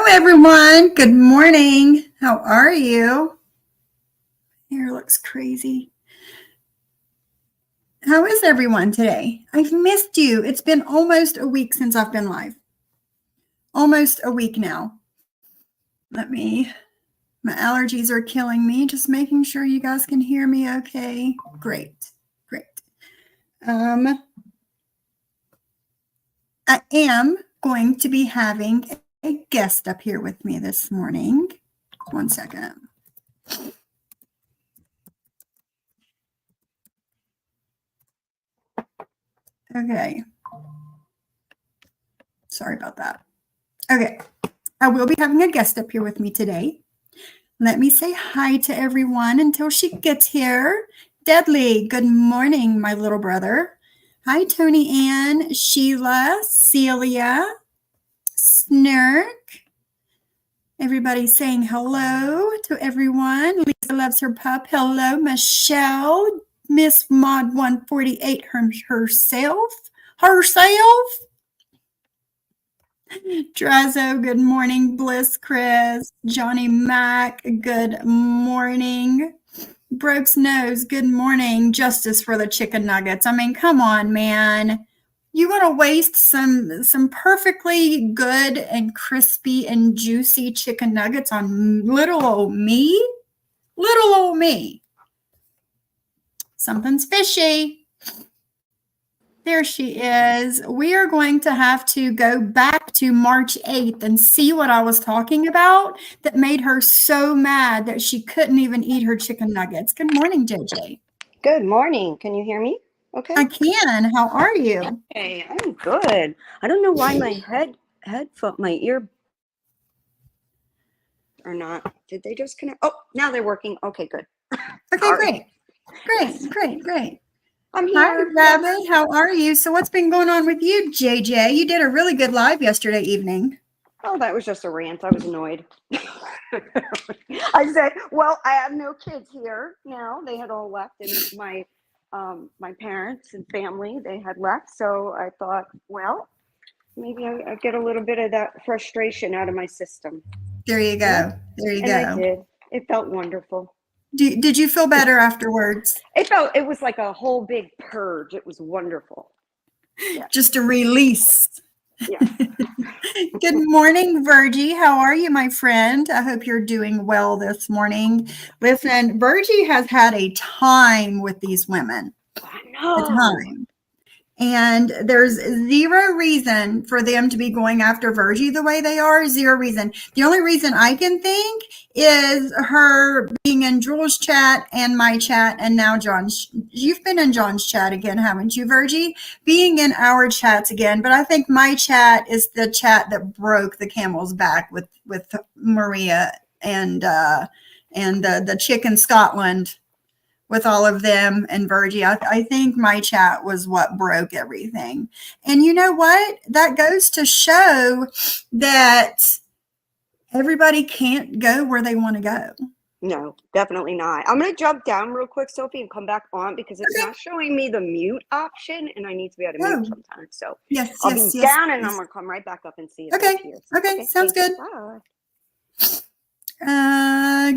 everyone. Good morning. How are you? Hair looks crazy. How is everyone today? I've missed you. It's been almost a week since I've been live. Almost a week now. My allergies are killing me. Just making sure you guys can hear me okay. Great. I am going to be having a guest up here with me this morning. 1 second. Okay. Sorry about that. Okay. I will be having a guest up here with me today. Let me say hi to everyone until she gets here. Deadly, good morning, my little brother. Hi, Tony Ann, Sheila, Celia, Snurk. Everybody saying hello to everyone. Lisa loves her pup. Hello, Michelle. Miss Mod 148 herself. Drazo, good morning. Bliss, Chris. Johnny Mac, good morning. Brooks Nose, good morning. Justice for the chicken nuggets. I mean, come on, man. You want to waste some perfectly good and crispy and juicy chicken nuggets on little old me? Little old me. Something's fishy. There she is. We are going to have to go back to March 8th and see what I was talking about that made her so mad that she couldn't even eat her chicken nuggets. Good morning, JayJay. Good morning. Can you hear me? Okay. I can. How are you? Hey, I'm good. I don't know why my my ear or not. Did they just connect? Oh, now they're working. Okay, good. Okay, great. I'm here. Hi, Rabbit. How are you? So what's been going on with you, JayJay? You did a really good live yesterday evening. Oh, that was just a rant. I was annoyed. I said, well, I have no kids here now. They had all left, and my parents and family, they had left. So I thought, well, maybe I get a little bit of that frustration out of my system. There you go. I did. It felt wonderful. Did you feel better afterwards? It was like a whole big purge. It was wonderful. Yeah. Just a release. Yeah. Good morning, Virgie. How are you, my friend? I hope you're doing well this morning. Listen, Virgie has had a time with these women. I know. A time. And there's zero reason for them to be going after Virgie the way they are. Zero reason. The only reason I can think is her being in Jul's chat and my chat, and now John's. You've been in John's chat again, haven't you, Virgie? Being in our chats again. But I think my chat is the chat that broke the camel's back with Maria and the chick in Scotland. With all of them and Virgie, I think my chat was what broke everything. And you know what? That goes to show that everybody can't go where they want to go. No, definitely not. I'm going to jump down real quick, Sophie, and come back on because it's not showing me the mute option, and I need to be able to mute sometimes. So I'll be down, and I'm going to come right back up and see it. Okay, sounds good. Bye.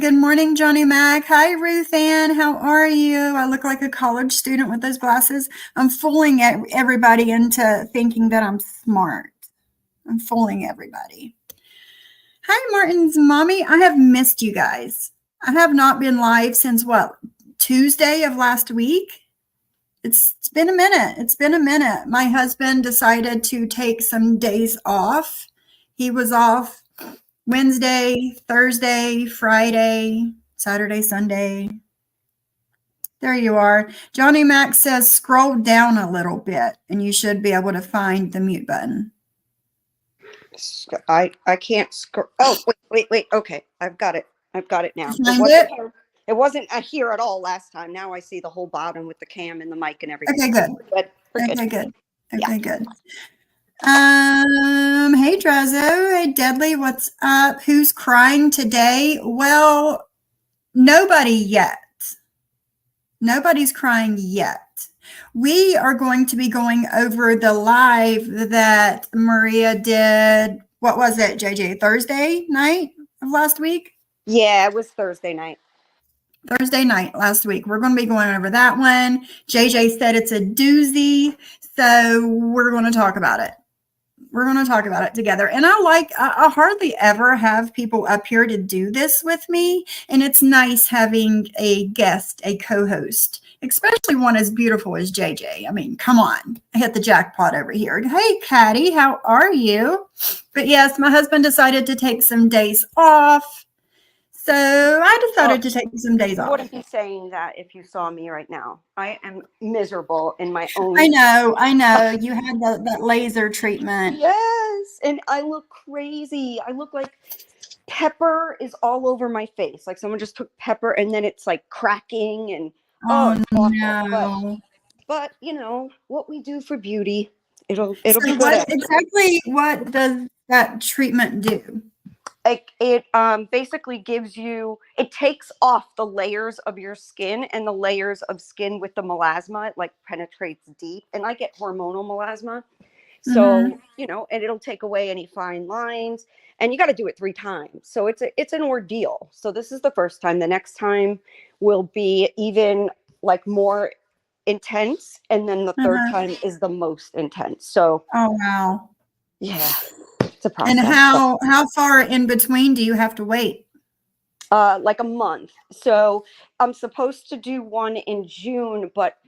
Good morning, Johnny Mac. Hi, Ruth Ann. How are you? I look like a college student with those glasses. I'm fooling everybody into thinking that I'm smart. I'm fooling everybody. Hi, Martin's mommy. I have missed you guys. I have not been live since Tuesday of last week. It's been a minute. My husband decided to take some days off. He was off Wednesday, Thursday, Friday, Saturday, Sunday. There you are. Johnny Mac says scroll down a little bit and you should be able to find the mute button. I can't scroll. Oh, wait. Okay, I've got it now. It wasn't here at all last time. Now I see the whole bottom with the cam and the mic and everything. Okay, good. We're good. Okay, good. Hey, Drazo. Hey, Deadly. What's up? Who's crying today? Well, nobody yet. Nobody's crying yet. We are going to be going over the live that Maria did what was it, JJ? Thursday night of last week? Yeah, it was Thursday night. Thursday night last week. We're going to be going over that one. JJ said it's a doozy, so we're going to talk about it. We're going to talk about it together. And I hardly ever have people up here to do this with me. And it's nice having a guest, a co-host, especially one as beautiful as JJ. I mean, come on. I hit the jackpot over here. Hey, Caddy, how are you? But yes, my husband decided to take some days off. So I decided to take some days You off. wouldn't be saying that if you saw me right now. I am miserable in my own. I know. You had that laser treatment. Yes, and I look crazy. I look like pepper is all over my face. Like someone just took pepper and then it's like cracking and it's awful. No. But you know what we do for beauty, it'll So be good. what does that treatment do? It basically gives you, it takes off the layers of your skin, and the layers of skin with the melasma, it like penetrates deep, and I get hormonal melasma, so you know, and it'll take away any fine lines, and you got to do it 3 times, so it's an ordeal. So this is the first time. The next time will be even like more intense, and then the third time is the most intense. So oh wow. yeah, it's a process. And how far in between do you have to wait? Like a month. So I'm supposed to do one in June, but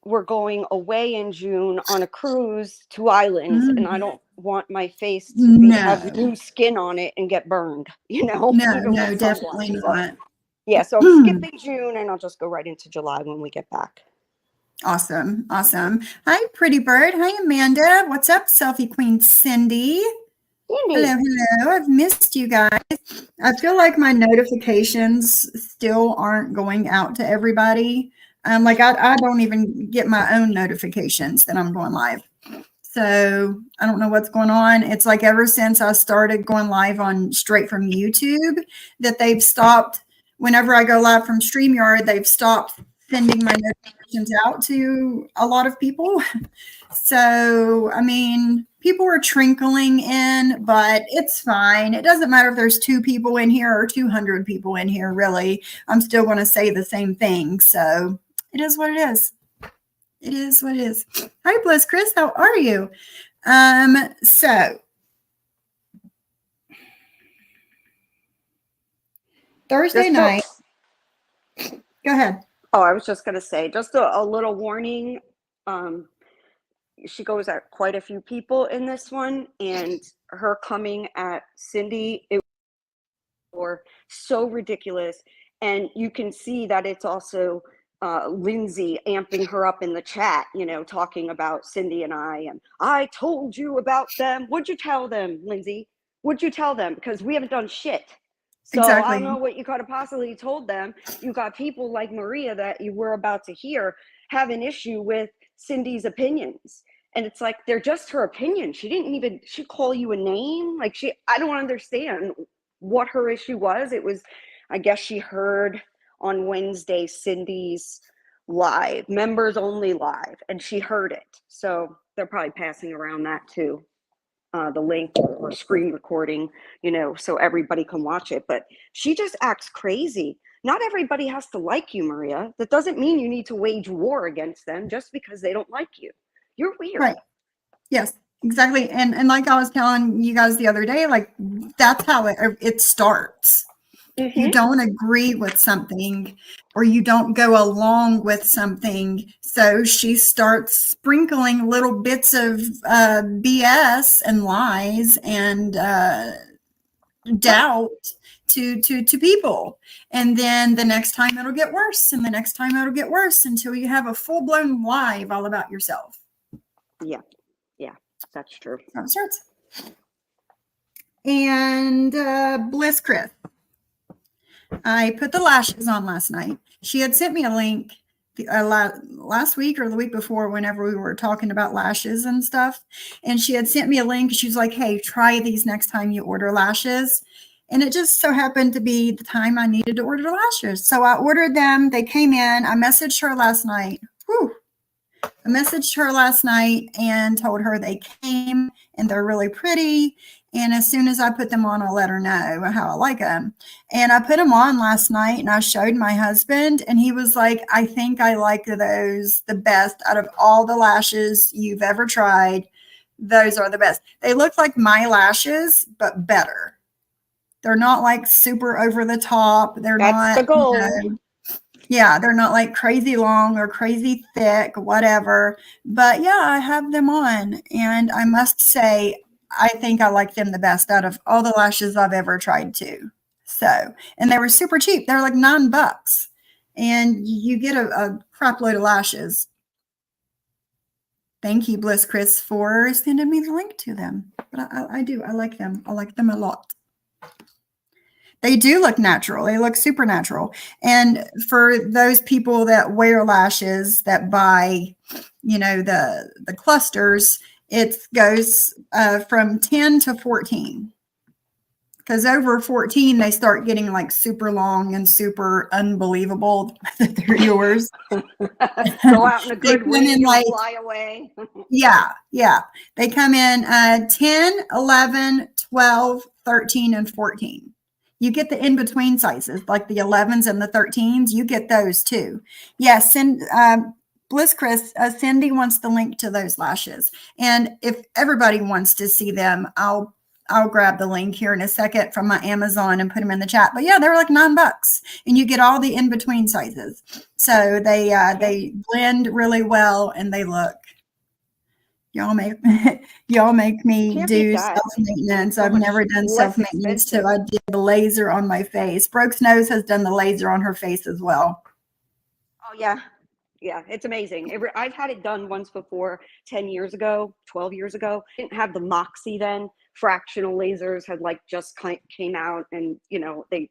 we're going away in June on a cruise to islands, and I don't want my face to have new skin on it and get burned, you know? No, definitely not. Yeah, so I'm skipping June, and I'll just go right into July when we get back. Awesome. Hi, Pretty Bird. Hi, Amanda. What's up, Selfie Queen Cindy? Hello. I've missed you guys. I feel like my notifications still aren't going out to everybody. Like I don't even get my own notifications that I'm going live. So I don't know what's going on. It's like ever since I started going live on straight from YouTube that they've stopped. Whenever I go live from StreamYard, they've stopped sending my notifications out to a lot of people. So, I mean, people are trickling in, but it's fine. It doesn't matter if there's 2 people in here or 200 people in here, really. I'm still going to say the same thing. So it is what it is. It is what it is. Hi, Bliss Chris. How are you? So Thursday night. Go ahead. Oh, I was just going to say, just a little warning. She goes at quite a few people in this one, and her coming at Cindy, it was so ridiculous. And you can see that it's also Lindsay amping her up in the chat, you know, talking about Cindy and I told you about them. What'd you tell them, Lindsay? What'd you tell them? Because we haven't done shit. So exactly. I don't know what you could have possibly told them. You got people like Maria that you were about to hear have an issue with Cindy's opinions. And it's like, they're just her opinion. She call you a name. Like I don't understand what her issue was. It was, I guess she heard on Wednesday, Cindy's live, members only live, and she heard it. So they're probably passing around that too. The link or screen recording, you know, so everybody can watch it. But she just acts crazy. Not everybody has to like you, Maria. That doesn't mean you need to wage war against them just because they don't like you. You're weird. Right. Yes, exactly. And like I was telling you guys the other day, like that's how it starts. You don't agree with something or you don't go along with something. So she starts sprinkling little bits of BS and lies and doubt to people. And then the next time it'll get worse and the next time it'll get worse until you have a full-blown live all about yourself. Yeah, that's true. That's how it starts. And Bliss Chris. I put the lashes on last night. She had sent me a link last week or the week before whenever we were talking about lashes and stuff. And she had sent me a link. She was like, hey, try these next time you order lashes. And it just so happened to be the time I needed to order the lashes. So I ordered them. They came in. I messaged her last night. I messaged her last night and told her they came and they're really pretty. And as soon as I put them on, I'll let her know how I like them. And I put them on last night and I showed my husband, and he was like, I think I like those the best out of all the lashes you've ever tried. Those are the best. They look like my lashes, but better. They're not like super over the top. They're That's the not, goal. yeah, they're not like crazy long or crazy thick, whatever. But yeah, I have them on. And I must say, I think I like them the best out of all the lashes I've ever tried to. So, and they were super cheap. They're like $9. And you get a crap load of lashes. Thank you, Bliss Chris, for sending me the link to them. But I do. I like them. I like them a lot. They do look natural. They look super natural. And for those people that wear lashes that buy, the clusters, it goes from 10 to 14. Because over 14, they start getting like super long and super unbelievable that they're yours. Go out in a good wind, like, fly away. Yeah. They come in 10, 11, 12, 13, and 14. You get the in-between sizes, like the 11s and the 13s. You get those too. Yes, Bliss Chris, Cindy wants the link to those lashes. And if everybody wants to see them, I'll grab the link here in a second from my Amazon and put them in the chat. But yeah, they're like $9, and you get all the in-between sizes. So they blend really well, and they look. Y'all make me Can't do beat that. self-maintenance. So I've much never done less self-maintenance, so expensive. I did the laser on my face. Brooke's Nose has done the laser on her face as well. Oh yeah, it's amazing. I've had it done once before, 10 years ago, 12 years ago. Didn't have the Moxie then. Fractional lasers had like just came out, and they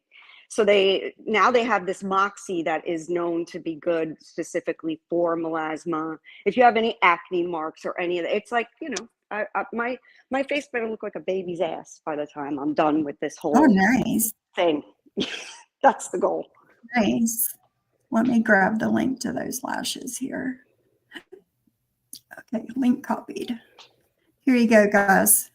now they have this Moxie that is known to be good specifically for melasma. If you have any acne marks or any of that, it's like, my face better look like a baby's ass by the time I'm done with this Oh, whole nice. thing. That's the goal. Nice. Let me grab the link to those lashes here. Okay, link copied. Here you go, guys.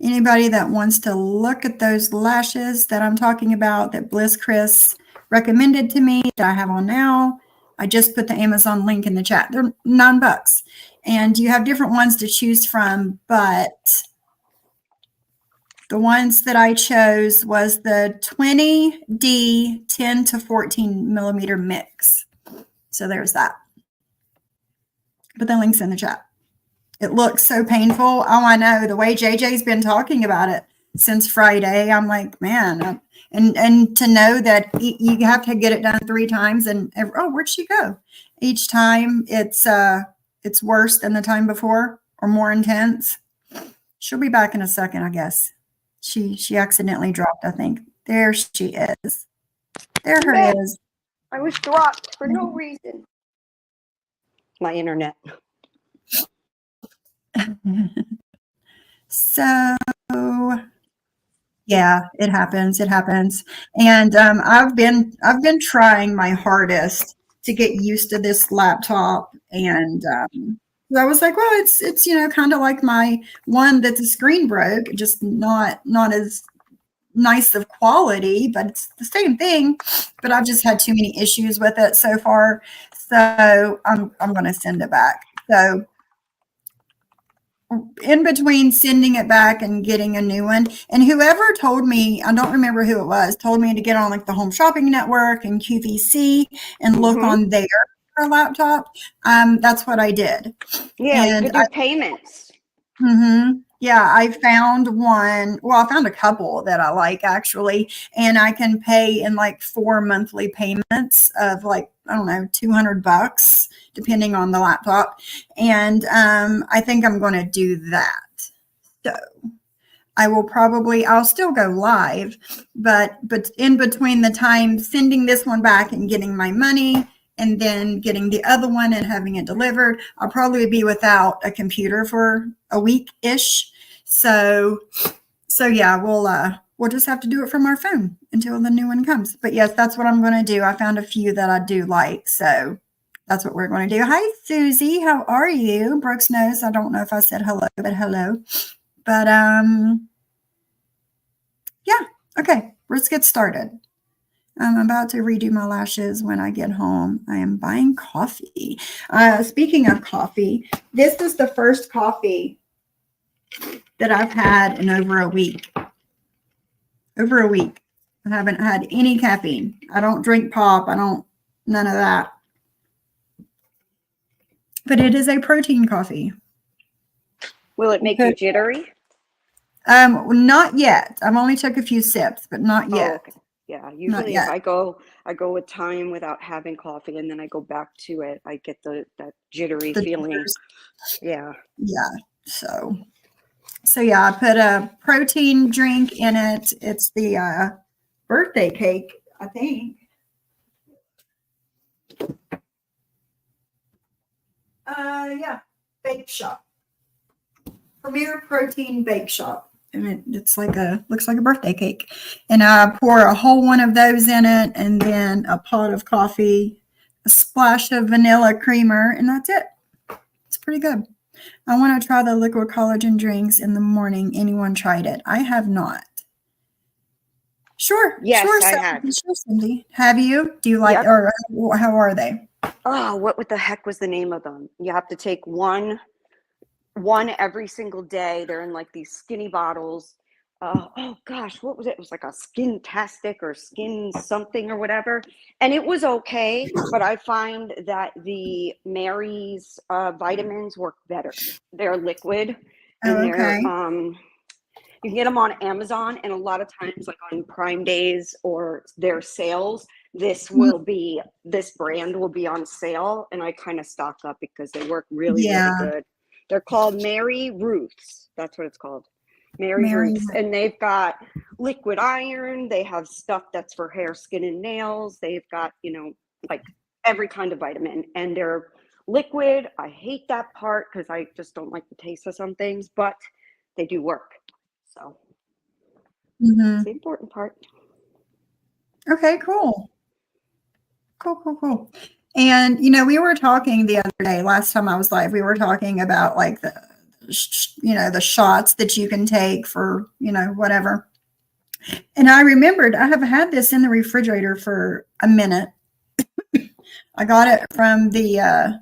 Anybody that wants to look at those lashes that I'm talking about that Bliss Chris recommended to me that I have on now, I just put the Amazon link in the chat. They're $9. And you have different ones to choose from, but the ones that I chose was the 20D 10 to 14 millimeter mix. So there's that. Put the links in the chat. It looks so painful. Oh, I know. The way JayJay's been talking about it since Friday, I'm like, man. And to know that you have to get it done 3 times, and where'd she go? Each time it's worse than the time before or more intense. She'll be back in a second, I guess. She accidentally dropped, I think. There she is. There her is. I was dropped for no reason. My internet. So yeah, it happens. And I've been trying my hardest to get used to this laptop, and I was like, well, it's kind of like my one that the screen broke, just not as nice of quality, but it's the same thing. But I've just had too many issues with it so far, so I'm going to send it back. So in between sending it back and getting a new one, and whoever told me, I don't remember who it was, told me to get on like the Home Shopping Network and QVC and look on there for a laptop. That's what I did. Yeah, and you could do payments. Yeah, I found one. Well, I found a couple that I like, actually, and I can pay in like 4 monthly payments of like, I don't know, $200 depending on the laptop. And I think I'm going to do that. So I'll still go live, but in between the time sending this one back and getting my money and then getting the other one and having it delivered, I'll probably be without a computer for a week-ish. So yeah, we'll just have to do it from our phone until the new one comes. But yes, that's what I'm going to do. I found a few that I do like, so that's what we're going to do. Hi, Susie. How are you? Brooks knows. I don't know if I said hello, but hello. But Yeah. Okay. Let's get started. I'm about to redo my lashes when I get home. I am buying coffee. Speaking of coffee, this is the first coffee that I've had in over a week. Over a week. I haven't had any caffeine. I don't drink pop. None of that. But it is a protein coffee. Will it make you jittery? Not yet. I've only took a few sips, but not yet. Oh, okay. Yeah, usually if I go with time without having coffee and then I go back to it, I get that jittery feeling. Jitters. Yeah. Yeah. So yeah, I put a protein drink in it. It's the birthday cake, I think. Yeah, bake shop. Premier Protein Bake Shop. And it's like looks like a birthday cake. And I pour a whole one of those in it, and then a pot of coffee, a splash of vanilla creamer, and that's it. It's pretty good. I want to try the liquid collagen drinks in the morning. Anyone tried it? I have not. Sure. Yes, sure, I Cindy. have. Sure, Cindy. Have you? Do you like, Yep. or how are they? Oh, what the heck was the name of them? You have to take one every single day. They're in like these skinny bottles. Oh gosh, what was it? It was like a Skin-tastic or Skin something or whatever. And it was okay, but I find that the Mary's vitamins work better. They're liquid and okay. you can get them on Amazon, and a lot of times like on Prime Days or their sales, this brand will be on sale, and I kind of stock up because they work really, really good. They're called Mary Ruth's. That's what it's called. Mary Ruth's. And they've got liquid iron. They have stuff that's for hair, skin, and nails. They've got, like every kind of vitamin. And they're liquid. I hate that part because I just don't like the taste of some things, but they do work. So it's the important part. Okay, cool. Cool. And, we were talking the other day, last time I was live, we were talking about like the shots that you can take for, whatever. And I remembered I have had this in the refrigerator for a minute. I got it from the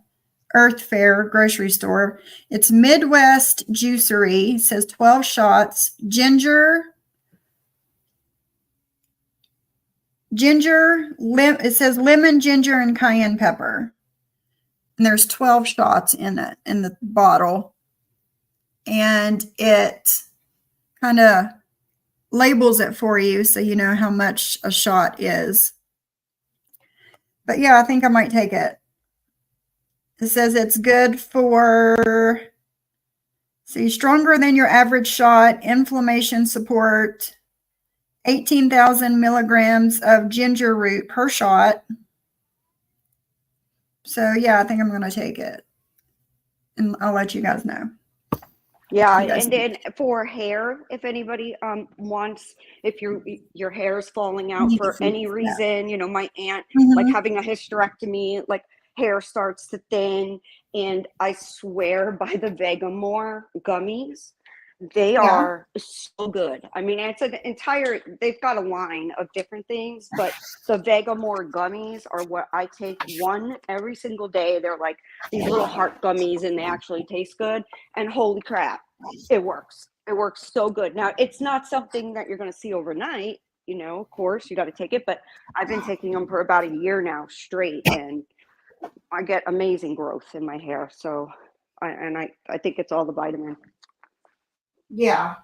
Earth Fare grocery store. It's Midwest Juicery. It says 12 shots, it says lemon, ginger, and cayenne pepper. And there's 12 shots in it, in the bottle. And it kind of labels it for you so you know how much a shot is. But yeah, I think I might take it. It says it's good for, stronger than your average shot, inflammation support, 18,000 milligrams of ginger root per shot. So yeah, I think I'm going to take it. And I'll let you guys know. Yeah, and then for hair, if anybody wants, if your hair is falling out for any reason, my aunt, like having a hysterectomy, like hair starts to thin, and I swear by the Vegamore gummies, they are so good. I mean, it's an they've got a line of different things, but the Vegamore gummies are what I take one every single day. They're like these little heart gummies, and they actually taste good. And holy crap, it works. It works so good. Now, it's not something that you're going to see overnight. Of course, you got to take it, but I've been taking them for about a year now straight, and I get amazing growth in my hair. So, I think it's all the vitamin. Yeah.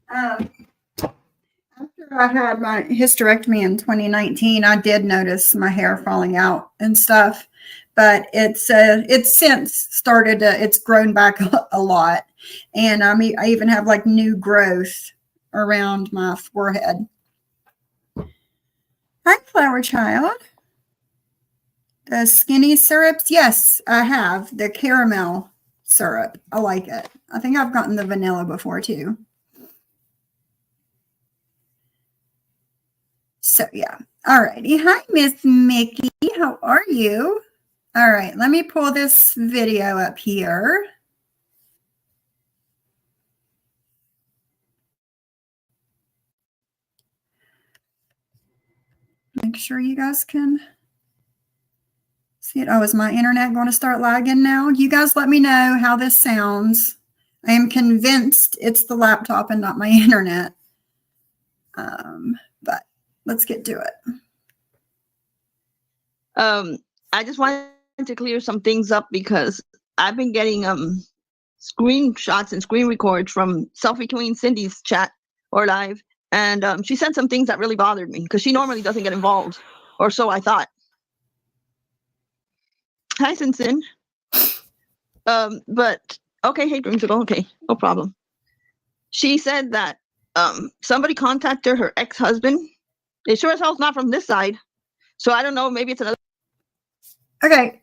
After I had my hysterectomy in 2019, I did notice my hair falling out and stuff, but it's since started to, it's grown back a lot. And I even have like new growth around my forehead. Hi, Flower Child. The skinny syrups. Yes, I have the caramel syrup. I like it. I think I've gotten the vanilla before too. So yeah. All righty. Hi, Miss Mickey. How are you? All right. Let me pull this video up here. Make sure you guys can see it. Oh, is my internet going to start lagging now? You guys let me know how this sounds. I am convinced it's the laptop and not my internet. But let's get to it. I just wanted to clear some things up because I've been getting screenshots and screen records from Selfie Queen Cindy's chat or live, and she said some things that really bothered me because she normally doesn't get involved, or so I thought. Hi, Sin. But okay, hey, Dreamsicle, okay, no problem. She said that somebody contacted her ex-husband. It sure as hell's not from this side, so I don't know. Maybe it's another. Okay.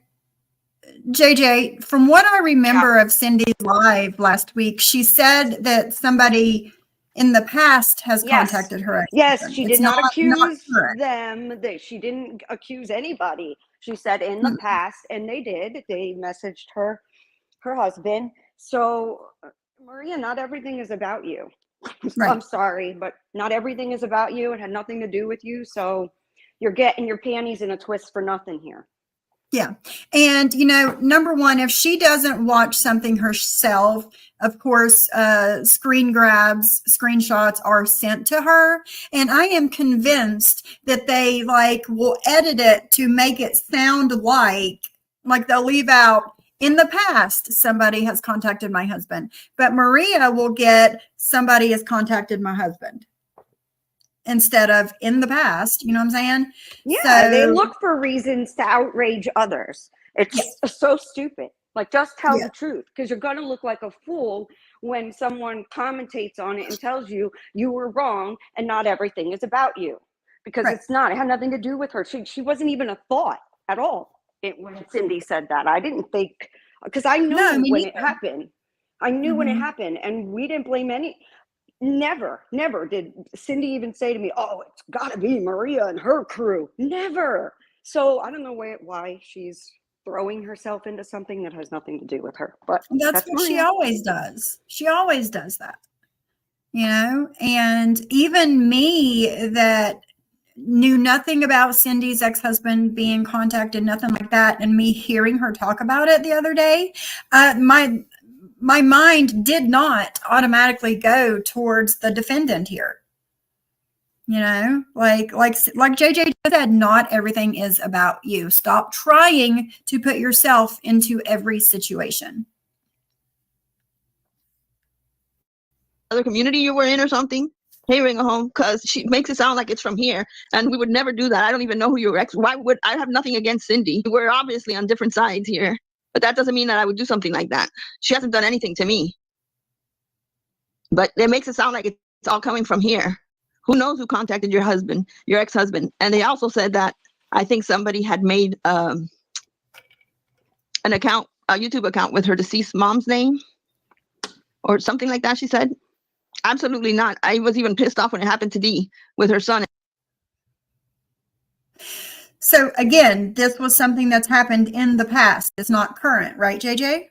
JayJay, from what I remember of Cindy's live last week, she said that somebody in the past has contacted her. Yes, she did not accuse them. She didn't accuse anybody. She said in the past, and they did. They messaged her husband. So, Maria, not everything is about you. Right. I'm sorry, but not everything is about you. It had nothing to do with you. So you're getting your panties in a twist for nothing here. Yeah. And, number one, if she doesn't watch something herself, of course, screen grabs, screenshots are sent to her. And I am convinced that they will edit it to make it sound like they'll leave out, in the past, somebody has contacted my husband, but Maria will get somebody has contacted my husband instead of in the past. You know what I'm saying? Yeah, so, they look for reasons to outrage others. It's so stupid. Just tell the truth, because you're going to look like a fool when someone commentates on it and tells you you were wrong and not everything is about you, because it's not. It had nothing to do with her. She wasn't even a thought at all when Cindy said that. I didn't think, because I knew when it happened. I knew when it happened, and we didn't blame any. Never did Cindy even say to me, oh, it's got to be Maria and her crew. Never. So I don't know why she's throwing herself into something that has nothing to do with her. But that's what she always does. She always does that. And even me that knew nothing about Cindy's ex-husband being contacted, nothing like that, and me hearing her talk about it the other day, my mind did not automatically go towards the defendant here. Like JayJay said, not everything is about you. Stop trying to put yourself into every situation. Other community you were in or something? Hey, Ring a Home, because she makes it sound like it's from here, and we would never do that. I don't even know who your ex. Why would I have nothing against Cindy? We're obviously on different sides here, but that doesn't mean that I would do something like that. She hasn't done anything to me, but it makes it sound like it's all coming from here. Who knows who contacted your husband, your ex-husband? And they also said that I think somebody had made an account, a YouTube account with her deceased mom's name, or something like that. She said. Absolutely not. I was even pissed off when it happened to Dee with her son. So again, this was something that's happened in the past. It's not current, right, JayJay?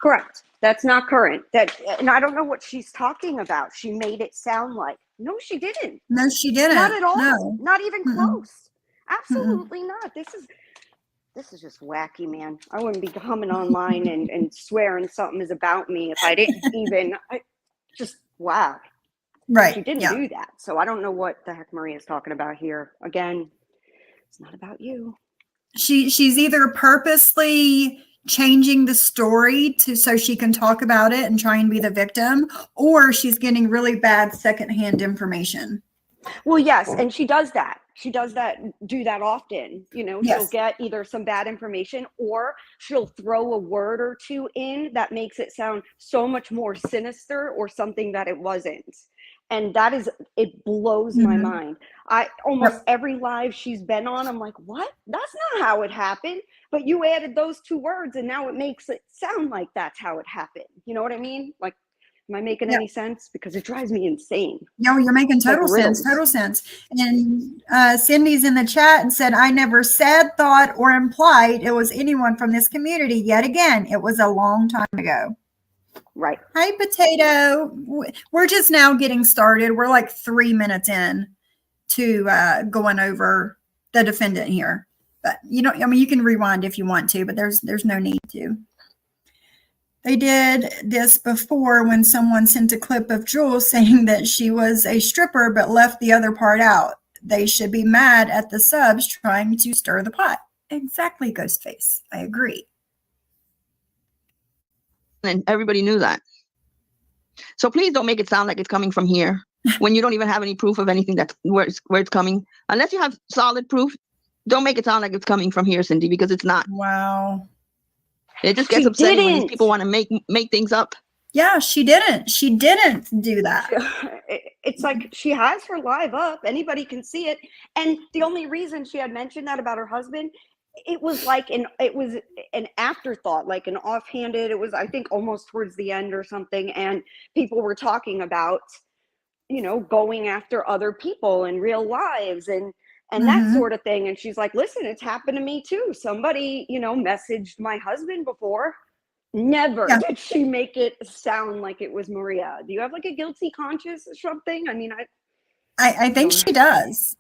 Correct. That's not current. And I don't know what she's talking about. She made it sound like. No, she didn't. No, she didn't. Not at all. No. Not even close. Absolutely not. This is just wacky, man. I wouldn't be coming online and swearing something is about me if I didn't even. Just wow. Right. She didn't do that. So I don't know what the heck Maria's talking about here. Again, it's not about you. She's either purposely changing the story so she can talk about it and try and be the victim, or she's getting really bad secondhand information. Well, yes, and she does that. She does do that often. She'll get either some bad information, or she'll throw a word or two in that makes it sound so much more sinister or something that it wasn't. And it blows my mind. Almost every live she's been on, I'm like, what? That's not how it happened. But you added those two words and now it makes it sound like that's how it happened. You know what I mean? Like, am I making any sense? Because it drives me insane. No, you're making total sense. Total sense. And Cindy's in the chat and said, I never said, thought, or implied it was anyone from this community. Yet again, it was a long time ago. Right. Hi, Potato. We're just now getting started. We're like 3 minutes in going over the defendant here. But you can rewind if you want to, but there's no need to. They did this before when someone sent a clip of Jules saying that she was a stripper but left the other part out. They should be mad at the subs trying to stir the pot. Exactly, Ghostface. I agree. And everybody knew that. So please don't make it sound like it's coming from here when you don't even have any proof of anything that's where it's coming. Unless you have solid proof, don't make it sound like it's coming from here, Cindy, because it's not. Wow. It just gets upsetting when these people want to make things up. Yeah, she didn't. She didn't do that. It's like she has her live up. Anybody can see it. And the only reason she had mentioned that about her husband, it was an afterthought, like an offhanded. It was, I think, almost towards the end or something. And people were talking about, going after other people in real lives and that sort of thing. And she's like, listen, it's happened to me too. Somebody, messaged my husband before. Never did she make it sound like it was Maria. Do you have like a guilty conscience or something? I mean, I think she does.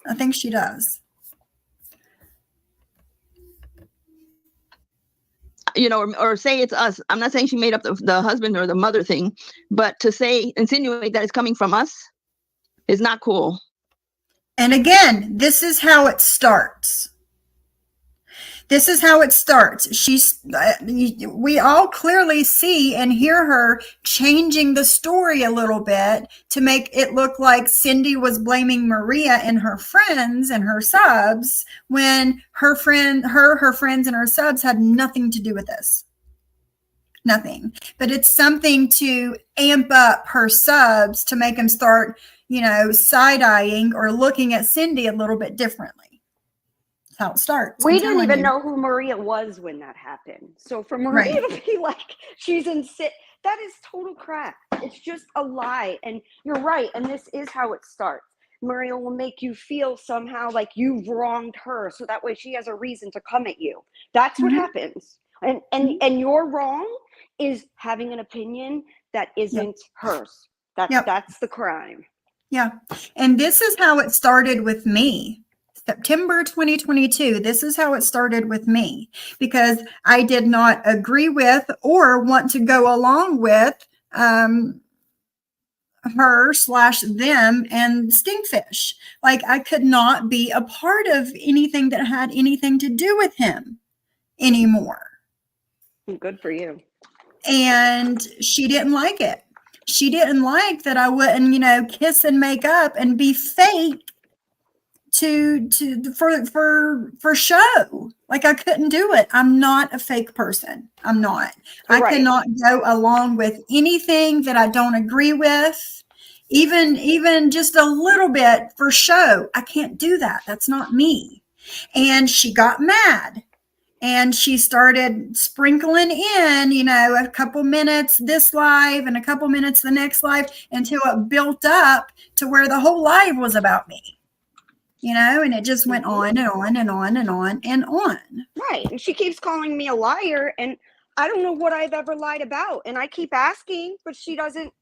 I think she does. Or say it's us. I'm not saying she made up the husband or the mother thing, but to insinuate that it's coming from us is not cool. And again, this is how it starts. This is how it starts. We all clearly see and hear her changing the story a little bit to make it look like Cindy was blaming Maria and her friends and her subs when her friends and her subs had nothing to do with this. Nothing. But it's something to amp up her subs to make them start, side-eyeing or looking at Cindy a little bit differently. That's how it starts. We didn't even know who Maria was when that happened. So for Maria to be like, she's in that is total crap. It's just a lie. And you're right. And this is how it starts. Maria will make you feel somehow like you've wronged her. So that way she has a reason to come at you. That's what happens. And your wrong is having an opinion that isn't hers. That's the crime. Yeah. And this is how it started with me. September 2022, this is how it started with me, because I did not agree with or want to go along with her/them and Stinkfish. Like, I could not be a part of anything that had anything to do with him anymore. Good for you. And she didn't like it. She didn't like that I wouldn't, kiss and make up and be fake for show. Like, I couldn't do it. I'm not a fake person. I'm not. I cannot go along with anything that I don't agree with, even just a little bit for show. I can't do that. That's not me. And she got mad. And she started sprinkling in, a couple minutes this live and a couple minutes the next live until it built up to where the whole live was about me. And it just went on and on and on and on and on. Right. And she keeps calling me a liar. And I don't know what I've ever lied about. And I keep asking, but she doesn't.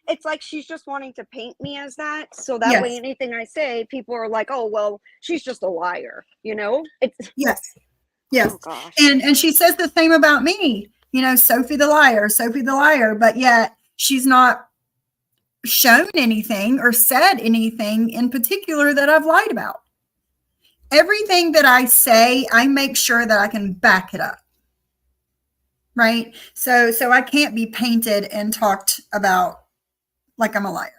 It's like she's just wanting to paint me as that. So that way, anything I say, people are like, oh, well, she's just a liar. It's Yes. Yes. Oh, gosh. And she says the same about me, Sophie the liar, but yet she's not shown anything or said anything in particular that I've lied about. Everything that I say, I make sure that I can back it up. Right? So I can't be painted and talked about like I'm a liar.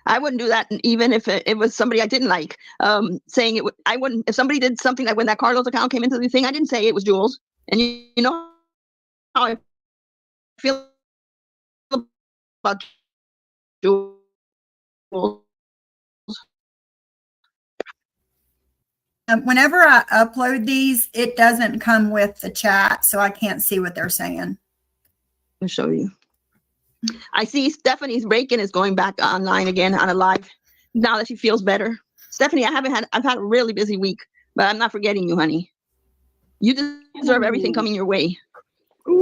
I wouldn't do that, even if it was somebody I didn't like. Saying it, I wouldn't. If somebody did something like when that Carlos account came into the thing, I didn't say it was Jules. And you know how I feel about Jules. Whenever I upload these, it doesn't come with the chat, so I can't see what they're saying. I'll show you. I see Stephanie's break-in is going back online again on a live now that she feels better. Stephanie, I've had a really busy week, but I'm not forgetting you, honey. You deserve everything coming your way.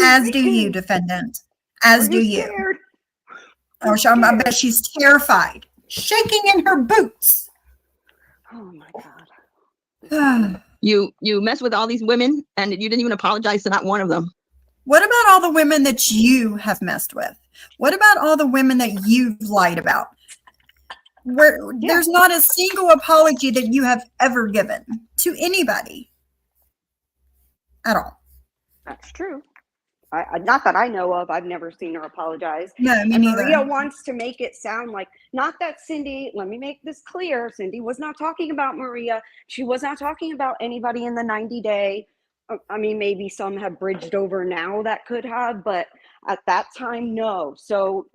As do you, defendant. As do you. Oh, I bet she's terrified, shaking in her boots. Oh my God. You mess with all these women and you didn't even apologize to not one of them. What about all the women that you have messed with? What about all the women that you've lied about? There's not a single apology that you have ever given to anybody at all. That's true. Not that I know of. I've never seen her apologize. No, me and neither. Maria wants to make it sound like, not that Cindy, let me make this clear. Cindy was not talking about Maria. She was not talking about anybody in the 90-day. I mean, maybe some have bridged over now that could have, but at that time, no. So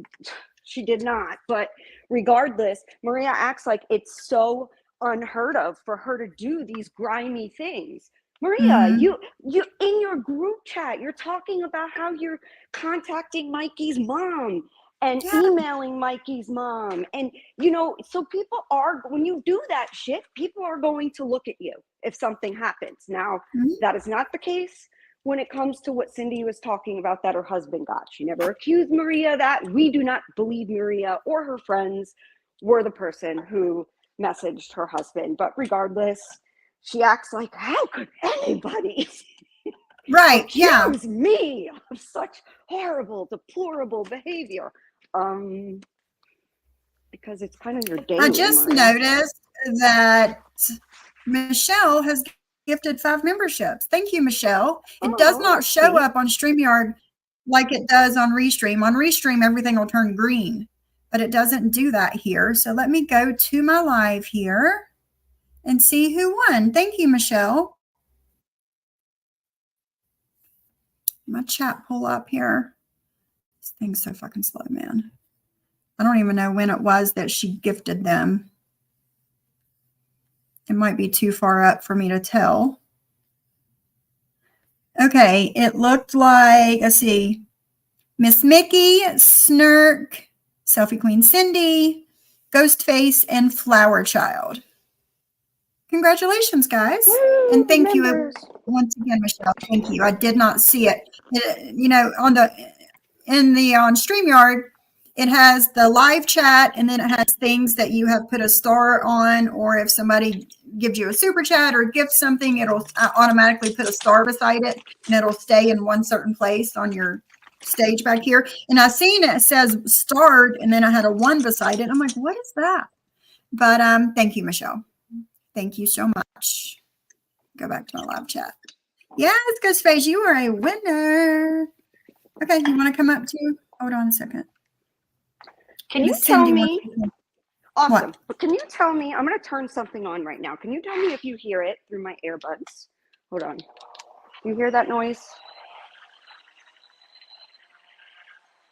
she did not. But regardless, Maria acts like it's so unheard of for her to do these grimy things. Maria, you in your group chat, you're talking about how you're contacting Mikey's mom and emailing Mikey's mom. And, you know, so people are, when you do that shit, people are going to look at you if something happens. Now, that is not the case when it comes to what Cindy was talking about that her husband got. She never accused Maria of that. We do not believe Maria or her friends were the person who messaged her husband. But regardless, she acts like, how could anybody accuse me of such horrible, deplorable behavior? Because it's kind of your daily. I just noticed that Michelle has gifted 5 memberships. Thank you, Michelle. It does not show up on StreamYard like it does on Restream. On Restream, everything will turn green, but it doesn't do that here. So let me go to my live here and see who won. Thank you, Michelle. My chat pull up here. This thing's so fucking slow, man. I don't even know when it was that she gifted them. It might be too far up for me to tell. Okay, it looked like, let's see, Miss Mickey, Snurk, Selfie Queen Cindy, Ghostface, and Flower Child. Congratulations, guys. Woo, and thank you once again, Michelle. Thank you. I did not see it. You know, on StreamYard, it has the live chat, and then it has things that you have put a star on, or if somebody gives you a super chat or gives something, it'll automatically put a star beside it, and it'll stay in one certain place on your stage back here. And I seen it says starred, and then I had a 1 beside it. I'm like, what is that? But thank you, Michelle. Thank you so much. Go back to my live chat. Yes, Ghostface, you are a winner. Okay, you want to come up too? Hold on a second. Can you tell me? Awesome. What? But can you tell me? I'm going to turn something on right now. Can you tell me if you hear it through my earbuds? Hold on. You hear that noise?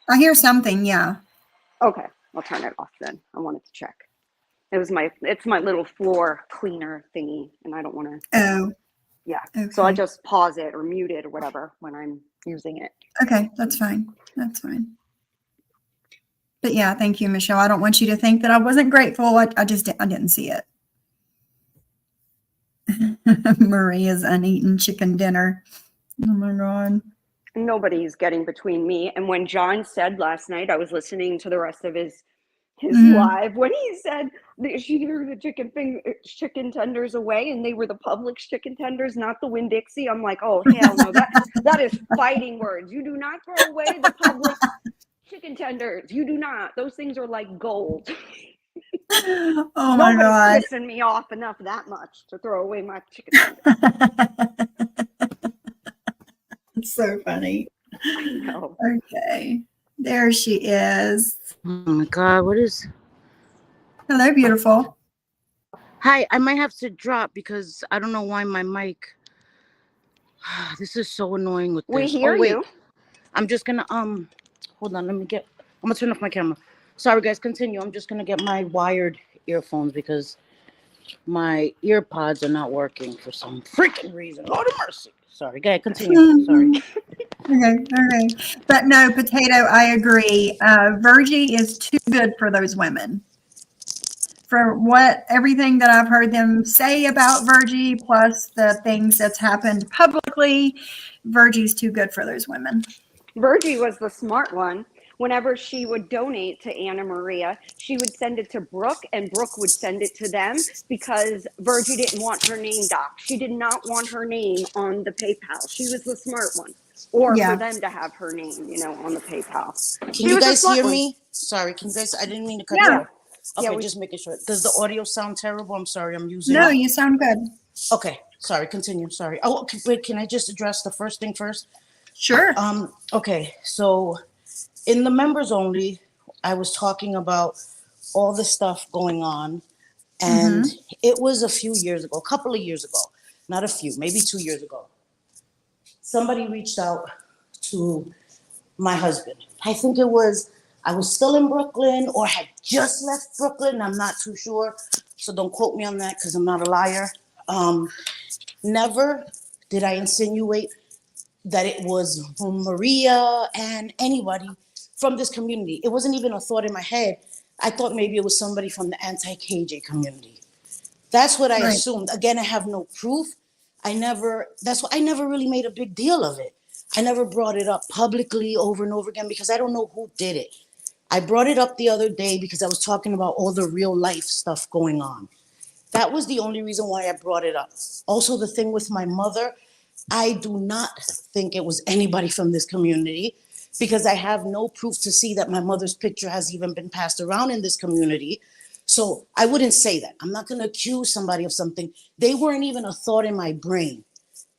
I hear something. Yeah. Okay, I'll turn it off then. I wanted to check. It's my little floor cleaner thingy, and I don't want to. Oh. Yeah. Okay. So I just pause it or mute it or whatever when I'm using it. Okay, that's fine. That's fine. But yeah, thank you, Michelle. I don't want you to think that I wasn't grateful. I didn't see it. Maria's uneaten chicken dinner. Oh my God. Nobody's getting between me. And when John said last night, I was listening to the rest of his live, when he said that she threw the chicken tenders away and they were the Publix chicken tenders, not the Winn-Dixie. I'm like, oh hell no, that is fighting words. You do not throw away the Publix chicken tenders. You do not. Those things are like gold. Oh my God. Nobody's pissing me off enough that much to throw away my chicken tenders. It's so funny. I know. Okay. There she is. Oh my God, what is? Hello, beautiful. Hi, I might have to drop because I don't know why my mic. This is so annoying with this. We hear you. I'm just gonna hold on, I'm gonna turn off my camera. Sorry guys, continue. I'm just gonna get my wired earphones because my ear pods are not working for some freaking reason. Lord of mercy. Sorry, go ahead, continue. Sorry. Okay. But no, Potato, I agree. Virgie is too good for those women. For everything that I've heard them say about Virgie, plus the things that's happened publicly, Virgie's too good for those women. Virgie was the smart one. whenever she would donate to Anna Maria, she would send it to Brooke, and Brooke would send it to them because Virgie didn't want her name docked. She did not want her name on the PayPal. She was the smart one. Or for Yeah. them to have her name, on the PayPal. Can She you was a guys smart hear one. me? Sorry, can you guys, I didn't mean to cut Yeah. you off. Yeah, Okay, just making sure. Does the audio sound terrible? I'm sorry, I'm using. No, you sound good. Okay, sorry, continue, sorry. Oh, okay, wait, can I just address the first thing first? Sure. Okay, so in the members only, I was talking about all the stuff going on, and it was a few years ago, a couple of years ago, not a few, maybe 2 years ago. Somebody reached out to my husband. I think it was, I was still in Brooklyn or had just left Brooklyn. I'm not too sure. So don't quote me on that because I'm not a liar. Never did I insinuate that it was Maria and anybody from this community. It wasn't even a thought in my head. I thought maybe it was somebody from the anti-KJ community. That's what I Right. assumed. Again, I have no proof. That's why I never really made a big deal of it. I never brought it up publicly over and over again because I don't know who did it. I brought it up the other day because I was talking about all the real life stuff going on. That was the only reason why I brought it up. Also, the thing with my mother, I do not think it was anybody from this community because I have no proof to see that my mother's picture has even been passed around in this community. So I wouldn't say that. I'm not going to accuse somebody of something. They weren't even a thought in my brain,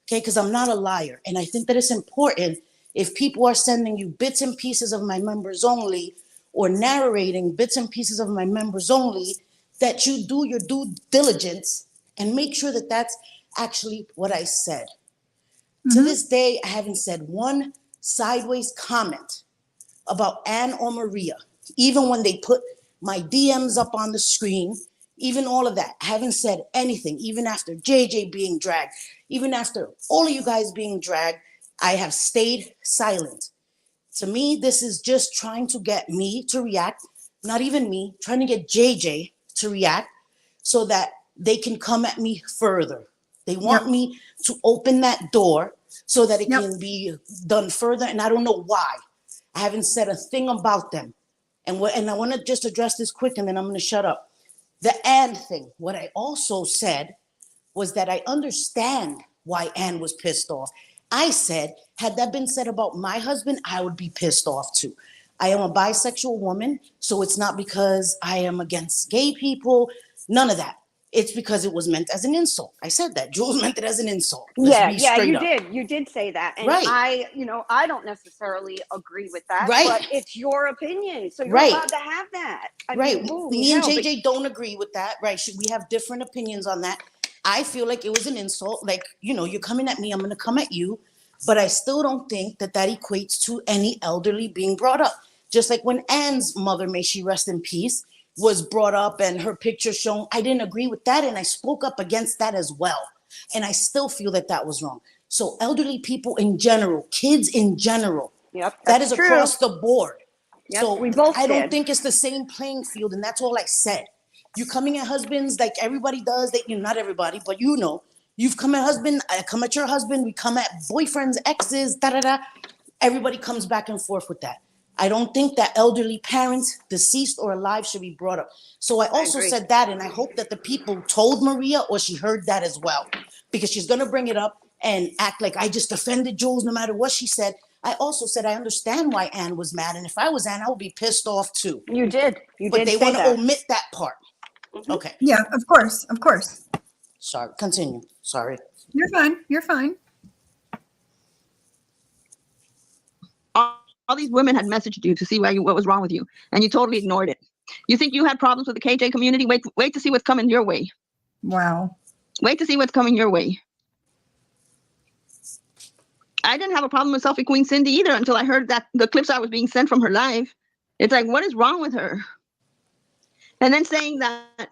okay? Because I'm not a liar. And I think that it's important if people are sending you bits and pieces of my members only or narrating bits and pieces of my members only, that you do your due diligence and make sure that that's actually what I said. To this day, I haven't said one sideways comment about Anne or Maria, even when they put my DMs up on the screen, even all of that. I haven't said anything, even after JayJay being dragged, even after all of you guys being dragged, I have stayed silent. To me, this is just trying to get me to react, not even me, trying to get JayJay to react so that they can come at me further. They want me to open that door so that it can be done further, and I don't know why. I haven't said a thing about them. And I want to just address this quick, and then I'm going to shut up. The Anne thing, what I also said was that I understand why Anne was pissed off. I said, had that been said about my husband, I would be pissed off too. I am a bisexual woman, so it's not because I am against gay people, none of that. It's because it was meant as an insult. I said that. Jules meant it as an insult. Let's be straight up. You did say that. And Right. I don't necessarily agree with that, Right. but it's your opinion. So you're Right. allowed to have that. I Right. mean, holy Me and hell, JayJay don't agree with that. Right. We have different opinions on that. I feel like it was an insult. Like, you're coming at me, I'm going to come at you. But I still don't think that equates to any elderly being brought up. Just like when Anne's mother, may she rest in peace, was brought up and her picture shown. I didn't agree with that, and I spoke up against that as well. And I still feel that was wrong. So elderly people in general, kids in general, that is true. across the board. Yep, So we both I don't did. think it's the same playing field, and that's all I said. You're coming at husbands like everybody does. Not everybody, but you've come at husband. I come at your husband. We come at boyfriends, exes, da-da-da. Everybody comes back and forth with that. I don't think that elderly parents, deceased or alive, should be brought up. So I also said that, and I hope that the people told Maria or she heard that as well, because she's going to bring it up and act like I just offended Jules no matter what she said. I also said I understand why Anne was mad, and if I was Anne, I would be pissed off too. You did. But they want to omit that part. Okay. Yeah, of course. Of course. Sorry. Continue. Sorry. You're fine. You're fine. All these women had messaged you to see what was wrong with you, and you totally ignored it. You think you had problems with the KJ community? Wait to see what's coming your way. Wow. Wait to see what's coming your way. I didn't have a problem with Selfie Queen Cindy either until I heard that the clips I was being sent from her live. It's like, what is wrong with her? And then saying that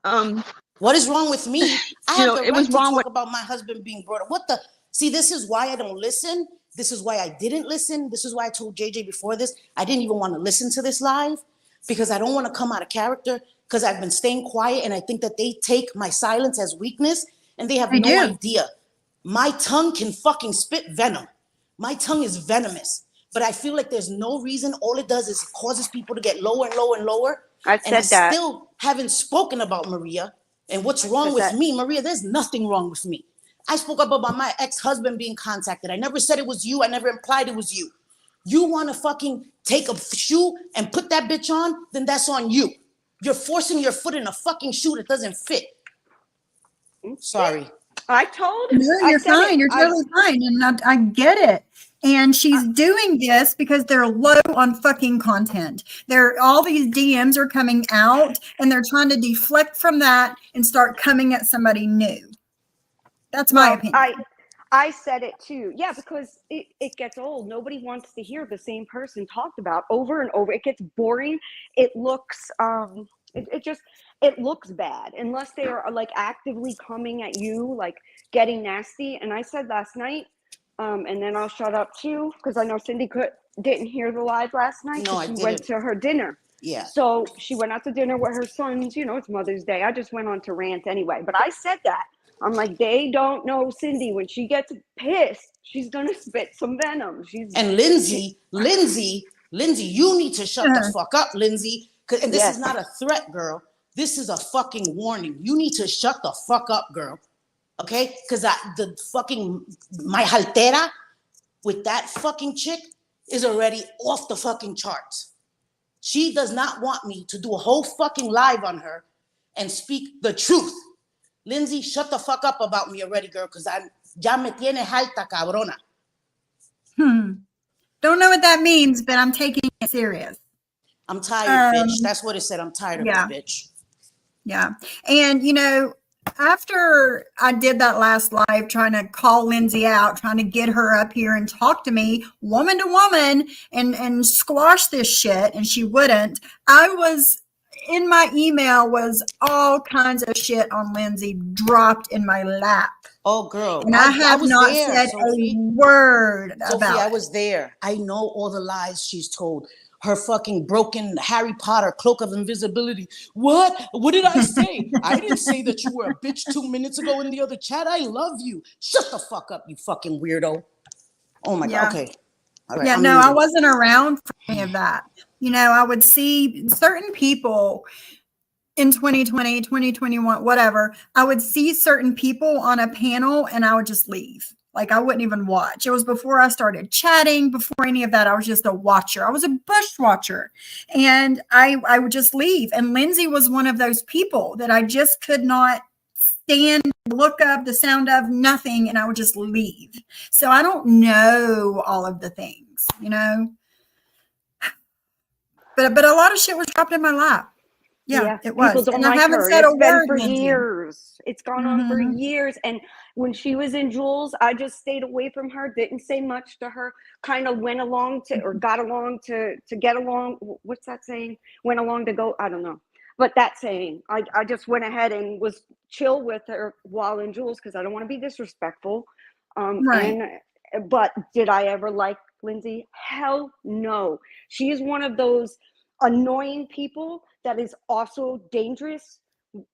what is wrong with me? I have the it right was to wrong talk with about my husband being brought up. See, this is why I don't listen. This is why I didn't listen. This is why I told JayJay before this, I didn't even want to listen to this live because I don't want to come out of character, because I've been staying quiet, and I think that they take my silence as weakness, and they have They no do. idea. My tongue can fucking spit venom. My tongue is venomous, but I feel like there's no reason. All it does is causes people to get lower and lower and lower. I said and I that. still haven't spoken about Maria and what's I wrong said with that. me. Maria, there's nothing wrong with me. I spoke up about my ex-husband being contacted. I never said it was you. I never implied it was you. You want to fucking take a shoe and put that bitch on, then that's on you. You're forcing your foot in a fucking shoe that doesn't fit. Sorry. I told. No, I you're said it. fine. You're totally fine. And I get it. And she's doing this because they're low on fucking content. All these DMs are coming out and they're trying to deflect from that and start coming at somebody new. That's my opinion. I said it too. Yeah, because it gets old. Nobody wants to hear the same person talked about over and over. It gets boring. It looks it looks bad unless they are like actively coming at you, like getting nasty. And I said last night, and then I'll shut up too, because I know Cindy didn't hear the live last night. No, I she didn't. went to her dinner. Yeah. So she went out to dinner with her sons. It's Mother's Day. I just went on to rant anyway. But I said that. I'm like, they don't know Cindy. When she gets pissed, she's gonna spit some venom. And Lindsay, you need to shut the fuck up, Lindsay. And this is not a threat, girl. This is a fucking warning. You need to shut the fuck up, girl. Okay? Because my haltera with that fucking chick is already off the fucking charts. She does not want me to do a whole fucking live on her and speak the truth. Lindsay, shut the fuck up about me already, girl, because ya me tiene alta, cabrona. Don't know what that means, but I'm taking it serious. I'm tired, bitch. That's what it said. I'm tired of this bitch. Yeah. And, after I did that last live trying to call Lindsay out, trying to get her up here and talk to me woman to woman and squash this shit, and she wouldn't, in my email was all kinds of shit on Lindsay dropped in my lap. Oh, girl. And I have not said a word about it. I was there. I know all the lies she's told. Her fucking broken Harry Potter cloak of invisibility. What? What did I say? I didn't say that you were a bitch 2 minutes ago in the other chat. I love you. Shut the fuck up, you fucking weirdo. Oh my God. Okay. All right, I wasn't around for any of that. I would see certain people in 2020, 2021, whatever. I would see certain people on a panel and I would just leave. Like I wouldn't even watch. It was before I started chatting, before any of that. I was just a watcher. I was a bush watcher. And I would just leave. And Lindsay was one of those people that I just could not stand, look up, the sound of nothing, and I would just leave. So I don't know all of the things, But a lot of shit was dropped in my lap. Yeah, it was. People don't and like I haven't her. said It's a been word for Lindsay. years. It's gone on for years. And when she was in Jules, I just stayed away from her, didn't say much to her, kind of went along to, or got along to get along. What's that saying? Went along to go, I don't know. But that saying, I just went ahead and was chill with her while in Jules because I don't want to be disrespectful. But did I ever like Lindsay? Hell no. She is one of those annoying people that is also dangerous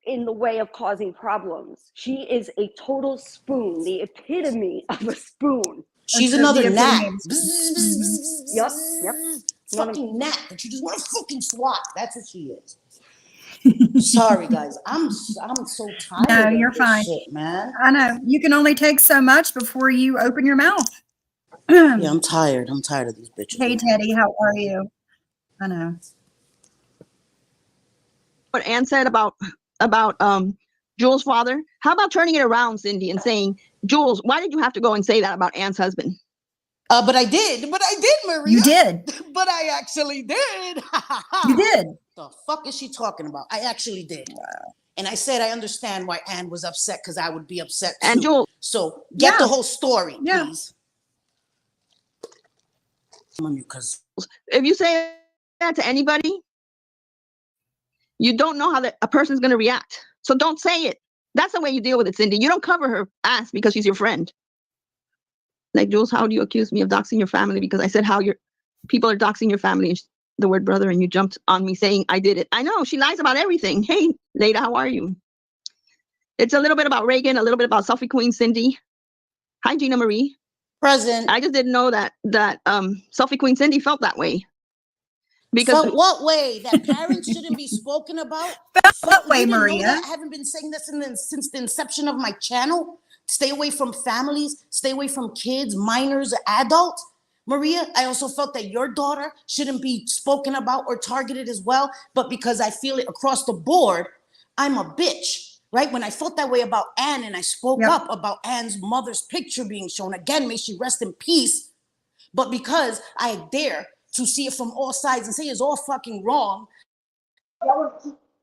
in the way of causing problems. She is a total spoon, the epitome of a spoon. She's another gnat. Yep. Fucking gnat that you just want to fucking swat. That's what she is. Sorry, guys. I'm so tired. No, of you're this fine, shit, man. I know you can only take so much before you open your mouth. Yeah, I'm tired. I'm tired of these bitches. Hey, Teddy, how are you? I know. What Ann said about Jules' father. How about turning it around, Cindy, and saying, Jules, why did you have to go and say that about Ann's husband? But I did, Maria. You did. But I actually did. You did. The fuck is she talking about? I actually did. Wow. And I said I understand why Ann was upset because I would be upset too. And Jules, so get the whole story, please. Because if you say that to anybody, you don't know how a person's going to react. So don't say it. That's the way you deal with it, Cindy. You don't cover her ass because she's your friend. Like, Jules, how do you accuse me of doxing your family? Because I said how your people are doxing your family and the word brother, and you jumped on me saying I did it. I know, she lies about everything. Hey, Leda, how are you? It's a little bit about Reagan, a little bit about Selfie Queen Cindy. Hi, Gina Marie. Present. I just didn't know that Selfie Queen Cindy felt that way. Because so what way? That parents shouldn't be spoken about? What way, you didn't Maria? know that? I haven't been saying this since the inception of my channel. Stay away from families. Stay away from kids, minors, adults. Maria, I also felt that your daughter shouldn't be spoken about or targeted as well. But because I feel it across the board, I'm a bitch, right? When I felt that way about Anne and I spoke up about Anne's mother's picture being shown, again, may she rest in peace. But because I dare to see it from all sides and say it's all fucking wrong.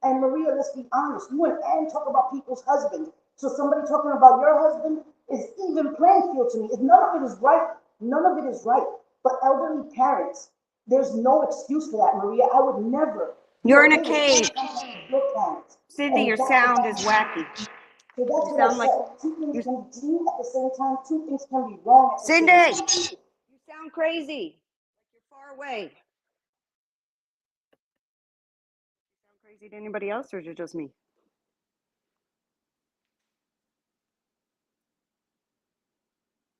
And Maria, let's be honest, you and Anne talk about people's husbands. So somebody talking about your husband is even playing field to me. If none of it is right, none of it is right. But elderly parents, there's no excuse for that, Maria. I would never. You're in a cage. Cindy, your sound is wacky. So that's what I said. Two things can be true at the same time. Two things can be wrong at the same time. Cindy, you sound crazy. You're far away. You sound crazy to anybody else, or is it just me?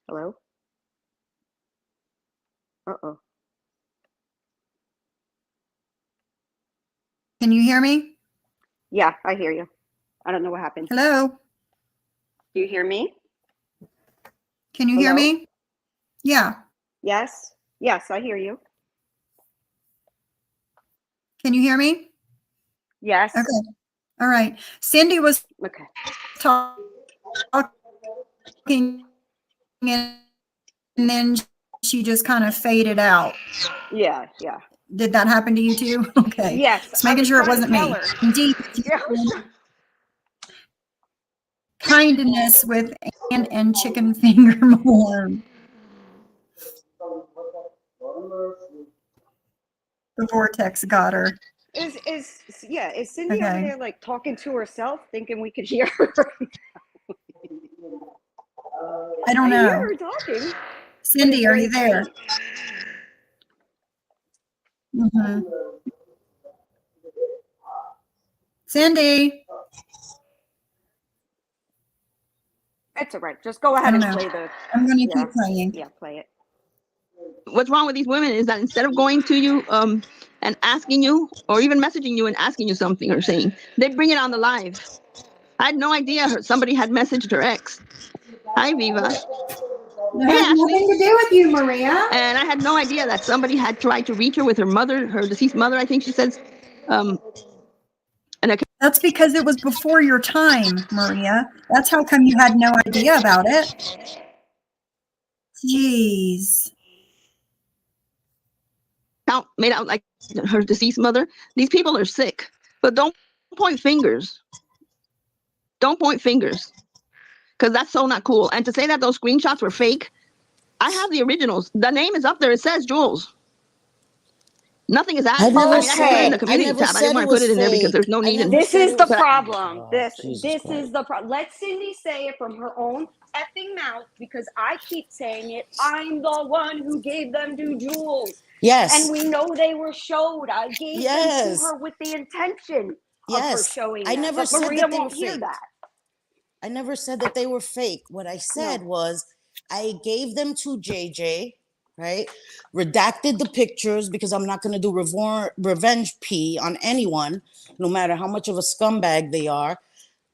Hello? Uh-oh. Can you hear me? Yeah, I hear you. I don't know what happened. Hello? Do you hear me? Can you hear Hello? me? Yeah. Yes? Yes, I hear you. Can you hear me? Yes. Okay. All right. Cindy was Okay. talking and then she just kind of faded out. Yeah, yeah. Did that happen to you too? Okay. Yes. Just making sure it wasn't me. Indeed. Yeah. Kindness with Ann and chicken finger Malone. The vortex got her. Is Cindy over Okay. there like talking to herself, thinking we could hear her? I don't I hear know. her talking. Cindy, are you there? Mm-hmm. Cindy. It's all right. Just go ahead and I don't play know. the. I'm going to Yeah. keep playing. Yeah, play it. what's wrong with these women is that instead of going to you and asking you or even messaging you and asking you something or saying, they bring it on the live. I had no idea somebody had messaged her ex. Hi, Viva. It Hey, has Ashley. nothing to do with you, Maria. And I had no idea that somebody had tried to reach her with her mother, her deceased mother, I think she says. That's because it was before your time, Maria. That's how come you had no idea about it. Jeez. Account made out like her deceased mother. These people are sick, but don't point fingers. Don't point fingers, because that's so not cool. And to say that those screenshots were fake, I have the originals. The name is up there. It says Jules. Nothing is added. I can put it in the community tab. I didn't want to put it in there because there's no need. This is the problem. Oh, This Jesus is the problem. Let Cindy say it from her own effing mouth, because I keep saying it. I'm the one who gave them to Jules. Yes. And we know they were showed. I gave them to her with the intention of her showing I them. never But said Maria that they won't were hear fake. that. I never said that they were fake. What I said was I gave them to JayJay, right? Redacted the pictures because I'm not going to do revenge pee on anyone, no matter how much of a scumbag they are.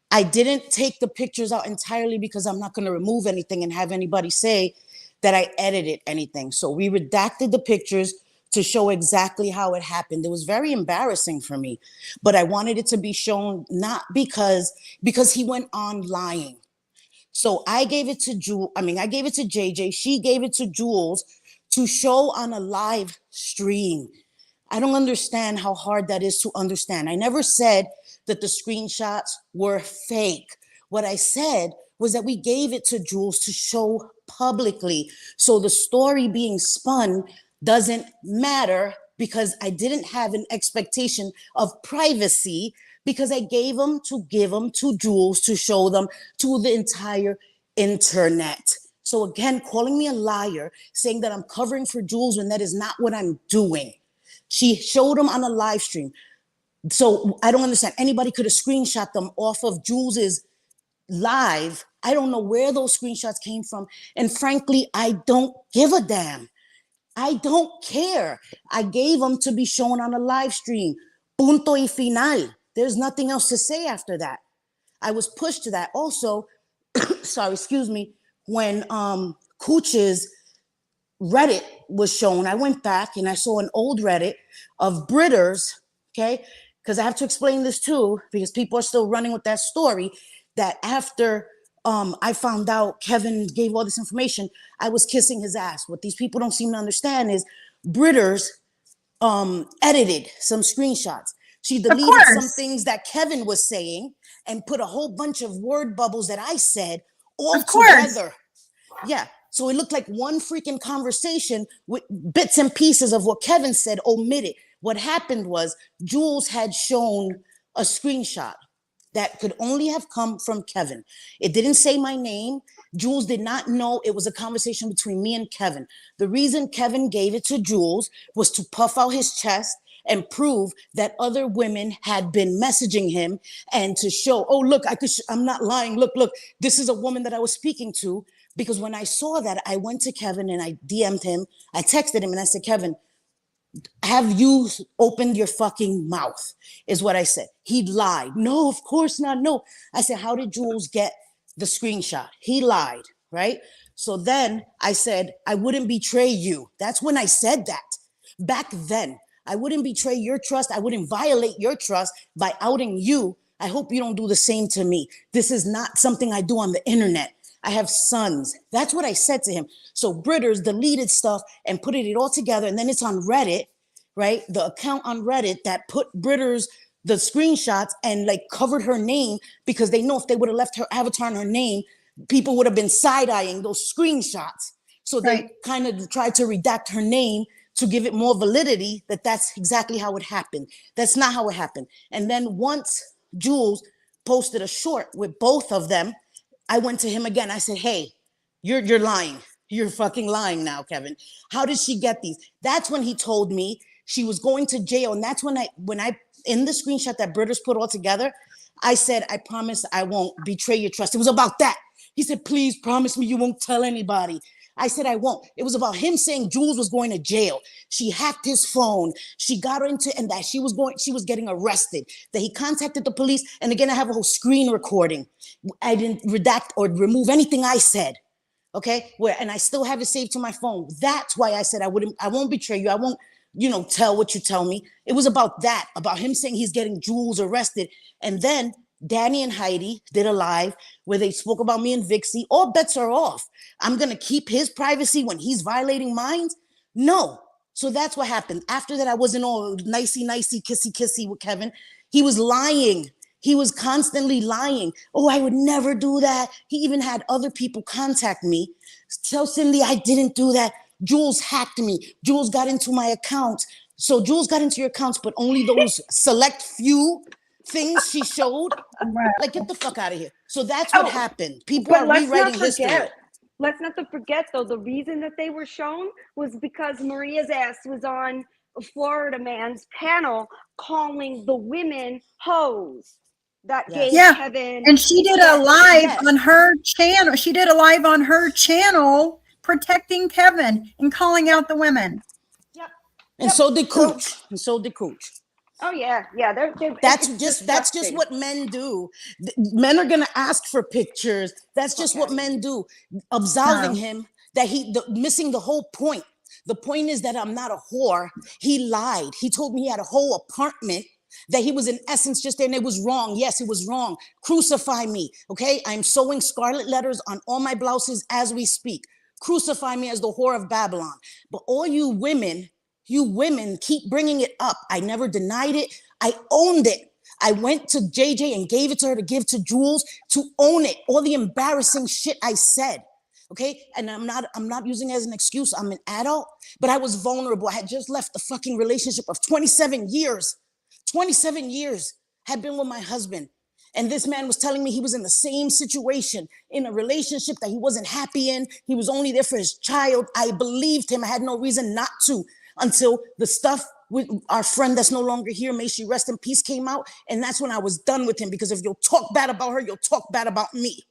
I didn't take the pictures out entirely because I'm not going to remove anything and have anybody say that I edited anything. So we redacted the pictures to show exactly how it happened. It was very embarrassing for me, but I wanted it to be shown not because he went on lying. So I gave it to I gave it to JayJay. She gave it to Jules to show on a live stream. I don't understand how hard that is to understand. I never said that the screenshots were fake. What I said was that we gave it to Jules to show publicly. So the story being spun doesn't matter because I didn't have an expectation of privacy, because I gave them to give them to Jules to show them to the entire internet. So again, calling me a liar, saying that I'm covering for Jules when that is not what I'm doing. She showed them on a live stream. So I don't understand. Anybody could have screenshot them off of Jules's live I don't know where those screenshots came from. And frankly, I don't give a damn. I don't care. I gave them to be shown on a live stream. Punto y final. There's nothing else to say after that. I was pushed to that. Also, sorry, excuse me, when Cooch's Reddit was shown, I went back and I saw an old Reddit of Britters, okay? Because I have to explain this too, because people are still running with that story that after I found out Kevin gave all this information, I was kissing his ass. What these people don't seem to understand is Britters edited some screenshots. She deleted some things that Kevin was saying and put a whole bunch of word bubbles that I said all together. Yeah. So it looked like one freaking conversation with bits and pieces of what Kevin said omitted. What happened was Jules had shown a screenshot that could only have come from Kevin. It didn't say my name. Jules did not know it was a conversation between me and Kevin. The reason Kevin gave it to Jules was to puff out his chest and prove that other women had been messaging him and to show, oh, look, I'm not lying. Look, this is a woman that I was speaking to. Because when I saw that, I went to Kevin and I DM'd him. I texted him and I said, Kevin, have you opened your fucking mouth? Is what I said. He lied. No, of course not. No. I said, how did Jules get the screenshot? He lied, right? So then I said, I wouldn't betray you. That's when I said that. Back then, I wouldn't betray your trust. I wouldn't violate your trust by outing you. I hope you don't do the same to me. This is not something I do on the internet. I have sons. That's what I said to him. So Britters deleted stuff and put it all together. And then it's on Reddit, right? The account on Reddit that put Britters, the screenshots and like covered her name because they know if they would have left her avatar and her name, people would have been side-eyeing those screenshots. So they kind of tried to redact her name to give it more validity that that's exactly how it happened. That's not how it happened. And then once Jules posted a short with both of them, I went to him again. I said, hey, you're lying. You're fucking lying now, Kevin. How did she get these? That's when he told me she was going to jail. And that's when I in the screenshot that Britters put all together, I said, I promise I won't betray your trust. It was about that. He said, please promise me you won't tell anybody. I said, I won't. It was about him saying Jules was going to jail. She hacked his phone. She got her into, and that she was getting arrested, that he contacted the police. And again, I have a whole screen recording. I didn't redact or remove anything I said. Okay. And I still have it saved to my phone. That's why I said I won't betray you. I won't, tell what you tell me. It was about that, about him saying he's getting Jules arrested. And then Danny and Heidi did a live where they spoke about me and Vixie. All bets are off. I'm going to keep his privacy when he's violating mine? No. So that's what happened. After that, I wasn't all nicey, kissy with Kevin. He was lying. He was constantly lying. Oh, I would never do that. He even had other people contact me. Tell Cindy I didn't do that. Jules hacked me. Jules got into my accounts. So Jules got into your accounts, but only those select few things she showed. Right. Like, get the fuck out of here. So that's what happened. People are rewriting history. Let's not forget, though, the reason that they were shown was because Maria's ass was on Florida Man's panel calling the women hoes. That gave Kevin. And she did a live on her channel. She did a live on her channel protecting Kevin and calling out the women. Yep. And so did Cooch. Oh yeah. That's just what men do. Men are gonna ask for pictures. That's just what men do. Absolving him that missing the whole point. The point is that I'm not a whore. He lied. He told me he had a whole apartment, that he was in essence just there, and it was wrong. Yes, it was wrong. Crucify me. Okay, I'm sewing scarlet letters on all my blouses as we speak. Crucify me as the whore of Babylon. But all you women keep bringing it up. I never denied it. I owned it. I went to JayJay and gave it to her to give to Jules to own it. All the embarrassing shit I said. Okay. And I'm not using it as an excuse. I'm an adult, but I was vulnerable. I had just left the fucking relationship of 27 years. 27 years had been with my husband. And this man was telling me he was in the same situation, in a relationship that he wasn't happy in. He was only there for his child. I believed him. I had no reason not to, until the stuff with our friend that's no longer here, may she rest in peace, came out. And that's when I was done with him, because if you'll talk bad about her, you'll talk bad about me.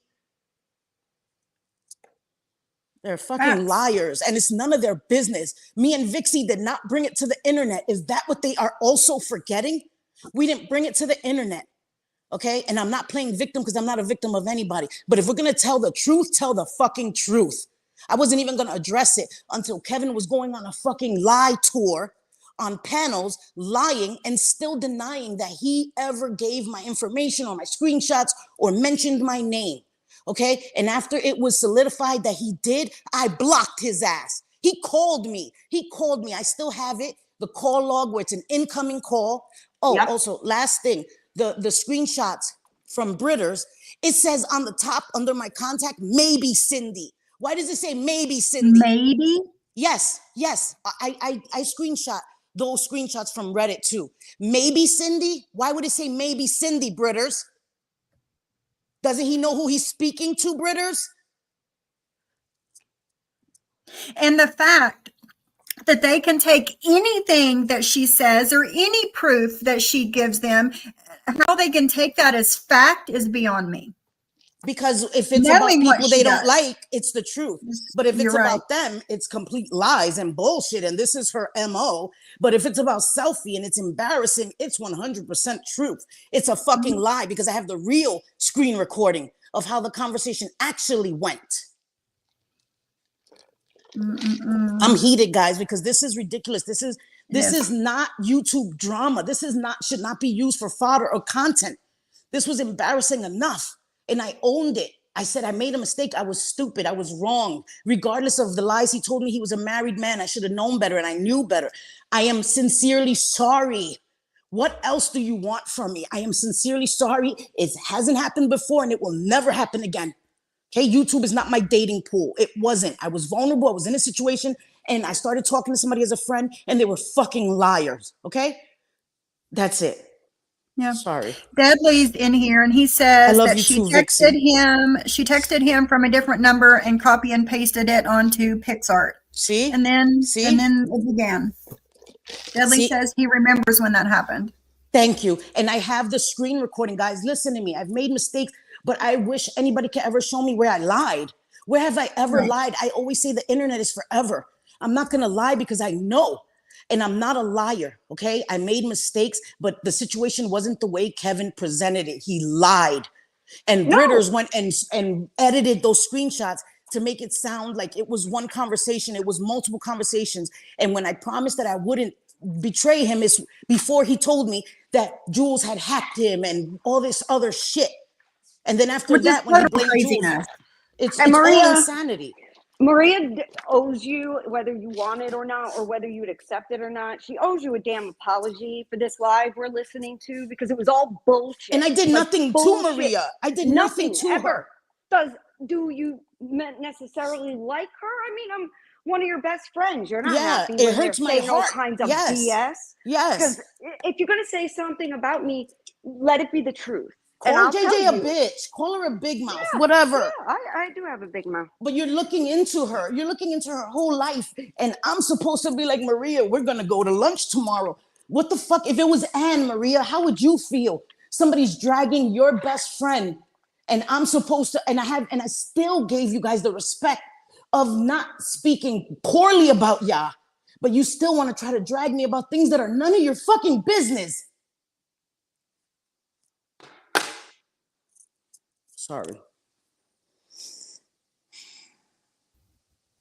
They're fucking liars, and it's none of their business. Me and Vixie did not bring it to the internet. Is that what they are also forgetting? We didn't bring it to the internet, okay? And I'm not playing victim because I'm not a victim of anybody. But if we're gonna tell the truth, tell the fucking truth. I wasn't even gonna address it until Kevin was going on a fucking lie tour on panels, lying and still denying that he ever gave my information or my screenshots or mentioned my name. Okay. And after it was solidified that he did, I blocked his ass. He called me. I still have it. The call log where it's an incoming call. Oh, yep. Also, last thing, the screenshots from Britters, it says on the top under my contact, maybe Cindy. Why does it say maybe Cindy? Maybe? Yes. I screenshot those screenshots from Reddit too. Maybe Cindy? Why would it say maybe Cindy, Britters? Doesn't he know who he's speaking to, Britters? And the fact that they can take anything that she says or any proof that she gives them, how they can take that as fact is beyond me. Because if it's about people they don't like, it's the truth. But if it's about them, it's complete lies and bullshit. And this is her MO. But if it's about selfie and it's embarrassing, it's 100% truth. It's a fucking lie because I have the real screen recording of how the conversation actually went. I'm heated, guys, because this is ridiculous. This is not YouTube drama. Should not be used for fodder or content. This was embarrassing enough. And I owned it. I said, I made a mistake. I was stupid. I was wrong. Regardless of the lies he told me, he was a married man. I should have known better and I knew better. I am sincerely sorry. What else do you want from me? I am sincerely sorry. It hasn't happened before and it will never happen again. Okay, YouTube is not my dating pool. It wasn't. I was vulnerable. I was in a situation and I started talking to somebody as a friend and they were fucking liars. Okay, that's it. Yeah. Sorry. Dudley's in here and he says that she texted him from a different number and copy and pasted it onto PixArt. See? And then it began. Dudley says he remembers when that happened. Thank you. And I have the screen recording, guys. Listen to me. I've made mistakes, but I wish anybody could ever show me where I lied. Where have I ever lied? I always say the internet is forever. I'm not going to lie because I know. And I'm not a liar, okay? I made mistakes, but the situation wasn't the way Kevin presented it. He lied. And Britters went and edited those screenshots to make it sound like it was one conversation. It was multiple conversations. And when I promised that I wouldn't betray him, is before he told me that Jules had hacked him and all this other shit. And then after that, when he blamed Jules, it's all insanity. Maria owes you, whether you want it or not, or whether you would accept it or not. She owes you a damn apology for this live we're listening to because it was all bullshit. And I did nothing to Maria. I did nothing to her. Do you necessarily like her? I mean, I'm one of your best friends. You're not happy. It hurts my heart. All kinds of BS. Yes. Because if you're gonna say something about me, let it be the truth. Call JayJay a bitch. Call her a big mouth. Whatever. Yeah, I do have a big mouth. But you're looking into her. You're looking into her whole life. And I'm supposed to be like, Maria, we're going to go to lunch tomorrow. What the fuck? If it was Anne, Maria, how would you feel? Somebody's dragging your best friend. And I'm supposed to, and I still gave you guys the respect of not speaking poorly about ya. But you still want to try to drag me about things that are none of your fucking business. Sorry.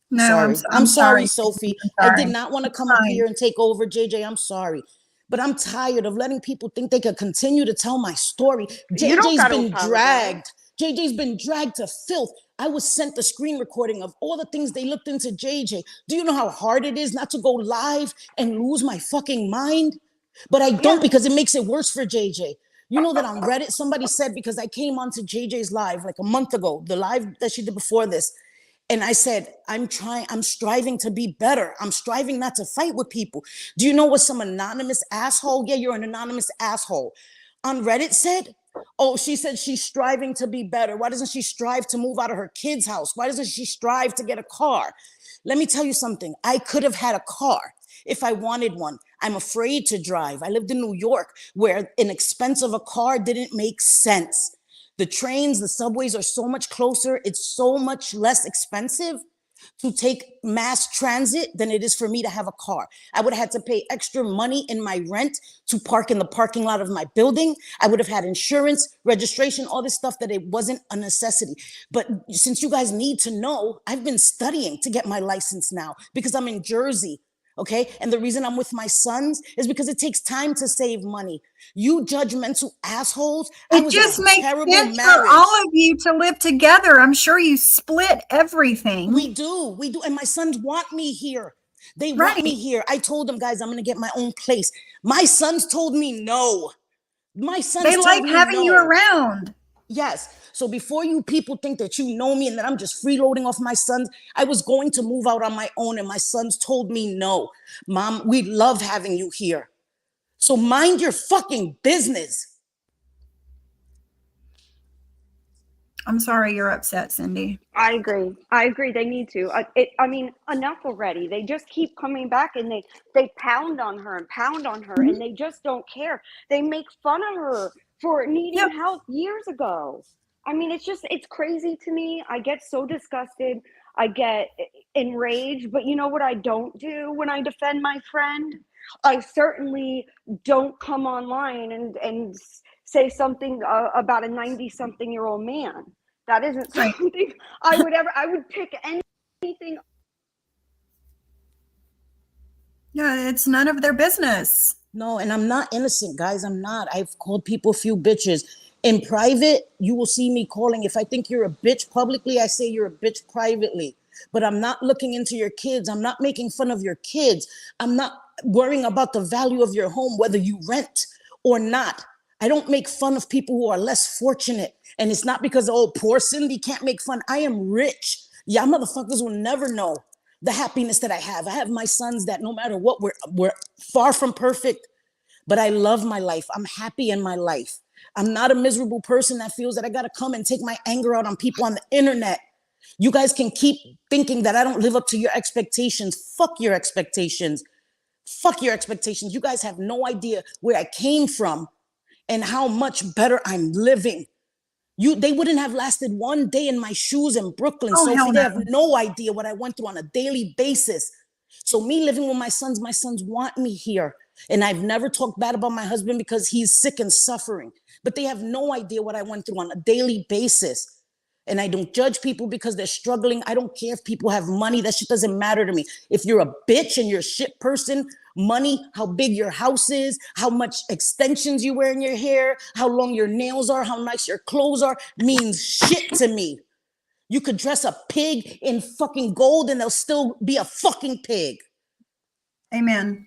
No, I'm sorry, Sophie. I did not want to come up here and take over, JayJay. I'm sorry. But I'm tired of letting people think they could continue to tell my story. JayJay's been dragged. JayJay's been dragged to filth. I was sent the screen recording of all the things they looked into JayJay. Do you know how hard it is not to go live and lose my fucking mind? But I don't because it makes it worse for JayJay. You know that on Reddit, somebody said, because I came onto JayJay's live like a month ago, the live that she did before this. And I said, I'm striving to be better. I'm striving not to fight with people. Do you know what some anonymous asshole? Yeah, you're an anonymous asshole. On Reddit said, oh, she said she's striving to be better. Why doesn't she strive to move out of her kid's house? Why doesn't she strive to get a car? Let me tell you something. I could have had a car if I wanted one. I'm afraid to drive. I lived in New York where an expense of a car didn't make sense. The trains, the subways are so much closer. It's so much less expensive. to take mass transit than it is for me to have a car. I would have had to pay extra money in my rent to park in the parking lot of my building. I would have had insurance, registration, all this stuff that it wasn't a necessity. But since you guys need to know, I've been studying to get my license now because I'm in Jersey. Okay. And the reason I'm with my sons is because it takes time to save money. You judgmental assholes. I It was just in a makes terrible sense for marriage. all of you to live together. I'm sure you split everything. We do. And my sons want me here. They want me Right. here. I told them, guys, I'm going to get my own place. My sons told me no. My sons They told like me having you no. around. Yes. So before you people think that you know me and that I'm just freeloading off my sons, I was going to move out on my own and my sons told me no. Mom, we love having you here. So mind your fucking business. I'm sorry you're upset, Cindy. I agree. I agree. They need to. I mean, enough already. They just keep coming back and they pound on her and pound on her, and they just don't care. They make fun of her for needing Yep. help years ago. I mean, it's crazy to me. I get so disgusted. I get enraged. But you know what I don't do when I defend my friend? I certainly don't come online and say something about a 90-something-year-old man. That isn't Right. something I would pick anything. Yeah, it's none of their business. No, and I'm not innocent, guys. I'm not. I've called people a few bitches. In private, you will see me calling. If I think you're a bitch publicly, I say you're a bitch privately. But I'm not looking into your kids. I'm not making fun of your kids. I'm not worrying about the value of your home, whether you rent or not. I don't make fun of people who are less fortunate. And it's not because, oh, poor Cindy can't make fun. I am rich. Y'all motherfuckers will never know the happiness that I have. I have my sons that no matter what, we're far from perfect, but I love my life. I'm happy in my life. I'm not a miserable person that feels that I got to come and take my anger out on people on the internet. You guys can keep thinking that I don't live up to your expectations. Fuck your expectations. Fuck your expectations. You guys have no idea where I came from and how much better I'm living. They wouldn't have lasted one day in my shoes in Brooklyn. Oh, Sophie, hell they no. have no idea what I went through on a daily basis. So me living with my sons want me here. And I've never talked bad about my husband because he's sick and suffering. But they have no idea what I went through on a daily basis. And I don't judge people because they're struggling. I don't care if people have money. That shit doesn't matter to me. If you're a bitch and you're a shit person, money, how big your house is, how much extensions you wear in your hair, how long your nails are, how nice your clothes are, means shit to me. You could dress a pig in fucking gold and they'll still be a fucking pig. Amen.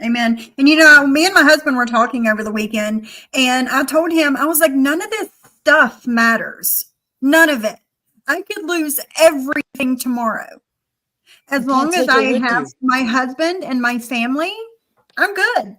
Amen. And you know, me and my husband were talking over the weekend, and I told him, I was like, none of this stuff matters. None of it. I could lose everything tomorrow. As long as I have my husband and my family, I'm good.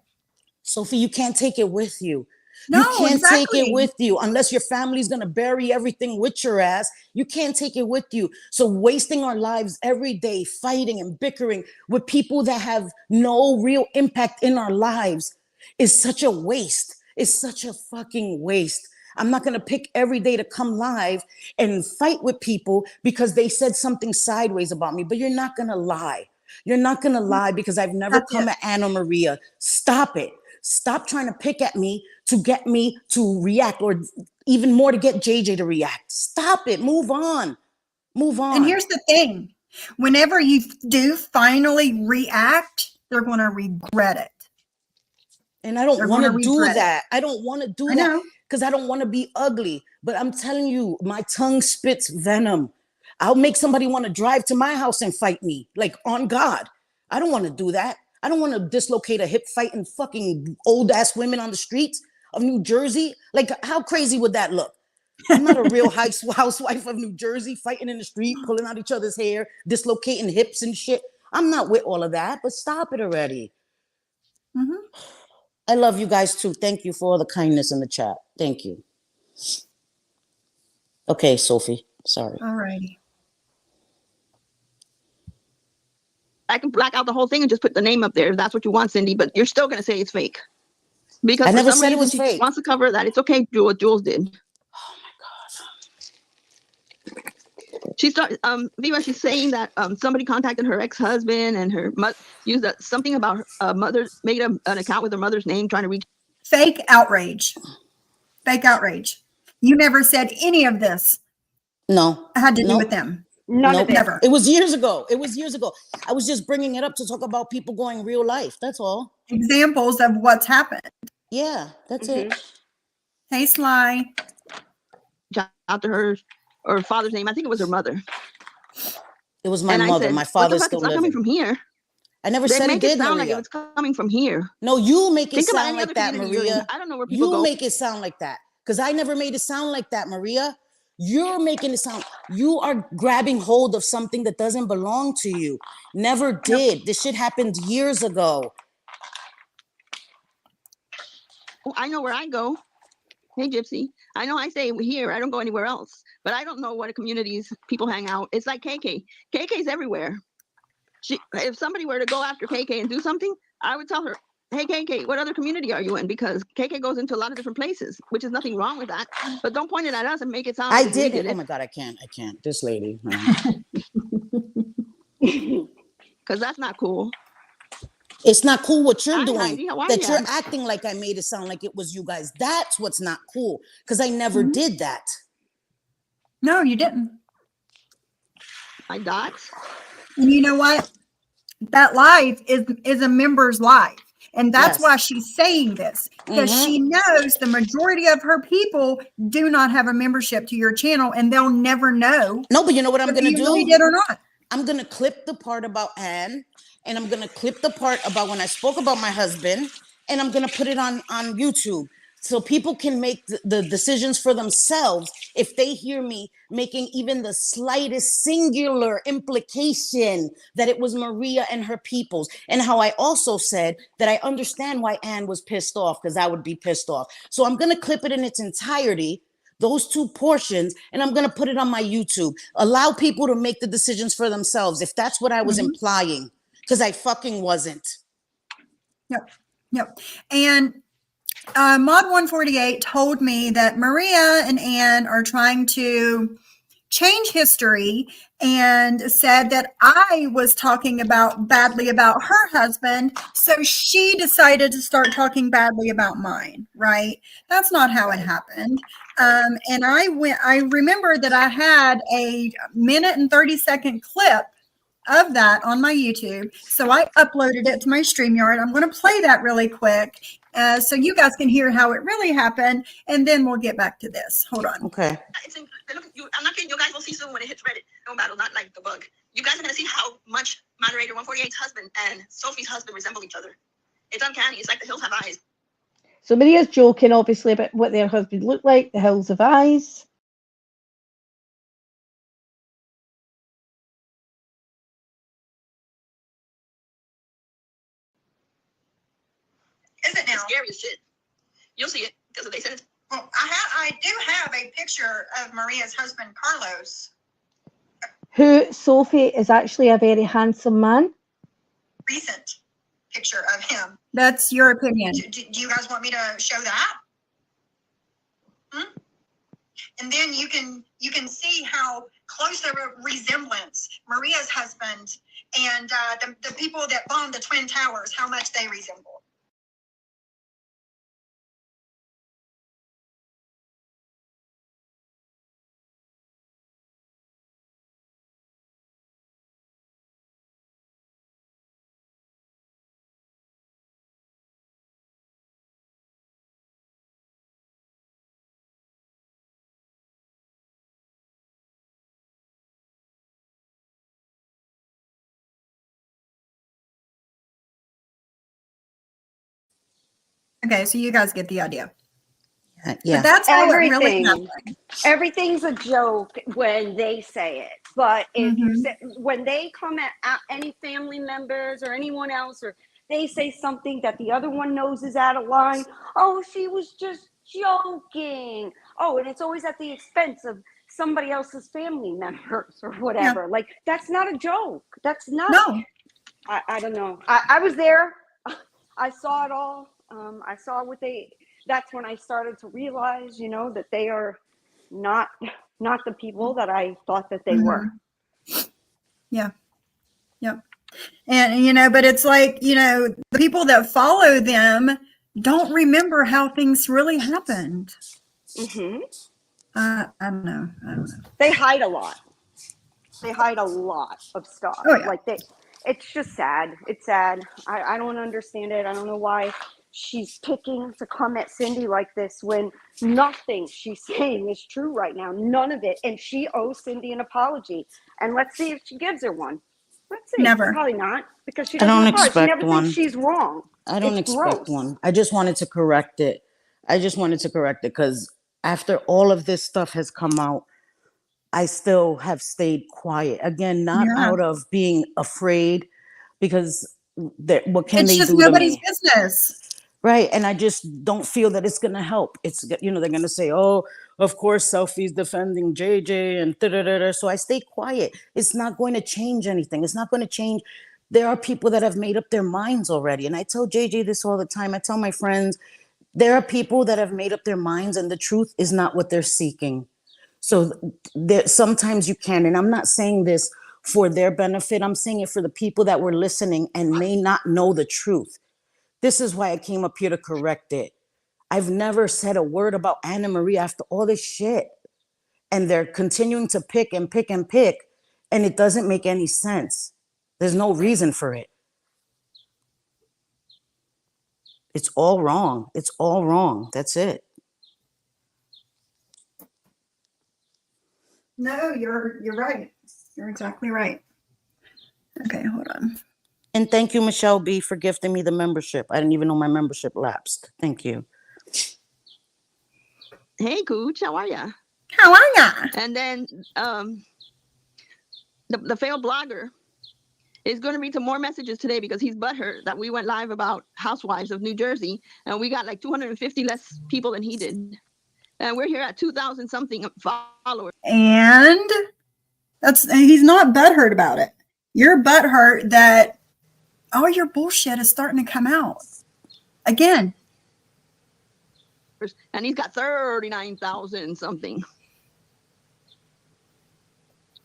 Sophie, you can't take it with you. No, you can't exactly. take it with you unless your family's going to bury everything with your ass. You can't take it with you. So wasting our lives every day fighting and bickering with people that have no real impact in our lives is such a waste. It's such a fucking waste. I'm not going to pick every day to come live and fight with people because they said something sideways about me, but you're not going to lie. You're not going to lie because I've never come at Anna Maria. Stop it. Stop trying to pick at me to get me to react, or even more to get JayJay to react. Stop it. Move on. Move on. And here's the thing. Whenever you do finally react, they're going to regret it. And I don't want to do that. I don't want to do that because I don't want to be ugly. But I'm telling you, my tongue spits venom. I'll make somebody want to drive to my house and fight me, like on God. I don't want to do that. I don't want to dislocate a hip fighting fucking old ass women on the streets of New Jersey. Like, how crazy would that look? I'm not a real housewife of New Jersey fighting in the street, pulling out each other's hair, dislocating hips and shit. I'm not with all of that, but stop it already. Mm-hmm. I love you guys too. Thank you for all the kindness in the chat. Thank you. Okay, Sophie. Sorry. All righty. I can black out the whole thing and just put the name up there if that's what you want, Cindy, but you're still going to say it's fake. Because I never for some said it reason was she fake. wants to cover that. It's okay, do what Jules did. Oh my God. She started, Viva, she's saying that somebody contacted her ex-husband and her used something about her mother, made an account with her mother's name trying to reach. Fake outrage. Fake outrage. You never said any of this No. had to do with them. None of it. Never. It was years ago. It was years ago. I was just bringing it up to talk about people going real life. That's all. Examples of what's happened. Yeah, that's it. Hey, Sly. Out to her or father's name. I think it was her mother. It was my And I mother. said, My what the father's fuck? still It's not coming living. from here. I never They said it make it did, sound like Maria. it's coming from here. No, you make it Think about sound any like other that, community you're in. Maria. I don't know where people You go. make it sound like that because I never made it sound like that, Maria. You're making it sound, you are grabbing hold of something that doesn't belong to you. Never did. This shit happened years ago. Oh, I know where I go. Hey, Gypsy. I know I stay here. I don't go anywhere else. But I don't know what communities people hang out. It's like KK. KK's everywhere. If somebody were to go after KK and do something, I would tell her, hey, KK, what other community are you in? Because KK goes into a lot of different places, which is nothing wrong with that. But don't point it at us and make it sound like I we did did it. it. Oh my God, I can't. This lady. Because that's not cool. It's not cool what you're Hi, doing. Heidi. How are That ya? you're acting like I made it sound like it was you guys. That's what's not cool. Because I never did that. No, you didn't. My dots. And you know what? That life is a member's life. And that's Yes. why she's saying this, because she knows the majority of her people do not have a membership to your channel and they'll never know. No, but you know what I'm going to do? Really did or not. I'm going to clip the part about Anne, and I'm going to clip the part about when I spoke about my husband, and I'm going to put it on YouTube so people can make the decisions for themselves if they hear me making even the slightest singular implication that it was Maria and her peoples, and how I also said that I understand why Anne was pissed off, because I would be pissed off. So I'm going to clip it in its entirety, those two portions, and I'm going to put it on my YouTube. Allow people to make the decisions for themselves, if that's what I was implying, because I fucking wasn't. Yep. And Mod 148 told me that Maria and Anne are trying to change history and said that I was talking badly about her husband. So she decided to start talking badly about mine, right? That's not how it happened. And I remember that I had a 1:30 clip of that on my YouTube. So I uploaded it to my StreamYard. I'm going to play that really quick so you guys can hear how it really happened. And then we'll get back to this. Hold on. Okay. I'm not kidding. You guys will see soon when it hits Reddit. No matter, not like the bug. You guys are going to see how much Moderator 148's husband and Sophie's husband resemble each other. It's uncanny. It's like the hills have eyes. So Maria's joking, obviously, about what their husband looked like, the hills of eyes. Is it now? It's scary as shit. You'll see it because they said it's. Well, I do have a picture of Maria's husband, Carlos. Who, Sophie, is actually a very handsome man. Recent picture of him. That's your opinion. Do you guys want me to show that? And then you can see how close of a resemblance Maria's husband and the people that bombed the Twin Towers, how much they resemble. Okay, so you guys get the idea. Yeah. But that's how it really Everything. happened. Everything's a joke when they say it, but if you Mhm. say, when they come at any family members or anyone else, or they say something that the other one knows is out of line, oh, she was just joking. Oh, and it's always at the expense of somebody else's family members or whatever. Like, that's not a joke. That's not. No. I don't know. I was there. I saw it all. I saw what they. That's when I started to realize, you know, that they are not not the people that I thought that they were. Yeah. Yep. And, but it's like, the people that follow them don't remember how things really happened. Mm-hmm. I don't know. They hide a lot. They hide a lot of stuff. Oh, yeah. Like it's just sad. It's sad. I don't understand it. I don't know why she's picking to come at Cindy like this when nothing she's saying is true right now. None of it. And she owes Cindy an apology. And let's see if she gives her one. Let's see. Never. Probably not, because she I doesn't don't apologize. She expect never one. thinks she's wrong. I don't It's expect gross. one. I just wanted to correct it. Because after all of this stuff has come out, I still have stayed quiet. Again, not Yeah. out of being afraid, because what can It's they just do to nobody's me? business. Right. And I just don't feel that it's going to help. It's, they're going to say, oh, of course, Selfie's defending JayJay and da-da-da-da. So I stay quiet. It's not going to change anything. It's not going to change. There are people that have made up their minds already. And I tell JayJay this all the time. I tell my friends, there are people that have made up their minds and the truth is not what they're seeking. So sometimes you can, and I'm not saying this for their benefit. I'm saying it for the people that were listening and may not know the truth. This is why I came up here to correct it. I've never said a word about Anna Marie after all this shit. And they're continuing to pick and pick and pick, and it doesn't make any sense. There's no reason for it. It's all wrong. It's all wrong. That's it. No, you're right. You're exactly right. Okay, hold on. And thank you, Michelle B., for gifting me the membership. I didn't even know my membership lapsed. Thank you. Hey, Cooch, how are ya? How are ya? And then the failed blogger is going to read some more messages today because he's butthurt that we went live about Housewives of New Jersey, and we got like 250 less people than he did. And we're here at 2,000 something followers. And he's not butthurt about it. You're butthurt that all your bullshit is starting to come out again. And he's got 39,000 something.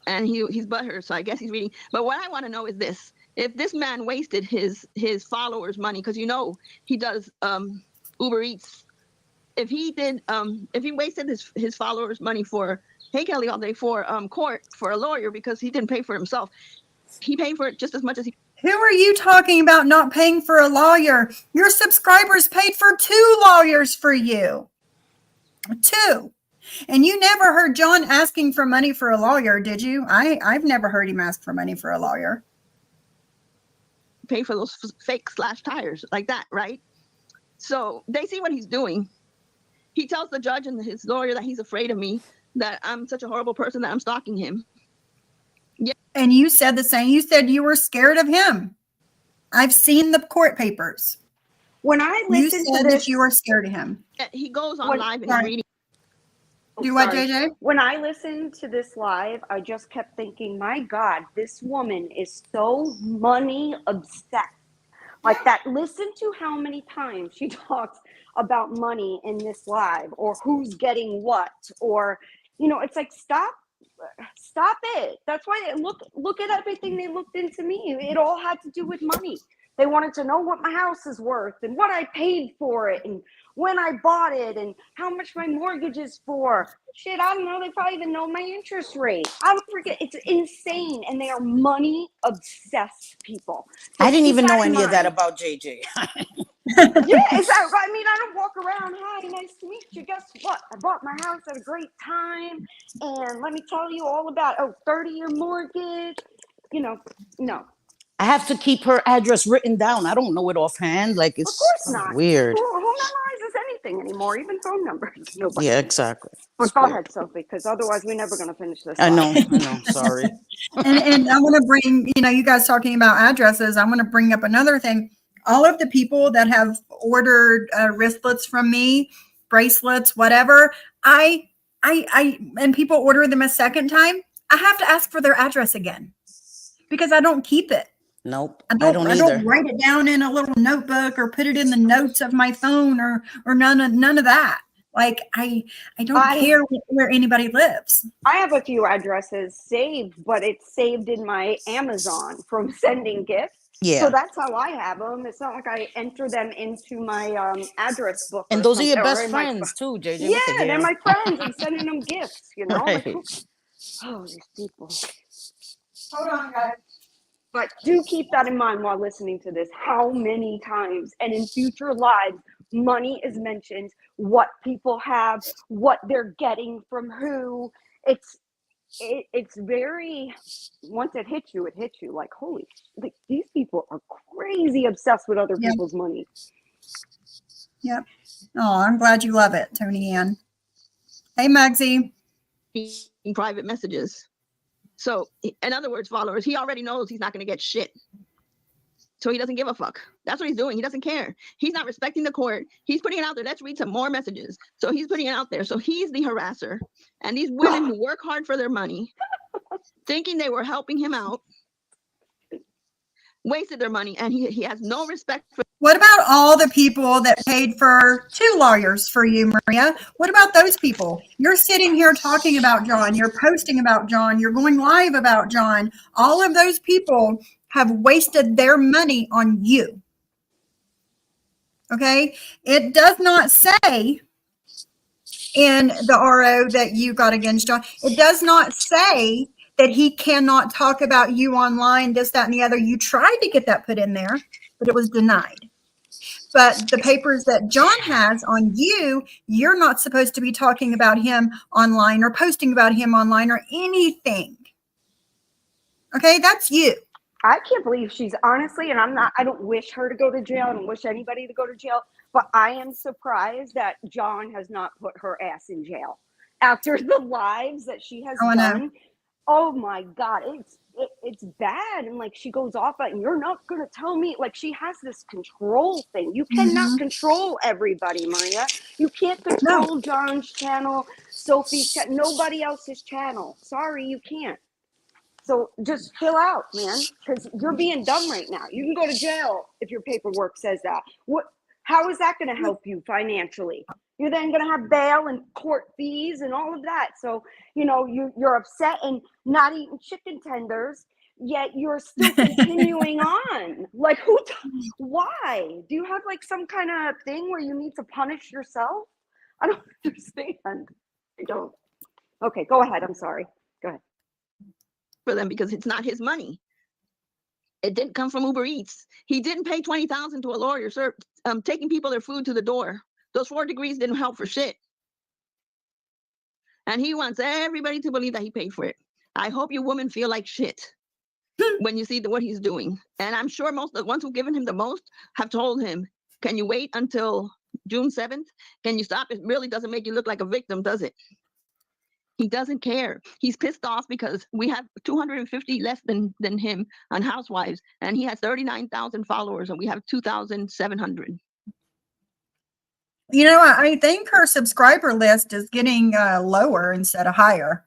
And he's butthurt, so I guess he's reading. But what I want to know is this: if this man wasted his followers' money, because he does Uber Eats. If he wasted his followers' money for Hey Kelly all day for court for a lawyer because he didn't pay for it himself, he paid for it just as much as he. Who are you talking about not paying for a lawyer? Your subscribers paid for 2 lawyers for you. 2. And you never heard John asking for money for a lawyer, did you? I've never heard him ask for money for a lawyer. Pay for those fake slash tires like that, right? So they see what he's doing. He tells the judge and his lawyer that he's afraid of me, that I'm such a horrible person that I'm stalking him. Yeah. And you said the same. You said you were scared of him. I've seen the court papers. When I listened you said to this, that you were scared of him. He goes on live and he's reading. Do what, JayJay? When I listened to this live, I just kept thinking, my God, this woman is so money obsessed. Like that. Listen to how many times she talks about money in this live, or who's getting what, or, it's like, stop it. That's why look at everything they looked into me. It all had to do with money. They wanted to know what my house is worth and what I paid for it and when I bought it and how much my mortgage is for. Shit, I don't know. They probably even know my interest rate. I don't forget. It's insane. And they are money obsessed people. So I didn't even know keep any in of that mind. about JayJay. Yeah, exactly. I mean, I don't walk around, hi, nice to meet you. Guess what? I bought my house at a great time. And let me tell you all about, 30-year mortgage. No. I have to keep her address written down. I don't know it offhand. Like, it's Of course not. weird. Who memorizes anything anymore, even phone numbers? Nobody. Yeah, exactly. But go ahead, Sophie, because otherwise we're never going to finish this. I know. Sorry. And I want to bring, you guys talking about addresses. I want to bring up another thing. All of the people that have ordered wristlets from me, bracelets, whatever, and people order them a second time, I have to ask for their address again because I don't keep it. Nope. I don't write it down in a little notebook or put it in the notes of my phone or none of that. Like I don't care where anybody lives. I have a few addresses saved, but it's saved in my Amazon from sending gifts. Yeah. So that's how I have them. It's not like I enter them into my address book. And or those are your something, or best in my friends too, JJ. yeah, What the they're hell? my friends. I'm sending them gifts, you know. Like, Right. oh, these people. Hold on, guys. But do keep that in mind while listening to this. How many times and in future lives money is mentioned, what people have, what they're getting from who. It's very, once it hits you like, holy, like these people are crazy obsessed with other Yep. people's money. Yep. Oh, I'm glad you love it, Tony Ann. Hey, Mugsy. In private messages. So, in other words, followers, he already knows he's not going to get shit. So he doesn't give a fuck. That's what he's doing. He doesn't care. He's not respecting the court. He's putting it out there. Let's read some more messages. So he's putting it out there. So he's the harasser. And these women who work hard for their money, thinking they were helping him out, wasted their money. And he has no respect for. What about all the people that paid for 2 lawyers for you, Maria? What about those people? You're sitting here talking about John. You're posting about John. You're going live about John. All of those people have wasted their money on you. Okay? It does not say in the RO that you got against John. It does not say that he cannot talk about you online, this, that, and the other. You tried to get that put in there, but it was denied. But the papers that John has on you, you're not supposed to be talking about him online or posting about him online or anything. Okay, that's you. I can't believe she's honestly, and I don't wish her to go to jail. I don't wish anybody to go to jail, but I am surprised that John has not put her ass in jail after the lives that she has done. Oh my God, it's bad. And like, she goes off and you're not going to tell me, like, she has this control thing. You cannot control everybody, Maria. You can't control John's channel, Sophie's channel, nobody else's channel. Sorry, you can't. So just chill out, man, because you're being dumb right now. You can go to jail if your paperwork says that. How is that going to help you financially? You're then going to have bail and court fees and all of that. So, you know, you're upset and not eating chicken tenders, yet you're still continuing on. Like, why? Do you have like some kind of thing where you need to punish yourself? I don't understand. I don't. Okay, go ahead. I'm sorry. Go ahead. For them because it's not his money. It didn't come from Uber Eats. He didn't pay $20,000 to a lawyer, sir, taking people their food to the door. Those 4 degrees didn't help for shit. And he wants everybody to believe that he paid for it. I hope you women feel like shit when you see what he's doing. And I'm sure most of the ones who've given him the most have told him, can you wait until June 7th? Can you stop? It really doesn't make you look like a victim, does it? He doesn't care. He's pissed off because we have 250 less than him on Housewives, and he has 39,000 followers, and we have 2,700. You know, I think her subscriber list is getting lower instead of higher.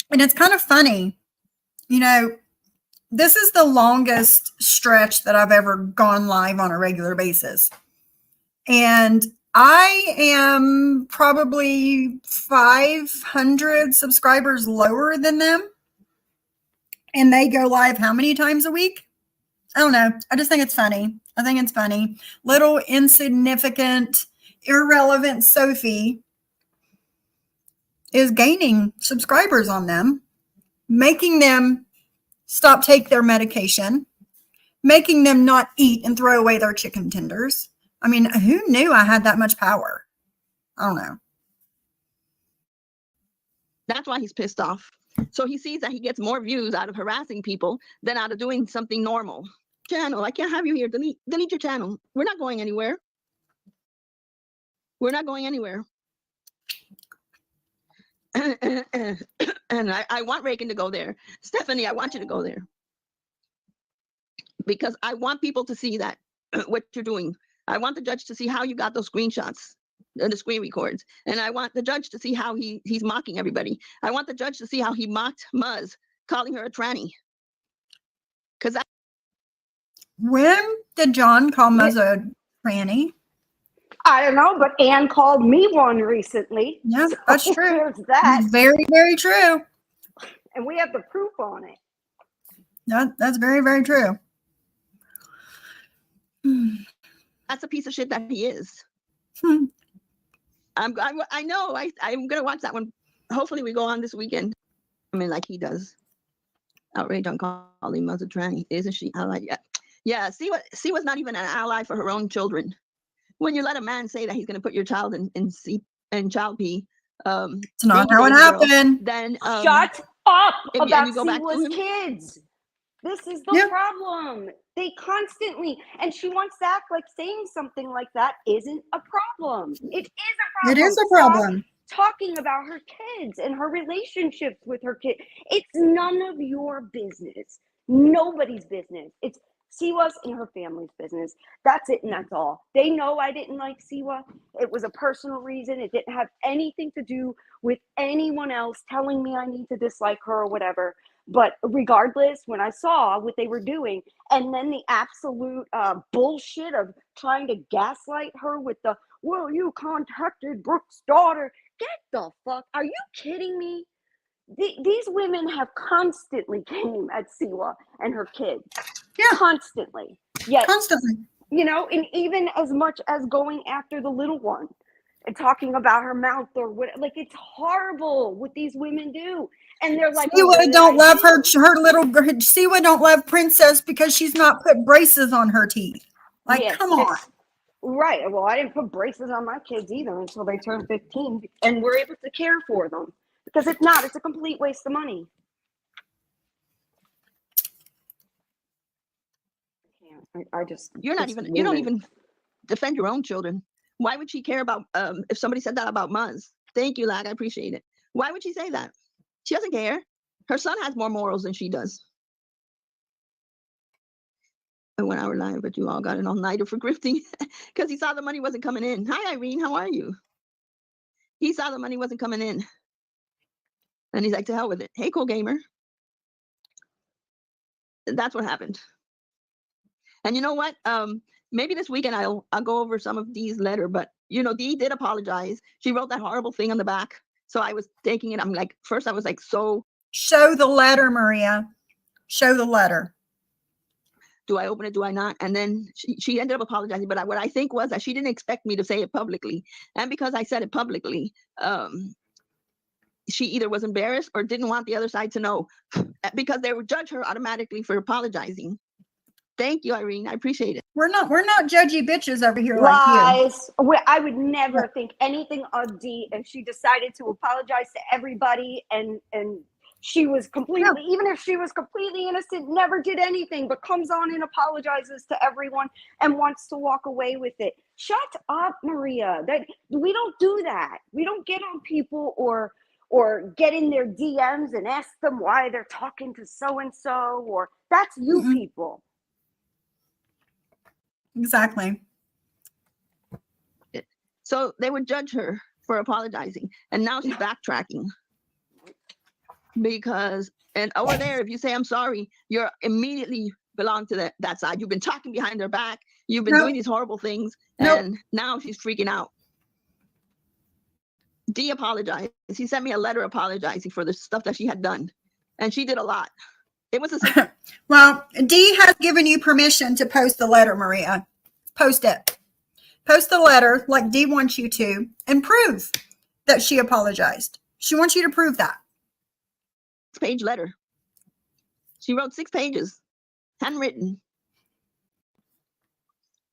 And it's kind of funny. You know, this is the longest stretch that I've ever gone live on a regular basis. And I am probably 500 subscribers lower than them. And they go live how many times a week? I don't know. I just think it's funny. I think it's funny. Little insignificant, irrelevant Sophie is gaining subscribers on them, making them stop take their medication, making them not eat and throw away their chicken tenders. I mean, who knew I had that much power? I don't know. That's why he's pissed off. So he sees that he gets more views out of harassing people than out of doing something normal. Channel, I can't have you here. Delete your channel. We're not going anywhere. We're not going anywhere. And I want Reagan to go there. Stephanie, I want you to go there. Because I want people to see that, what you're doing. I want the judge to see how you got those screenshots, the screen records. And I want the judge to see how he's mocking everybody. I want the judge to see how he mocked Muzz, calling her a tranny. Because when did John call Muzz a tranny? I don't know, but Anne called me one recently. Yeah, So that's true. there's that. Very, very true. And we have the proof on it. That's very, very true. That's a piece of shit that he is. Hmm. I know. I'm gonna watch that one. Hopefully, we go on this weekend. I mean, like he does. Outrage on calling mother tranny, isn't she? Ally? Yeah. Siwa's not even an ally for her own children. When you let a man say that he's gonna put your child in child pee, It's not thank you, how it baby girl, happened. then Shut up and about you go back to Siwa's him. kids. This is the Yeah. problem. They constantly, and she wants to act like saying something like that isn't a problem. It is a It problem. is a problem. Stop talking about her kids and her relationships with her kids. It's none of your business. Nobody's business. It's Siwa's and her family's business. That's it, and that's all. They know I didn't like Siwa. It was a personal reason. It didn't have anything to do with anyone else telling me I need to dislike her or whatever. But regardless, when I saw what they were doing, and then the absolute bullshit of trying to gaslight her with the, well, you contacted Brooke's daughter. Get the fuck, are you kidding me? These women have constantly came at Siwa and her kids. Yeah. Constantly. Yet, Constantly. you know, and even as much as going after the little one and talking about her mouth or what, like, it's horrible what these women do. And they're like, oh, Siwa don't love her little Siwa don't love Princess because she's not put braces on her teeth. Like, yeah, come on. Right. Well, I didn't put braces on my kids either until they turned 15, and we're able to care for them. Because if not, it's a complete waste of money. I just, you don't even defend your own children. Why would she care about if somebody said that about Muzz? Thank you, lad. I appreciate it. Why would she say that? She doesn't care. Her son has more morals than she does. I went out live, but you all got an all-nighter for grifting because he saw the money wasn't coming in. Hi, Irene. How are you? He saw the money wasn't coming in. And he's like, to hell with it. Hey, cool gamer. That's what happened. And you know what? Maybe this weekend I'll go over some of Dee's letter, but you know, Dee did apologize. She wrote that horrible thing on the back. So I was taking it. I'm like, first I was like, so. Show the letter, Maria. Show the letter. Do I open it? Do I not? And then she ended up apologizing. But what I think was that she didn't expect me to say it publicly. And because I said it publicly, she either was embarrassed or didn't want the other side to know because they would judge her automatically for apologizing. Thank you, Irene. I appreciate it. We're not judgy bitches over here Lies. like you. I would never think anything of Dee if she decided to apologize to everybody and she was completely, even if she was completely innocent, never did anything, but comes on and apologizes to everyone and wants to walk away with it. Shut up, Maria. That we don't do that. We don't get on people or get in their DMs and ask them why they're talking to so-and-so, or that's you people. Exactly. So they would judge her for apologizing. And now she's backtracking. Because, and over there, if you say, I'm sorry, you're immediately belong to that side. You've been talking behind their back. You've been doing these horrible things. And now she's freaking out. Dee apologized. She sent me a letter apologizing for the stuff that she had done. And she did a lot. It was a well, Dee has given you permission to post the letter, Maria. Post it. Post the letter like Dee wants you to and prove that she apologized. She wants you to prove that. 6-page letter. She wrote 6 pages, handwritten.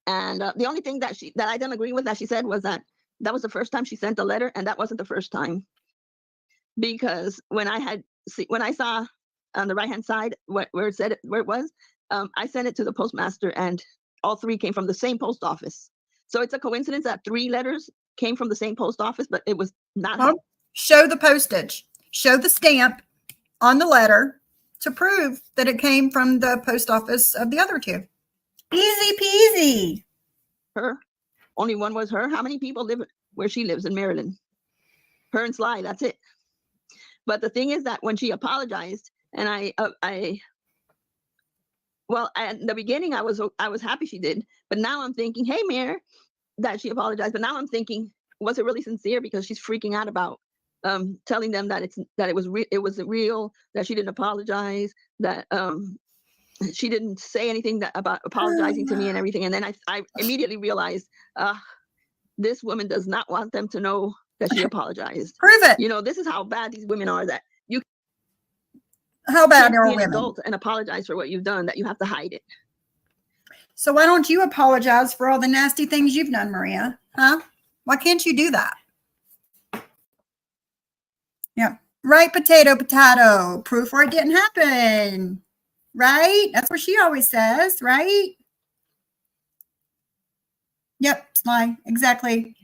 And the only thing that I didn't agree with that she said was that was the first time she sent a letter, and that wasn't the first time. Because when I saw on the right-hand side where it was, I sent it to the postmaster, and all 3 came from the same post office. So it's a coincidence that 3 letters came from the same post office, but it was not. Well, show the postage. Show the stamp on the letter to prove that it came from the post office of the other 2. Easy peasy. Her. Only one was her. How many people live where she lives in Maryland? Her and Sly, that's it. But the thing is that when she apologized, and well, at the beginning I was happy she did, but now I'm thinking, hey, Mayor, that she apologized. But now I'm thinking, was it really sincere? Because she's freaking out about telling them that it was real, that she didn't apologize, that she didn't say anything about apologizing to me and everything. And then I immediately realized, this woman does not want them to know that she apologized. Prove it. You know, this is how bad these women are, that you How bad can't are be an women? adult and apologize for what you've done, that you have to hide it. So why don't you apologize for all the nasty things you've done, Maria? Huh? Why can't you do that? Yeah. Right, potato, potato. Proof where it didn't happen. Right? That's what she always says, right? Yep, Sly. Exactly.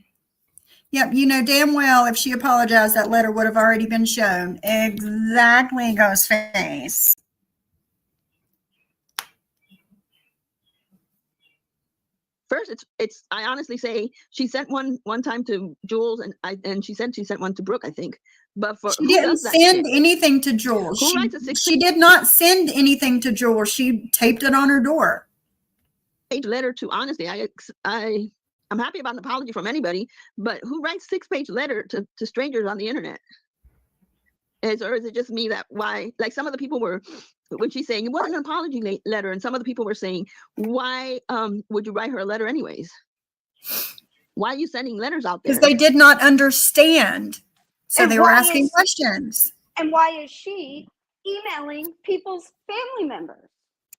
Yep, you know damn well if she apologized, that letter would have already been shown. Exactly, Ghostface. First, it's I honestly say she sent one time to Jules, and she said she sent one to Brooke, I think. But for She who didn't does that send shit? anything to Jules. Who writes a 6-page She did not send anything to Jules. She taped it on her door. letter to Honesty? I'm happy about an apology from anybody, but who writes 6-page letter to strangers on the internet? Or is it just me that why? Like some of the people were, when she's saying it wasn't an apology letter, and some of the people were saying, why would you write her a letter anyways? Why are you sending letters out there? Because they did not understand. So And they were why asking is- questions. And why is she emailing people's family members?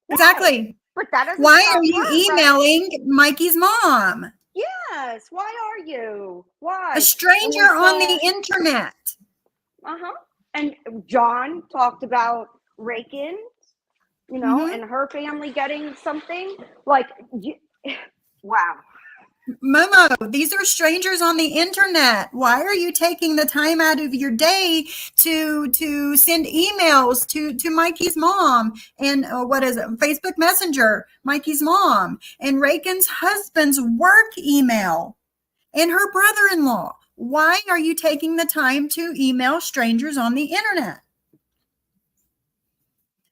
Why? Exactly. But that doesn't Why stop are you her, right? emailing Mikey's mom? Yes. Why are you? Why? A stranger on the internet. Uh-huh. And John talked about Rakin, you know, Mhm. and her family getting something. Like, wow. Momo, these are strangers on the internet. Why are you taking the time out of your day to send emails to Mikey's mom and what is it? Facebook Messenger, Mikey's mom, and Rakin's husband's work email and her brother-in-law? Why are you taking the time to email strangers on the internet?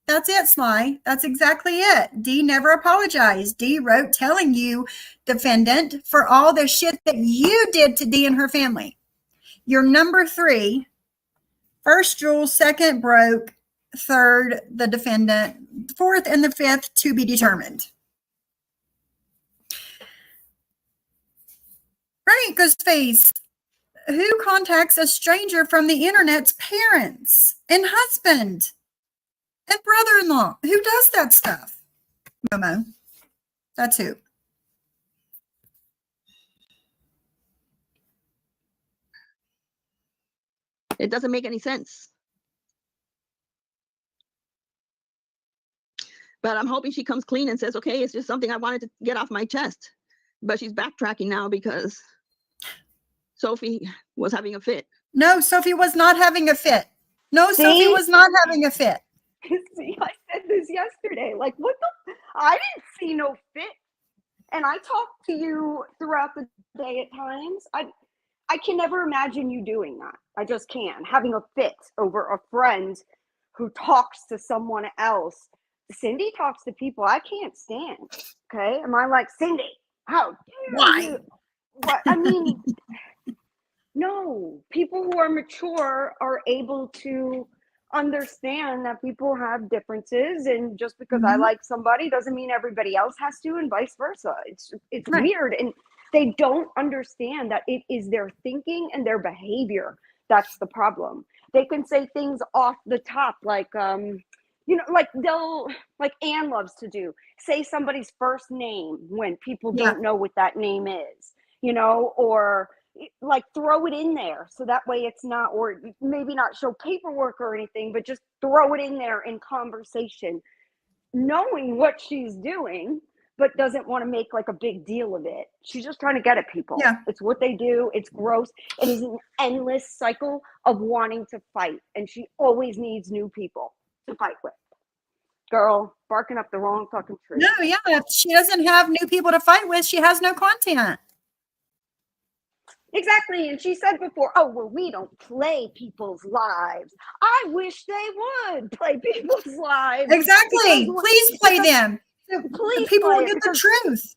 That's it, Sly. That's exactly it. Dee never apologized. Dee wrote telling you, defendant, for all the shit that you did to Dee and her family. You're number 3. First, Jules. Second, Broke. Third, the defendant. Fourth and the fifth, to be determined. Right, Ghostface. Who contacts a stranger from the internet's parents and husband and brother-in-law? Who does that stuff? Momo. That's who. It doesn't make any sense. But I'm hoping she comes clean and says, okay, it's just something I wanted to get off my chest. But she's backtracking now because Sophie was having a fit. No, Sophie was not having a fit. No, See? Sophie was not having a fit. See, I said this yesterday. Like, what the? I didn't see no fit. And I talked to you throughout the day at times. I can never imagine you doing that. I just can't. Having a fit over a friend who talks to someone else. Cindy talks to people I can't stand. Okay? Am I like, Cindy, how dare you? What? I mean, no. People who are mature are able to understand that people have differences, and just because I like somebody doesn't mean everybody else has to, and vice versa. It's Right. weird, and they don't understand that it is their thinking and their behavior that's the problem. They can say things off the top, like you know, like they'll, like Anne loves to do, say somebody's first name when people don't know what that name is, you know, or like throw it in there so that way it's not, or maybe not show paperwork or anything, but just throw it in there in conversation, knowing what she's doing, but doesn't want to make like a big deal of it. She's just trying to get at people. Yeah. It's what they do. It's gross. It is an endless cycle of wanting to fight, and she always needs new people to fight with. Girl, barking up the wrong fucking tree. No, yeah. If she doesn't have new people to fight with, she has no content. Exactly. And she said before, oh, well, we don't play people's lives. I wish they would play people's lives. Exactly. Please play them. Please People play will it, get the because truth.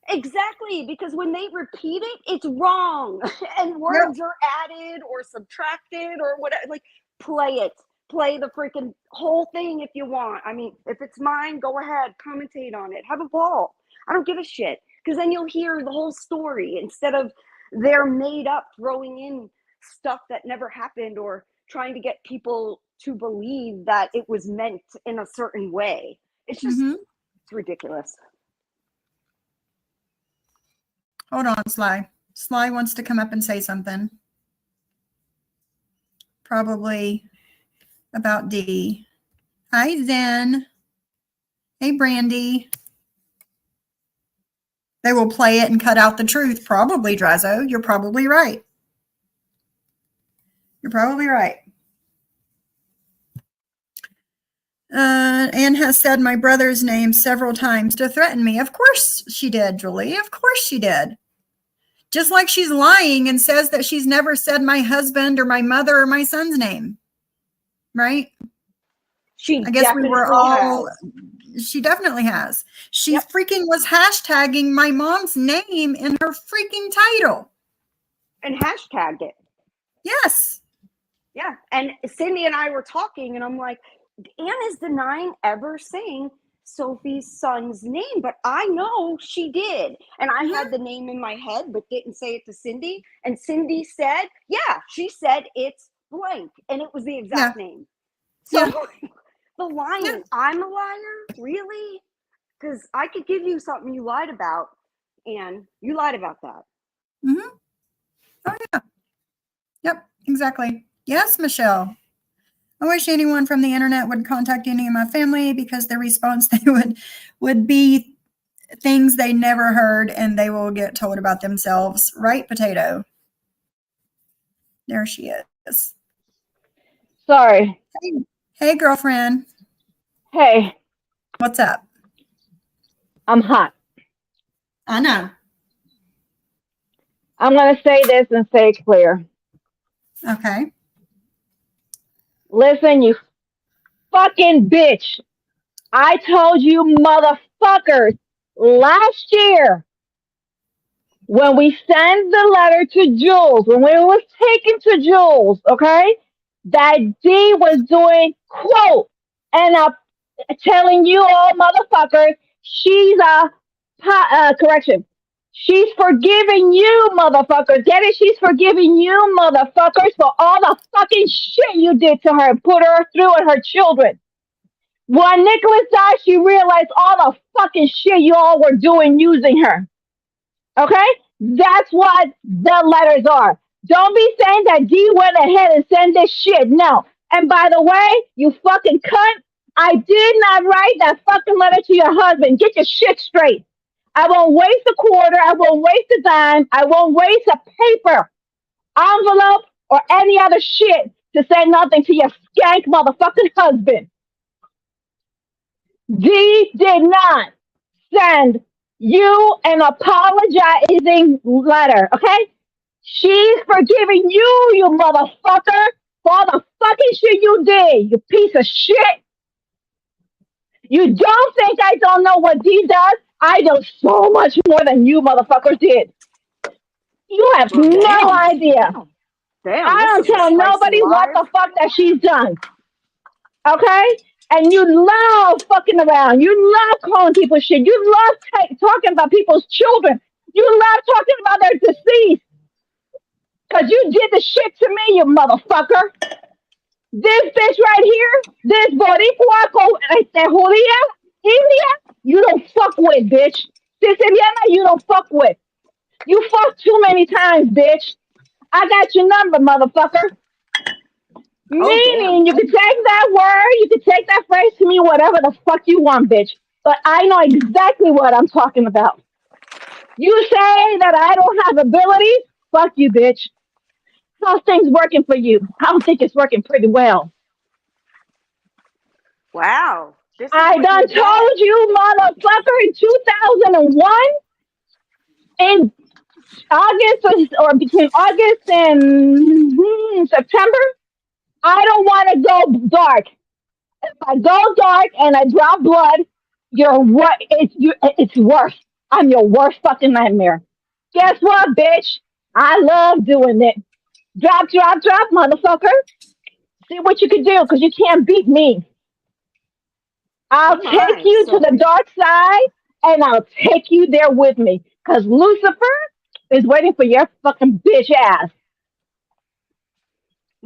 Exactly, because when they repeat it, it's wrong. And words are added or subtracted or whatever. Like, play it. Play the freaking whole thing if you want. I mean, if it's mine, go ahead, commentate on it. Have a ball. I don't give a shit. Because then you'll hear the whole story instead of they're made up throwing in stuff that never happened or trying to get people to believe that it was meant in a certain way. It's just, it's ridiculous. Hold on, Sly. Sly wants to come up and say something. Probably about D. Hi, Zen. Hey, Brandy. They will play it and cut out the truth. Probably, Drazo. You're probably right. You're probably right. Anne has said my brother's name several times to threaten me. Of course she did, Julie. Of course she did. Just like she's lying and says that she's never said my husband or my mother or my son's name. Right? She I guess we were all, has. she definitely has. She freaking was hashtagging my mom's name in her freaking title. And hashtagged it. Yes. Yeah. And Cindy and I were talking and I'm like, Anne is denying ever saying Sophie's son's name, but I know she did. And I had the name in my head, but didn't say it to Cindy. And Cindy said, yeah, she said it's blank. And it was the exact name. So the lying, I'm a liar? Really? Because I could give you something you lied about, and you lied about that. Oh, yeah. Yep, exactly. Yes, Michelle. I wish anyone from the internet would contact any of my family because the response they would be things they never heard and they will get told about themselves. Right, Potato? There she is. Sorry. Hey, girlfriend. Hey. What's up? I'm hot. I know. I'm going to say this and say it clear. Okay. Listen, you fucking bitch. I told you motherfuckers last year when we sent the letter to Jules, when we was taken to Jules, okay, that D was doing, quote, and I'm telling you all motherfuckers, she's correction. She's forgiving you, motherfuckers. Get it? She's forgiving you, motherfuckers, for all the fucking shit you did to her, put her through and her children. When Nicholas died, she realized all the fucking shit you all were doing using her. Okay? That's what the letters are. Don't be saying that Dee went ahead and sent this shit. No. And by the way, you fucking cunt, I did not write that fucking letter to your husband. Get your shit straight. I won't waste a quarter. I won't waste a dime. I won't waste a paper, envelope, or any other shit to say nothing to your skank motherfucking husband. Dee did not send you an apologizing letter, okay? She's forgiving you, you motherfucker, for all the fucking shit you did, you piece of shit. You don't think I don't know what Dee does? I know so much more than you motherfuckers did. You have no idea. Damn, I don't tell nobody what the fuck that she's done. Okay? And you love fucking around. You love calling people shit. You love talking about people's children. You love talking about their deceased. Because you did the shit to me, you motherfucker. This bitch right here, this Boricua, Julia, India, you don't fuck with, bitch. Siciliana, you don't fuck with. You fucked too many times, bitch. I got your number, motherfucker. Meaning, you can take that word, you can take that phrase to mean whatever the fuck you want, bitch. But I know exactly what I'm talking about. You say that I don't have abilities? Fuck you, bitch. How's things working for you? I don't think it's working pretty well. Wow. I done told you, motherfucker, in 2001, in August or between August and September, I don't want to go dark. If I go dark and I drop blood, it's worse. I'm your worst fucking nightmare. Guess what, bitch? I love doing it. Drop, drop, drop, motherfucker. See what you can do, because you can't beat me. I'll Oh take my. you to So the dark side, and I'll take you there with me. Because Lucifer is waiting for your fucking bitch ass.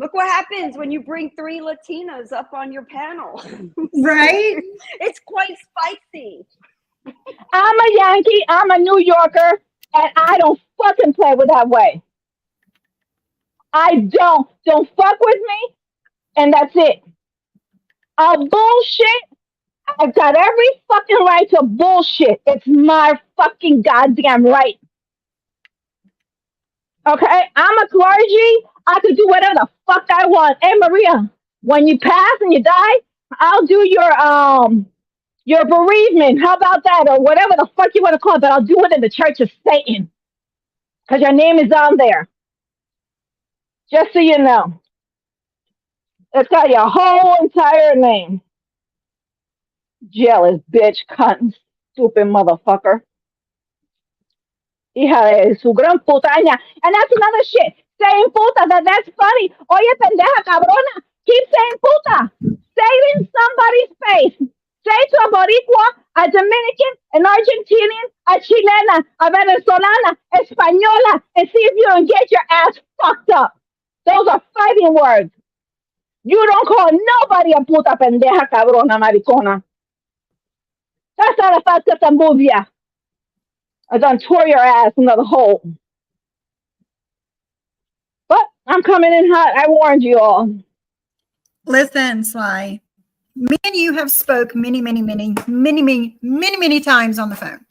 look what happens when you bring 3 Latinas up on your panel. Right? It's quite spicy. I'm a Yankee, I'm a New Yorker, and I don't fucking play with that way. I don't. Don't fuck with me, and that's it. Bullshit. I've got every fucking right to bullshit. It's my fucking goddamn right. Okay? I'm a clergy. I could do whatever the fuck I want. Hey Maria, when you pass and you die, I'll do your bereavement. How about that? Or whatever the fuck you want to call it, but I'll do it in the Church of Satan. Because your name is on there. Just so you know. It's got your whole entire name. Jealous bitch, cunt, stupid motherfucker. Hija de su gran putaña. And that's another shit. Saying puta, that's funny. Oye, pendeja, cabrona. Keep saying puta. Say it in somebody's face. Say to a Boricua, a Dominican, an Argentinian, a Chilena, a Venezolana, Española, and see if you don't get your ass fucked up. Those are fighting words. You don't call nobody a puta, pendeja, cabrona, maricona. That's not a falta tambuvia. I done tore your ass into the hole. But I'm coming in hot. I warned you all. Listen, Sly. Me and you have spoke many times on the phone.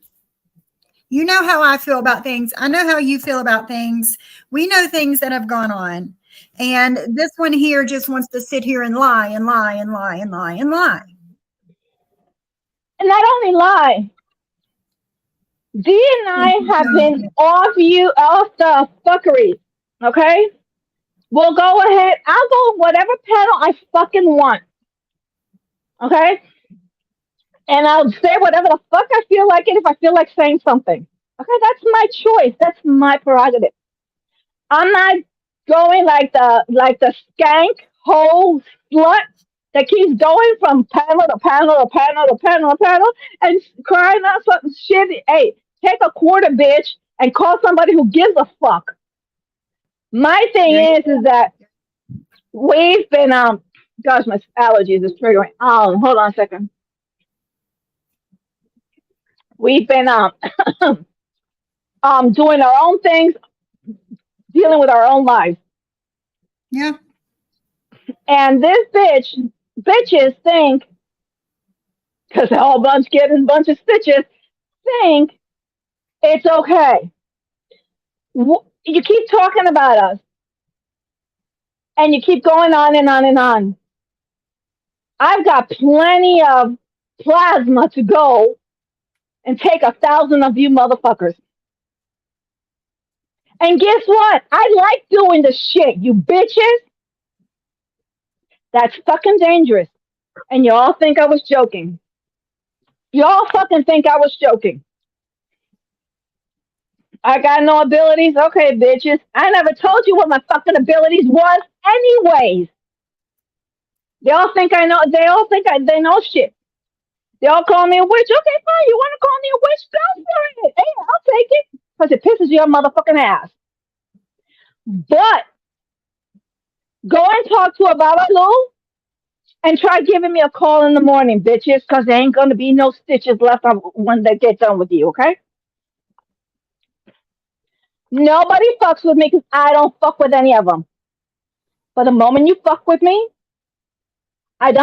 You know how I feel about things. I know how you feel about things. We know things that have gone on. And this one here just wants to sit here and lie and lie and lie and lie and lie. And not only lie, Dee and I have been off the fuckery. Okay? We'll go ahead. I'll go whatever panel I fucking want. Okay? And I'll say whatever the fuck I feel like it if I feel like saying something. Okay, that's my choice. That's my prerogative. I'm not going like the skank hole slut that keeps going from panel to panel to panel to panel to panel and crying out something shit. Hey, take a quarter, bitch, and call somebody who gives a fuck. My thing is that we've been gosh, my allergies is triggering. Hold on a second. We've been doing our own things, dealing with our own lives. Yeah. And this bitches think, because they're all getting a bunch of stitches, think it's okay. You keep talking about us, and you keep going on and on and on. I've got plenty of plasma to go and take 1,000 of you motherfuckers. And guess what? I like doing the shit, you bitches. That's fucking dangerous. And you all think I was joking. You all fucking think I was joking. I got no abilities? Okay, bitches. I never told you what my fucking abilities was anyways. They all think I know. They all think they know shit. They all call me a witch. Okay, fine. You want to call me a witch? Go for it. Hey, I'll take it. Because it pisses your motherfucking ass. But go and talk to a Babalu and try giving me a call in the morning, bitches, because there ain't going to be no stitches left on when they get done with you, okay? Nobody fucks with me because I don't fuck with any of them. But the moment you fuck with me, I'm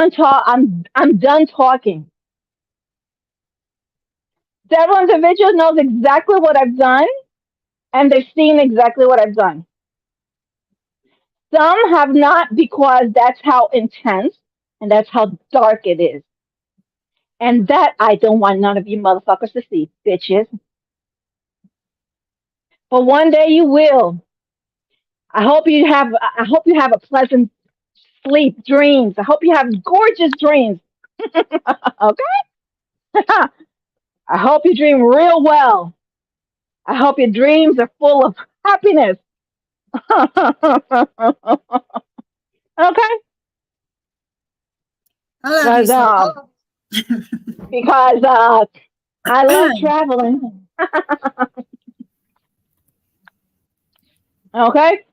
done talking. Several individuals knows exactly what I've done, and they've seen exactly what I've done. Some have not, because that's how intense and that's how dark it is. And that I don't want none of you motherfuckers to see, bitches. But one day you will. I hope you have a pleasant sleep, dreams. I hope you have gorgeous dreams. Okay? I hope you dream real well. I hope your dreams are full of happiness. Okay? I love you Because so because I love traveling. Okay?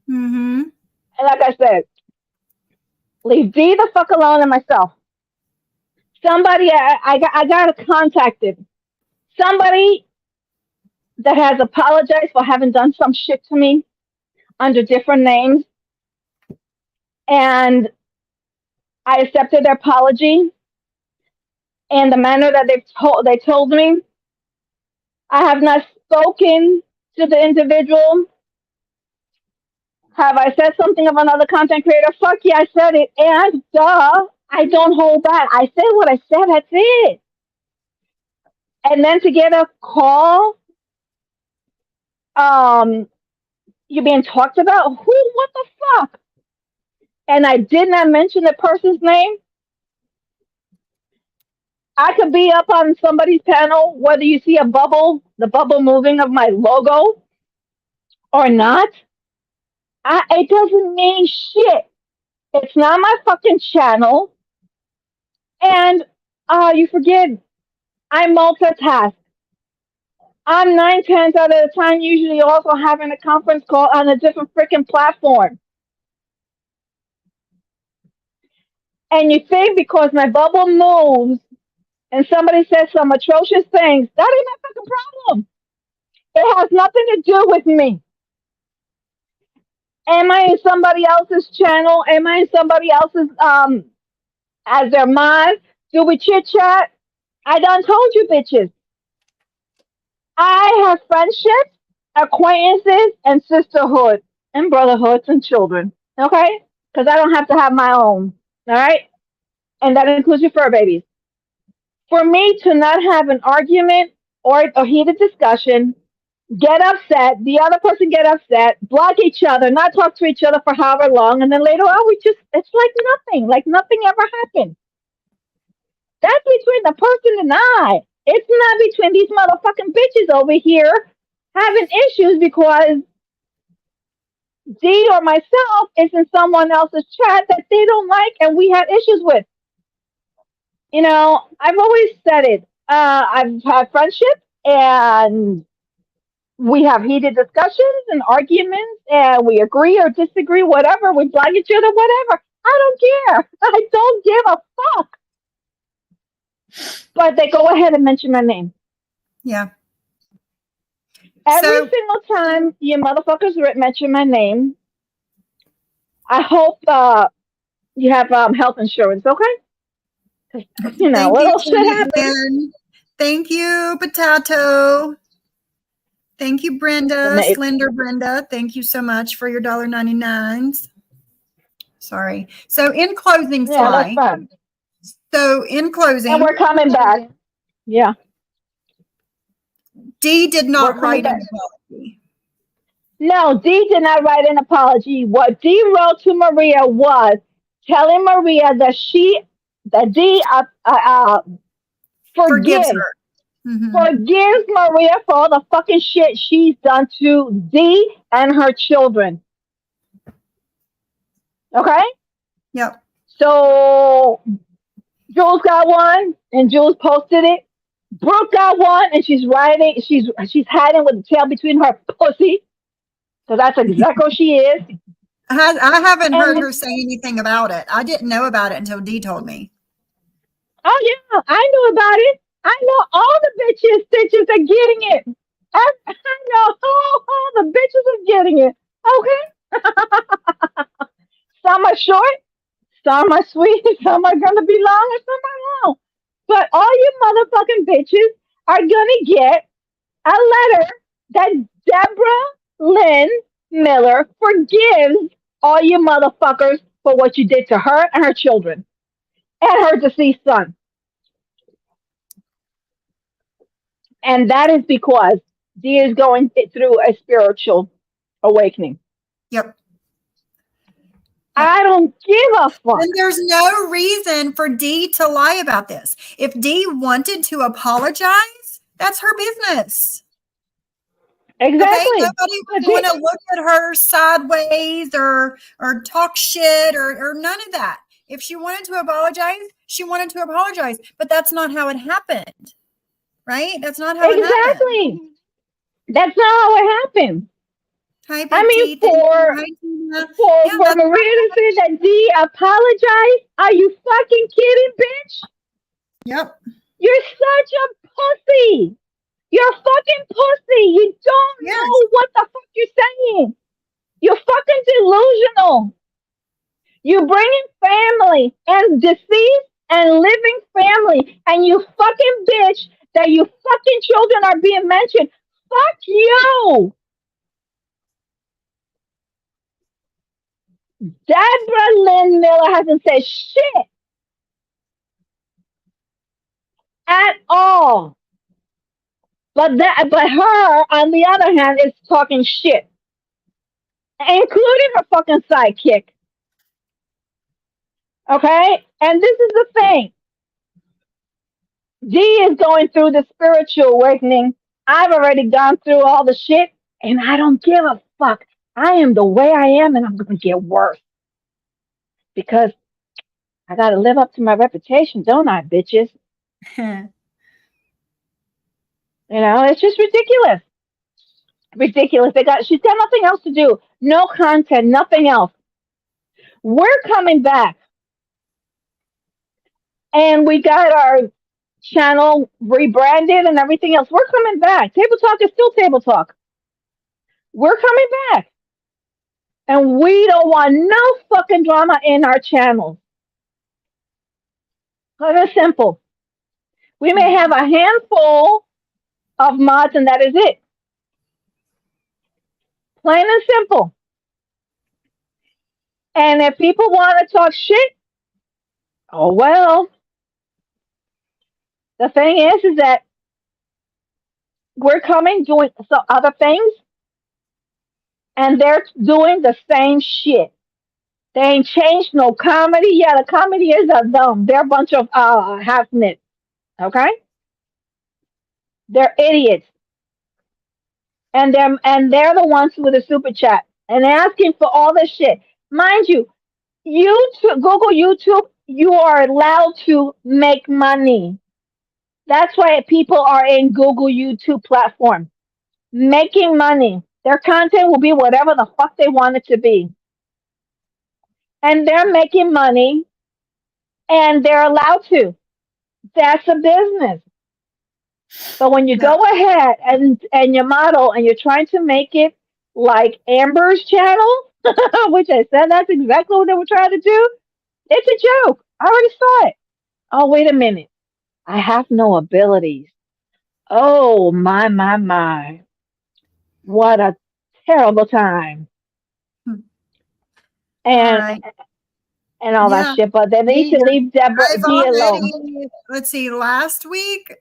Mm-hmm. And like I said, leave D the fuck alone and myself. Somebody I got contacted. Somebody that has apologized for having done some shit to me under different names, and I accepted their apology and the manner that they told me. I have not spoken to the individual. Have I said something of another content creator? Fuck yeah, I said it. And duh, I don't hold back. I said what I said. That's it. And then to get a call, you're being talked about. Who? What the fuck? And I did not mention the person's name. I could be up on somebody's panel, whether you see a bubble, the bubble moving of my logo or not. It doesn't mean shit. It's not my fucking channel. And you forget, I multitask. I'm 9/10 out of the time usually also having a conference call on a different freaking platform. And you think because my bubble moves and somebody says some atrocious things, that ain't my fucking problem. It has nothing to do with me. Am I in somebody else's channel? Am I in somebody else's as their mod? Do we chit chat? I done told you bitches. I have friendships, acquaintances, and sisterhood, and brotherhoods and children. Okay? Because I don't have to have my own. All right? And that includes your fur babies. For me to not have an argument or a heated discussion, get upset, the other person get upset, block each other, not talk to each other for however long, and then later on it's like nothing ever happened. That's between the person and I. It's not between these motherfucking bitches over here having issues because D or myself is in someone else's chat that they don't like and we had issues with. You know, I've always said it. I've had friendships and we have heated discussions and arguments and we agree or disagree, whatever. We block each other, whatever. I don't care. I don't give a fuck. But they go ahead and mention my name. Yeah. Every single time you motherfuckers mention my name, I hope you have health insurance, okay? You know, little shit happens. Thank you, Potato. Thank you, Brenda, Slender Brenda. Thank you so much for your $1.99. Sorry. So in closing, that's fun. So in closing, and we're coming back. Yeah. D did not write an apology. No, D did not write an apology. What D wrote to Maria was telling Maria that D forgives her. Mm-hmm. Forgives Maria for all the fucking shit she's done to D and her children. Okay? Yep. So Jules got one and Jules posted it. Brooke got one and she's hiding with the tail between her pussy. So that's exactly what she is. I haven't heard her say anything about it. I didn't know about it until Dee told me. Oh yeah, I knew about it. I know all the bitches are getting it. I know all the bitches are getting it. Okay. Some are short, some are sweet, some are gonna be long, and some are long. But all you motherfucking bitches are gonna get a letter that Deborah Lynn Miller forgives all you motherfuckers for what you did to her and her children and her deceased son. And that is because Dee is going through a spiritual awakening. Yep. I don't give a fuck. And there's no reason for Dee to lie about this. If Dee wanted to apologize, that's her business. Okay, Exactly. nobody But was going to look at her sideways or talk shit or none of that. If she wanted to apologize, she wanted to apologize. But that's not how it happened, right? That's not how it happened. exactly. That's not how it happened. Hi, I Big mean, T. Thank you. for Hi, Tina. for Yeah, for that's Maria to say that Dee apologized, are you fucking kidding, bitch? yep. You're such a pussy. You're a fucking pussy. You don't Yes. know what the fuck you're saying. You're fucking delusional. You bring in family and deceased and living family, and you fucking bitch that you fucking children are being mentioned. Fuck you. Deborah Lynn Miller hasn't said shit at all. But her, on the other hand, is talking shit, including her fucking sidekick. Okay? And this is the thing. Dee is going through the spiritual awakening. I've already gone through all the shit, and I don't give a fuck. I am the way I am, and I'm going to get worse. Because I got to live up to my reputation, don't I, bitches? It's just ridiculous. Ridiculous. She's got nothing else to do. No content, nothing else. We're coming back. And we got our channel rebranded and everything else. We're coming back. Table Talk is still Table Talk. We're coming back. And we don't want no fucking drama in our channel. Plain and simple. We may have a handful of mods, and that is it. Plain and simple. And if people want to talk shit, oh well. The thing is that we're coming doing some other things, and they're doing the same shit. They ain't changed no comedy. Yeah, the comedy is dumb. They're a bunch of half-nits. Okay? They're idiots. And they're the ones with the super chat and asking for all this shit. Mind you, Google YouTube, you are allowed to make money. That's why people are in Google YouTube platform. Making money. Their content will be whatever the fuck they want it to be. And they're making money and they're allowed to. That's a business. But when you go ahead and you model and you're trying to make it like Amber's channel, which I said that's exactly what they were trying to do, it's a joke. I already saw it. Oh, wait a minute. I have no abilities. Oh, my. What a terrible time. And Right. and all that shit. But they need to leave Deborah I've Dee alone. already, let's see, last week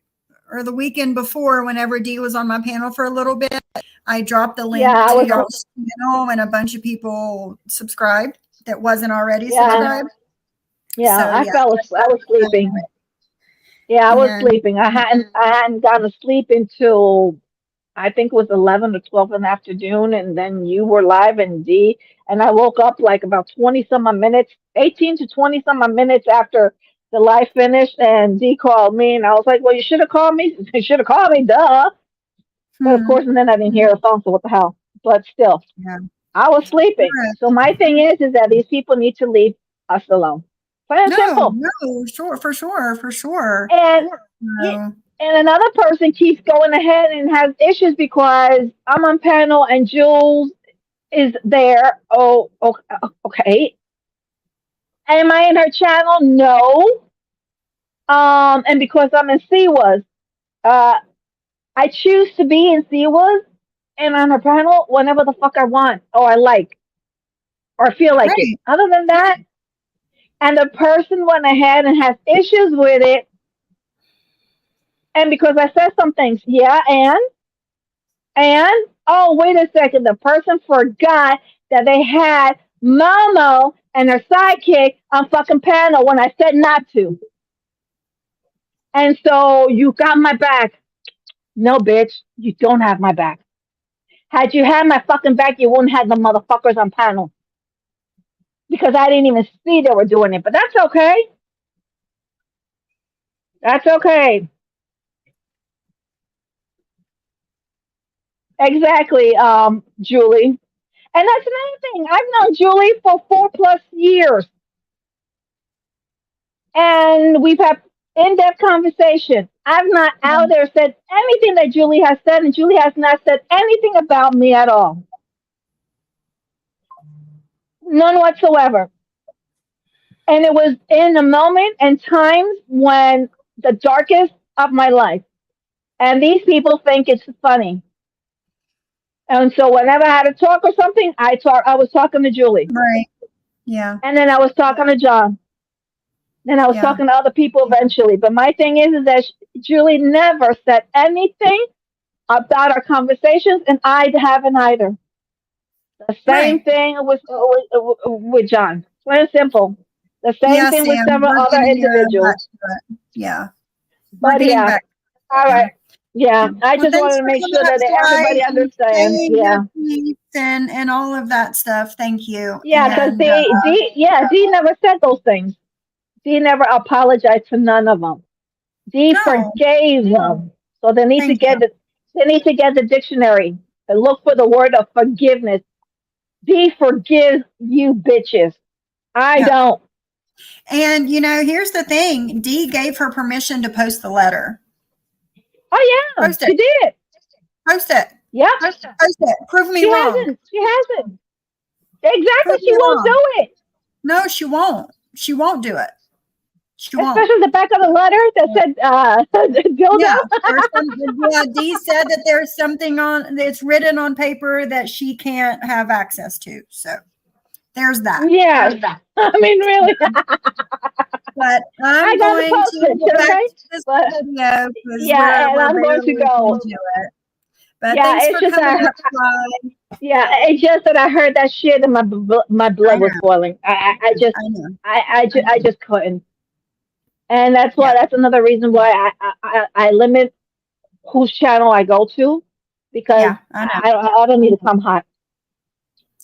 or the weekend before, whenever Dee was on my panel for a little bit, I dropped the link Yeah, I to was y'all's channel, and a bunch of people subscribed that wasn't already Yeah. subscribed. Yeah, So, I yeah. was sleeping. Yeah, I was And sleeping. I hadn't gone to sleep until I think it was 11 or 12 in the afternoon, and then you were live and Dee, and I woke up like about 20 some odd minutes, 18 to 20 some odd minutes after the live finished, and Dee called me, and I was like, well, you should have called me. You should have called me, duh. But of course, and then I didn't hear a phone, so what the hell? But still, yeah. I was sleeping. Correct. So my thing is that these people need to leave us alone. Plain and simple. No, sure, for sure. And No. and another person keeps going ahead and has issues because I'm on panel and Jules is there. Oh, okay. Am I in her channel? No. And because I'm in Siwa's, I choose to be in Siwa's and on her panel whenever the fuck I want or I like or feel like it. Right. Other than that, and the person went ahead and has issues with it. And because I said some things, yeah, and oh, wait a second, the person forgot that they had Momo and her sidekick on fucking panel when I said not to. And so you got my back. No, bitch, you don't have my back. Had you had my fucking back, you wouldn't have the motherfuckers on panel. Because I didn't even see they were doing it. But that's okay. That's okay. Exactly, Julie. And that's another thing. I've known Julie for 4+ years. And we've had in-depth conversation. I've not out there said anything that Julie has said, and Julie has not said anything about me at all. None whatsoever. And it was in a moment and times when the darkest of my life. And these people think it's funny. And so whenever I had to talk or something, I was talking to Julie. Right. Yeah. And then I was talking to John. Then I was talking to other people eventually. But my thing is that Julie never said anything about our conversations, and I haven't either. The same thing with John. Plain and simple. The same thing with Sam, several we're other getting individuals. Yeah. We're But getting yeah, back. all right. Yeah, I Well, just thanks wanted to for make coming sure up, that everybody Sly, and understands. saying Yeah. your piece and all of that stuff. Thank you. Yeah, because And Dee never said those things. Dee never apologized to none of them. Dee no, forgave them. So they need to thank get you. the dictionary and look for the word of forgiveness. Dee forgives you bitches. I Yeah. don't. And here's the thing. Dee gave her permission to post the letter. Oh yeah, Post she it. did. Post it. Yep. Post it. Prove me She wrong. hasn't. She hasn't. Exactly. Prove She me won't wrong. do it. No, she won't. She won't do it. She won't. Especially the back of the letter that said dildo. Yeah, Dee said that there's something that's written on paper that she can't have access to. So there's that. Yeah. I mean, really. But I'm gotta going post to it, go back okay? to this But video because yeah, and we're I'm going to barely go. into it. But Yeah, thanks it's for just coming that. up, Sly. Yeah, it's just that I heard that shit and my I blood was know. boiling. I know. I just couldn't. And that's why Yeah, that's another reason why I limit whose channel I go to because yeah, I know. I don't need to come hot.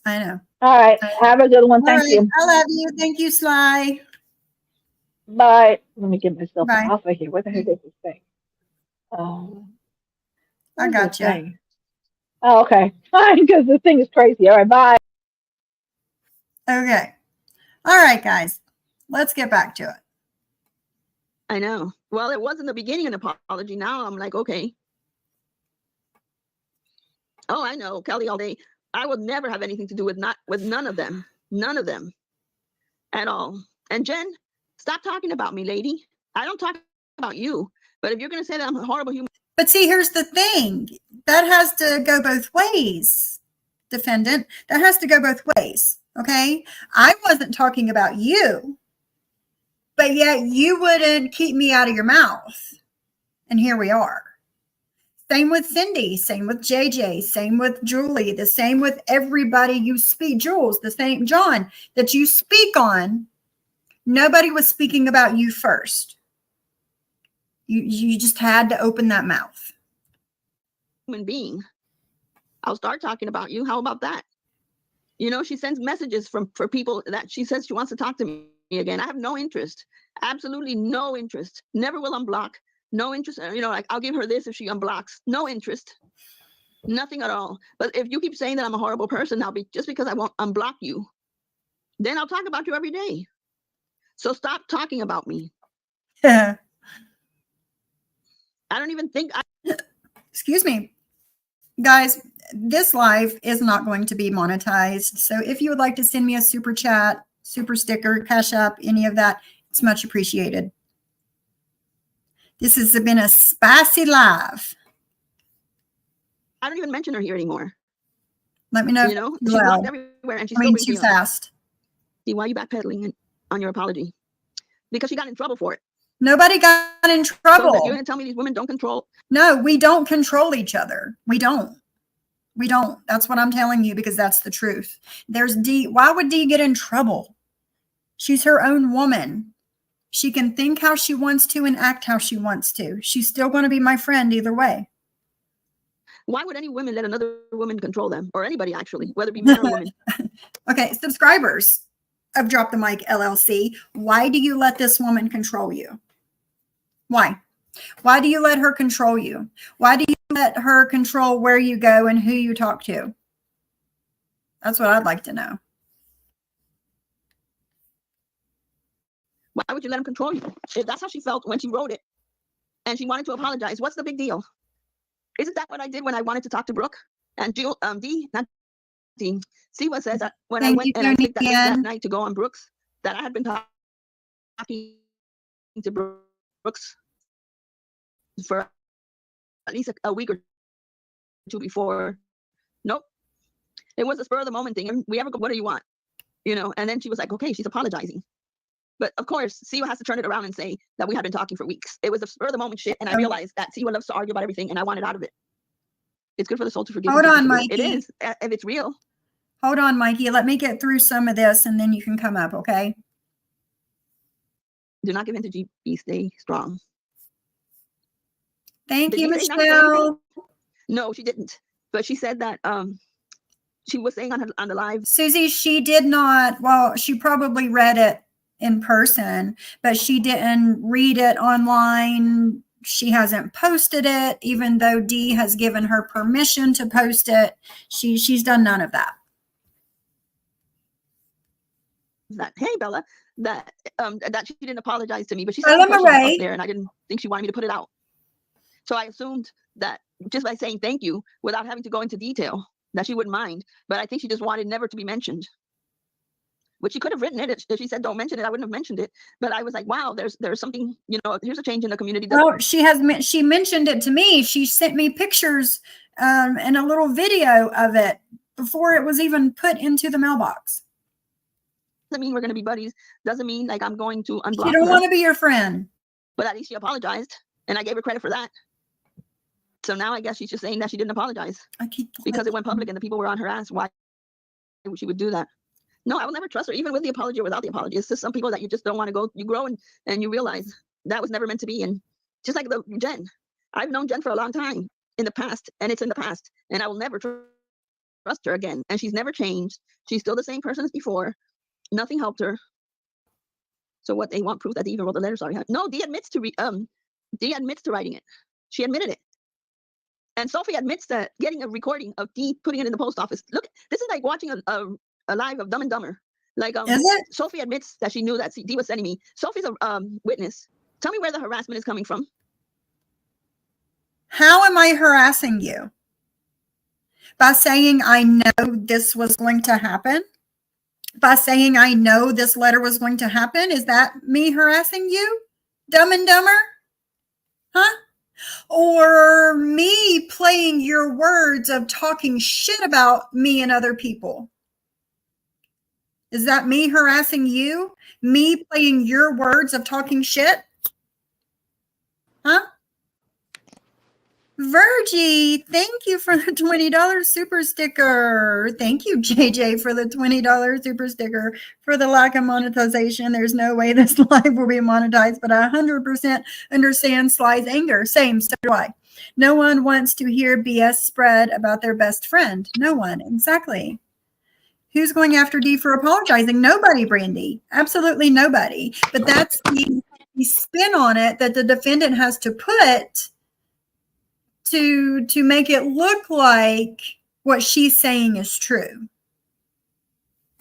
I know. All right, have a good one. All Thank right. you. I love you. Thank you, Sly. Bye. Let me get myself Bye. off of here. What the heck is this thing? Oh, I got you. thing? Oh, okay. Fine, because this thing is crazy. All right, bye. Okay. All right, guys. Let's get back to it. I know. Well, it was in the beginning an apology. Now I'm like, okay. Oh, I know, Kelly all day. I will never have anything to do with none of them. None of them at all. And Jen, stop talking about me, lady. I don't talk about you. But if you're going to say that I'm a horrible human. But see, here's the thing. That has to go both ways, defendant. That has to go both ways. Okay. I wasn't talking about you, but yet you wouldn't keep me out of your mouth. And here we are. Same with Cindy, same with JayJay, same with Julie, the same with everybody you speak, Jules, the same, John, that you speak on. Nobody was speaking about you first. You just had to open that mouth. Human being. I'll start talking about you. How about that? She sends messages for people that she says she wants to talk to me again. I have no interest. Absolutely no interest. Never will unblock. No interest. Like I'll give her this if she unblocks. No interest. Nothing at all. But if you keep saying that I'm a horrible person, just because I won't unblock you, then I'll talk about you every day. So stop talking about me. I don't even think Excuse me. Guys, this live is not going to be monetized. So if you would like to send me a super chat, super sticker, Cash App, any of that, it's much appreciated. This has been a spicy live. I don't even mention her here anymore. Let me know. She's blocked everywhere and she's still too fast. See, why are you backpedaling on your apology? Because she got in trouble for it. Nobody got in trouble. So you're going to tell me these women don't control? No, we don't control each other. We don't. We don't. That's what I'm telling you, because that's the truth. There's D. Why would D get in trouble? She's her own woman. She can think how she wants to and act how she wants to. She's still going to be my friend either way. Why would any woman let another woman control them, or anybody actually, whether it be man or woman? Okay, subscribers of Drop the Mic LLC, why do you let this woman control you? Why? Why do you let her control you? Why do you let her control where you go and who you talk to? That's what I'd like to know. Why would you let him control you? If that's how she felt when she wrote it and she wanted to apologize, what's the big deal? Isn't that what I did when I wanted to talk to Brooke? And Siwa says that when I went and I clicked that link that night to go on Brooks, that I had been talking to Brooks for at least a week or two before. Nope. It was a spur of the moment thing. And we ever go, what do you want? You know, and then she was like, okay, she's apologizing. But of course, Siwa has to turn it around and say that we had been talking for weeks. It was a spur of the moment shit. And I realized that Siwa loves to argue about everything and I wanted out of it. It's good for the soul to forgive. Hold on, Mikey. It is, if it's real. Hold on, Mikey. Let me get through some of this and then you can come up, okay? Do not give in to GB. Stay strong. Thank you, Michelle. No, she didn't. But she said that she was saying on the live. Susie, she did not. Well, she probably read it in person, but she didn't read it online. She hasn't posted it, even though Dee has given her permission to post it. She's done none of that. That, hey Bella, that she didn't apologize to me, but she said some personal stuff there, and I didn't think she wanted me to put it out. So I assumed that just by saying thank you without having to go into detail, that she wouldn't mind. But I think she just wanted never to be mentioned. Which she could have written it. If she said don't mention it, I wouldn't have mentioned it. But I was like, wow, there's something, you know, here's a change in the community. Well, she mentioned it to me. She sent me pictures and a little video of it before it was even put into the mailbox. Doesn't mean we're going to be buddies. Doesn't mean like I'm going to unblock her. She don't want to be your friend. But at least she apologized, and I gave her credit for that. So now I guess she's just saying that she didn't apologize because it went public and the people were on her ass. Why she would do that? No, I will never trust her, even with the apology or without the apology. It's just some people that you just don't want to go. You grow and you realize that was never meant to be. And just like Jen, I've known Jen for a long time in the past, and it's in the past, and I will never trust her again. And she's never changed. She's still the same person as before. Nothing helped her. So what, they want proof that they even wrote the letter? Sorry. No, Dee admits to writing it. She admitted it. And Sophie admits that getting a recording of Dee putting it in the post office. Look, this is like watching a live of Dumb and Dumber. Like is it? Sophie admits that she knew that Dee was sending me. Sophie's a witness. Tell me where the harassment is coming from. How am I harassing you? By saying I know this was going to happen? By saying I know this letter was going to happen? Is that me harassing you? Dumb and Dumber? Huh? Or me playing your words of talking shit about me and other people? Is that me harassing you? Me playing your words of talking shit? Huh? Virgie, thank you for the $20 super sticker. Thank you, JayJay, for the $20 super sticker. For the lack of monetization, there's no way this live will be monetized, but I 100% understand Sly's anger. Same, so do I. No one wants to hear BS spread about their best friend. No one, exactly. Who's going after Dee for apologizing? Nobody, Brandy. Absolutely nobody. But that's the spin on it that the defendant has to put to make it look like what she's saying is true.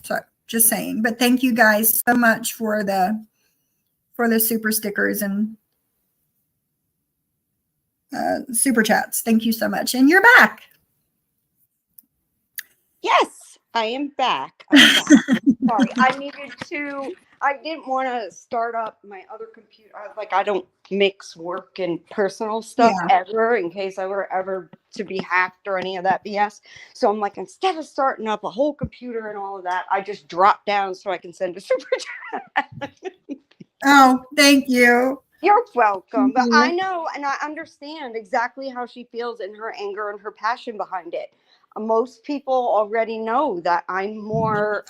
So just saying. But thank you guys so much for the super stickers and super chats. Thank you so much. And you're back. Yes, I am back. Sorry, I didn't want to start up my other computer. I don't mix work and personal stuff ever in case I were ever to be hacked or any of that BS. So I'm like, instead of starting up a whole computer and all of that, I just drop down so I can send a super chat. Oh, thank you. You're welcome. But I Mhm. know and I understand exactly how she feels and her anger and her passion behind it. Most people already know that I'm more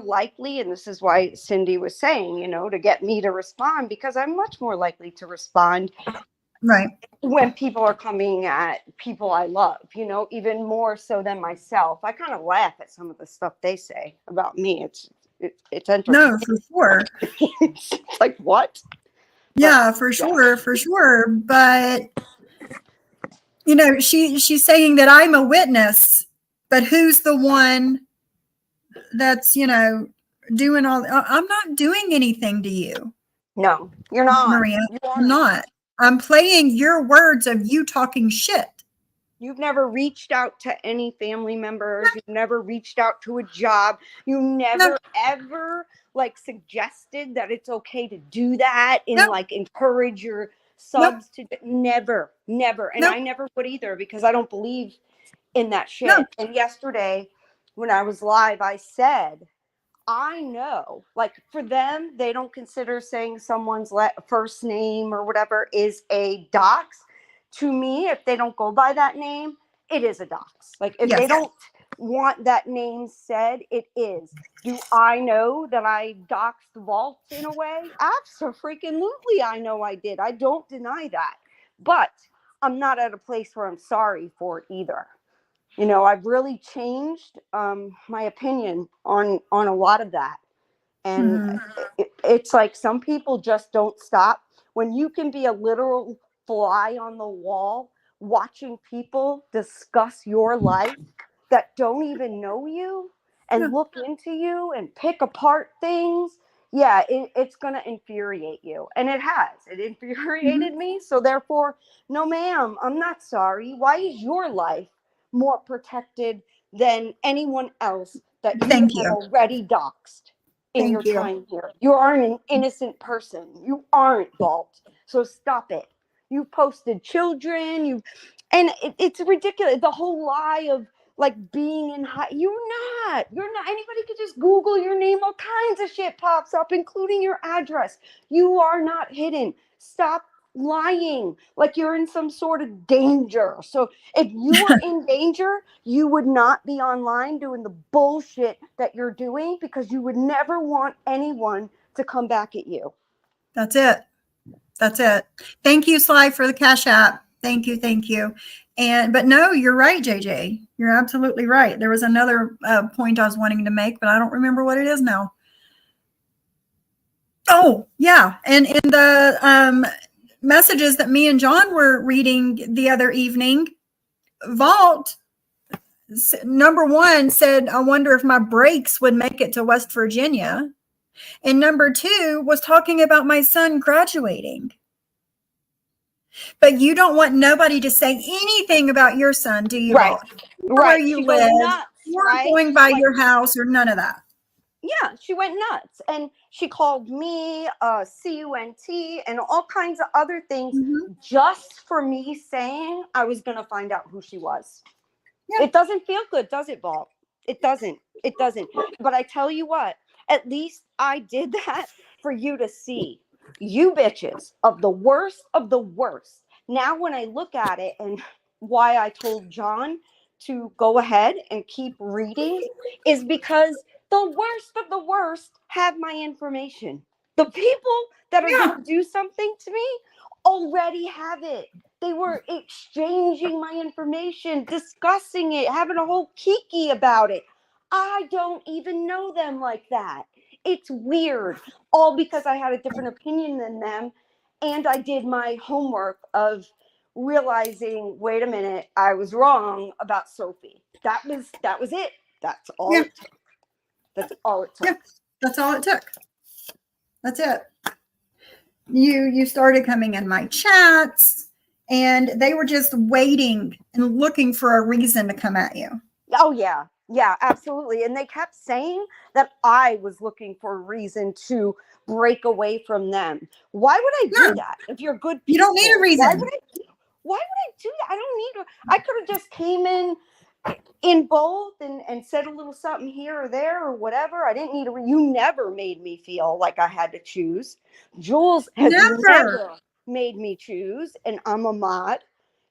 likely, and this is why Cindy was saying, to get me to respond, because I'm much more likely to respond Right. when people are coming at people I love, even more so than myself. I kind of laugh at some of the stuff they say about me. It's entertaining. No, for sure. It's like, what? But Yeah, for yeah, sure, for sure. But she's saying that I'm a witness, but who's the one that's doing all? I'm not doing anything to you, no, you're not. Maria. You I'm aren't. not. I'm playing your words of you talking shit. You've never reached out to any family members. You've never reached out to a job. You No, never ever suggested that it's okay to do that and no, encourage your no, subs to never, never. And no, I never would either, because I don't believe in that no. shit. And yesterday when I was live, I said, I know, for them, they don't consider saying someone's first name or whatever is a dox. To me, if they don't go by that name, it is a dox. If they Yes, don't want that name said, it is. Do I know that I doxed Vault in a way? Absolutely, I know I did. I don't deny that. But I'm not at a place where I'm sorry for it either. I've really changed my opinion on a lot of that. And hmm, it's like some people just don't stop. When you can be a literal fly on the wall watching people discuss your life that don't even know you yeah, and look into you and pick apart things, yeah, it's going to infuriate you. And it has. It hmm. infuriated me. So therefore, no, ma'am, I'm not sorry. Why is your life more protected than anyone else that you Thank have you, already doxed in your thank you. time here? You aren't an innocent person. You aren't, Vault. So stop it. You posted children. It's ridiculous. The whole lie of being in high. You're not. Anybody could just Google your name. All kinds of shit pops up, including your address. You are not hidden. Stop lying like you're in some sort of danger. So if you were in danger, you would not be online doing the bullshit that you're doing, because you would never want anyone to come back at you. That's it. That's it. Thank you, Sly, for the Cash App. Thank you, thank you. But no, you're right, JJ. You're absolutely right. There was another point I was wanting to make, but I don't remember what it is now. Oh, yeah. And in the messages that me and John were reading the other evening, Vault number one said, I wonder if my brakes would make it to West Virginia. And number two was talking about my son graduating. But you don't want nobody to say anything about your son, do you, Right. Vault? Or where Right. you She goes live, nuts, or right? going by your house, or none of that. Yeah, she went nuts. And she called me CUNT and all kinds of other things, Mm-hmm. just for me saying I was going to find out who she was. Yeah. It doesn't feel good, does it, Vault? It doesn't. It doesn't. But I tell you what, at least I did that for you to see. You bitches of the worst of the worst. Now, when I look at it, and why I told John to go ahead and keep reading, is because the worst of the worst have my information. The people that are Yeah. going to do something to me already have it. They were exchanging my information, discussing it, having a whole kiki about it. I don't even know them like that. It's weird, all because I had a different opinion than them. And I did my homework of realizing, wait a minute, I was wrong about Sophie. That was it. That's all Yeah. it took. That's all it took. Yeah. That's all it took. That's it. You started coming in my chats, and they were just waiting and looking for a reason to come at you. Oh, yeah. Yeah, absolutely. And they kept saying that I was looking for a reason to break away from them. Why would I do No, that if you're good people? you don't need a reason. Why would I do that? I don't need to. I could have just came in in both and said a little something here or there or whatever. I didn't need to, you never made me feel like I had to choose. Jules has never made me choose, and I'm a mod.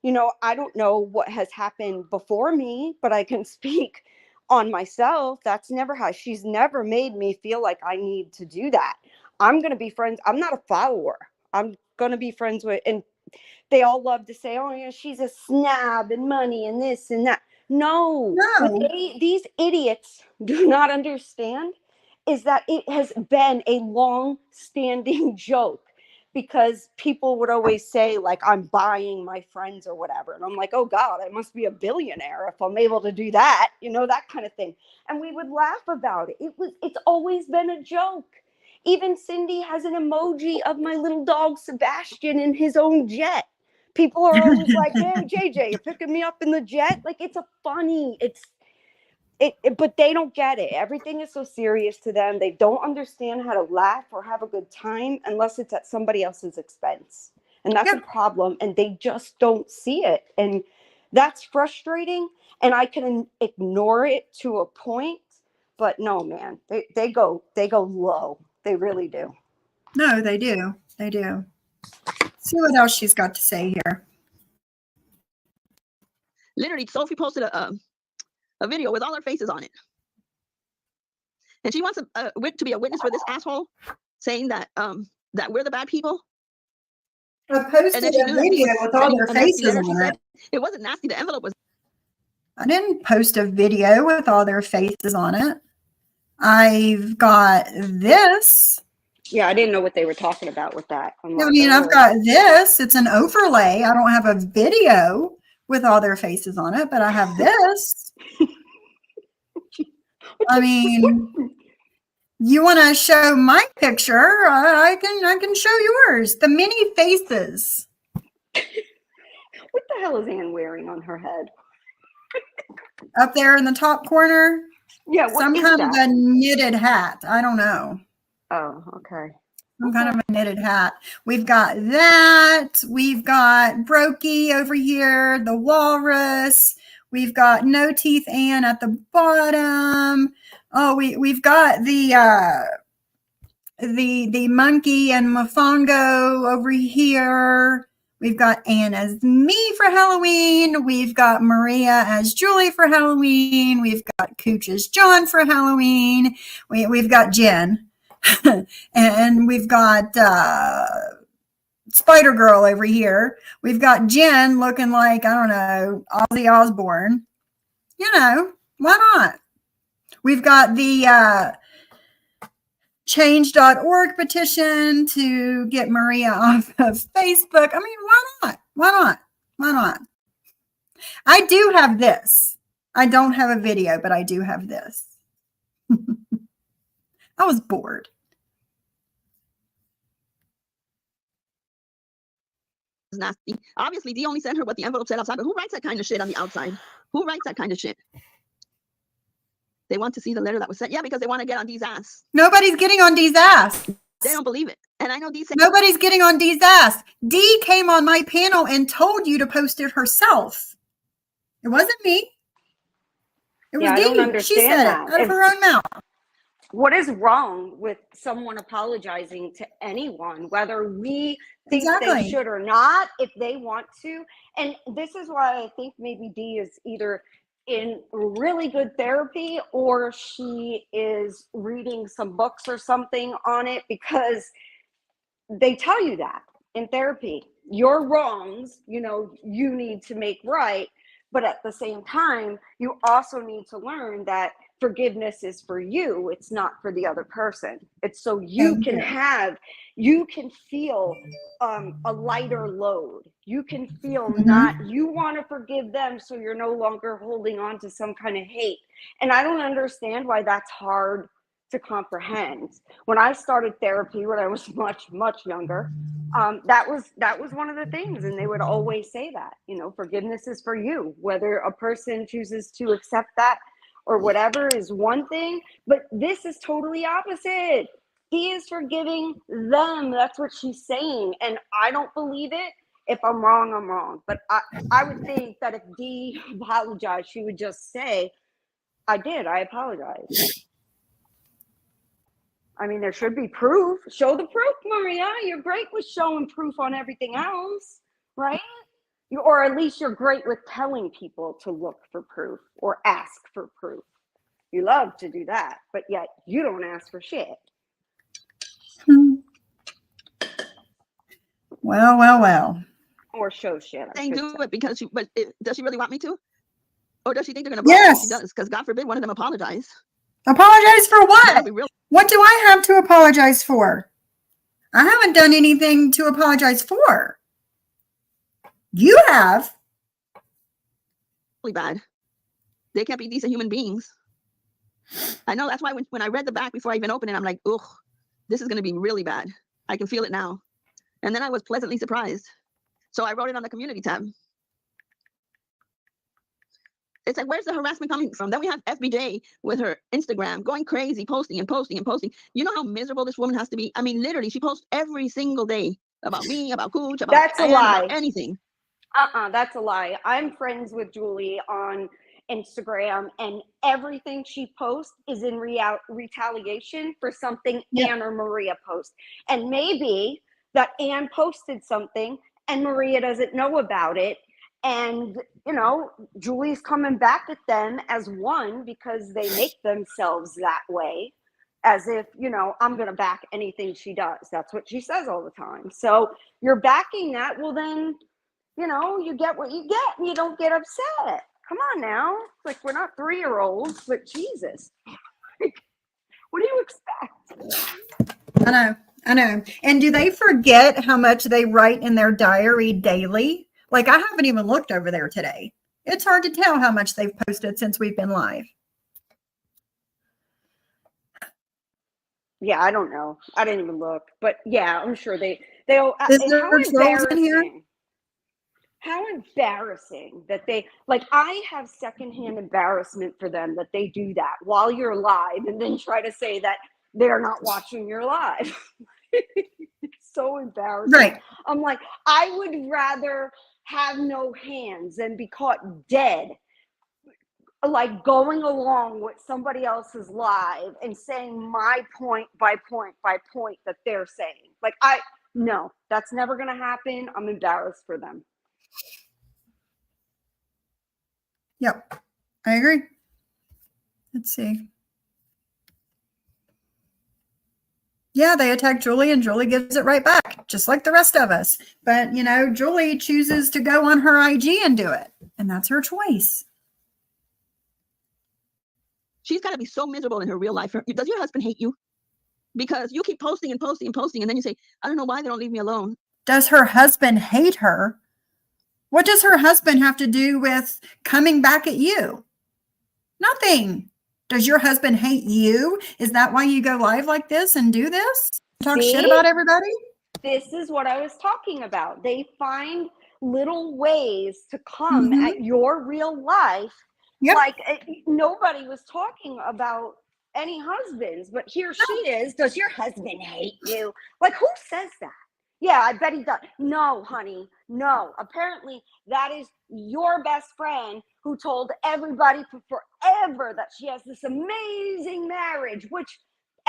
You know, I don't know what has happened before me, but I can speak on myself. That's never how, she's never made me feel like I need to do that. I'm going to be friends. I'm not a follower. I'm going to be friends with, and they all love to say, oh, yeah, she's a snob and money and this and that. No, what these idiots do not understand is that it has been a long-standing joke, because people would always say, like, I'm buying my friends or whatever. And I'm like, oh, God, I must be a billionaire if I'm able to do that, you know, that kind of thing. And we would laugh about it. It's always been a joke. Even Cindy has an emoji of my little dog, Sebastian, in his own jet. People are always like, hey, JayJay, you're picking me up in the jet? Like, it's a funny, but they don't get it. Everything is so serious to them. They don't understand how to laugh or have a good time unless it's at somebody else's expense. And that's a problem. And they just don't see it. And that's frustrating. And I can ignore it to a point. But no, man, they go low. They really do. No, they do. They do. See what else she's got to say here. Literally, Sophie posted a video with all our faces on it. And she wants to be a witness for this asshole, saying that that we're the bad people. I posted a video with all their faces on it. It wasn't nasty. The envelope was. I didn't post a video with all their faces on it. I've got this. Yeah, I didn't know what they were talking about with that. I mean, I've got this. It's an overlay. I don't have a video with all their faces on it, but I have this. I mean, you want to show my picture? I can show yours. The many faces. What the hell is Anne wearing on her head? Up there in the top corner? Yeah, what some is kind that? of a knitted hat. I don't know. Oh, okay. Some kind of a knitted hat. We've got that. We've got Brokey over here, the walrus. We've got No Teeth Ann at the bottom. Oh, we've got the monkey and Mofongo over here. We've got Anne as me for Halloween. We've got Maria as Julie for Halloween. We've got Cooch as John for Halloween. We've got Jen. And we've got Spider Girl over here. We've got Jen looking like, I don't know, Ozzy Osbourne. You know, why not? We've got the change.org petition to get Maria off of Facebook. I mean, why not? Why not? Why not? I do have this. I don't have a video, but I do have this. I was bored. Nasty. Obviously, Dee only sent her what the envelope said outside, but who writes that kind of shit on the outside? Who writes that kind of shit? They want to see the letter that was sent. Yeah, because they want to get on Dee's ass. Nobody's getting on Dee's ass. They don't believe it. And I know Dee said nobody's getting on Dee's ass. Dee came on my panel and told you to post it herself. It wasn't me. It was Dee. I don't understand she said that. It out of her own mouth. What is wrong with someone apologizing to anyone, whether we think they should or not, if they want to? And this is why I think maybe Dee is either in really good therapy or she is reading some books or something on it, because they tell you that in therapy, your wrongs, you know, you need to make right. But at the same time, you also need to learn that forgiveness is for you. It's not for the other person. It's so you can feel a lighter load. You can feel you want to forgive them, so you're no longer holding on to some kind of hate. And I don't understand why that's hard to comprehend. When I started therapy when I was much, much younger, that was one of the things. And they would always say that, you know, forgiveness is for you. Whether a person chooses to accept that or whatever is one thing, but this is totally opposite. He is forgiving them. That's what she's saying. And I don't believe it. If I'm wrong, I'm wrong. But I would think that if Dee apologized, she would just say, I did. I apologize. I mean, there should be proof. Show the proof, Maria. You're great with showing proof on everything else, right? Or at least you're great with telling people to look for proof or ask for proof. You love to do that, but yet you don't ask for shit. Well. Or show shit. Saying do it because does she really want me to? Or does she think they're going to blow Yes. if she does? Because God forbid one of them apologize. Apologize for what? That'll be real. What do I have to apologize for? I haven't done anything to apologize for. You have. Really bad. They can't be decent human beings. I know, that's why when I read the back before I even opened it, I'm like, ugh, this is going to be really bad. I can feel it now. And then I was pleasantly surprised. So I wrote it on the community tab. It's like, where's the harassment coming from? Then we have FBJ with her Instagram going crazy, posting and posting and posting. You know how miserable this woman has to be? I mean, literally, she posts every single day about me, about Cooch, about That's a Ann, lie. about anything. That's a lie. I'm friends with Julie on Instagram, and everything she posts is in retaliation for something Ann or Maria post. And maybe that Ann posted something and Maria doesn't know about it. And, you know, Julie's coming back at them as one because they make themselves that way, as if, you know, I'm going to back anything she does. That's what she says all the time. So you're backing that. Well, then, you know, you get what you get and you don't get upset. Come on now. Like, we're not 3-year-olds, but Jesus. What do you expect? I know. And do they forget how much they write in their diary daily? Like, I haven't even looked over there today. It's hard to tell how much they've posted since we've been live. Yeah, I don't know. I didn't even look. But yeah, I'm sure they'll. Is And there how trolls in here? embarrassing. How embarrassing that they, like, I have secondhand embarrassment for them that they do that while you're live and then try to say that they're not watching your live. It's so embarrassing. Right. I'm like, I would rather have no hands than be caught dead, like going along with somebody else's live and saying my point by point by point that they're saying. Like, no, that's never going to happen. I'm embarrassed for them. Yep, I agree. Let's see. Yeah, they attack Julie and Julie gives it right back, just like the rest of us. But, you know, Julie chooses to go on her IG and do it, and that's her choice. She's got to be so miserable in her real life. Does your husband hate you? Because you keep posting and posting and posting, and then you say, I don't know why they don't leave me alone. Does her husband hate her? What does her husband have to do with coming back at you? Nothing. Does your husband hate you? Is that why you go live like this and do this? Talk shit about everybody? This is what I was talking about. They find little ways to come at your real life. Yep. Like, nobody was talking about any husbands, but here she is. Does your husband hate you? Like, who says that? Yeah, I bet he does. No, honey, no. Apparently, that is your best friend who told everybody for forever that she has this amazing marriage, which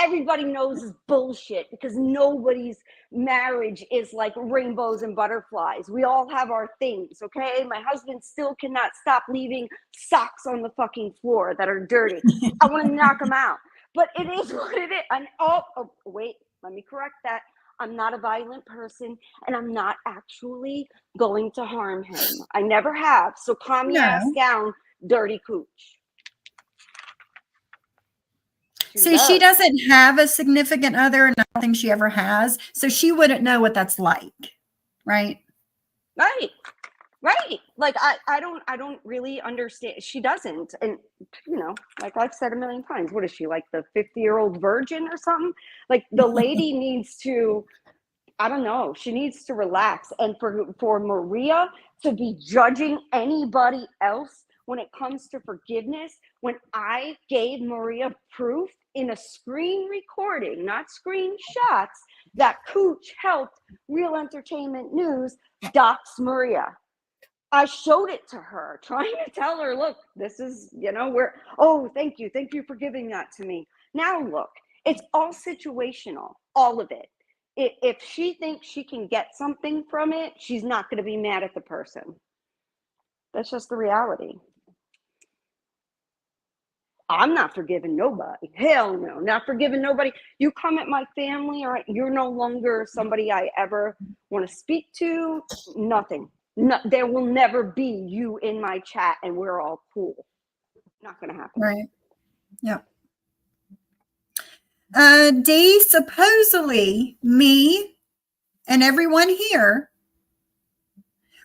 everybody knows is bullshit because nobody's marriage is like rainbows and butterflies. We all have our things, okay? My husband still cannot stop leaving socks on the fucking floor that are dirty. I want to knock them out. But it is what it is. And wait, let me correct that. I'm not a violent person, and I'm not actually going to harm him. I never have. So calm your ass down, dirty cooch. See, she doesn't have a significant other, and I don't think she ever has. So she wouldn't know what that's like, right? Right. Like, I don't really understand. She doesn't. And, you know, like I've said a million times, what is she, like the 50-year-old virgin or something? Like, the lady needs to, I don't know, she needs to relax. And for Maria to be judging anybody else when it comes to forgiveness, when I gave Maria proof in a screen recording, not screenshots, that Cooch helped Real Entertainment News dox Maria. I showed it to her, trying to tell her, look, this is, oh, thank you for giving that to me. Now look, it's all situational, all of it. If she thinks she can get something from it, she's not going to be mad at the person. That's just the reality. I'm not forgiving nobody. Hell no, not forgiving nobody. You come at my family, all right, you're no longer somebody I ever want to speak to. Nothing. No, there will never be you in my chat and we're all cool. Not going to happen. Right. Yeah. D, supposedly me and everyone here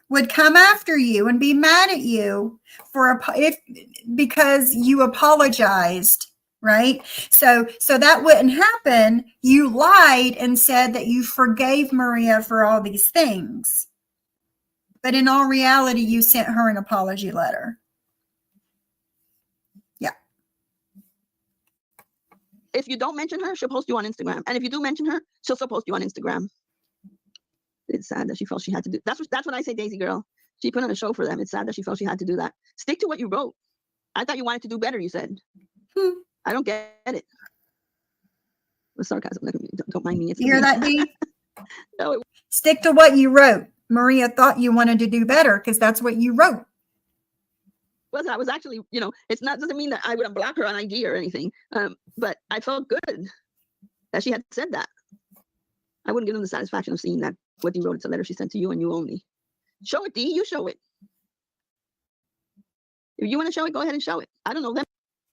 would come after you and be mad at you because you apologized, right? So that wouldn't happen. You lied and said that you forgave Maria for all these things. But in all reality, you sent her an apology letter. Yeah. If you don't mention her, she'll post you on Instagram. And if you do mention her, she'll still post you on Instagram. It's sad that she felt she had to do. That's what I say, Daisy girl. She put on a show for them. It's sad that she felt she had to do that. Stick to what you wrote. I thought you wanted to do better, you said. I don't get it. With sarcasm. Don't mind me. You hear that, D? No, Stick to what you wrote. Maria thought you wanted to do better because that's what you wrote. wasn't. I was actually, it's not, doesn't mean that I would unblock her on IG or anything. But I felt good that she had said that. I wouldn't give them the satisfaction of seeing that what Dee wrote. It's a letter she sent to you and you only. Show it, Dee. You show it. If you want to show it, go ahead and show it. I don't know them.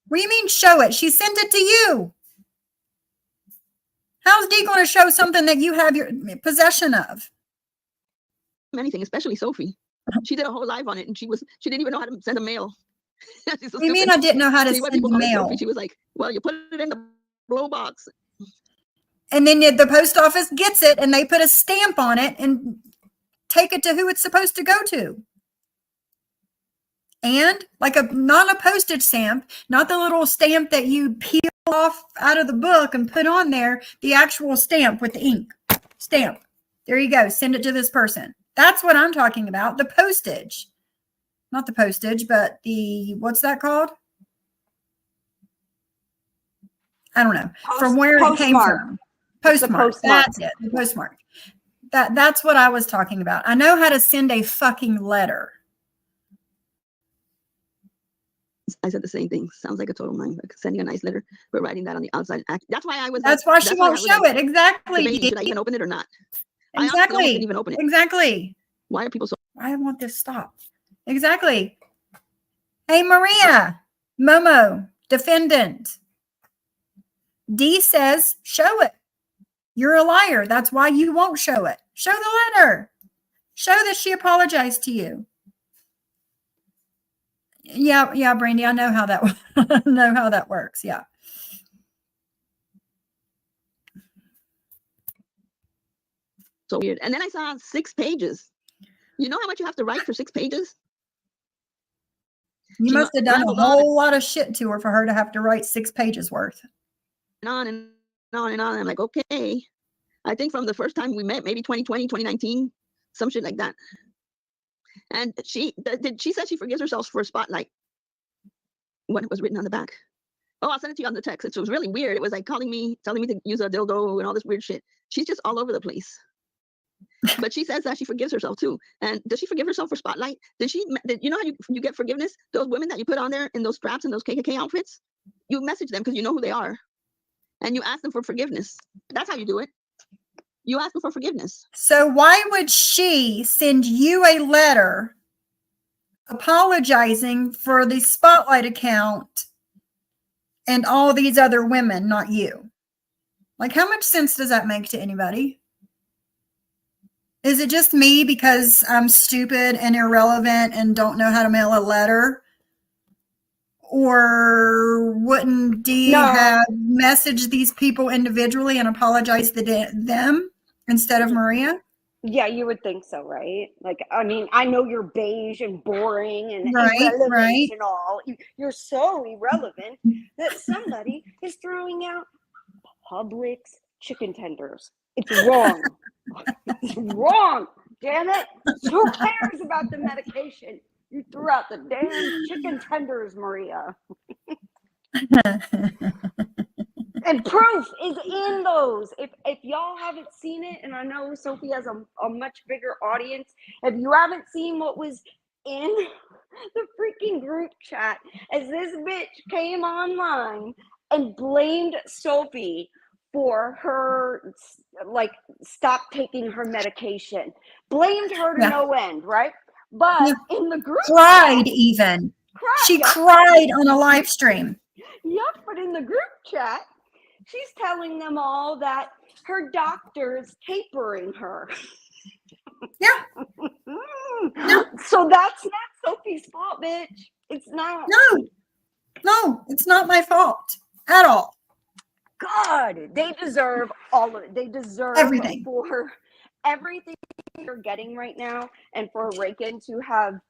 What do you mean show it? She sent it to you. How's Dee going to show something that you have your possession of? Anything, especially Sophie. She did a whole live on it and she didn't even know how to send a mail. So what do you mean I didn't know how to send a mail? She was like, well, you put it in the blow box. And then the post office gets it and they put a stamp on it and take it to who it's supposed to go to. And like not a postage stamp, not the little stamp that you peel off out of the book and put on there, the actual stamp with the ink. Stamp. There you go. Send it to this person. That's what I'm talking about. The postage. Not the postage, but the, what's that called? I don't know. From where it came from. Postmark. That's it. The postmark. That's what I was talking about. I know how to send a fucking letter. I said the same thing. Sounds like a total mind. Like sending a nice letter, but writing that on the outside. That's why I was. That's why she won't show it. Exactly. Should I even open it or not? Exactly. I didn't even open it. Exactly. Why are people so? I want this stopped. Exactly. Hey, Maria, Momo, defendant. D says, show it. You're a liar. That's why you won't show it. Show the letter. Show that she apologized to you. Yeah, Brandy, I know how that works. Yeah. So weird. And then I saw 6 pages. You know how much you have to write for 6 pages? You must have done a whole lot of shit to her for her to have to write 6 pages worth. And on and on and on. I'm like, okay. I think from the first time we met, maybe 2020, 2019, some shit like that. And she said she forgives herself for a spotlight. What was written on the back. Oh, I'll send it to you on the text. It was really weird. It was like calling me, telling me to use a dildo and all this weird shit. She's just all over the place. But she says that she forgives herself too. And does she forgive herself for spotlight? Did you know how you get forgiveness? Those women that you put on there in those straps and those KKK outfits, you message them because you know who they are. And you ask them for forgiveness. That's how you do it. You ask them for forgiveness. So why would she send you a letter apologizing for the Spotlight account and all these other women, not you? Like, how much sense does that make to anybody? Is it just me because I'm stupid and irrelevant and don't know how to mail a letter? Or wouldn't Dee have messaged these people individually and apologized to them instead of Maria? Yeah, you would think so, right? Like, I mean, I know you're beige and boring and irrelevant and all. You're so irrelevant that somebody is throwing out Publix chicken tenders It's wrong. It's wrong. Damn it. Who cares about the medication? You threw out the damn chicken tenders, Maria. And proof is in those. If y'all haven't seen it, and I know Sophie has a much bigger audience, if you haven't seen what was in the freaking group chat as this bitch came online and blamed Sophie for her, like, stop taking her medication, blamed her to no end, right? But in the group cried chat, even. She cried on a live stream. Yep, but in the group chat, she's telling them all that her doctor is tapering her. Yeah. No. So that's not Sophie's fault, bitch. It's not. No, it's not my fault at all. God, they deserve all of it. They deserve Everything. for everything they're getting right now, and for Reagan to have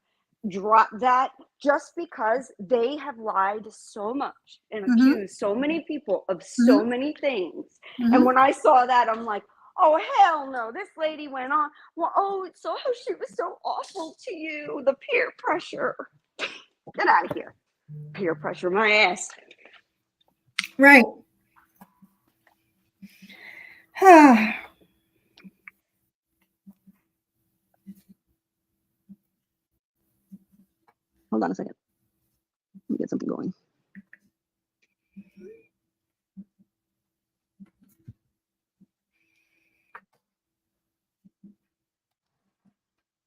dropped that just because they have lied so much and accused so many people of so many things. And when I saw that, I'm like, oh, hell no. This lady went on, well, oh, so she was so awful to you. The peer pressure. Get out of here. Peer pressure, my ass. Right. Hold on a second. Let me get something going.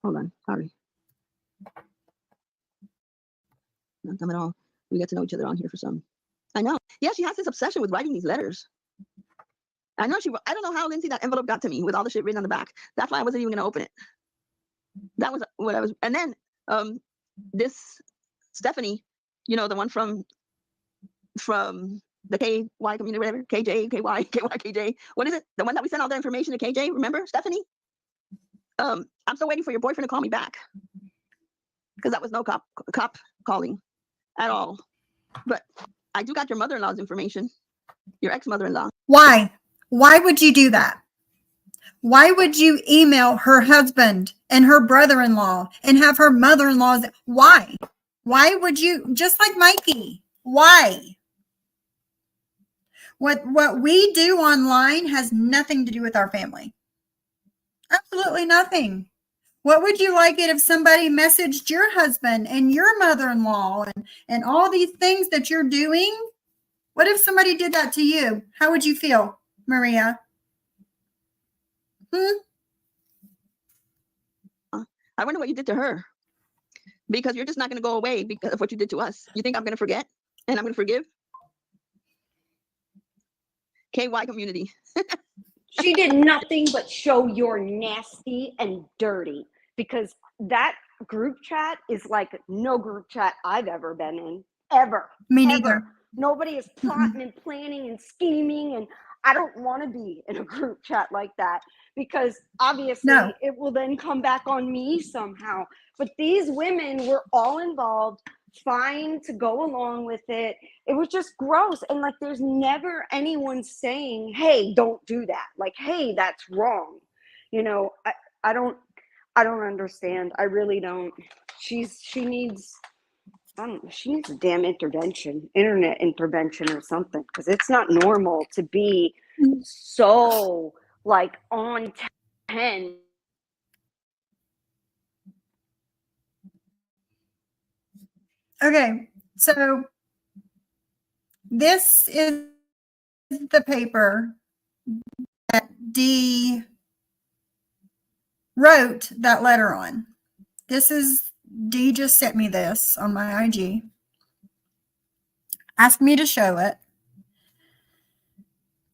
Hold on. Sorry. Not them at all. We get to know each other on here for some. I know. Yeah, she has this obsession with writing these letters. I know I don't know how, Lindsay, that envelope got to me with all the shit written on the back. That's why I wasn't even going to open it. That was what I was. And then this Stephanie, you know, the one from the KY community, whatever, KJ, KY, KJ. What is it? The one that we sent all the information to KJ, remember, Stephanie? I'm still waiting for your boyfriend to call me back. Because that was no cop calling at all. But I do got your mother-in-law's information, your ex-mother-in-law. Why? Why would you do that? Why would you email her husband and her brother-in-law and have her mother-in-law's? Why? Why would you, just like Mikey, why? What we do online has nothing to do with our family. Absolutely nothing. What would you like it if somebody messaged your husband and your mother-in-law and all these things that you're doing? What if somebody did that to you? How would you feel, Maria? I wonder what you did to her. Because you're just not going to go away because of what you did to us. You think I'm going to forget and I'm going to forgive? KY community. She did nothing but show you're nasty and dirty, because that group chat is like no group chat I've ever been in, ever. Me neither. Nobody is plotting and planning and scheming, and I don't want to be in a group chat like that, because obviously it will then come back on me somehow. But these women were all involved, fine to go along with it. It was just gross. And like, there's never anyone saying, hey, don't do that. Like, hey, that's wrong. You know, I don't understand. I really don't. She needs a damn internet intervention or something, because it's not normal to be so like on 10. Okay, so this is the paper that Dee wrote that letter on. Dee just sent me this on my IG. Asked me to show it.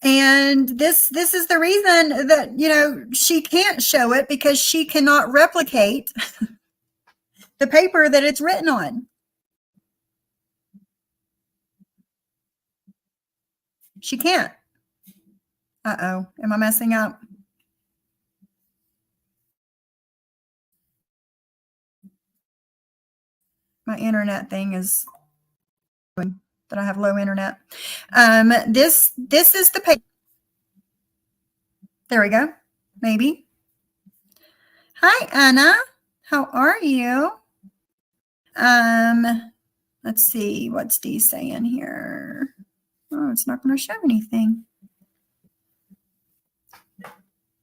And this is the reason that, you know, she can't show it, because she cannot replicate the paper that it's written on. She can't. Uh-oh. Am I messing up? My internet thing is that I have low internet. This is the paper There we go. Maybe. Hi, Anna. How are you? Let's see. What's Dee saying here? Oh, it's not going to show anything.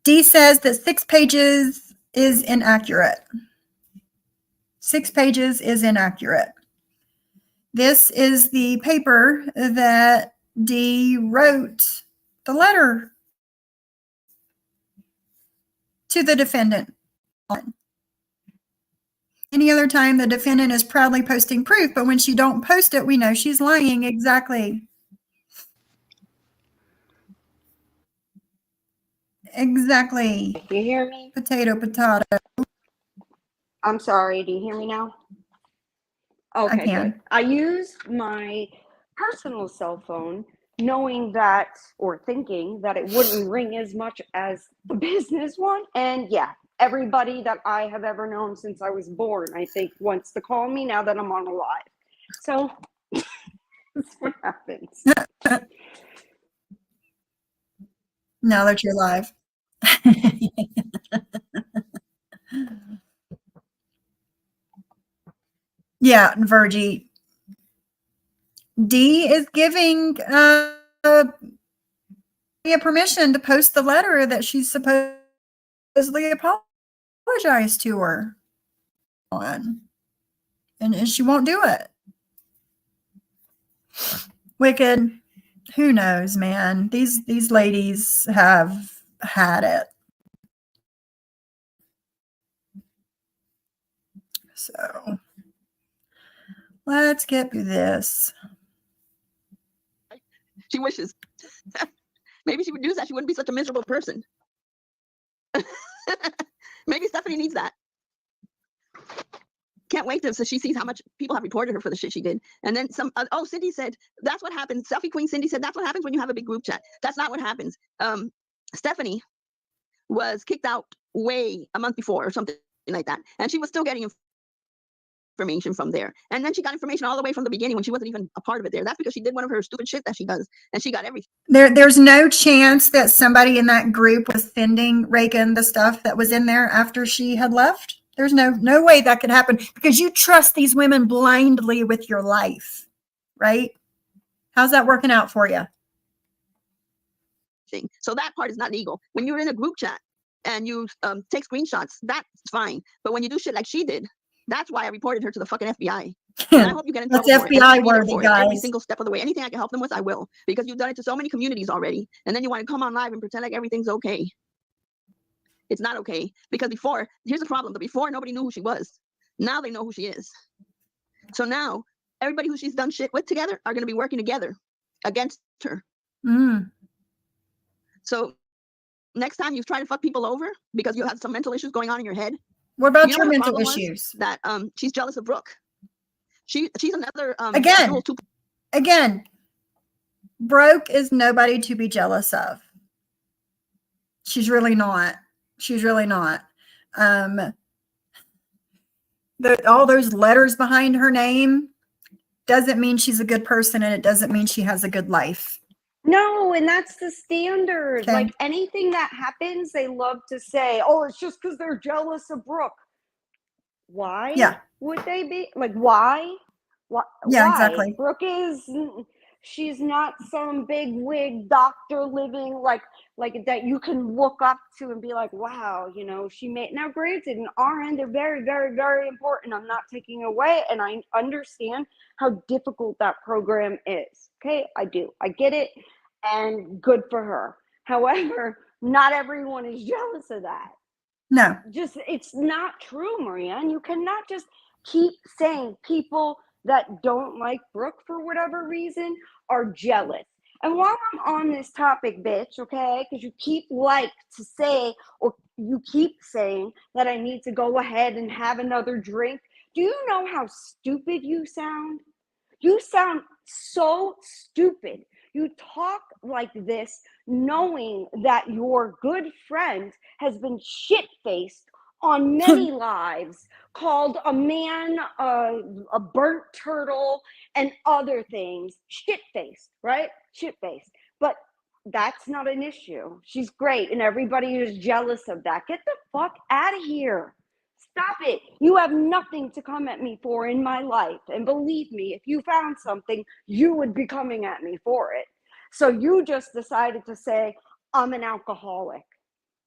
Dee says that 6 pages is inaccurate. 6 pages is inaccurate. This is the paper that Dee wrote the letter to the defendant on. Any other time, the defendant is proudly posting proof, but when she don't post it, we know she's lying. Exactly. Exactly. You hear me? Potato, potato. I'm sorry. Do you hear me now? Okay, can. good. I use my personal cell phone knowing that, or thinking that it wouldn't ring as much as the business one. And yeah, everybody that I have ever known since I was born, I think, wants to call me now that I'm on a live. So that's what happens. Now that you're live. Yeah, Virgie. Dee is giving permission to post the letter that she's supposedly apologized to her on. And she won't do it. Wicked. Who knows, man? These ladies have had it. So let's get through this. She wishes. Maybe she would use that. She wouldn't be such a miserable person. Maybe Stephanie needs that. Can't wait till so she sees how much people have reported her for the shit she did. And then some, Cindy said, that's what happens. Selfie Queen Cindy said, that's what happens when you have a big group chat. That's not what happens. Stephanie was kicked out a month before or something like that. And she was still getting information from there. And then she got information all the way from the beginning when she wasn't even a part of it there. That's because she did one of her stupid shit that she does. And she got everything. There's no chance that somebody in that group was sending Reagan the stuff that was in there after she had left. There's no way that could happen because you trust these women blindly with your life, right? How's that working out for you? So that part is not legal. When you're in a group chat and you take screenshots, that's fine. But when you do shit like she did, that's why I reported her to the fucking FBI. And I hope you get in trouble That's for it. FBI worthy, guys. Every single step of the way. Anything I can help them with, I will. Because you've done it to so many communities already. And then you want to come on live and pretend like everything's okay. It's not okay. Because before, here's the problem. Before, nobody knew who she was. Now they know who she is. So now, everybody who she's done shit with together are going to be working together against her. Mm. So next time you try to fuck people over because you have some mental issues going on in your head. What about you know your what mental issues? That she's jealous of Brooke. She's another Again, Brooke is nobody to be jealous of. She's really not. She's really not. All those letters behind her name doesn't mean she's a good person, and it doesn't mean she has a good life. No, and that's the standard. Okay. Like anything that happens, they love to say, oh, it's just because they're jealous of Brooke. Why? Yeah. Would they be? Like, why? Yeah, why? exactly. Brooke she's not some big wig doctor living like that you can look up to and be like, wow, she made. Now, granted, in our end, they're very, very, very important. I'm not taking away, and I understand how difficult that program is. Okay, I do. I get it, and good for her. However, not everyone is jealous of that. No. It's not true, Maria. And you cannot just keep saying people that don't like Brooke for whatever reason are jealous. And while I'm on this topic, bitch, okay, because you keep to say, or you keep saying that I need to go ahead and have another drink. Do you know how stupid you sound? You sound so stupid. You talk like this knowing that your good friend has been shit-faced on many lives, called a man a burnt turtle and other things. Shit-faced, right? Shit-faced. But that's not an issue. She's great, and everybody is jealous of that. Get the fuck out of here. Stop it. You have nothing to come at me for in my life. And believe me, if you found something, you would be coming at me for it. So you just decided to say, I'm an alcoholic.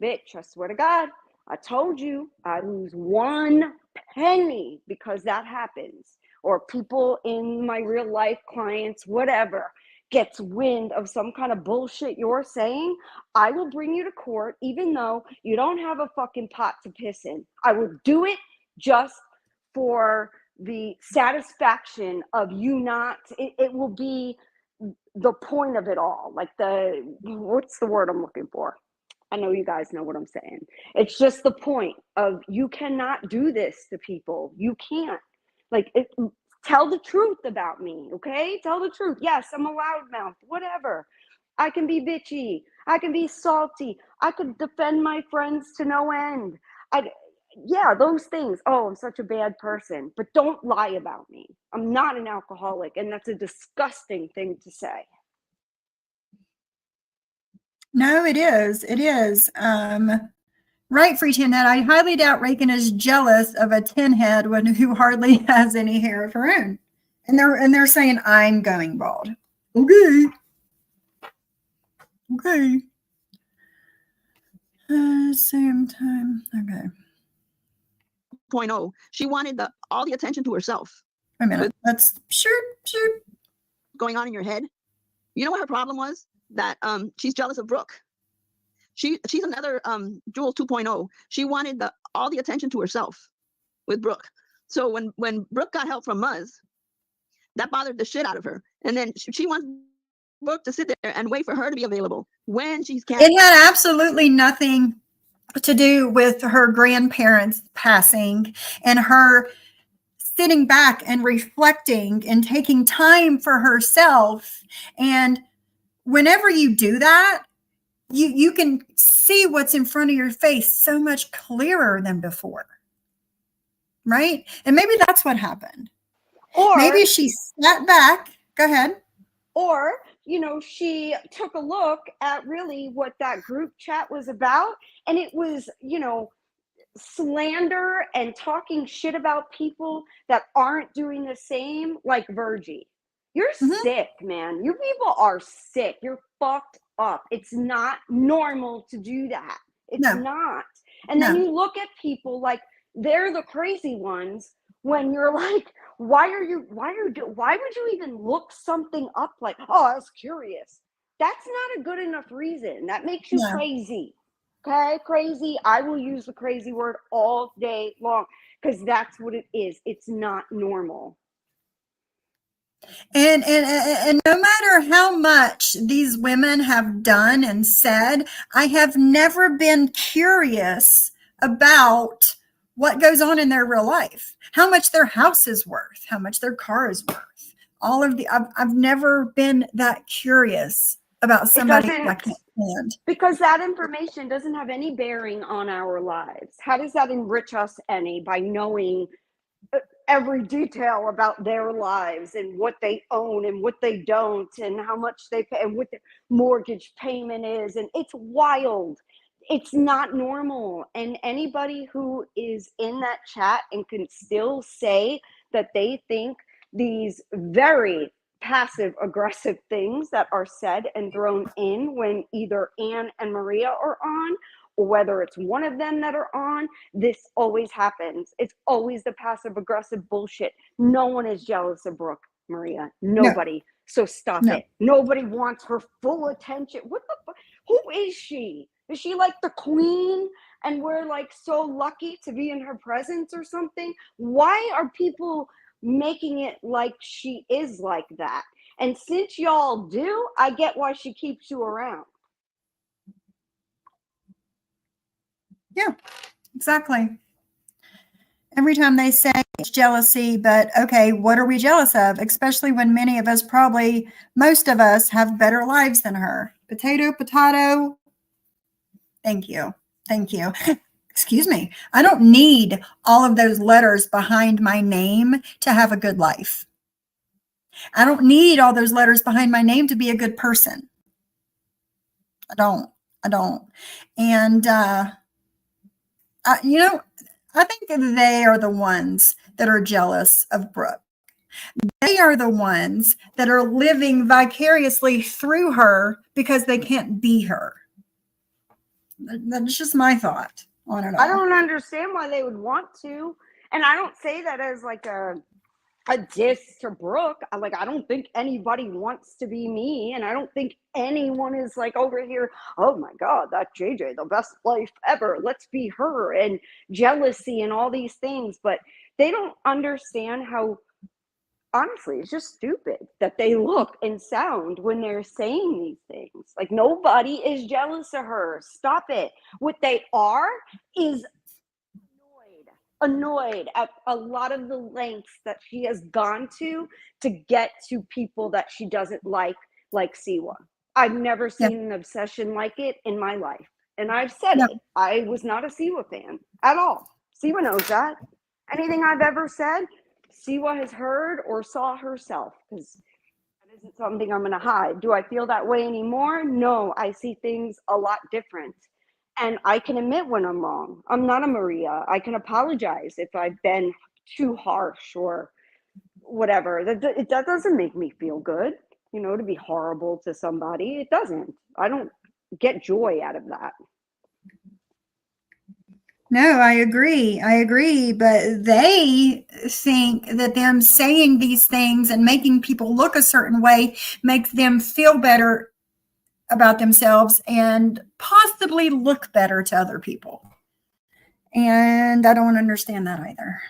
Bitch, I swear to God, I told you I lose 1 penny because that happens. Or people in my real life, clients, whatever, gets wind of some kind of bullshit you're saying, I will bring you to court, even though you don't have a fucking pot to piss in. I will do it just for the satisfaction of you not, it will be the point of it all. Like what's the word I'm looking for? I know you guys know what I'm saying. It's just the point of you cannot do this to people. You can't. Tell the truth about me, okay? Tell the truth. Yes, I'm a loudmouth, whatever. I can be bitchy. I can be salty. I could defend my friends to no end. Yeah, those things. Oh, I'm such a bad person. But don't lie about me. I'm not an alcoholic, and that's a disgusting thing to say. No, it is. It is. Right, Free Tin Head. I highly doubt Reagan is jealous of a tin head who hardly has any hair of her own. And they're saying I'm going bald. Okay. Okay. Same time. Okay. 2.0. She wanted all the attention to herself. Wait a minute. That's sure. Going on in your head. You know what her problem was? That she's jealous of Brooke. She's another Jules 2.0. She wanted all the attention to herself with Brooke. So when Brooke got help from Muzz, that bothered the shit out of her. And then she wants Brooke to sit there and wait for her to be available when she's can't. It had absolutely nothing to do with her grandparents passing and her sitting back and reflecting and taking time for herself. And whenever you do that, you can see what's in front of your face so much clearer than before. Right? And maybe that's what happened. Or maybe she sat back. Go ahead. Or, she took a look at really what that group chat was about. And it was, slander and talking shit about people that aren't doing the same, like Virgie. You're sick, man. You people are sick. You're fucked up. It's not normal to do that. It's not. And then you look at people like they're the crazy ones when you're like, why would you even look something up like, oh, I was curious. That's not a good enough reason. That makes you crazy. Okay, crazy. I will use the crazy word all day long because that's what it is. It's not normal. And no matter how much these women have done and said, I have never been curious about what goes on in their real life, how much their house is worth, how much their car is worth. I've never been that curious about somebody I can't stand. Because that information doesn't have any bearing on our lives. How does that enrich us any by knowing every detail about their lives and what they own and what they don't and how much they pay and what their mortgage payment is? And it's wild. It's not normal. And anybody who is in that chat and can still say that they think these very passive aggressive things that are said and thrown in when either Anne and Maria are on, or whether it's one of them that are on, this always happens. It's always the passive aggressive bullshit. No one is jealous of Brooke, Maria. Nobody. No. So stop it. Nobody wants her full attention. What the fuck? Who is she? Is she like the queen and we're like so lucky to be in her presence or something? Why are people making it like she is like that? And since y'all do, I get why she keeps you around. Yeah, exactly. Every time they say it's jealousy, but okay, what are we jealous of? Especially when many of us, probably most of us, have better lives than her. Potato, potato. Thank you. Thank you. Excuse me. I don't need all of those letters behind my name to have a good life. I don't need all those letters behind my name to be a good person. I don't. I don't. And, you know, I think they are the ones that are jealous of Brooke. They are the ones that are living vicariously through her because they can't be her. That's just my thought on it all. I don't understand why they would want to. And I don't say that as like a diss to Brooke. I don't think anybody wants to be me, and I don't think anyone is like over here, oh my God, that JayJay, the best life ever. Let's be her, and jealousy and all these things. But they don't understand how, honestly, it's just stupid that they look and sound when they're saying these things. Like, nobody is jealous of her. Stop it. What they are is annoyed at a lot of the lengths that she has gone to get to people that she doesn't like Siwa. I've never seen an obsession like it in my life. And I've said it. I was not a Siwa fan at all. Siwa knows that. Anything I've ever said, Siwa has heard or saw herself, because that isn't something I'm going to hide. Do I feel that way anymore? No, I see things a lot different. And I can admit when I'm wrong. I'm not a Maria. I can apologize if I've been too harsh or whatever. That doesn't make me feel good, to be horrible to somebody. It doesn't. I don't get joy out of that. No, I agree. But they think that them saying these things and making people look a certain way makes them feel better about themselves and possibly look better to other people. And I don't understand that either.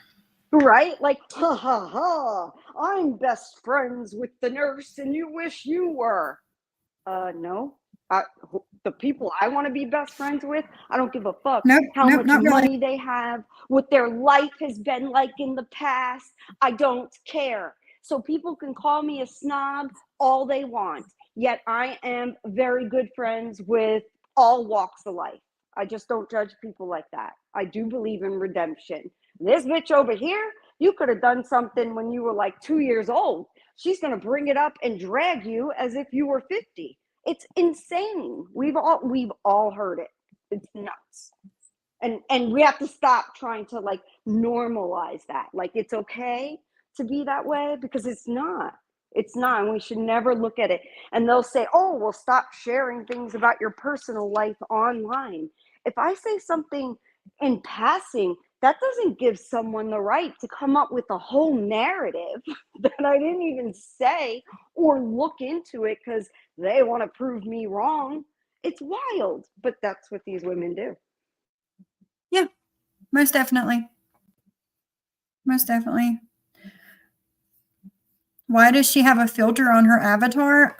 Right? Like, ha ha ha, I'm best friends with the nurse and you wish you were. No. The people I want to be best friends with, I don't give a fuck how much money they have, what their life has been like in the past. I don't care. So people can call me a snob all they want. Yet I am very good friends with all walks of life. I just don't judge people like that. I do believe in redemption. This bitch over here, you could have done something when you were like 2 years old. She's going to bring it up and drag you as if you were 50. It's insane. We've all heard it. It's nuts. And we have to stop trying to like normalize that. Like, it's okay to be that way, because it's not. It's not, and we should never look at it. And they'll say, oh, well, stop sharing things about your personal life online. If I say something in passing, that doesn't give someone the right to come up with a whole narrative that I didn't even say or look into it because they want to prove me wrong. It's wild, but that's what these women do. Yeah, most definitely. Most definitely. Why does she have a filter on her avatar?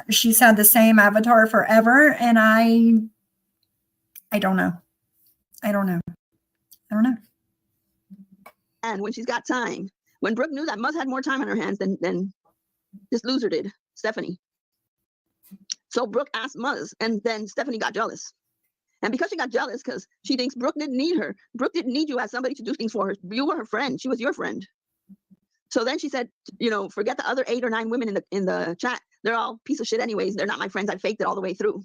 She's had the same avatar forever, and I don't know. I don't know. And when she's got time, when Brooke knew that Muzz had more time on her hands than this loser did, Stephanie. So Brooke asked Muzz, and then Stephanie got jealous. And because she got jealous, because she thinks Brooke didn't need her. Brooke didn't need you as somebody to do things for her. You were her friend. She was your friend. So then she said, forget the other 8 or 9 women in the chat. They're all piece of shit anyways. They're not my friends. I faked it all the way through.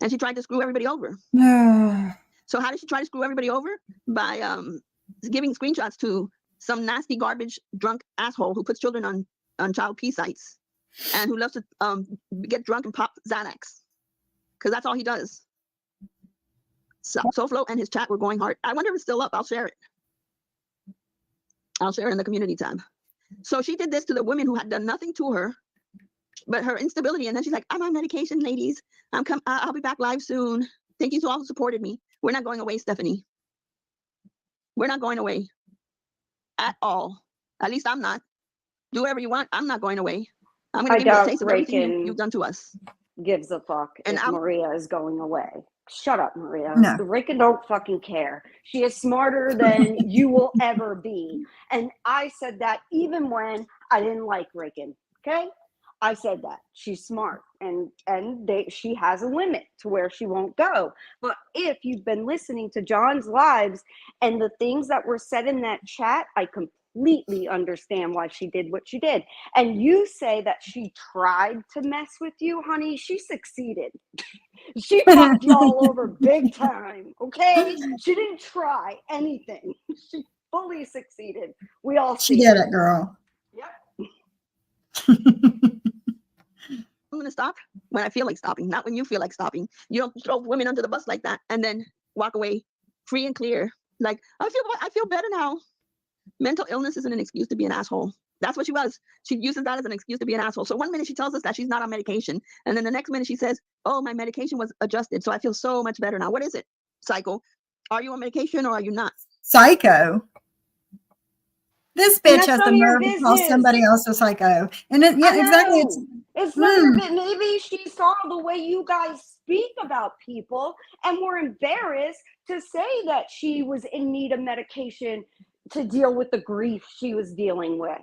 And she tried to screw everybody over. So how did she try to screw everybody over? By giving screenshots to some nasty garbage drunk asshole who puts children on child P sites and who loves to get drunk and pop Xanax, because that's all he does. So SoFlo and his chat were going hard. I wonder if it's still up. I'll share it. I'll share it in the community tab. So she did this to the women who had done nothing to her but her instability. And then she's like, I'm on medication, ladies. I'll be back live soon. Thank you to all who supported me. We're not going away, Stephanie. We're not going away at all. At least I'm not. Do whatever you want. I'm not going away. I'm going to give you a taste of everything you've done to us. Gives a fuck if Maria is going away. Shut up, Maria. No. Rika don't fucking care. She is smarter than you will ever be. And I said that even when I didn't like Rickon. Okay? I said that. She's smart. And she has a limit to where she won't go. But if you've been listening to John's lives and the things that were said in that chat, I completely completely understand why she did what she did. And you say that she tried to mess with you, honey. She succeeded. She fucked y'all over big time, okay? She didn't try anything. She fully succeeded. We all She see did it. it, girl. Yep. I'm going to stop when I feel like stopping, not when you feel like stopping. You don't throw women under the bus like that and then walk away free and clear. Like, I feel better now. Mental illness isn't an excuse to be an asshole. That's what she was. She uses that as an excuse to be an asshole. So one minute she tells us that she's not on medication, and then the next minute she says, oh, my medication was adjusted, so I feel so much better now. What is it, psycho? Are you on medication or are you not? Psycho. This And bitch that's has the none of your nerve to call business. somebody else a psycho. And it, yeah, I exactly. know. It's none of your business. Maybe she saw the way you guys speak about people and were embarrassed to say that she was in need of medication to deal with the grief she was dealing with.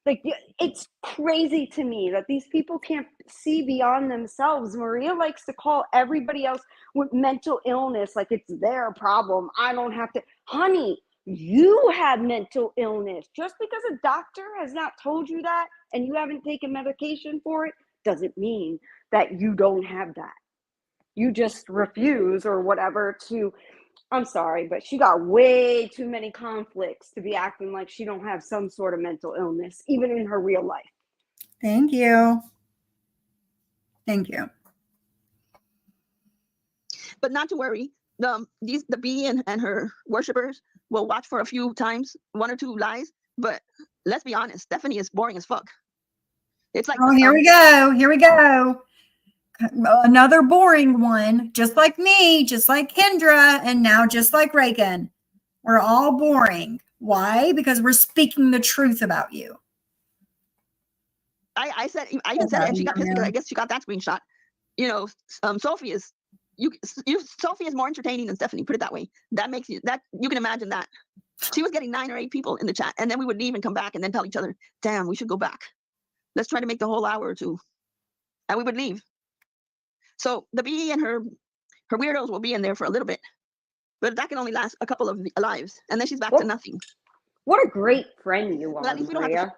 Like, it's crazy to me that these people can't see beyond themselves. Maria likes to call everybody else with mental illness like it's their problem. I don't have to. Honey, you have mental illness. Just because a doctor has not told you that and you haven't taken medication for it doesn't mean that you don't have that. You just refuse or whatever to. I'm sorry, but she got way too many conflicts to be acting like she don't have some sort of mental illness, even in her real life. Thank you. Thank you. But not to worry. The bee and her worshippers will watch for a few times, 1 or 2 lies. But let's be honest, Stephanie is boring as fuck. It's like, Oh, here we go. Here we go. Another boring one, just like me, just like Kendra, and now just like Reagan. We're all boring. Why? Because we're speaking the truth about you. I even said it, and she got pissed because I guess she got that screenshot. You know, Sophie is Sophie is more entertaining than Stephanie. Put it that way. That makes you you can imagine that. She was getting 9 or 8 people in the chat, and then we would leave and come back and then tell each other, "Damn, we should go back. Let's try to make the whole hour or 2," and we would leave. So the bee and her weirdos will be in there for a little bit, but that can only last a couple of lives, and then she's back to nothing. What a great friend you But are, at least we don't have Maria. to.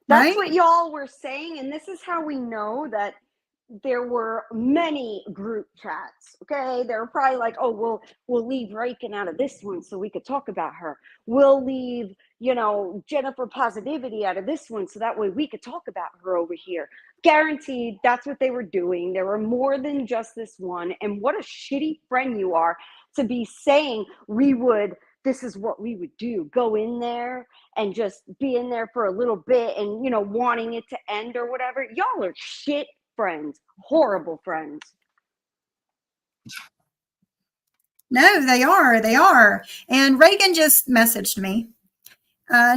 That's Right? what y'all were saying, and this is how we know that there were many group chats. Okay, they were probably like, "Oh, we'll leave Raken out of this one so we could talk about her. We'll leave, Jennifer Positivity out of this one so that way we could talk about her over here." Guaranteed, that's what they were doing. There were more than just this one. And what a shitty friend you are to be saying this is what we would do. Go in there and just be in there for a little bit and, wanting it to end or whatever. Y'all are shit friends, horrible friends. No, they are. They are. And Reagan just messaged me.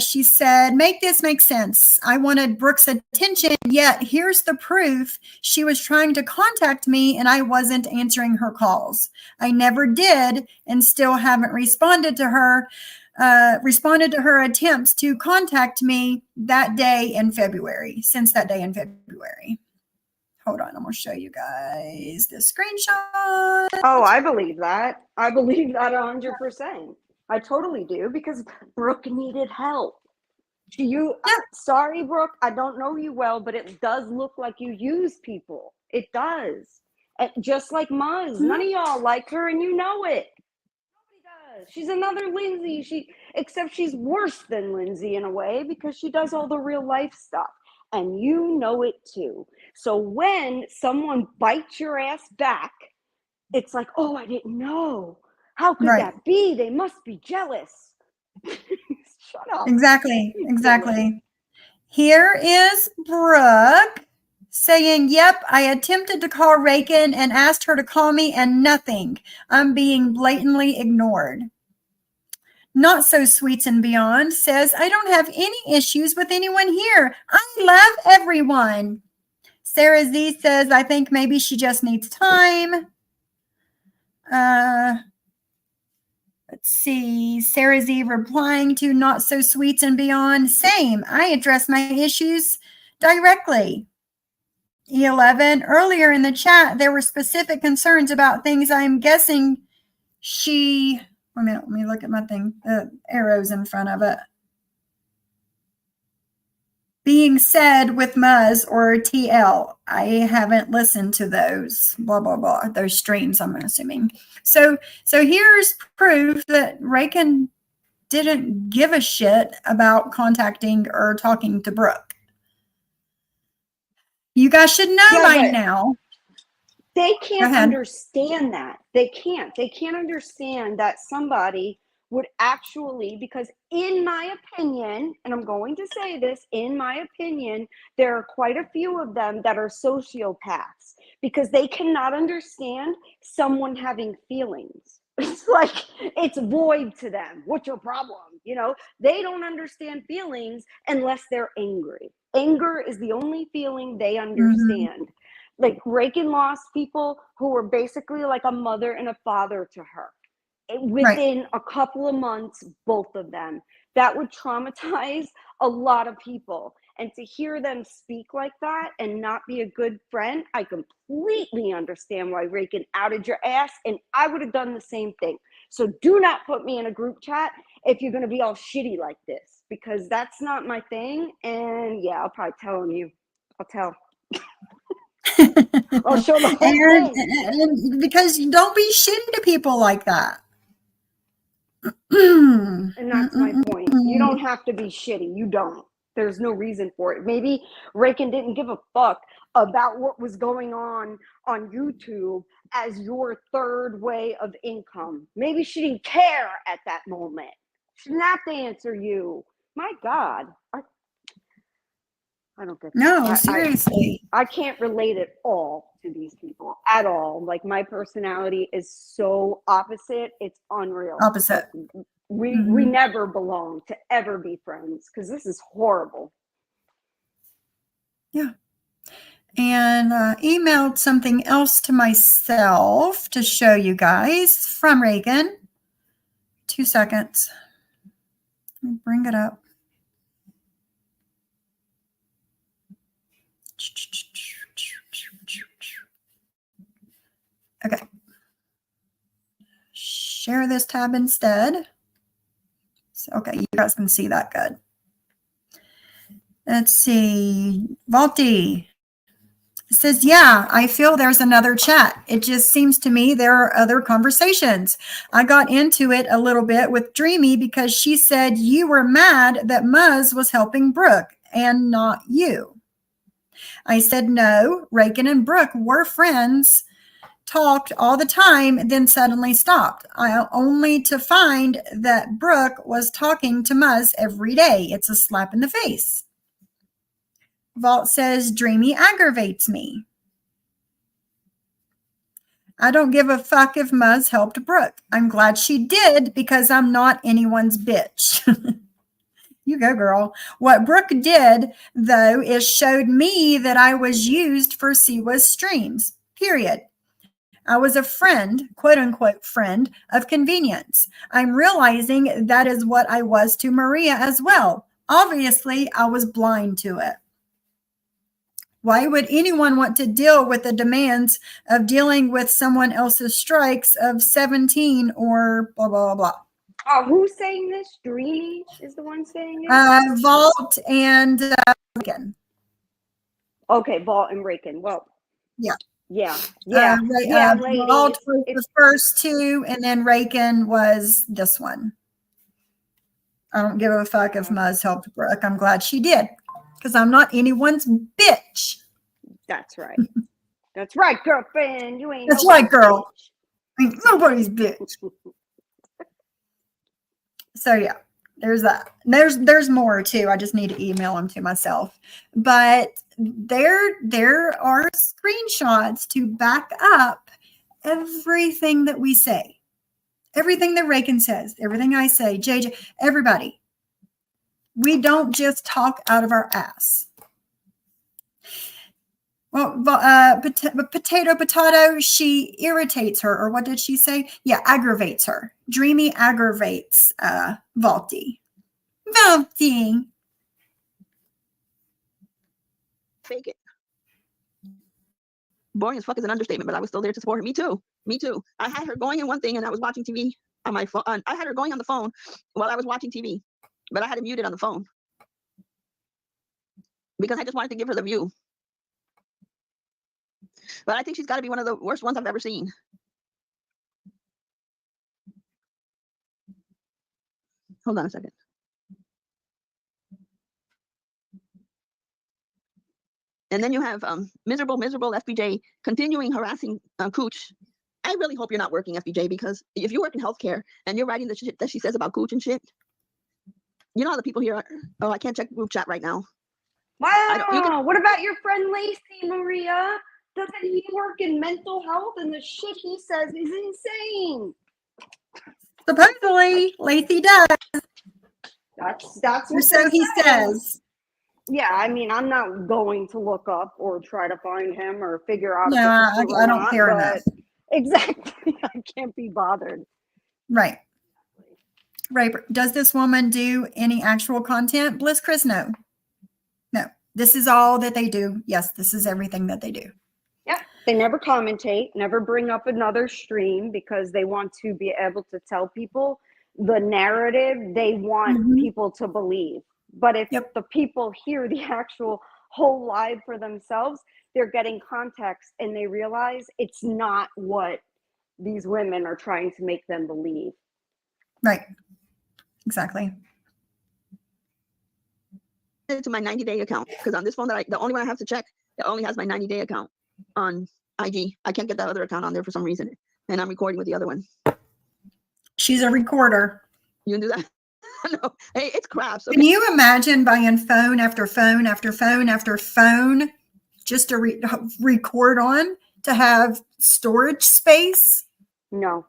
She said, make this make sense. I wanted Brooke's attention, yet here's the proof. She was trying to contact me and I wasn't answering her calls. I never did and still haven't responded to her attempts to contact me since that day in February. Hold on, I'm going to show you guys the screenshot. Oh, I believe that. I believe that 100%. I totally do, because Brooke needed help. Sorry, Brooke, I don't know you well, but it does look like you use people. It does. Just like Muzz. None of y'all like her, and you know it. Nobody does. She's another Lindsay. Except she's worse than Lindsay in a way, because she does all the real life stuff. And you know it too. So when someone bites your ass back, it's like, oh, I didn't know. How could that be? They must be jealous. Shut up. Exactly. Here is Brooke saying, yep, I attempted to call Raken and asked her to call me and nothing. I'm being blatantly ignored. Not So Sweets and Beyond says, I don't have any issues with anyone here. I love everyone. Sarah Z says, I think maybe she just needs time. Let's see. Sarah Z replying to Not So Sweets and Beyond. Same. I address my issues directly. E11. Earlier in the chat, there were specific concerns about things I'm guessing she... Wait a minute. Let me look at my thing. The arrows in front of it. being said with Muzz or TL. I haven't listened to those, blah, blah, blah, those streams, I'm assuming. So here's proof that Reagan didn't give a shit about contacting or talking to Brooke. You guys should know Yeah, by but now. they Go can't ahead. understand that. They can't understand that somebody would actually, because in my opinion, and I'm going to say this, in my opinion, there are quite a few of them that are sociopaths because they cannot understand someone having feelings. It's like, it's void to them. What's your problem? You know, they don't understand feelings unless they're angry. Anger is the only feeling they understand. Like Reagan lost people who were basically like a mother and a father to her. Within a couple of months, both of them. That would traumatize a lot of people. And to hear them speak like that and not be a good friend, I completely understand why Reagan outed your ass, and I would have done the same thing. So do not put me in a group chat if you're going to be all shitty like this, because that's not my thing. And yeah, I'll probably tell him I'll tell. I'll show the whole thing. And because you don't be shitty to people like that. And that's my point. You don't have to be shitty. You don't. There's no reason for it. Maybe Reagan didn't give a fuck about what was going on YouTube as your third way of income. Maybe she didn't care at that moment. She didn't have to answer you. My God. I don't get that. No, seriously. I can't relate at all to these people at all. Like, my personality is so opposite. It's unreal. Opposite. We never belong to ever be friends because this is horrible. Yeah. And emailed something else to myself to show you guys from Reagan. 2 seconds. Let me bring it up. Okay. Share this tab instead. So, okay, you guys can see that good. Let's see. Valti. It says, yeah, I feel there's another chat. It just seems to me there are other conversations. I got into it a little bit with Dreamy because she said you were mad that Muzz was helping Brooke and not you. I said, no, Reagan and Brooke were friends, talked all the time, then suddenly stopped. Only to find that Brooke was talking to Muzz every day. It's a slap in the face. Vault says, Dreamy aggravates me. I don't give a fuck if Muzz helped Brooke. I'm glad she did because I'm not anyone's bitch. You go, girl. What Brooke did, though, is showed me that I was used for Siwa's streams, period. I was a friend, quote unquote friend, of convenience. I'm realizing that is what I was to Maria as well. Obviously, I was blind to it. Why would anyone want to deal with the demands of dealing with someone else's strikes of 17 or blah, blah, blah, blah? Oh, who's saying this? Dreamy is the one saying it? Vault and Reagan. Okay, Vault and Reagan. Well, yeah. Ladies. Vault was the first two, and then Reagan was this one. I don't give a fuck if Muzz helped Brooke. I'm glad she did. Because I'm not anyone's bitch. That's right. That's right, girlfriend. You ain't. That's right, girl. I ain't nobody's bitch. So yeah, there's that. There's more too. I just need to email them to myself. But there are screenshots to back up everything that we say, everything that Reagan says, everything I say, JayJay, everybody. We don't just talk out of our ass. Well, potato, she irritates her, or what did she say? Yeah, aggravates her. Dreamy aggravates Valti. Valti. Fake it. Boring as fuck is an understatement, but I was still there to support her. Me too. Me too. I had her going in one thing and I was watching TV on my phone. I had her going on the phone while I was watching TV, but I had it muted on the phone. because I just wanted to give her the view. But I think she's got to be one of the worst ones I've ever seen. Hold on a second. And then you have miserable FBJ continuing harassing Cooch. I really hope you're not working, FBJ, because if you work in healthcare and you're writing the shit that she says about Cooch and shit, you know how the people here are. Oh, I can't check group chat right now. Wow. What about your friend Lacey, Maria? Doesn't he work in mental health? And the shit he says is insane. Supposedly, Lacey does. That's Or what so he says. Yeah, I mean, I'm not going to look up or try to find him or figure out No, if it's true or I don't not, care but enough. exactly, I can't be bothered. Right. Right. Does this woman do any actual content? Bliss Chris, no. No. This is all that they do. Yes, this is everything that they do. Yeah, they never commentate, never bring up another stream because they want to be able to tell people the narrative they want people to believe. But if the people hear the actual whole live for themselves, they're getting context and they realize it's not what these women are trying to make them believe. Right. Exactly. To my 90-day account, because on this phone the only one I have to check, it only has my 90-day account on IG. I can't get that other account on there for some reason, and I'm recording with the other one. She's a recorder. You can do that. No, hey, it's crap. So can you imagine buying phone after phone after phone after phone just to record on, to have storage space? No.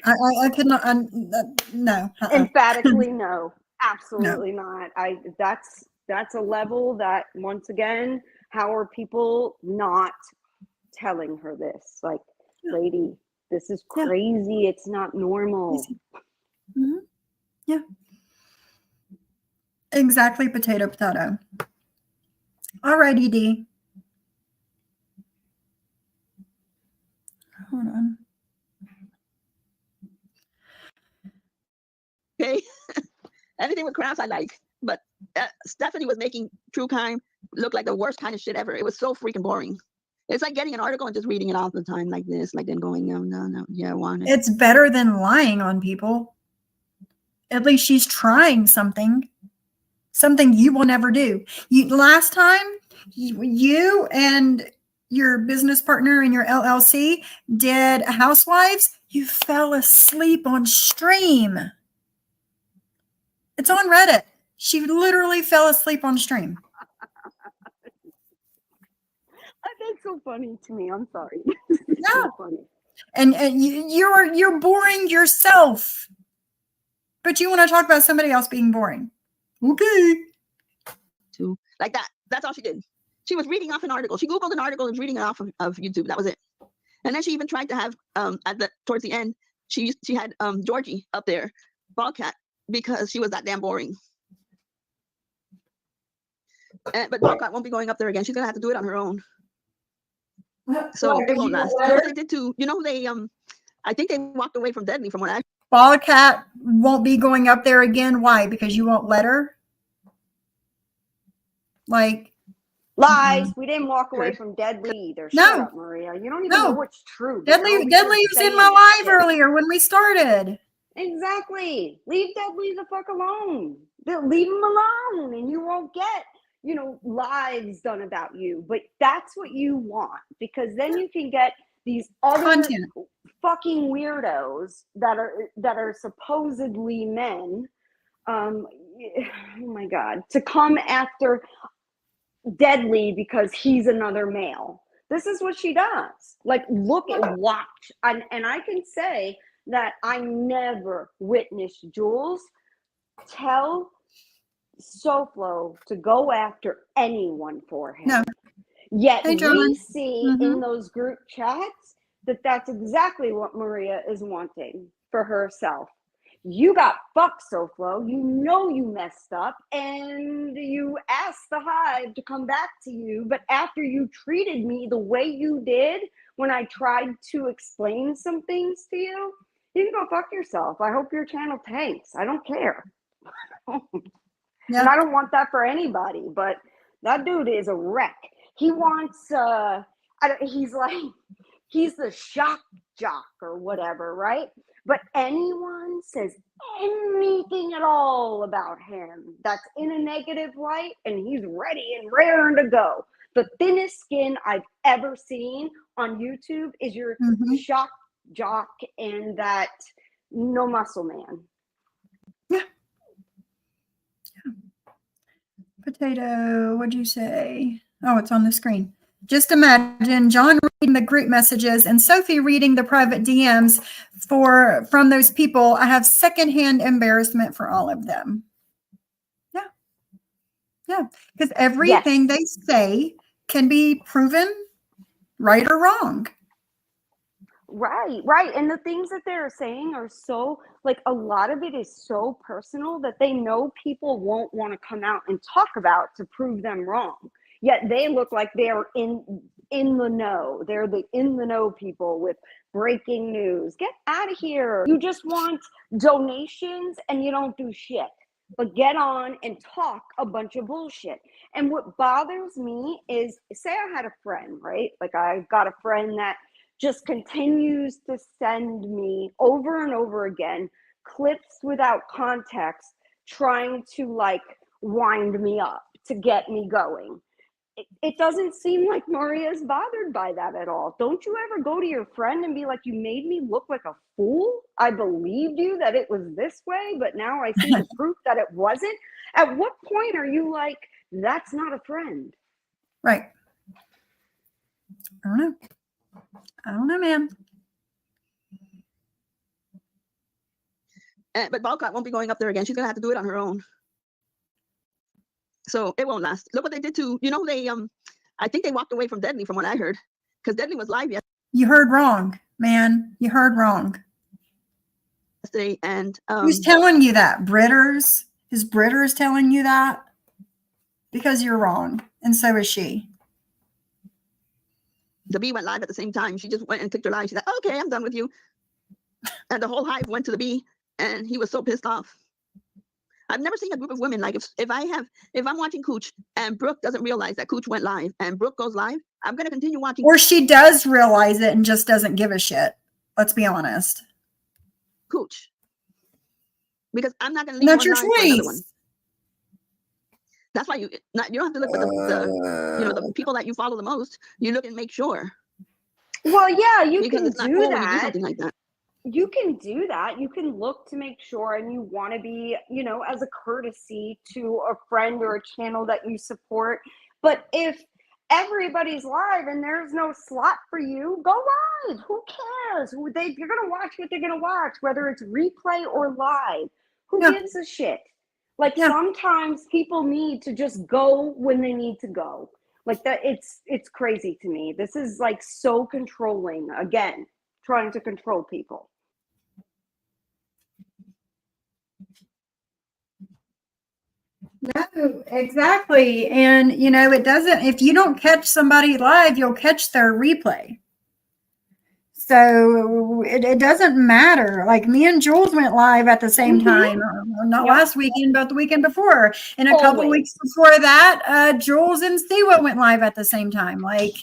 I could not. No. Emphatically, no. Absolutely not. That's a level that, once again, how are people not telling her this? Like, lady, this is crazy. It's not normal. Yeah. Exactly. Potato. All righty, D. Hold on. Okay. Anything with crafts I like, but Stephanie was making true crime look like the worst kind of shit ever. It was so freaking boring. It's like getting an article and just reading it all the time like this, like then going, no, yeah, I want it. It's better than lying on people. At least she's trying something you will never do. Last time, you and your business partner in your LLC did Housewives, you fell asleep on stream. It's on Reddit. She literally fell asleep on stream. That's so funny to me. I'm sorry. No. So funny. And you're boring yourself. But you want to talk about somebody else being boring. Okay. Like that. That's all she did. She was reading off an article. She Googled an article and was reading it off of YouTube. That was it. And then she even tried to have towards the end, she had Georgie up there, Ballcat, because she was that damn boring. But Ballcat won't be going up there again. She's gonna have to do it on her own. So it won't last. What they did too, they I think they walked away from Deadly from what I Ballcat won't be going up there again. Why? Because you won't let her? Like, lies. We didn't walk away from Deadly either. Shut up, Maria. You don't even know what's true. Deadly was in my live earlier when we started. Exactly. Leave Deadly the fuck alone. Leave him alone, and you won't get, lives done about you. But that's what you want, because then you can get these other content. Fucking weirdos that are supposedly men. Oh my God, to come after Deadly because he's another male. This is what she does. Like, watch. And I can say that I never witnessed Jules tell SoFlo to go after anyone for him. No. Yet we see in those group chats that that's exactly what Maria is wanting for herself. You got fucked, SoFlo. You messed up, and you asked the Hive to come back to you. But after you treated me the way you did when I tried to explain some things to you, you can go fuck yourself. I hope your channel tanks. I don't care. And I don't want that for anybody. But That dude is a wreck. He wants, he's like, he's the shock jock or whatever, right? But anyone says anything at all about him that's in a negative light, and he's ready and raring to go. The thinnest skin I've ever seen on YouTube is your shock jock and that no muscle man. Yeah. Potato, what'd you say? Oh, it's on the screen. Just imagine John reading the group messages and Sophie reading the private DMs from those people. I have secondhand embarrassment for all of them. Yeah. Yeah. Because everything they say can be proven right or wrong. Right. And the things that they're saying are so, like, a lot of it is so personal that they know people won't want to come out and talk about to prove them wrong. Yet they look like they're in the know. They're the in the know people with breaking news. Get out of here. You just want donations and you don't do shit. But get on and talk a bunch of bullshit. And what bothers me is, say I had a friend, right? Like, I got a friend that just continues to send me over and over again clips without context, trying to, like, wind me up to get me going. It doesn't seem like Maria's bothered by that at all. Don't you ever go to your friend and be like, you made me look like a fool? I believed you that it was this way, but now I see the proof that it wasn't. At what point are you like, that's not a friend? Right. I don't know, man. But Balcott won't be going up there again. She's going to have to do it on her own. So it won't last. Look what they did to, I think they walked away from Deadly from what I heard. Because Deadly was live You heard wrong, man. You heard wrong. yesterday. And who's telling you that? Britters? Is Britters telling you that? Because you're wrong. And so is she. the bee went live at the same time. She just went and clicked her live. She's like, okay, I'm done with you. And the whole hive went to the bee, and he was so pissed off. I've never seen a group of women like if I'm watching Cooch and Brooke doesn't realize that Cooch went live and Brooke goes live, I'm gonna continue watching. Or she does realize it and just doesn't give a shit. Let's be honest. Cooch, because I'm not gonna leave Not one your live for another one. choice. That's why you don't have to look for the people that you follow the most. You look and make sure. Well, yeah, you because can it's not do cool when you do that. something like that. You can do that. You can look to make sure, and you want to be, as a courtesy to a friend or a channel that you support. But if everybody's live and there's no slot for you, go live. Who cares? You're going to watch what they're going to watch, whether it's replay or live. Who gives a shit? Like, sometimes people need to just go when they need to go. Like that, it's crazy to me. This is like so controlling, again, trying to control people. No, exactly. And, it doesn't, if you don't catch somebody live, you'll catch their replay. So it doesn't matter. Like me and Jules went live at the same time, not last weekend, but the weekend before. And a couple weeks before that, Jules and Siwa went live at the same time. Like,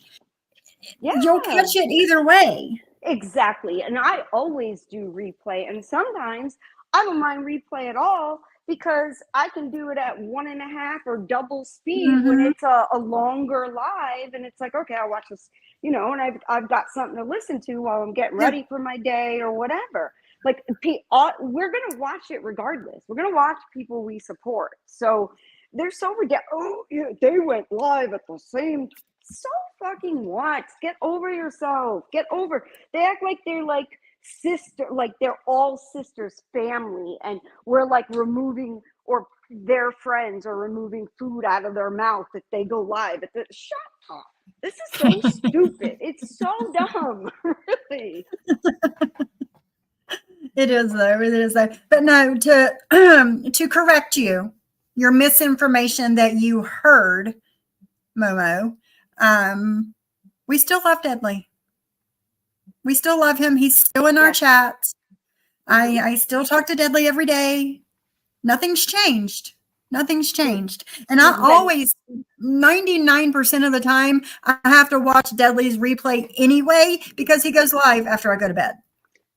you'll catch it either way. Exactly. And I always do replay. And sometimes I don't mind replay at all because I can do it at 1.5 or double speed when it's a longer live. And it's like, okay, I'll watch this, and I've got something to listen to while I'm getting ready for my day or whatever. Like, we're going to watch it regardless. We're going to watch people we support. So they're so ridiculous. Oh, yeah, they went live at the same time. So fucking what? Get over yourself. Get over. They act like they're like sister, like they're all sisters family, and we're like removing, or their friends are removing food out of their mouth if they go live. Shut up. This is so stupid. It's so dumb. Really. It is though. It is though. But no, to correct you, your misinformation that you heard, Momo. We still love Deadly. We still love him. He's still in our chats. I still talk to Deadly every day. Nothing's changed. Nothing's changed. And I Then always, 99% of the time, I have to watch Dudley's replay anyway because he goes live after I go to bed.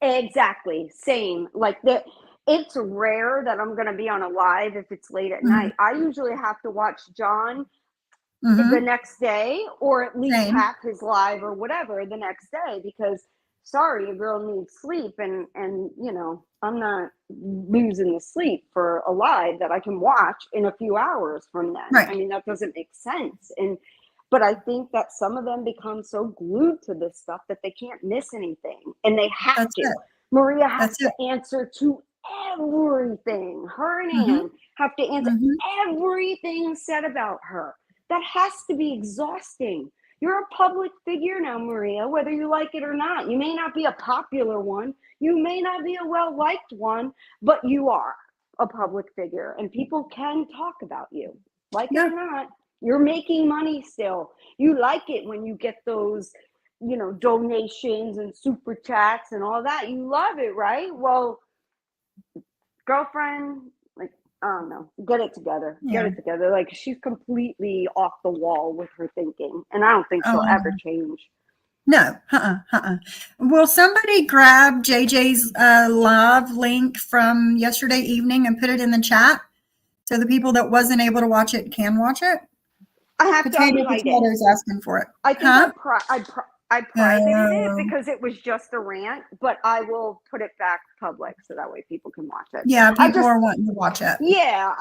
exactly same. Like that. It's rare that I'm going to be on a live if it's late at Mhm. night. I usually have to watch John the Mhm. next day, or at least Same. half his live or whatever the next day, because sorry, a girl needs sleep, and you know, I'm not losing the sleep for a live that I can watch in a few hours from then. Right. I mean, that doesn't make sense. But I think that some of them become so glued to this stuff that they can't miss anything, and they have That's to. it. Maria has That's it. to answer to everything. Her and Mhm. Ann have to answer Mhm. everything said about her. That has to be exhausting. You're a public figure now, Maria, whether you like it or not. You may not be a popular one, you may not be a well-liked one, but you are a public figure, and people can talk about you. Like it Yeah. or not, you're making money still. You like it when you get those, you know, donations and super chats and all that. You love it, right? Well, girlfriend, like, I don't know, get it together. Yeah. Get it together. Like, she's completely off the wall with her thinking, and I don't think Oh, she'll I ever know. change. No. Will somebody grab JJ's live link from yesterday evening and put it in the chat so the people that wasn't able to watch it can watch it? I have to Potato unhide it. Potato's asking for it. I think Huh? I privated it Oh. because it was just a rant, but I will put it back public so that way people can watch it. Yeah, I people just, are wanting to watch it. yeah,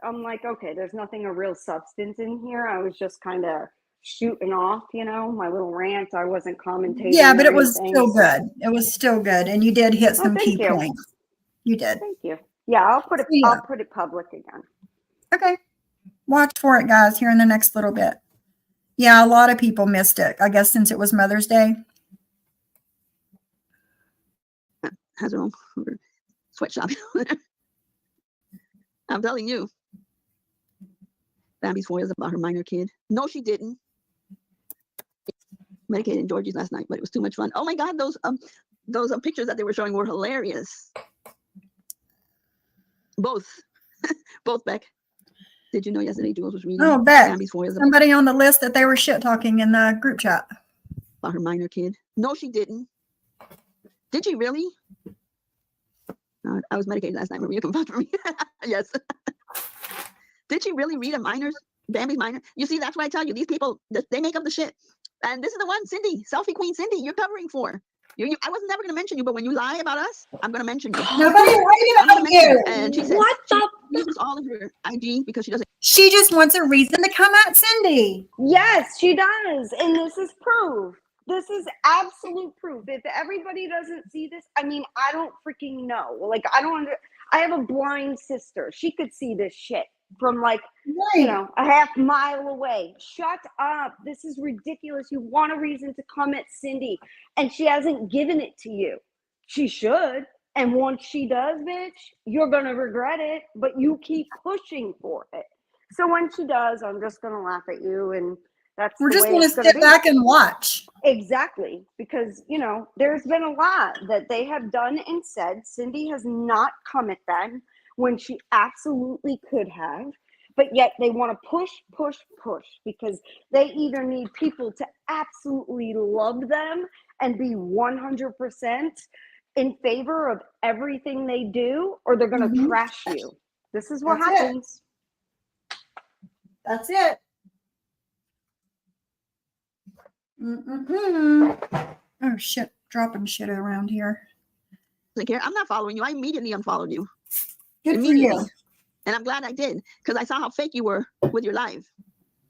I'm like, okay, there's nothing of real substance in here. I was just kind of shooting off, you know, my little rant. I wasn't commentating Yeah, but or it was anything. still good. It was still good, and you did hit Oh, some thank key you. points. You did. Thank you. Yeah, I'll put it. So, yeah. I'll put it public again. Okay. Watch for it, guys, here in the next little bit. Yeah, a lot of people missed it, I guess, since it was Mother's Day. Has her own sweatshop. I'm telling you. Bambi's 4 is about her minor kid. No, she didn't. Medicated in Georgie's last night, but it was too much fun. Oh my God, those pictures that they were showing were hilarious. Both, Beck. Did you know yesterday Jules was reading? Oh, Beck. Bambi's 4 is Somebody on the list that they were shit talking in the group chat. about her minor kid. No, she didn't. Did she really? I was medicated last night. Maria confirmed for me. Yes. Did she really read Bambi's minor? You see, that's what I tell you. These people, they make up the shit. And this is the one, Cindy, selfie queen Cindy, you're covering for. I was never going to mention you, but when you lie about us, I'm going to mention you. Nobody lied about you. And she said, What the? She uses all of her IG because she doesn't. She just wants a reason to come at Cindy. Yes, she does, and this is proof. This is absolute proof. If everybody doesn't see this, I mean, I don't freaking know. Like, I have a blind sister. She could see this shit from like, you know, a half mile away. Shut up. This is ridiculous. You want a reason to come at Cindy, and she hasn't given it to you. She should. And once she does, bitch, you're going to regret it, but you keep pushing for it. So when she does, I'm just going to laugh at you, and we're just going to sit back and watch. Exactly, because, you know, there's been a lot that they have done and said. Cindy has not come at them when she absolutely could have, but yet they want to push because they either need people to absolutely love them and be 100% in favor of everything they do, or they're going to trash you. This is what happens. That's it. Oh, shit. Dropping shit around here. I'm not following you. I immediately unfollowed you. Good for you. And I'm glad I did, because I saw how fake you were with your live.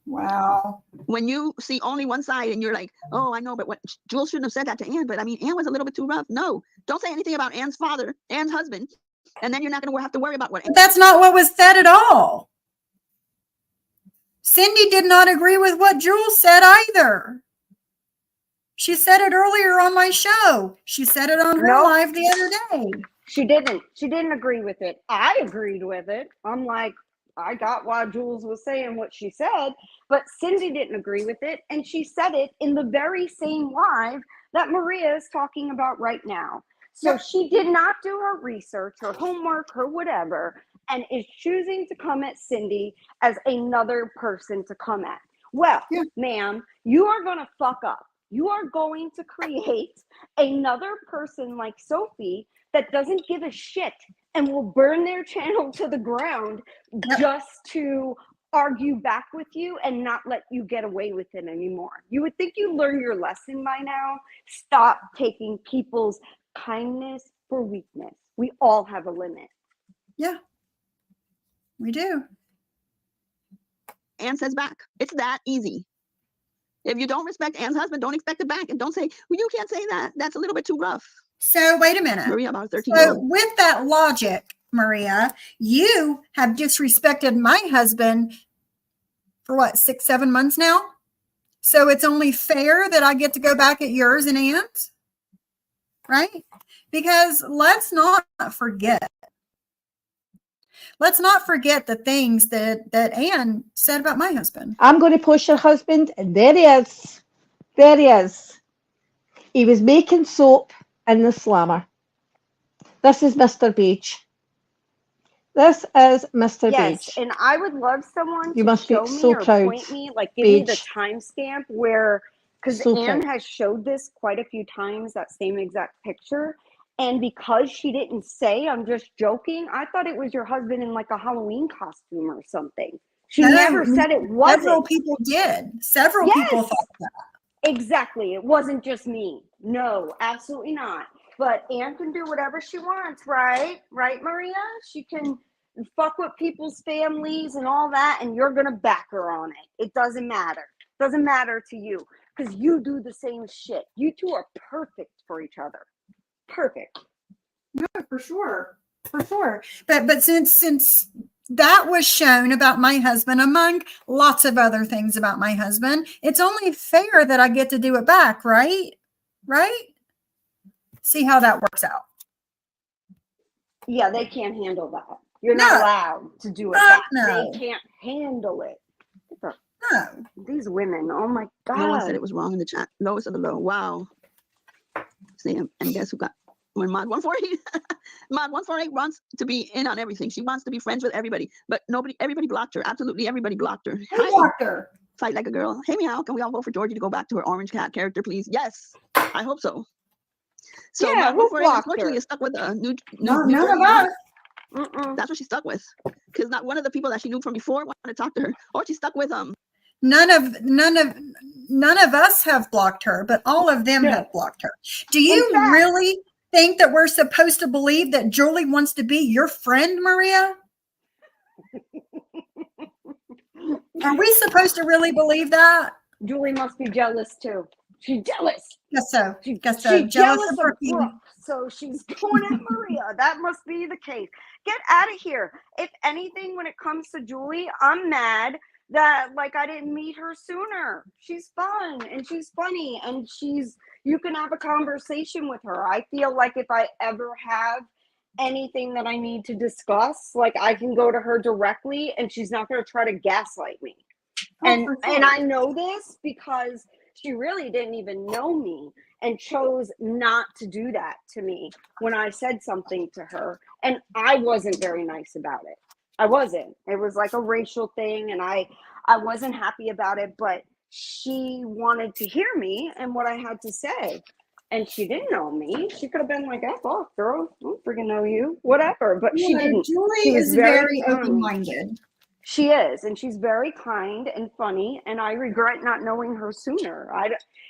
Wow. When you see only one side and you're like, oh, I know, but what Jules shouldn't have said that to Ann. But I mean, Ann was a little bit too rough. No, don't say anything about Ann's father, Ann's husband. And then you're not going to have to worry about what. But that's not what was said at all. Cindy did not agree with what Jules said either. She said it earlier on my show. She said it on her live the other day. She didn't. She didn't agree with it. I agreed with it. I'm like, I got why Jules was saying what she said, but Cindy didn't agree with it. And she said it in the very same live that Maria is talking about right now. So she did not do her research, her homework, her whatever, and is choosing to come at Cindy as another person to come at. Well, Yeah. ma'am, you are going to fuck up. You are going to create another person like Sophie that doesn't give a shit and will burn their channel to the ground just to argue back with you and not let you get away with it anymore. You would think you learned your lesson by now. Stop taking people's kindness for weakness. We all have a limit. Yeah, we do. Anne says back. It's that easy. If you don't respect Anne's husband, don't expect it back. And don't say, well, you can't say that. That's a little bit too rough. So wait a minute. Maria, about 13 So with that logic, Maria, you have disrespected my husband for what, 6-7 months now? So it's only fair that I get to go back at yours and Anne's, right? Because let's not forget the things that Anne said about my husband. I'm going to push your husband. And there he is. There he is. He was making soap in the slammer. This is Mr. Beach. This is Mr. Yes, Beach. and I would love someone You to must be show me so or proud, point me, like give me the Beach. timestamp where, because So Anne proud. has showed this quite a few times, that same exact picture. And because she didn't say, I'm just joking, I thought it was your husband in like a Halloween costume or something. She never said it wasn't. Several people did. Several people thought that. Exactly. It wasn't just me. No, absolutely not. But Anne can do whatever she wants, right? Right, Maria? She can fuck with people's families and all that, and you're going to back her on it. It doesn't matter. It doesn't matter to you because you do the same shit. You two are perfect for each other. Perfect. No, for sure. For sure. But since that was shown about my husband, among lots of other things about my husband, it's only fair that I get to do it back, right? Right? See how that works out. Yeah, they can't handle that. You're No. not allowed to do it Fuck back. no. They can't handle it. No. These women, oh my God. No one said it was wrong in the chat. Lowest of the low. Wow. Sam, and guess who got when Mod 148? Mod 148 wants to be in on everything. She wants to be friends with everybody, but everybody blocked her. Absolutely everybody blocked her. Who blocked her? Fight like a girl. Hey, meow, can we all vote for Georgie to go back to her orange cat character, please? Yes, I hope so. So Yeah, Mod who 148 blocked unfortunately her? is stuck with a new None of Jersey us. Mm-mm. That's what she's stuck with, because not one of the people that she knew from before wanted to talk to her, or she's stuck with None of us have blocked her, but all of them have blocked her. Do you fact- really think that we're supposed to believe that Julie wants to be your friend, Maria? Are we supposed to really believe that? Julie must be jealous too. She's jealous. Guess so. Guess so. She's jealous of Brookie. Brooke, so she's going at Maria. That must be the case. Get out of here. If anything, when it comes to Julie, I'm mad that like I didn't meet her sooner. She's fun and she's funny and you can have a conversation with her. I feel like if I ever have anything that I need to discuss, like I can go to her directly and she's not going to try to gaslight me. And I know this because she really didn't even know me and chose not to do that to me when I said something to her. And I wasn't very nice about it. I wasn't. It was like a racial thing and I wasn't happy about it, but she wanted to hear me and what I had to say. And she didn't know me. She could have been like, F off, girl. I don't freaking know you. Whatever. But she didn't. Julie She was is very kind. open-minded. She is, and she's very kind and funny, and I regret not knowing her sooner.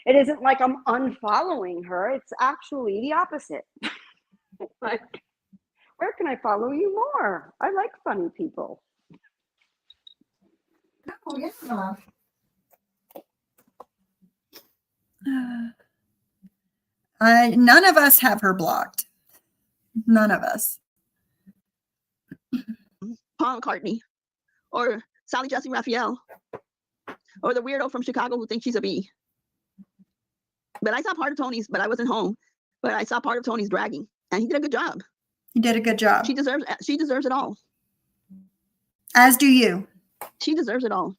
It isn't like I'm unfollowing her. It's actually the opposite. Like, where can I follow you more? I like funny people. Oh, yeah. None of us have her blocked. None of us. Paul McCartney, or Sally Jesse Raphael, or the weirdo from Chicago who thinks she's a bee. But I saw part of Tony's, but I wasn't home. But I saw part of Tony's dragging, and he did a good job. He did a good job. She deserves it all. As do you. She deserves it all.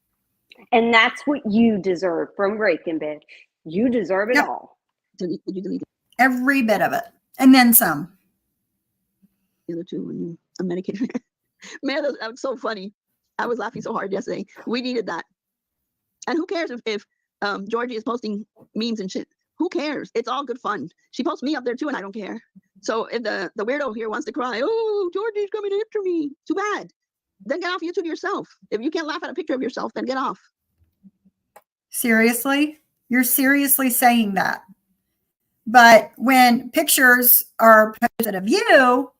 And that's what you deserve from Breaking, bitch. You deserve it all. Did you delete it? Every bit of it. And then some. The other two when I'm medicated. Man, that was so funny. I was laughing so hard yesterday. We needed that. And who cares if Georgie is posting memes and shit? Who cares? It's all good fun. She posts me up there too, and I don't care. So if the weirdo here wants to cry, oh, Georgie's coming after me, too bad. Then get off YouTube yourself. If you can't laugh at a picture of yourself, then get off. Seriously? You're seriously saying that? But when pictures are posted of you,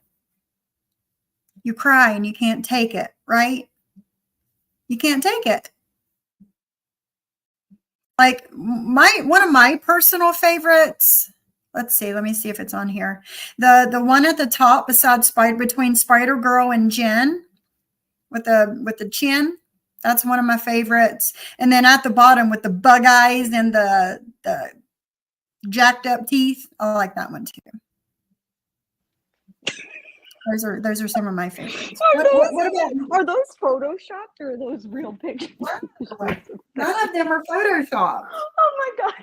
you cry and you can't take it, right? You can't take it. Like one of my personal favorites. Let's see. Let me see if it's on here. The one at the top beside between Spider Girl and Jen with the chin. That's one of my favorites. And then at the bottom with the bug eyes and the jacked up teeth. I like that one too. Those are some of my favorites. Are those photoshopped or are those real pictures? None of them are photoshopped. Oh my god,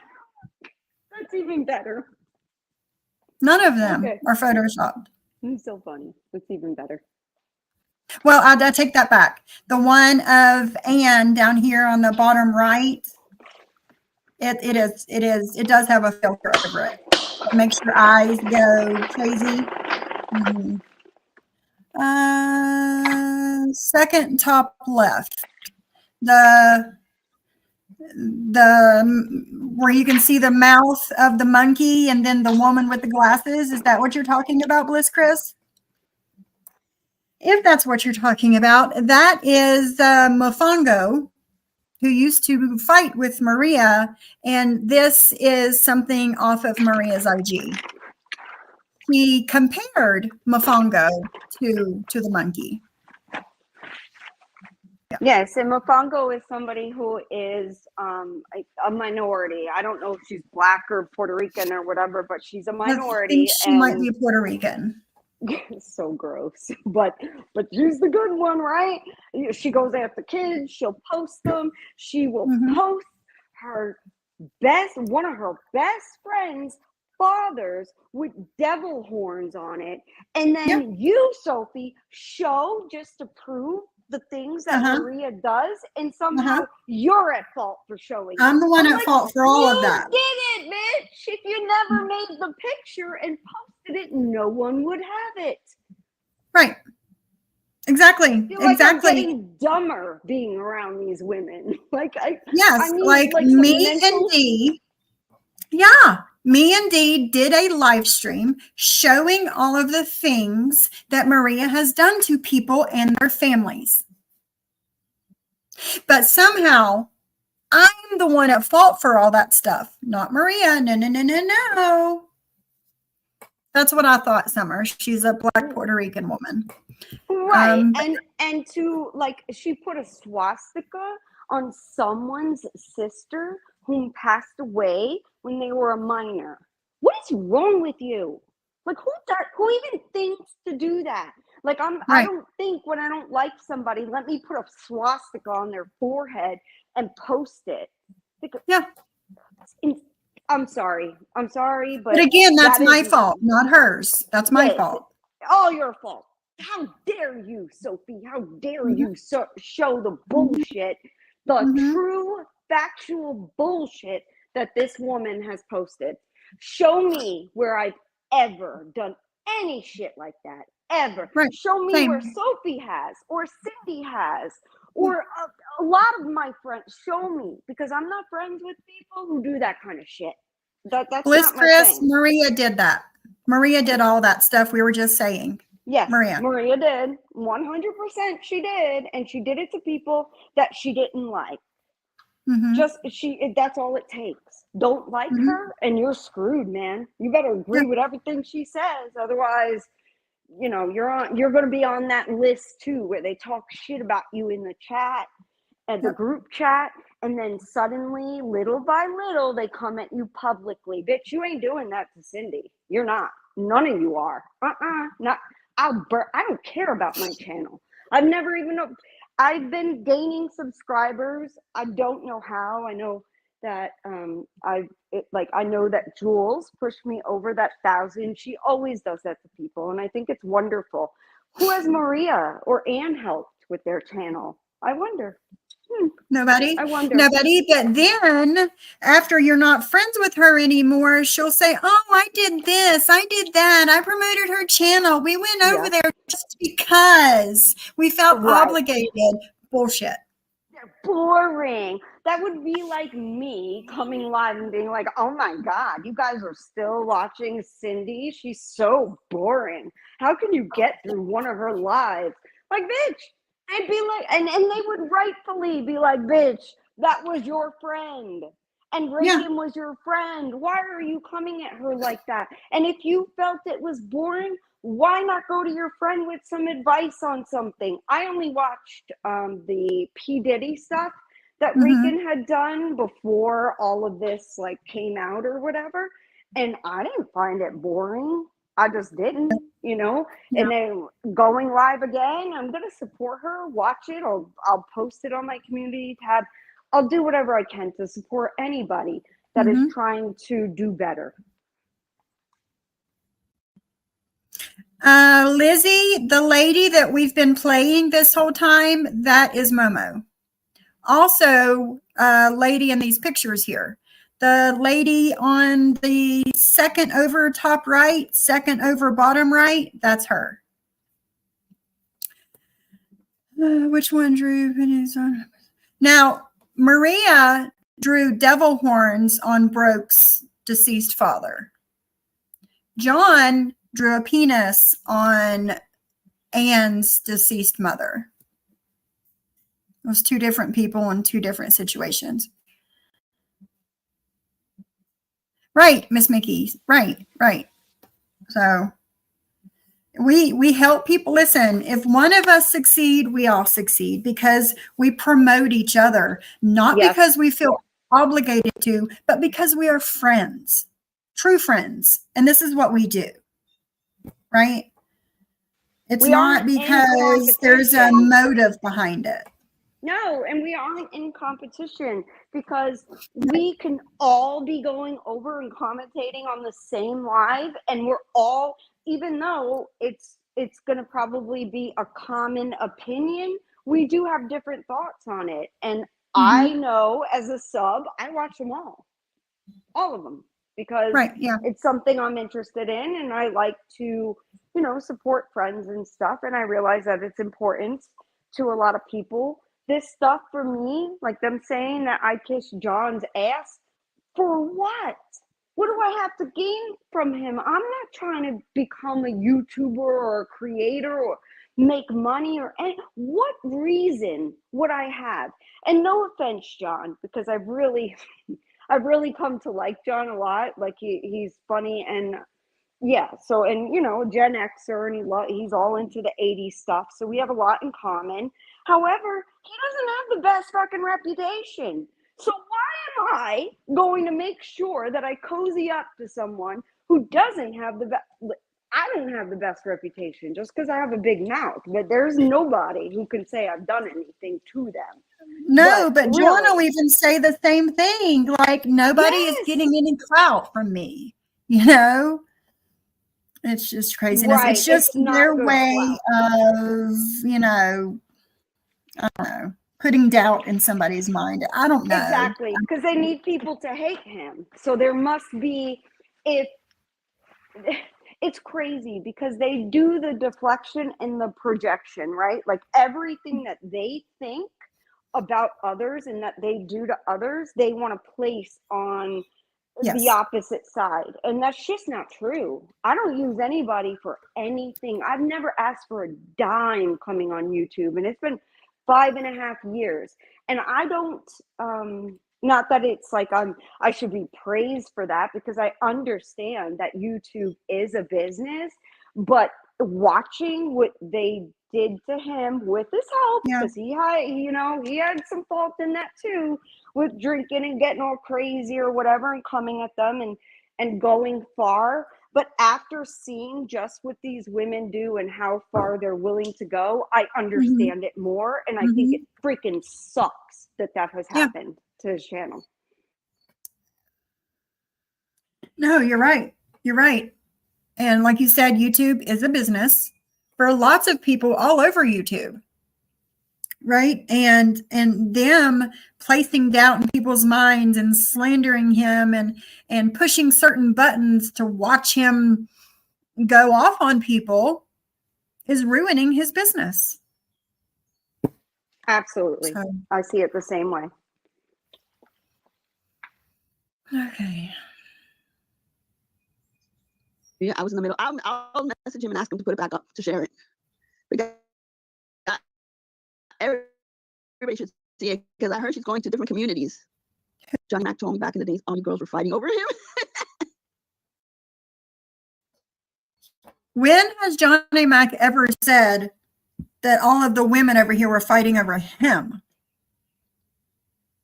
that's even better. None of them are photoshopped. It's so funny. It's even better. Well, I take that back. The one of Anne down here on the bottom right, it does have a filter over it. It makes your eyes go crazy. Mm-hmm. Second top left, the where you can see the mouth of the monkey and then the woman with the glasses. Is that what you're talking about, Bliss Chris? If that's what you're talking about, that is Mofongo, who used to fight with Maria, and this is something off of Maria's IG. He compared Mofongo to the monkey. Yeah. Yes, and Mofongo is somebody who is a minority. I don't know if she's Black or Puerto Rican or whatever, but she's a minority. I think she might be Puerto Rican. So gross, but she's the good one, right? She goes after kids. She'll post them. She will post one of her best friends' fathers with devil horns on it, and then you, Sophie, show just to prove the things that Maria does, and somehow you're at fault for showing. I'm the one at fault for all of that. You did it, bitch. If you never made the picture and posted it, no one would have it. Right. Exactly. I feel like exactly. I'm getting dumber being around these women. Yes, I need, like me and Dee. Yeah. Me and Dee did a live stream showing all of the things that Maria has done to people and their families. But somehow I'm the one at fault for all that stuff, not Maria. No. That's what I thought, Summer. She's a Black Puerto Rican woman. Right. And to she put a swastika on someone's sister whom passed away when they were a minor. What is wrong with you? Who even thinks to do that? I don't think when I don't like somebody, let me put a swastika on their forehead and post it. I'm sorry, but again, that's my fault, not hers. That's my fault. All your fault. How dare you, Sophie? How dare you show the bullshit, the true factual bullshit that this woman has posted. Show me where I've ever done any shit like that, ever. Right. Show me where Sophie has, or Cindy has, or a lot of my friends. Show me, because I'm not friends with people who do that kind of shit. That's Bliss not my Chris, thing. Maria did that. Maria did all that stuff we were just saying. Yes, Maria did. 100% she did. And she did it to people that she didn't like. That's all it takes. Don't like her and you're screwed, man. You better agree with everything she says. Otherwise, you're going to be on that list too, where they talk shit about you in the chat and the group chat. And then suddenly, little by little, they come at you publicly. Bitch, you ain't doing that to Cindy. You're not. None of you are. Not. I don't care about my channel. I've been gaining subscribers. I don't know how. I know that I know that Jules pushed me over that 1,000. She always does that to people, and I think it's wonderful. Who has Maria or Ann helped with their channel? I wonder. Nobody, I wonder. nobody. But then after you're not friends with her anymore, she'll say, oh, I did this, I did that, I promoted her channel, we went over Yeah. there just because we felt Right. obligated. Bullshit. They're boring. That would be like me coming live and being like, oh my God, you guys are still watching Cindy? She's so boring. How can you get through one of her lives? Like, bitch, I'd be like, and they would rightfully be like, bitch, that was your friend. And Reagan was your friend. Why are you coming at her like that? And if you felt it was boring, why not go to your friend with some advice on something? I only watched the P. Diddy stuff that Reagan had done before all of this like came out or whatever. And I didn't find it boring. I just didn't, you know. Yeah. And then going live again, I'm gonna support her, watch it, I'll post it on my community tab. I'll do whatever I can to support anybody that is trying to do better. Lizzie, the lady that we've been playing this whole time, that is Momo. Also, lady in these pictures here. The lady on the second over top right, second over bottom right, that's her. Which one drew? Now, Maria drew devil horns on Broke's deceased father. John drew a penis on Anne's deceased mother. It was two different people in two different situations. Right, Miss Mickey. Right. So we help people. Listen, if one of us succeed, we all succeed because we promote each other, not because we feel obligated to, but because we are friends, true friends. And this is what we do, right? It's not because there's a motive behind it. No, and we aren't in competition because we can all be going over and commentating on the same live, and we're all, even though it's going to probably be a common opinion, we do have different thoughts on it. And I know as a sub, I watch them all of them, because it's something I'm interested in, and I like to, you know, support friends and stuff. And I realize that it's important to a lot of people. This stuff for me, like them saying that I kissed John's ass, for what? What do I have to gain from him? I'm not trying to become a YouTuber or a creator or make money or any. What reason would I have? And no offense, John, because I've really come to like John a lot. Like he's funny and yeah. So, and you know, Gen Xer, and he's all into the 80s stuff. So we have a lot in common. However, he doesn't have the best fucking reputation. So why am I going to make sure that I cozy up to someone who doesn't have the best? I don't have the best reputation just because I have a big mouth, but there's nobody who can say I've done anything to them. No, but John will even say the same thing. Like, nobody is getting any clout from me, you know? It's just craziness. It's just their way of, you know, I don't know, putting doubt in somebody's mind. I don't know. Exactly, because they need people to hate him. So there must be, if it's crazy because they do the deflection and the projection, right? Like everything that they think about others and that they do to others, they want to place on the opposite side. And that's just not true. I don't use anybody for anything. I've never asked for a dime coming on YouTube, and it's been 5.5 years. And I don't, not that it's like I should be praised for that, because I understand that YouTube is a business, but watching what they did to him with his help, because he had some fault in that too, with drinking and getting all crazy or whatever and coming at them and going far. But after seeing just what these women do and how far they're willing to go, I understand it more. And I think it freaking sucks that has happened to his channel. No, you're right. You're right. And like you said, YouTube is a business. for lots of people all over YouTube. Right. And them placing doubt in people's minds and slandering him and pushing certain buttons to watch him go off on people is ruining his business. Absolutely. So, I see it the same way. okay. Yeah, I was in the middle. I'll message him and ask him to put it back up to share it. Because everybody should see it, because I heard she's going to different communities. Johnny Mac told me back in the days all you girls were fighting over him. When has Johnny Mac ever said that all of the women over here were fighting over him?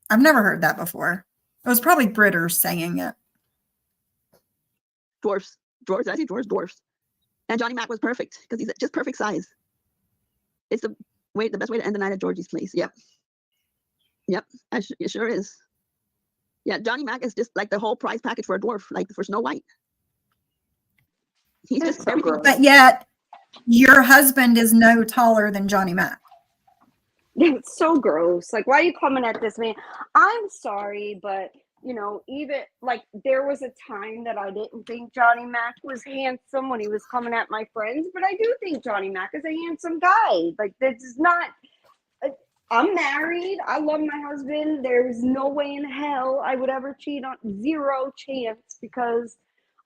I've never heard that before. It was probably Britters saying it. Dwarfs. I see dwarfs. And Johnny Mac was perfect because he's just perfect size. It's the best way to end the night at Georgie's place. Yep. It sure is. Yeah, Johnny Mac is just like the whole prize package for a dwarf, like for Snow White. He's just so everything. gross. But yet, your husband is no taller than Johnny Mac. It's so gross. Like, why are you coming at this man? I'm sorry, but even like there was a time that I didn't think Johnny Mac was handsome when he was coming at my friends, but I do think Johnny Mac is a handsome guy. Like, this is not. I'm married. I love my husband. There's no way in hell I would ever cheat on. Zero chance, because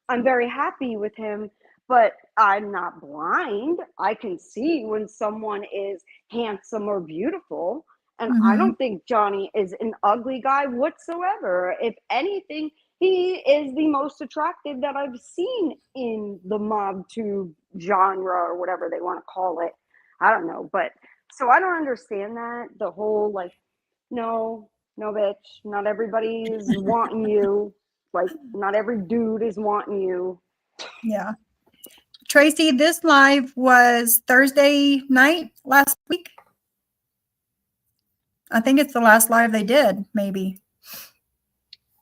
I'm very happy with him. But I'm not blind. I can see when someone is handsome or beautiful. And I don't think Johnny is an ugly guy whatsoever. If anything, he is the most attractive that I've seen in the MobTube genre, or whatever they want to call it. I don't know. But so I don't understand that. The whole like, no, bitch. Not everybody is wanting you. Like, not every dude is wanting you. Yeah. Tracy, this live was Thursday night last week. I think it's the last live they did, maybe.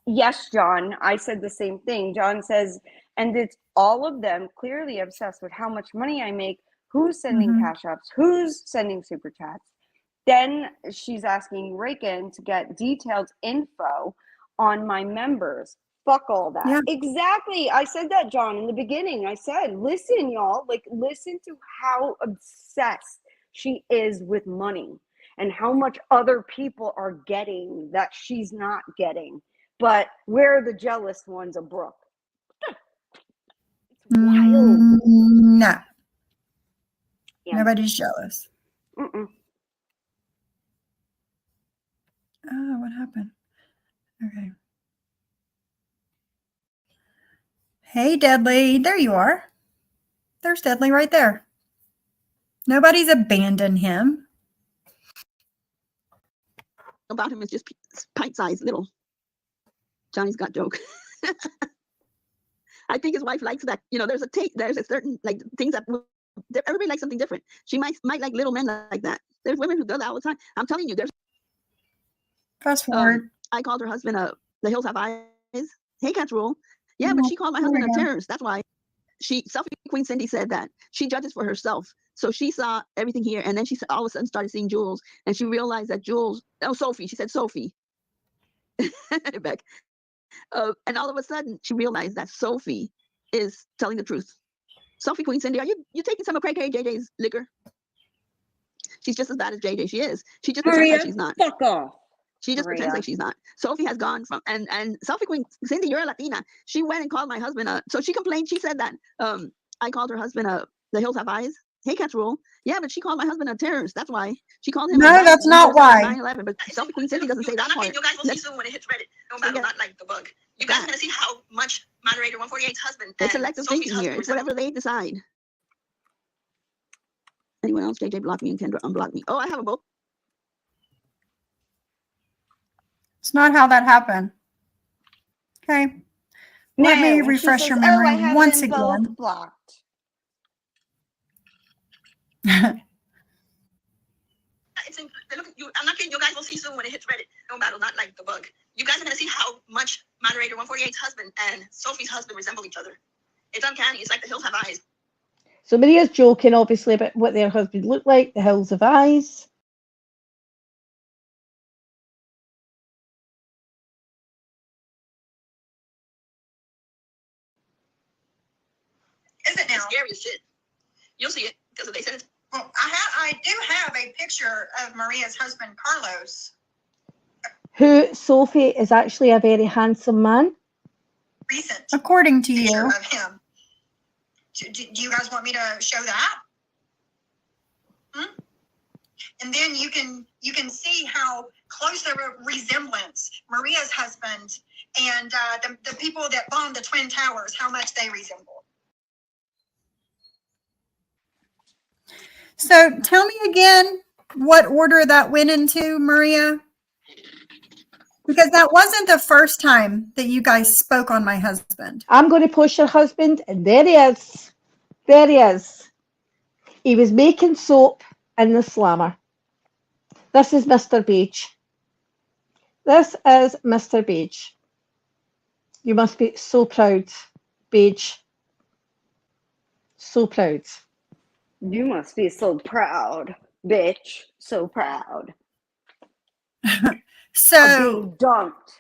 Yes, John. I said the same thing. John says, and it's all of them clearly obsessed with how much money I make, who's sending cash apps, who's sending super chats. Then she's asking Raken to get detailed info on my members. Fuck all that. Yeah. Exactly. I said that, John, in the beginning. I said, listen, y'all, like, listen to how obsessed she is with money and how much other people are getting that she's not getting. But we're the jealous ones of Brooke. It's wild. No. Yeah. Nobody's jealous. Mm-mm. Oh, what happened? Okay. Hey, Deadly. There you are. There's Deadly right there. Nobody's abandoned him. About him is just pint-sized little. Johnny's got joke. I think his wife likes that. There's a certain like things that everybody likes something different. She might like little men like that. There's women who do that all the time. I'm telling you, there's. Fast forward. I called her husband the hills have eyes. Hey, catch rule. Yeah, but she called my husband a terrorist. That's why Selfie Queen Cindy said that. She judges for herself. So she saw everything here, and then she all of a sudden started seeing Jules, and she realized that Sophie, she said Sophie. Beck. And all of a sudden, she realized that Sophie is telling the truth. Sophie Queen Cindy, are you taking some of JayJay's liquor? She's just as bad as JayJay. She is. She just pretends like she's not. Fuck off. She just pretends like she's not. Sophie has gone from and Sophie Queen Cindy, you're a Latina. She went and called my husband. So she complained. She said that I called her husband the hills have eyes. Hey, catch rule. Yeah, but she called my husband a terrorist. That's why she called him. No, that's not why. 9/11. But Sophie Queen Cindy doesn't say that part. You guys will see soon when it hits Reddit. No matter, not like the bug. You guys are gonna see how much moderator 148's husband. It's selective thinking here. It's whatever they decide. Anyone else? JayJay blocked me and Kendra unblocked me. Oh, I have a book. It's not how that happened. Okay. Let me refresh your memory once again. Blocked. I'm not kidding. You guys will see soon when it hits Reddit. No matter, not like the bug. You guys are gonna see how much moderator 148's husband and Sophie's husband resemble each other. It's uncanny. It's like the hills have eyes. So Maria's joking, obviously, about what their husband looked like, the hills of eyes. Is it now? It's scary as shit. You'll see it because they said it. Well, I do have a picture of Maria's husband, Carlos. Who, Sophie, is actually a very handsome man. Recent According to picture you. of him. Do you guys want me to show that? And then you can see how close of a resemblance Maria's husband and the people that bombed the Twin Towers, how much they resemble. So tell me again what order that went into, Maria. Because that wasn't the first time that you guys spoke on my husband. I'm going to post your husband, and there he is. There he is. He was making soap in the slammer. This is Mr. Beige. This is Mr. Beige. You must be so proud, Beige. So proud. You must be so proud, bitch. So proud. Of So being dumped.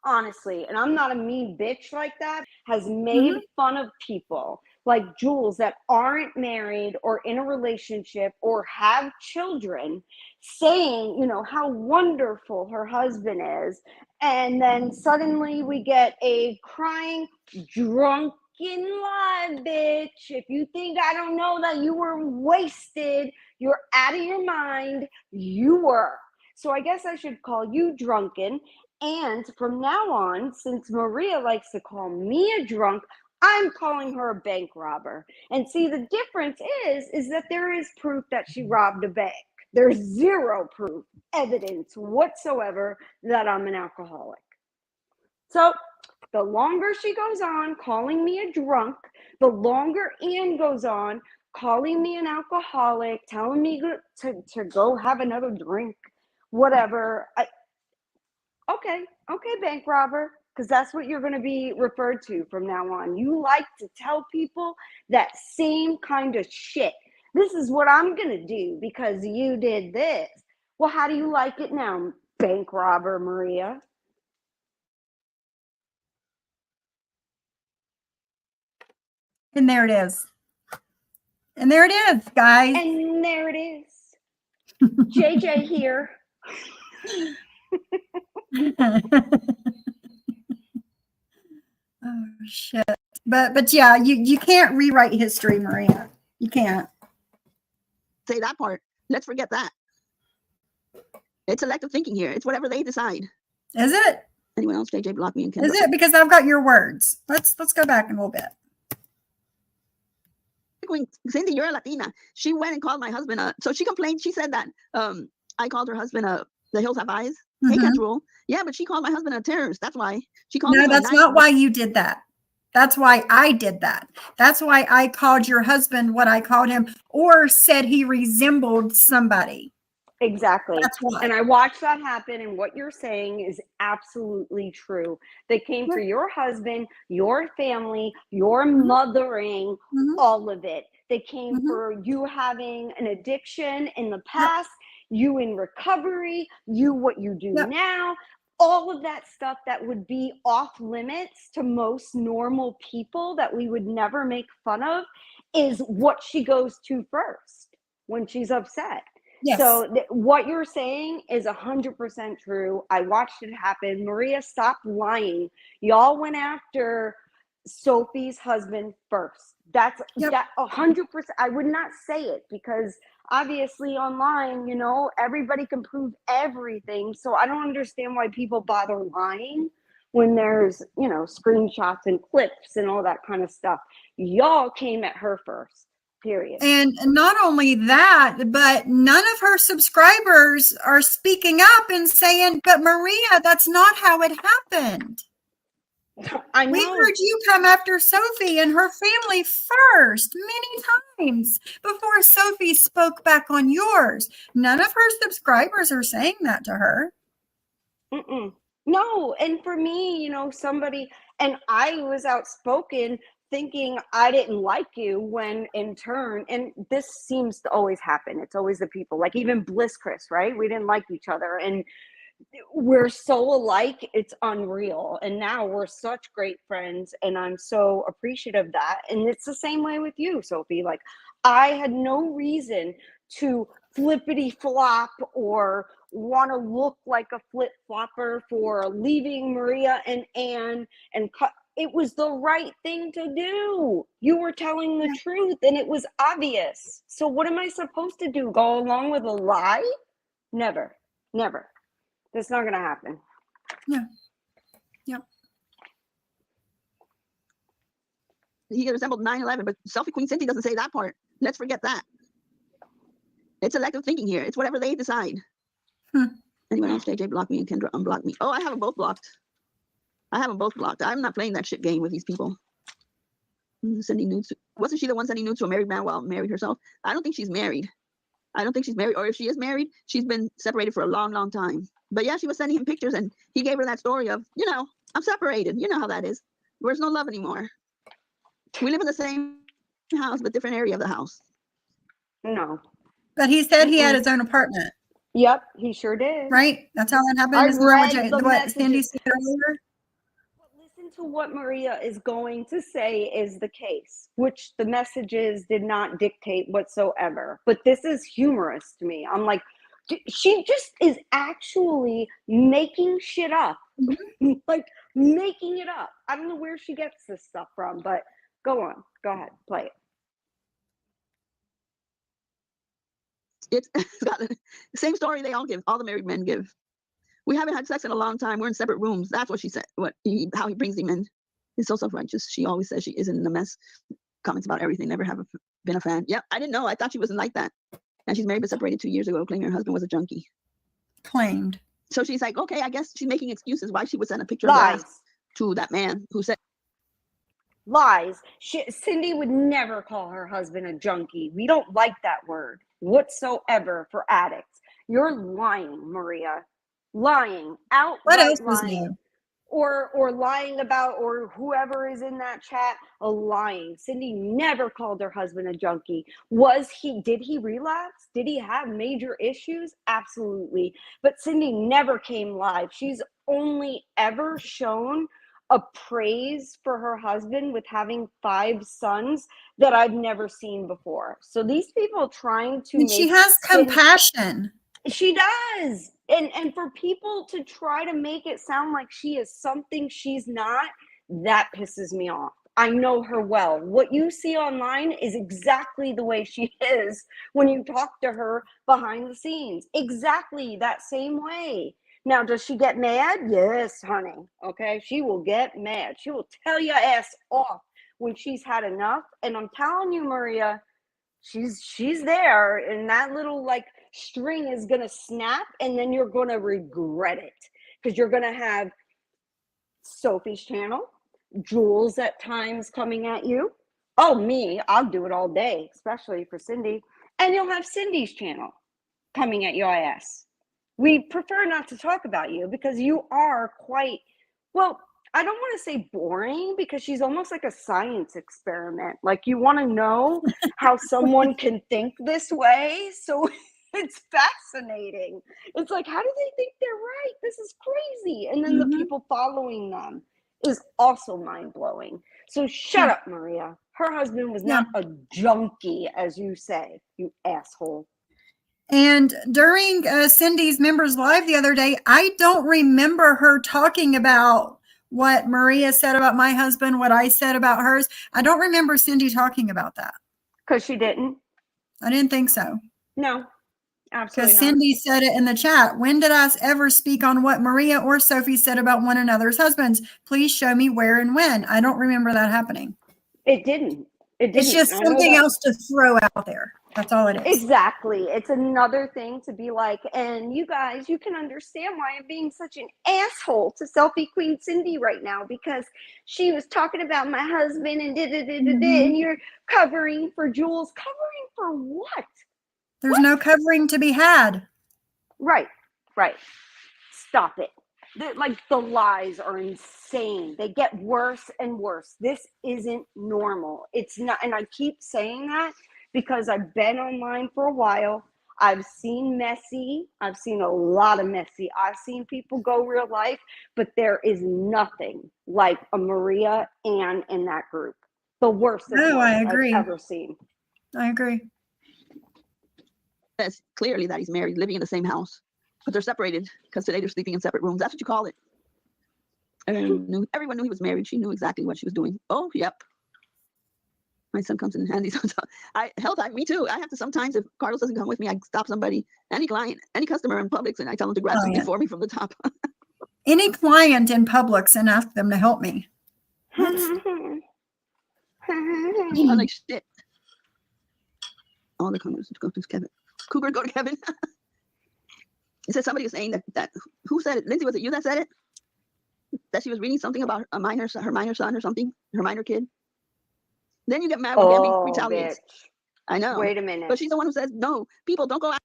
Honestly, and I'm not a mean bitch like that, has made fun of people like Jules that aren't married or in a relationship or have children, saying, you know, how wonderful her husband is. And then suddenly we get a crying, drunken lie, bitch. If you think I don't know that you were wasted, you're out of your mind, you were. So I guess I should call you drunken. And from now on, since Maria likes to call me a drunk, I'm calling her a bank robber. And see, the difference is that there is proof that she robbed a bank. There's zero proof, evidence whatsoever that I'm an alcoholic. So the longer she goes on calling me a drunk, the longer Anne goes on calling me an alcoholic, telling me to go have another drink, whatever. Okay, bank robber, because that's what you're going to be referred to from now on. You like to tell people that same kind of shit. This is what I'm going to do because you did this. Well, how do you like it now, bank robber Maria? and there it is. And there it is, guys. And there it is. JayJay here. Oh shit. But yeah, you can't rewrite history, Maria. You can't. Say that part. Let's forget that. It's selective thinking here. It's whatever they decide. Is it? Anyone else? JayJay blocked me and Kendra. Is it? Because I've got your words. Let's go back a little bit. Cindy, you're a Latina. She went and called my husband. So she complained. She said that I called her husband the hills have eyes. Hey, Kendra. Yeah, but she called my husband a terrorist. That's why she called. No, that's not why you did that. That's why I did that. That's why I called your husband what I called him, or said he resembled somebody. Exactly. That's why. And I watched that happen, and what you're saying is absolutely true. They came for your husband, your family, your mothering, all of it. They came for you having an addiction in the past, you in recovery, you what you do now, all of that stuff that would be off limits to most normal people that we would never make fun of is what she goes to first when she's upset. Yes. So what you're saying is 100% true. I watched it happen. Maria, stop lying. Y'all went after Sophie's husband first. That's that 100%. I would not say it because obviously online, you know, everybody can prove everything. So I don't understand why people bother lying when there's, you know, screenshots and clips and all that kind of stuff. Y'all came at her first. Period. And not only that, but none of her subscribers are speaking up and saying, but Maria, that's not how it happened. I know. We heard you come after Sophie and her family first many times before Sophie spoke back on yours. None of her subscribers are saying that to her. No, and for me, you know, somebody, and I was outspoken thinking I didn't like you when in turn, and this seems to always happen. It's always the people, like even Bliss Chris, right? We didn't like each other and we're so alike, it's unreal. And now we're such great friends and I'm so appreciative of that. And it's the same way with you, Sophie. Like I had no reason to flippity flop or want to look like a flip flopper for leaving Maria and Anne and it was the right thing to do. You were telling the truth and it was obvious. So what am I supposed to do? Go along with a lie? Never. That's not going to happen. Yeah. Yep. He resembled 9/11, but Selfie Queen Cindy doesn't say that part. Let's forget that. It's selective thinking here. It's whatever they decide. Anyone else? JayJay blocked me and Kendra unblocked me. Oh, I have them both blocked. I'm not playing that shit game with these people. Sending nudes. Wasn't she the one sending nudes to a married man while married herself? I don't think she's married. Or if she is married, she's been separated for a long, long time. But yeah, she was sending him pictures and he gave her that story of, I'm separated. You know how that is. There's no love anymore. We live in the same house, but different area of the house. No. But he said he had his own apartment. Yep, he sure did. Right? That's how that happened. I Isn't that read what Cindy said earlier? Listen to what Maria is going to say is the case, which the messages did not dictate whatsoever. But this is humorous to me. I'm like, she just is actually making shit up. Like making it up. I don't know where she gets this stuff from, but go on. Go ahead. Play it. It's got the same story they all give. All the married men give. We haven't had sex in a long time. We're in separate rooms. That's what she said. How he brings him in. He's so self-righteous. She always says she isn't in a mess. Comments about everything. Never have been a fan. Yep, I didn't know. I thought she wasn't like that. And she's married but separated 2 years ago, claiming her husband was a junkie. Claimed. So she's like, okay, I guess she's making excuses why she would send a picture Lies. of ass to that man who said. Lies. Cindy would never call her husband a junkie. We don't like that word whatsoever for addicts. You're lying, Maria. Lying. Outright What else was lying. new? Or lying about, or whoever is in that chat, lying. Cindy never called her husband a junkie. Did he relapse? Did he have major issues? Absolutely. But Cindy never came live. She's only ever shown a praise for her husband with having 5 sons that I've never seen before. So these people trying to she has compassion. She does. And for people to try to make it sound like she is something she's not, that pisses me off. I know her well. What you see online is exactly the way she is when you talk to her behind the scenes. Exactly that same way. Now, does she get mad? Yes, honey. Okay, she will get mad. She will tell your ass off when she's had enough. And I'm telling you, Maria, she's there, and that little string is gonna snap, and then you're gonna regret it because you're gonna have Sophie's channel, Jules at times coming at you. Oh, me, I'll do it all day, especially for Cindy. And you'll have Cindy's channel coming at your ass. We prefer not to talk about you because you are quite, well, I don't want to say boring because she's almost like a science experiment. Like you want to know how someone can think this way. So it's fascinating. It's like, how do they think they're right? This is crazy. And then the people following them is also mind-blowing. So shut up, Maria. Her husband was not a junkie, as you say, you asshole. And during Cindy's Members Live the other day, I don't remember her talking about what Maria said about my husband, what I said about hers. I don't remember Cindy talking about that. Because she didn't? I didn't think so. No, absolutely because Cindy said it in the chat. When did I ever speak on what Maria or Sophie said about one another's husbands? Please show me where and when. I don't remember that happening. It didn't. It's just something else to throw out there. That's all it is. Exactly. It's another thing to be like, and you guys, you can understand why I'm being such an asshole to Selfie Queen Cindy right now, because she was talking about my husband and and you're covering for Jules. Covering for what? There's no covering to be had. Right. Stop it. the lies are insane. They get worse and worse. This isn't normal. It's not, and I keep saying that because I've been online for a while. I've seen messy. I've seen a lot of messy. I've seen people go real life, but there is nothing like a Maria Ann in that group. The worst of No, I worst I've agree. ever seen. I agree. Says clearly that he's married, living in the same house, but they're separated because today they're sleeping in separate rooms. That's what you call it. Everyone knew he was married. She knew exactly what she was doing. Oh, yep. My son comes in handy sometimes. Me too. I have to sometimes, if Carlos doesn't come with me, I stop somebody, any client, any customer in Publix, and I tell them to grab something for me from the top. Any client in Publix and ask them to help me. I'm like, shit. All the comments go to Kevin. Cougar, go to Kevin. It said somebody was saying that who said it? Lindsay, was it you that said it? That she was reading something about her minor son or something, her minor kid. Then you get mad when Bambi retaliates. Bitch. I know. Wait a minute. But she's the one who says, no, people don't go out.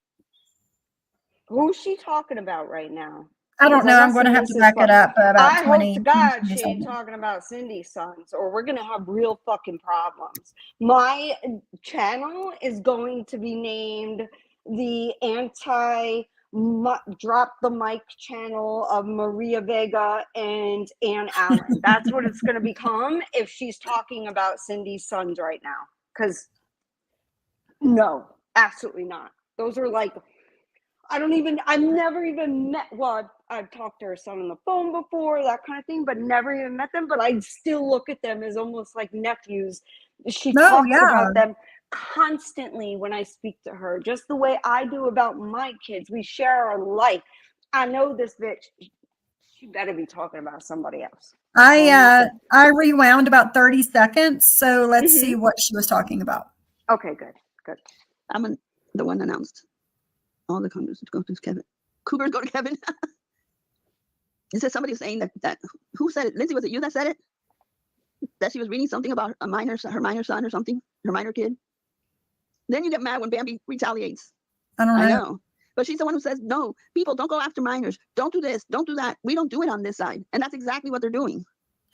Who's she talking about right now? I don't know. I'm going to have to back it up about I 20. hope to God 20 she ain't talking about Cindy's sons, or we're going to have real fucking problems. My channel is going to be named the drop the mic channel of Maria Vega and Ann Allen. That's what it's going to become if she's talking about Cindy's sons right now. Because no, absolutely not. Those are like, I've never even met, well, I've talked to her son on the phone before, that kind of thing, but never even met them. But I still look at them as almost like nephews. She talks about them constantly when I speak to her, just the way I do about my kids. We share our life. I know this bitch, she better be talking about somebody else. I rewound about 30 seconds, so let's see what she was talking about. Okay, good. I'm the one announced. All the comments go to Kevin. Cougars, go to Kevin. It says somebody was saying that who said it? Lindsay, was it you that said it? That she was reading something about her minor son or something, her minor kid. Then you get mad when Bambi retaliates. I don't know. I know. But she's the one who says, no, people don't go after minors. Don't do this. Don't do that. We don't do it on this side. And that's exactly what they're doing.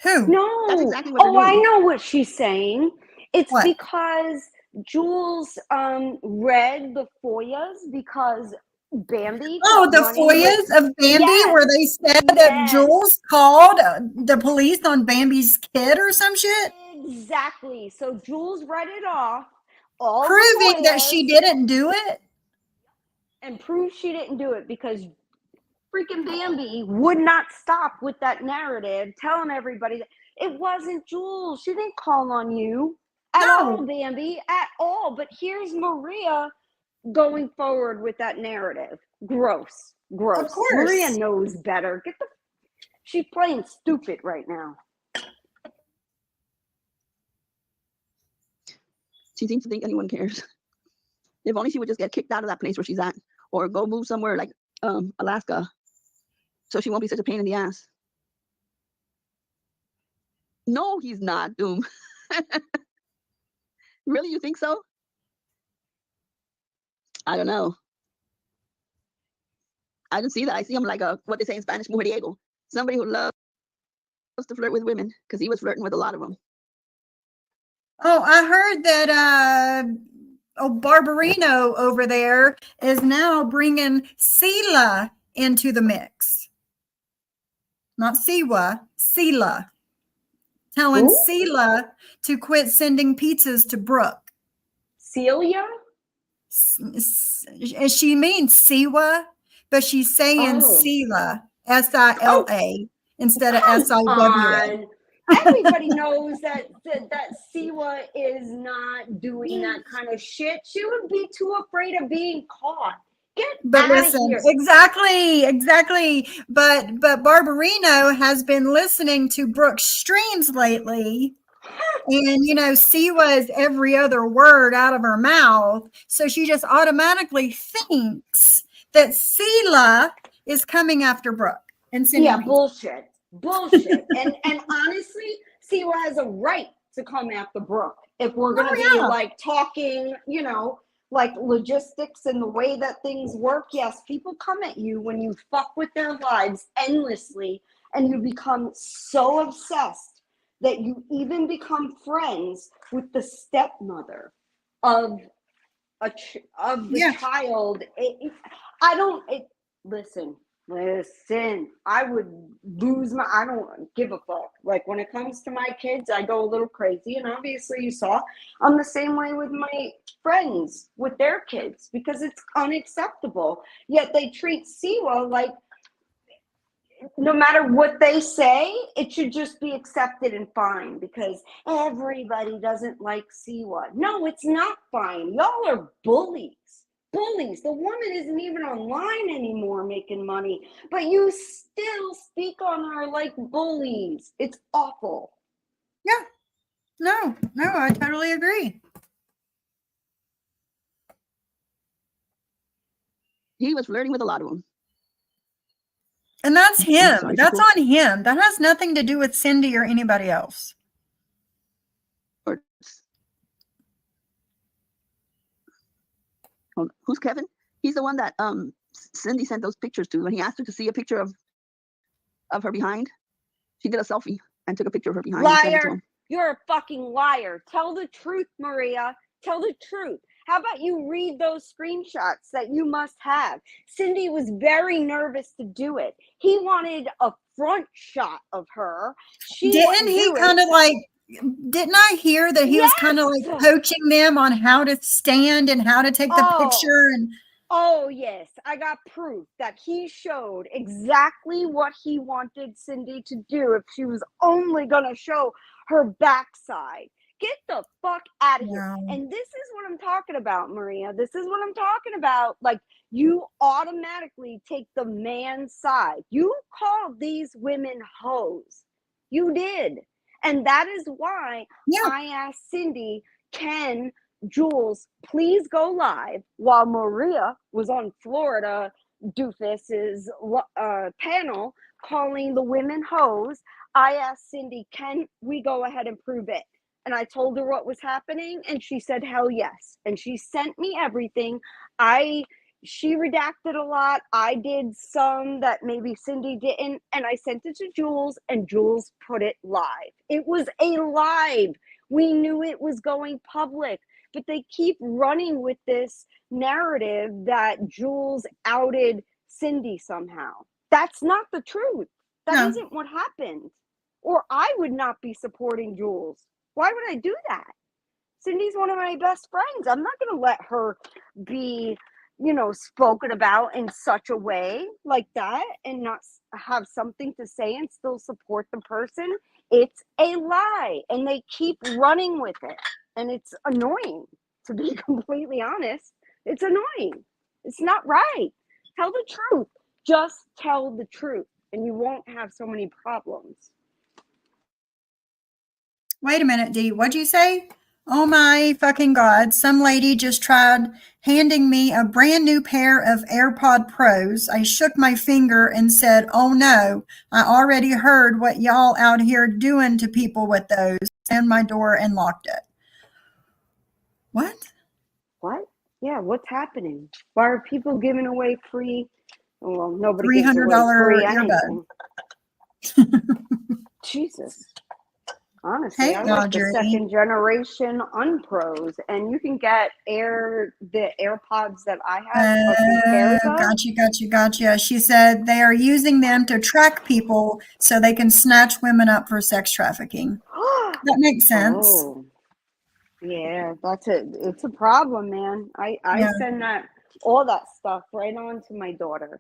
Who? No. That's exactly what they're doing. I know what she's saying. It's what? because Jules read the FOIAs because Bambi. Oh, the FOIAs of Bambi, where they said that Jules called the police on Bambi's kid or some shit? Exactly. So Jules read it off. All proving that she didn't do it? And prove she didn't do it because freaking Bambi would not stop with that narrative, telling everybody that it wasn't Jules. She didn't call on you at all, Bambi, at all. But here's Maria going forward with that narrative. Gross. Of course. Maria knows better. She's playing stupid right now. She seems to think anyone cares. If only she would just get kicked out of that place where she's at, or go move somewhere like Alaska, so she won't be such a pain in the ass. No, he's not, Doom. Really, you think so? I don't know. I don't see that. I see him like what they say in Spanish, mujeriego. Somebody who loves to flirt with women, because he was flirting with a lot of them. Oh, I heard that Barbarino over there is now bringing Sela into the mix. Not Siwa, Sela. Telling Sela to quit sending pizzas to Brooke. Celia? She means Siwa, but she's saying Sela, Sila, instead of Siwa. Everybody knows that Siwa is not doing that kind of shit. She would be too afraid of being caught. But listen, exactly. But Barbarino has been listening to Brooke's streams lately. And, Siwa is every other word out of her mouth. So she just automatically thinks that Sela is coming after Brooke. And bullshit. and honestly, Siwa has a right to come after Brooke. If we're going to be like talking, like logistics and the way that things work, yes, people come at you when you fuck with their lives endlessly and you become so obsessed that you even become friends with the stepmother of the child. Listen, I would lose I don't give a fuck. Like, when it comes to my kids, I go a little crazy, and obviously you saw I'm the same way with my friends with their kids, because it's unacceptable. Yet they treat Siwa like, no matter what they say, it should just be accepted and fine, because everybody doesn't like Siwa. No, it's not fine. Y'all are bullies. Bullies. The woman isn't even online anymore making money, but you still speak on her like bullies. It's awful. Yeah. No, I totally agree. He was flirting with a lot of them. And that's him. Sorry, That's on him. That has nothing to do with Cindy or anybody else. Who's Kevin? He's the one that Cindy sent those pictures to, and he asked her to see a picture of her behind. She did a selfie and took a picture of her behind. Liar. You're a fucking liar. Tell the truth, Maria. Tell the truth. How about you read those screenshots that you must have? Cindy was very nervous to do it. He wanted a front shot of her. Didn't I hear that he was kind of like coaching them on how to stand and how to take the picture? Oh, yes. I got proof that he showed exactly what he wanted Cindy to do if she was only going to show her backside. Get the fuck out of here. And this is what I'm talking about, Maria. This is what I'm talking about. Like, you automatically take the man's side. You called these women hoes. You did. And that is why I asked Cindy, can Jules please go live while Maria was on Florida Doofus's panel calling the women hoes. I asked Cindy, can we go ahead and prove it? And I told her what was happening, and she said, hell yes. And she sent me everything. She redacted a lot. I did some that maybe Cindy didn't, and I sent it to Jules, and Jules put it live. It was a live. We knew it was going public, but they keep running with this narrative that Jules outed Cindy somehow. That's not the truth. That isn't what happened. Or I would not be supporting Jules. Why would I do that? Cindy's one of my best friends. I'm not going to let her be, spoken about in such a way like that and not have something to say and still support the person. It's a lie, and they keep running with it. And it's annoying, to be completely honest. It's annoying. It's not right. Tell the truth. Just tell the truth, and you won't have so many problems. Wait a minute, Dee. What'd you say? Oh my fucking God. Some lady just tried handing me a brand new pair of AirPod Pros. I shook my finger and said, oh no, I already heard what y'all out here doing to people with those. Slammed my door and locked it. What? What? Yeah, what's happening? Why are people giving away free? Well, nobody gives away free anything. Jesus. Honestly, I like the second generation Unpros, and you can get the AirPods that I have. Gotcha. She said they are using them to track people so they can snatch women up for sex trafficking. That makes sense. Oh, yeah, it's a problem, man. I send all that stuff right on to my daughter,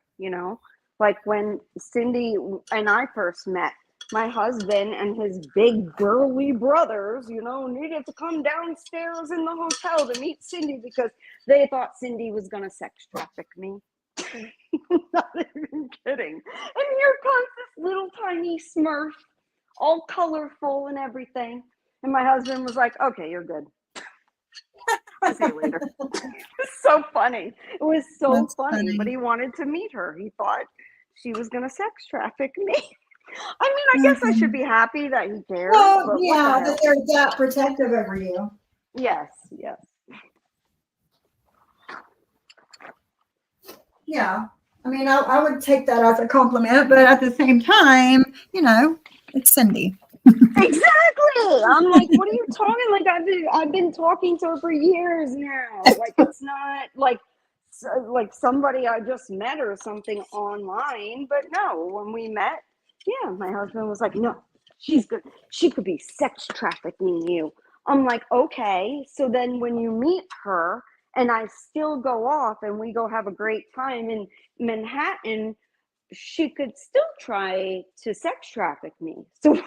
like when Cindy and I first met. My husband and his big girly brothers, needed to come downstairs in the hotel to meet Cindy because they thought Cindy was going to sex traffic me. Not even kidding. And here comes this little tiny Smurf, all colorful and everything. And my husband was like, okay, you're good. I'll see you later. It's so funny. It was so funny, but he wanted to meet her. He thought she was going to sex traffic me. I mean, I guess I should be happy that he cares. Well, that they're that protective over you. Yes. Yeah. I mean, I would take that as a compliment, but at the same time, it's Cindy. Exactly. I'm like, what are you talking? Like, I've been talking to her for years now. Like, it's not like like somebody I just met or something online. But no, when we met, yeah, my husband was like, no, she's good. She could be sex trafficking you. I'm like, okay. So then when you meet her and I still go off and we go have a great time in Manhattan, she could still try to sex traffic me. So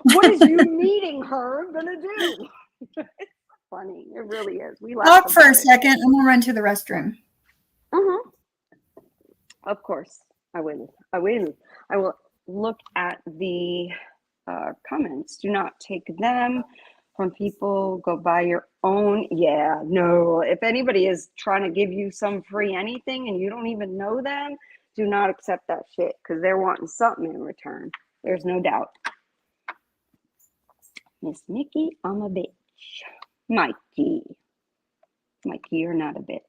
what is you meeting her gonna do? It's funny. It really is. We laugh Talk for a about it. second. I'm gonna run to the restroom. Uh-huh. Of course, I will. I will. I will look at the comments. Do not take them from people. Go buy your own. Yeah, no. If anybody is trying to give you some free anything and you don't even know them, do not accept that shit because they're wanting something in return. There's no doubt. Miss Nikki, I'm a bitch. Mikey, you're not a bitch.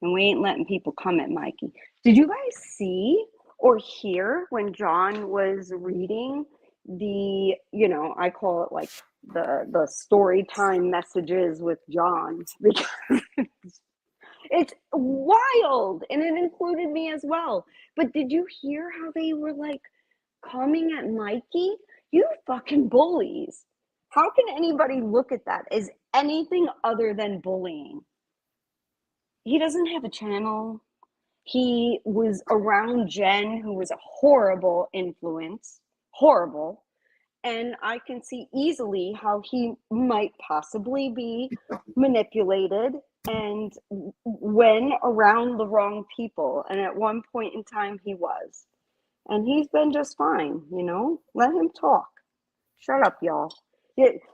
And we ain't letting people come at Mikey. Did you guys see or hear when John was reading the, I call it like the story time messages with John because it's wild and it included me as well. But did you hear how they were like coming at Mikey? You fucking bullies. How can anybody look at that as anything other than bullying? He doesn't have a channel. He was around Jen, who was a horrible influence, horrible. And I can see easily how he might possibly be manipulated and when around the wrong people. And at one point in time, he was. And he's been just fine, Let him talk. Shut up, y'all.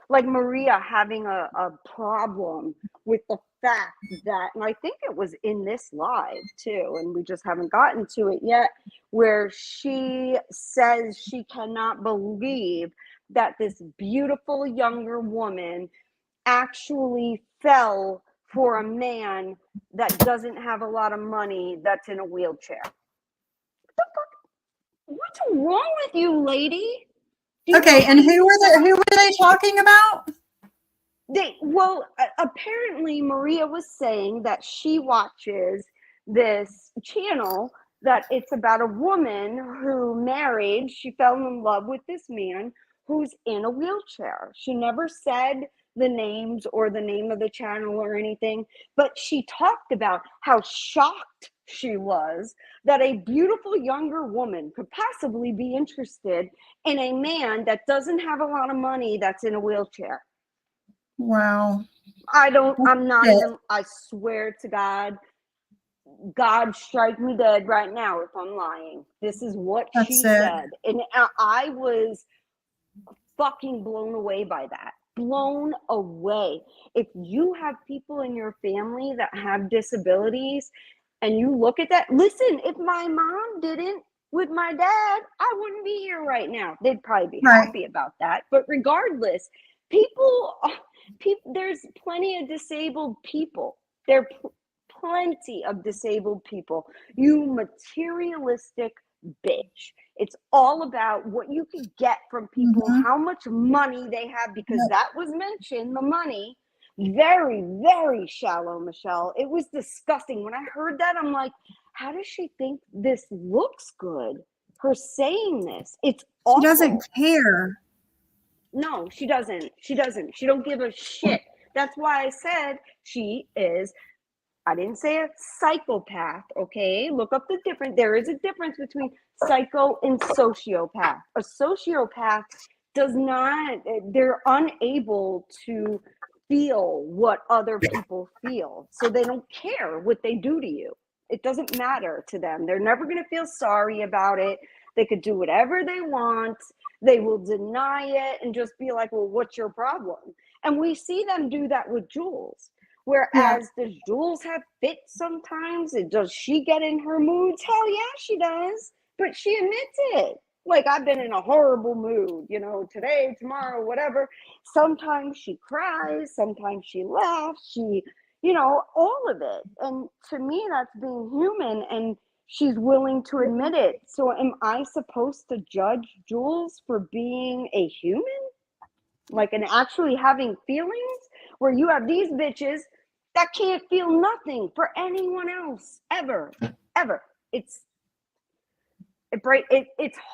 Like Maria having a problem with the fact that, and I think it was in this live too, and we just haven't gotten to it yet, where she says she cannot believe that this beautiful younger woman actually fell for a man that doesn't have a lot of money that's in a wheelchair. What the fuck? What's wrong with you, lady? Okay, and who were they talking about? Apparently Maria was saying that she watches this channel that it's about a woman who married, she fell in love with this man who's in a wheelchair. She never said the names or the name of the channel or anything, but she talked about how shocked she was that a beautiful younger woman could possibly be interested in a man that doesn't have a lot of money that's in a wheelchair. Wow. I'm not even, I swear to God strike me dead right now if I'm lying. This is what she said. And I was fucking blown away by that. Blown away. If you have people in your family that have disabilities and you look at that, listen, if my mom didn't with my dad, I wouldn't be here right now. They'd probably be happy about that. But regardless, people, there's plenty of disabled people. There are plenty of disabled people. You materialistic bitch. It's all about what you can get from people, how much money they have, because that was mentioned, the money. Very, very shallow, Michelle. It was disgusting. When I heard that, I'm like, how does she think this looks good? Her saying this. It's awful. She doesn't care. No, she doesn't. She doesn't. She don't give a shit. That's why I said she is, I didn't say a psychopath, okay? Look up the difference. There is a difference between psycho and sociopath. A sociopath does not, they're unable to feel what other people feel. So they don't care what they do to you. It doesn't matter to them. They're never going to feel sorry about it. They could do whatever they want. They will deny it and just be like, well, what's your problem? And we see them do that with Jules. Whereas does Jules have fits sometimes? Does she get in her moods? Hell yeah, she does. But she admits it. Like, I've been in a horrible mood, today, tomorrow, whatever. Sometimes she cries. Sometimes she laughs. She, all of it. And to me, that's being human, and she's willing to admit it. So am I supposed to judge Jules for being a human? Like, and actually having feelings, where you have these bitches that can't feel nothing for anyone else ever. It's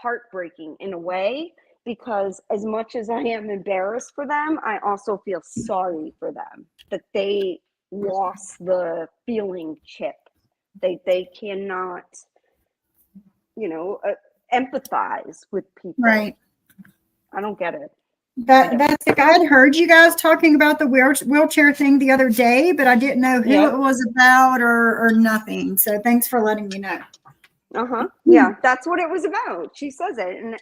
heartbreaking in a way, because as much as I am embarrassed for them, I also feel sorry for them that they lost the feeling chip. They cannot, empathize with people. Right. I don't get it. That's I had heard you guys talking about the wheelchair thing the other day, but I didn't know who it was about or nothing. So thanks for letting me know. Yeah, that's what it was about. She says it, and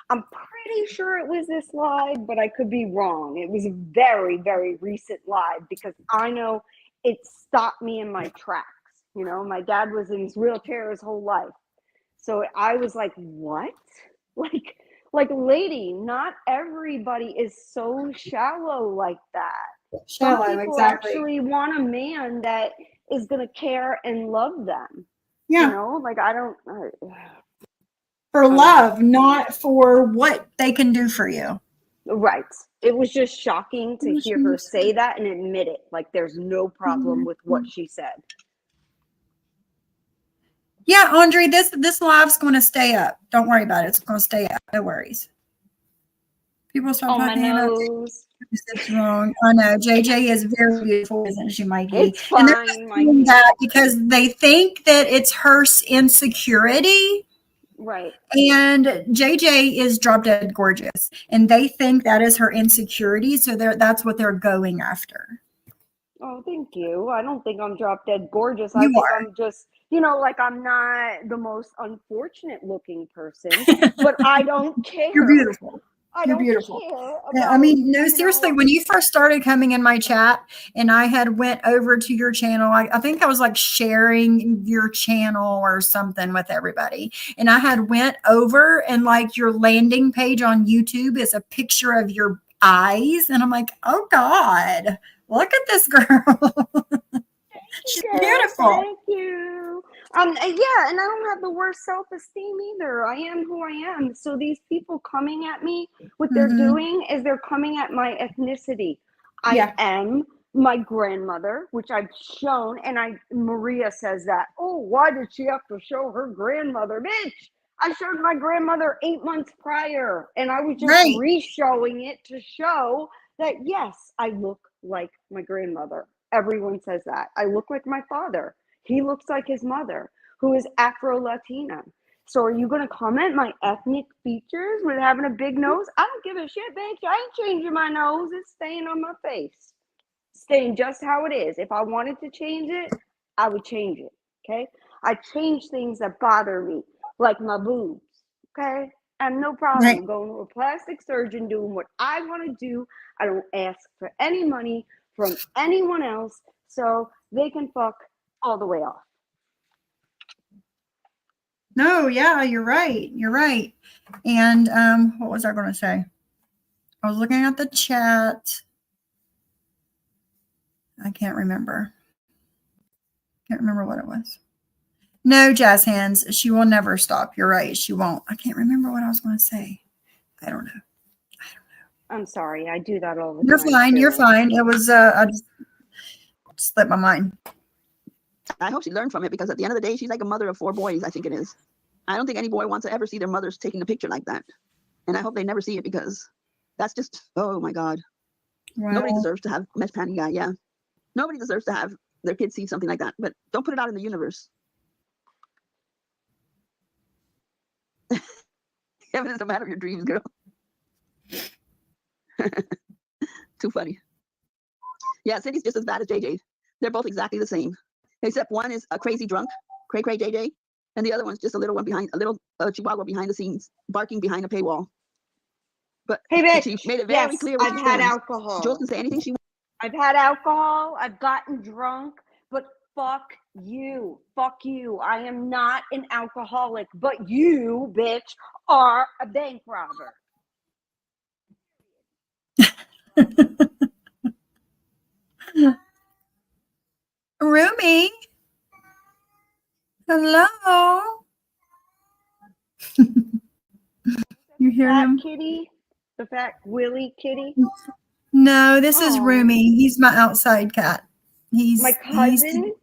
I'm pretty sure it was this live, but I could be wrong. It was a very, very recent live, because I know it stopped me in my tracks. My dad was in his wheelchair his whole life. So I was like, what? Like, lady, not everybody is so shallow like that. Shallow, Some people exactly. actually want a man that is going to care and love them. Yeah. Like, I don't. For love, not for what they can do for you. Right. It was just shocking to hear her say that and admit it. Like, there's no problem with what she said. Yeah, Andre, this live's going to stay up. Don't worry about it. It's going to stay up. No worries. People start talking about it's wrong. I know. JayJay is very beautiful, isn't she, Mikey? It's fine, and Mikey. That because they think that it's her insecurity. Right. And JayJay is drop dead gorgeous. And they think that is her insecurity. So that's what they're going after. Oh, thank you. I don't think I'm drop dead gorgeous. I think I'm just, like, I'm not the most unfortunate looking person, but I don't care. You're beautiful. You're beautiful. About, I mean, no, seriously, when you first started coming in my chat and I had went over to your channel, I think I was like sharing your channel or something with everybody. And I had went over, and like your landing page on YouTube is a picture of your eyes. And I'm like, oh God, look at this girl. She's beautiful. Thank you. Yeah, and I don't have the worst self-esteem either. I am who I am. So these people coming at me, what they're doing is they're coming at my ethnicity. I am my grandmother, which I've shown, and Maria says that, oh, why did she have to show her grandmother? Bitch, I showed my grandmother 8 months prior, and I was just re-showing it to show that, yes, I look like my grandmother. Everyone says that. I look like my father. He looks like his mother, who is Afro-Latina. So are you going to comment my ethnic features with having a big nose? I don't give a shit, bitch. I ain't changing my nose. It's staying on my face. Staying just how it is. If I wanted to change it, I would change it, okay? I change things that bother me, like my boobs, okay? I have no problem going to a plastic surgeon, doing what I want to do. I don't ask for any money from anyone else, so they can fuck all the way off. No, yeah, you're right. You're right. And what was I going to say? I was looking at the chat. I can't remember. Can't remember what it was. No, Jazz Hands. She will never stop. You're right. She won't. I can't remember what I was going to say. I don't know. I'm sorry. I do that all the You're time. Fine. You're fine. It was, I just slipped my mind. I hope she learned from it, because at the end of the day, she's like a mother of 4 boys, I think it is. I don't think any boy wants to ever see their mothers taking a picture like that. And I hope they never see it, because that's just, oh my God. Wow. Nobody deserves to have mesh panty guy. Yeah. Nobody deserves to have their kids see something like that, but don't put it out in the universe. Heaven is the matter of your dreams, girl. Too funny. Yeah, Cindy's just as bad as JayJay. They're both exactly the same, except one is a crazy drunk, cray JayJay, and the other one's just a little chihuahua behind the scenes, barking behind a paywall. But hey, bitch, she made it very clear. I've had alcohol. Jules can say anything she wants. I've had alcohol. I've gotten drunk, but fuck you. Fuck you. I am not an alcoholic, but you, bitch, are a bank robber. Rumi. Hello. You hear Fat him? kitty, the fat Willy kitty. No, this is Oh, Rumi. He's my outside cat. my He's cousin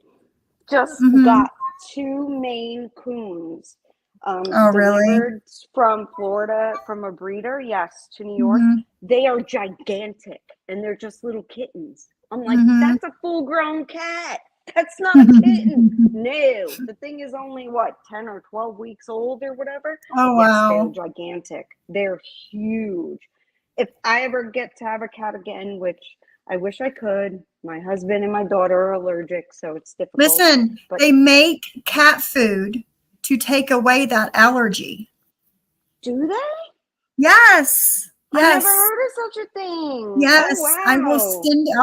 just mhm. got 2 Maine Coons Oh, really? delivered from Florida from a breeder, yes, to New York. Mhm. They are gigantic and they're just little kittens. I'm like, Mhm. that's a full-grown cat. That's not a kitten. No, the thing is only what, 10 or 12 weeks old or whatever. Oh, Yes, they're wow. gigantic. They're huge. If I ever get to have a cat again, which I wish I could, my husband and my daughter are allergic, so it's difficult. Listen, But they make cat food to take away that allergy. do they? Yes. I never Yes. heard of such a thing. Yes. Oh wow. I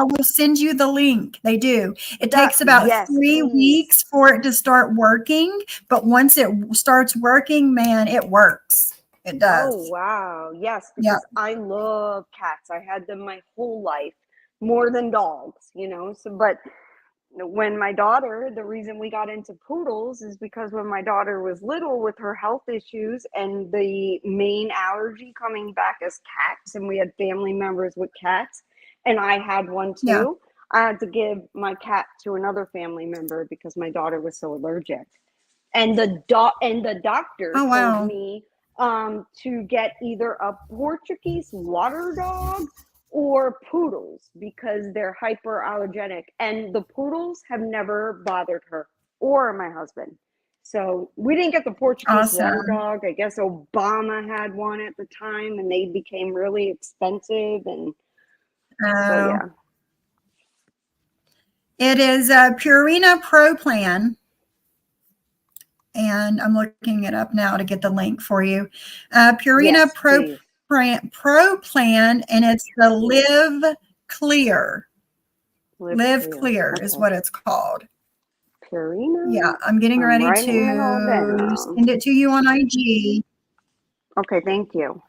will send you the link. They do. It That takes about yes, 3 please. weeks for it to start working, but once it starts working, man, it works. It Oh does. wow. Yes, Yeah. because I love cats. I had them my whole life, more than dogs, you know. So but when my daughter, the reason we got into poodles is because when my daughter was little with her health issues and the main allergy coming back as cats, and we had family members with cats, and I had one Yeah. too, I had to give my cat to another family member because my daughter was so allergic. And the doctor Oh, told wow. me to get either a Portuguese water dog or poodles because they're hyperallergenic. And the poodles have never bothered her or my husband. So we didn't get the Portuguese water Awesome. dog. I guess Obama had one at the time and they became really expensive. And so, Oh, yeah. it is a Purina Pro Plan. And I'm looking it up now to get the link for you. Purina Yes, Pro please. Plan, and it's the Live Clear. Live Clear is Okay. what it's called. Purina. Yeah, I'm getting I'm ready writing it all to down. send it to you on IG. Okay, thank you. To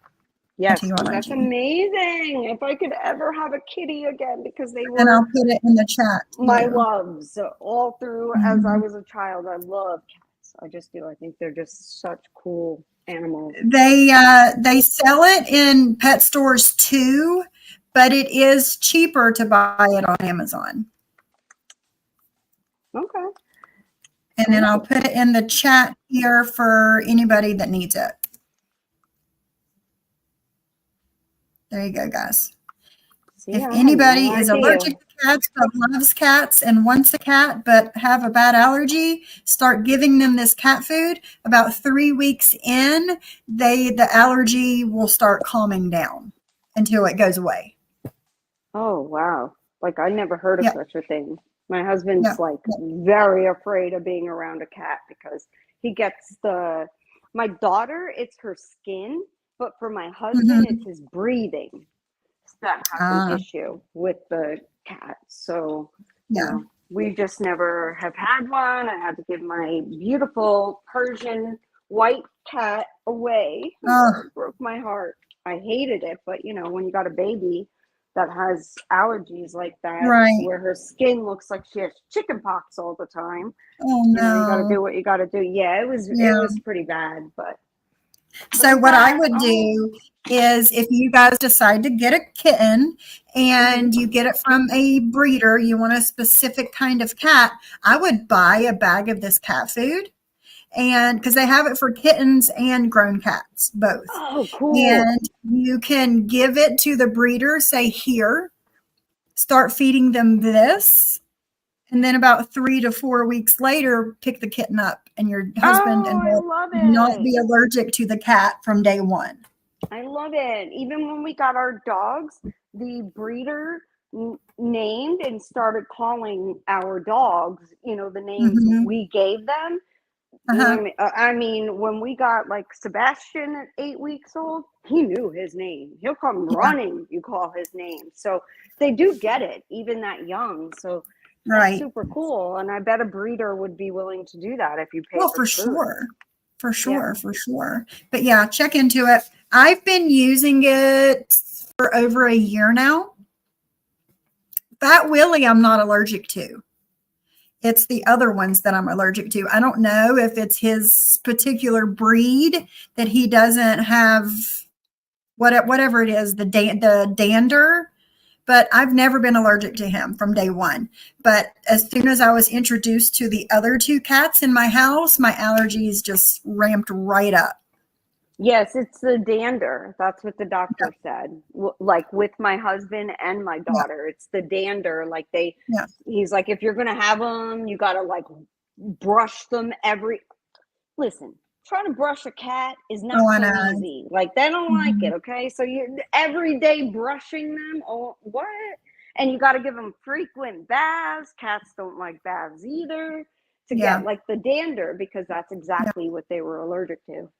Yes, you on that's IG. amazing. If I could ever have a kitty again, because they And I'll were put it in the chat to my you. loves all through as I Mhm. was a child. I love cats. I just do. I think they're just such cool animals. They sell it in pet stores too, but it is cheaper to buy it on Amazon. Okay. And then I'll put it in the chat here for anybody that needs it. There you go, guys. See, If I had anybody no is idea. allergic to cats but loves cats and wants a cat but have a bad allergy, start giving them this cat food. About 3 weeks in, the allergy will start calming down until it goes away. Oh wow. Like I never heard of Yeah. such a thing. My husband's Yeah. like very afraid of being around a cat because he gets my daughter, it's her skin, but for my husband, it's his breathing that has an issue with the cat. So, you Yeah. know, we just never have had one. I had to give my beautiful Persian white cat away. It broke my heart. I hated it, but you know, when you got a baby that has allergies like that, Right. where her skin looks like she has chicken pox all the time, Oh, you know, you got to no. do what you got to do. Yeah, it was pretty bad, but So what I would do is if you guys decide to get a kitten and you get it from a breeder, you want a specific kind of cat, I would buy a bag of this cat food. And because they have it for kittens and grown cats, both. Oh, cool. And you can give it to the breeder, say, here, start feeding them this. And then about 3 to 4 weeks later, pick the kitten up, and your husband and I love it. not be allergic to the cat from day one. I love it. Even when we got our dogs, the breeder named and started calling our dogs, you know, the names we gave them. I mean, when we got like Sebastian at 8 weeks old, he knew his name. He'll come running, you call his name. So they do get it, even that young. So that's super cool. And I bet a breeder would be willing to do that if you pay for food. sure. For sure. But yeah, check into it. I've been using it for over a year now. Fat Willie, I'm not allergic to. It's the other ones that I'm allergic to. I don't know if it's his particular breed that he doesn't have, whatever it is, the dander, but I've never been allergic to him from day one. But as soon as I was introduced to the other two cats in my house, my allergies just ramped right up. Yes, it's the dander. That's what the doctor said. Like with my husband and my daughter, it's the dander. Like he's like, if you're going to have them, you got to like brush them listen, trying to brush a cat is not so easy. Like they don't like it. Okay. So you every day brushing them. Oh, what? And you got to give them frequent baths. Cats don't like baths either to get like the dander, because that's exactly what they were allergic to.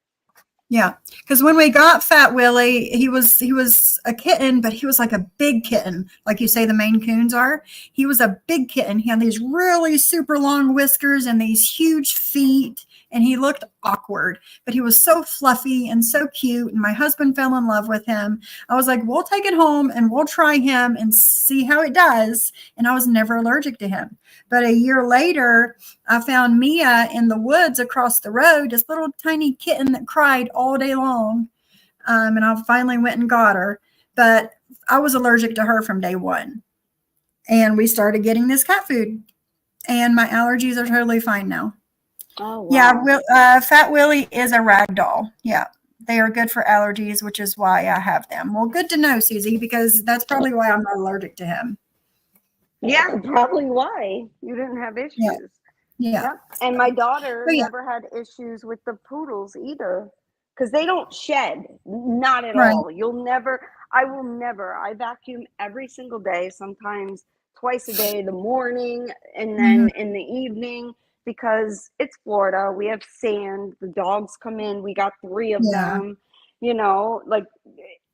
Yeah, because when we got Fat Willie, he was a kitten, but he was like a big kitten, like you say the Maine Coons are. He was a big kitten. He had these really super long whiskers and these huge feet, and he looked awkward, but he was so fluffy and so cute, and my husband fell in love with him. I was like, we'll take it home and we'll try him and see how it does, and I was never allergic to him. But a year later, I found Mia in the woods across the road, this little tiny kitten that cried all day long. And I finally went and got her. But I was allergic to her from day one. And we started getting this cat food. And my allergies are totally fine now. Oh, wow. Yeah, Fat Willie is a rag doll. Yeah, they are good for allergies, which is why I have them. Well, good to know, Susie, because that's probably why I'm not allergic to him. Yeah, probably why you didn't have issues. Yeah. And my daughter never had issues with the poodles either, because they don't shed, not at all. I vacuum every single day, sometimes twice a day, the morning and then in the evening, because it's Florida. We have sand. The dogs come in. We got 3 of them, like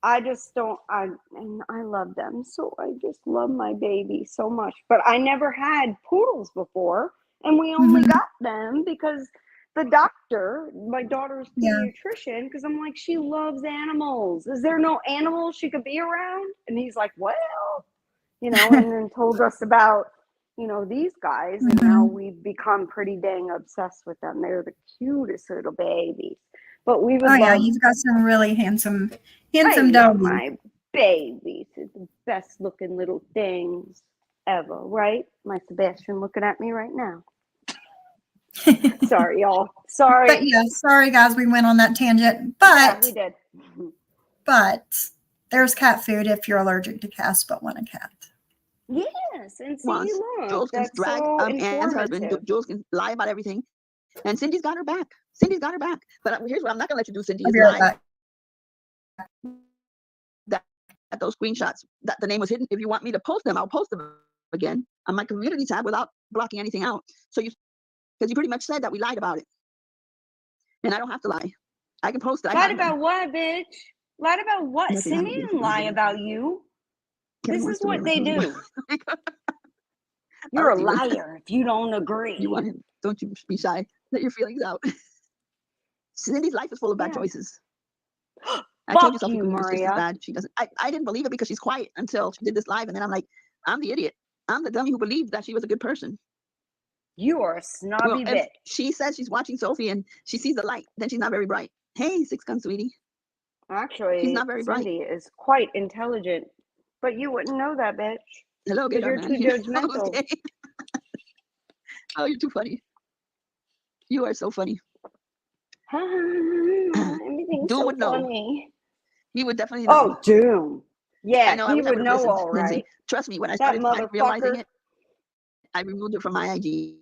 I just don't, and I love them. So I just love my baby so much, but I never had poodles before. And we only got them because the doctor, my daughter's pediatrician, because I'm like, she loves animals. Is there no animals she could be around? And he's like, well, and then told us about, these guys. And now we've become pretty dang obsessed with them. They're the cutest little babies. But we would love, you've got some really handsome doggies. My babies are the best looking little things ever, right? My Sebastian looking at me right now. Sorry, y'all. Sorry. But sorry guys, we went on that tangent. But we did. But there's cat food if you're allergic to cats but want a cat. Yes, and see, look, Jules can drag Anne's husband. Jules can lie about everything, and Cindy's got her back. But here's what I'm not gonna let you do, Cindy. Is lie. That those screenshots that the name was hidden. If you want me to post them, I'll post them again on my community tab without blocking anything out. So because you pretty much said that we lied about it, and I don't have to lie. I can post it. Lied about what, bitch? Lied about what? Cindy didn't lie about you. This is what they do. You're a liar if you don't agree. Don't you be shy. Let your feelings out. Cindy's life is full of bad choices. I told you, Maria. Bad. She doesn't. I didn't believe it because she's quiet until she did this live, and then I'm like, I'm the idiot. I'm the dummy who believed that she was a good person. You are a snobby bitch. She says she's watching Sophie and she sees the light, then she's not very bright. Hey, 6 gun sweetie. Actually, she's not very Cindy is quite intelligent, but you wouldn't know that, bitch. Hello, because you're too judgmental. Okay. Oh, you're too funny. You are so funny. Everything's Doom so would funny. know. He would definitely know. Oh, Doom. Yeah, I know, he would know all right. Lindsay, trust me, when I started realizing it, I removed it from my IG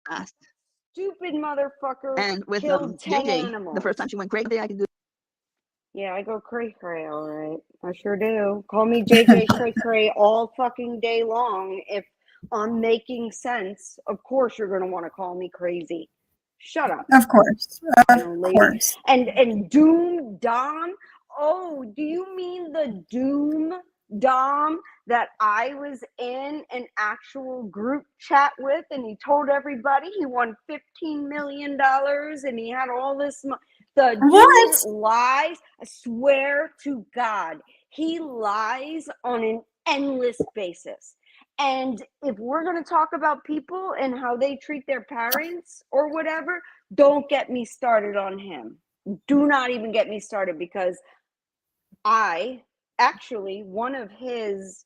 fast. Stupid motherfucker. And with JayJay, the first time she went crazy, I could do. Yeah, I go cray cray, all right. I sure do. Call me JayJay cray cray all fucking day long. If I'm making sense, of course you're gonna want to call me crazy. Shut up. Of course. Of course. And Doom Dom. Oh, do you mean the Doom Dom that I was in an actual group chat with, and he told everybody he won $15 million and he had all this the dude lies. I swear to God, he lies on an endless basis. And if we're going to talk about people and how they treat their parents or whatever, don't get me started on him. Do not even get me started, because I actually, one of his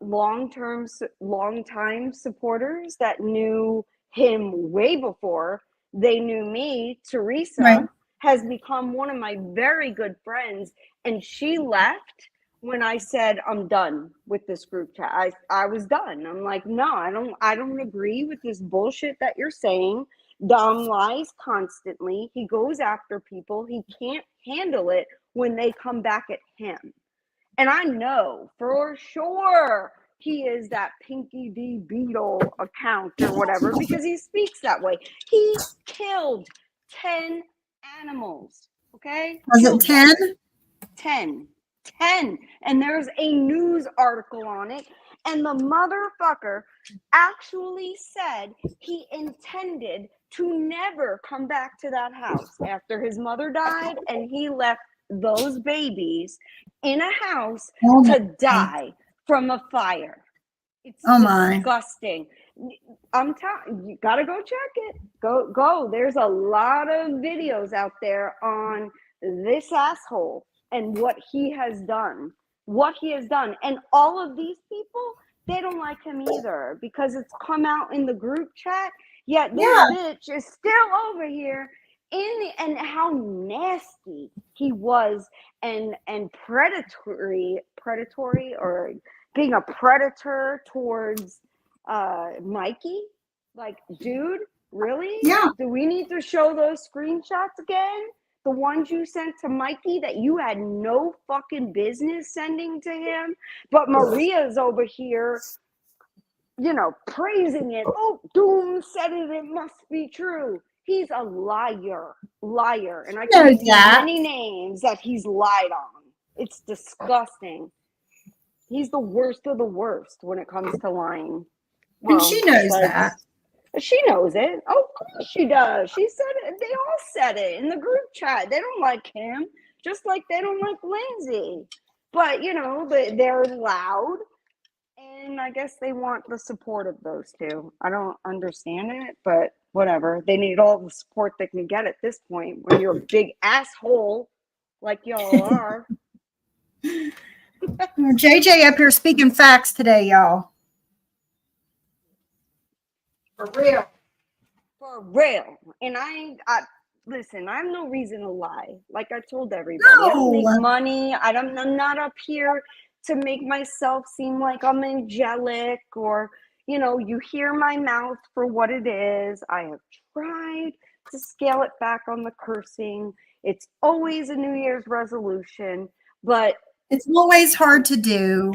long-time supporters that knew him way before they knew me, Teresa, Right. has become one of my very good friends, and she left when I said I'm done with this group chat. I was done. I'm like, no, I don't agree with this bullshit that you're saying. Dom lies constantly. He goes after people. He can't handle it when they come back at him. And I know for sure he is that Pinky D Beetle account or whatever, because he speaks that way. He killed 10 animals. Okay? Was it Killed them. 10? 10. And there's a news article on it. And the motherfucker actually said he intended to never come back to that house after his mother died, and he left those babies in a house Oh to my. die from a fire. It's Oh my. disgusting. I'm telling you, gotta go check it. Go. There's a lot of videos out there on this asshole and what he has done. And all of these people, they don't like him either, because it's come out in the group chat. Yet this Yeah. bitch is still over here and how nasty he was, and predatory, or being a predator towards Mikey. Like, dude, really? Yeah. Do we need to show those screenshots again? The ones you sent to Mikey that you had no fucking business sending to him? But Maria's over here, praising it. Oh, Doom said it, it must be true. He's a liar. And I can give you many names that he's lied on. It's disgusting. He's the worst of the worst when it comes to lying. And she knows that. She knows it. Oh, of course she does. She said it. They all said it in the group chat. They don't like him, just like they don't like Lindsay. But, they're loud. And I guess they want the support of those two. I don't understand it, but whatever. They need all the support they can get at this point when you're a big asshole like y'all are. JayJay up here speaking facts today, y'all. For real. For real. And I listen, I have no reason to lie. Like I told everybody, I don't make money. I'm not up here to make myself seem like I'm angelic, or, you hear my mouth for what it is. I have tried to scale it back on the cursing. It's always a New Year's resolution, but it's always hard to do.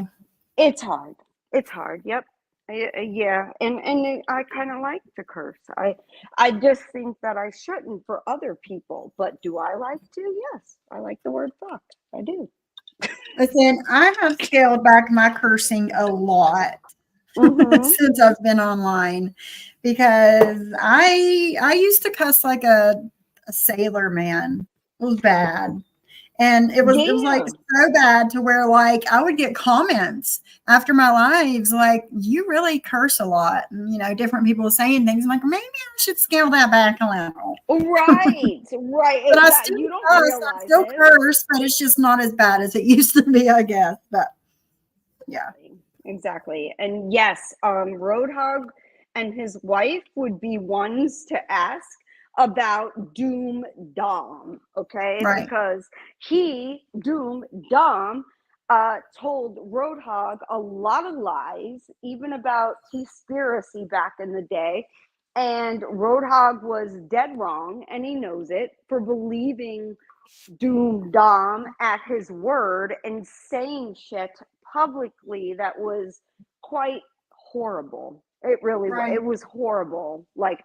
It's hard. Yep. Yeah. And I kind of like to curse. I just think that I shouldn't for other people, but do I like to? Yes. I like the word fuck. I do. Listen, I have scaled back my cursing a lot since I've been online, because I used to cuss like a sailor man. It was bad. And it was like so bad to where, like, I would get comments after my lives like, you really curse a lot. And, different people saying things. I'm like, maybe I should scale that back a little. Right. But I still curse, but it's just not as bad as it used to be, I guess. But yeah. Exactly. And yes, Roadhog and his wife would be ones to ask about Doom Dom, okay? Right. Because Doom Dom, told Roadhog a lot of lies, even about conspiracy back in the day. And Roadhog was dead wrong, and he knows it, for believing Doom Dom at his word and saying shit publicly that was quite horrible. It really was. It was horrible. Like,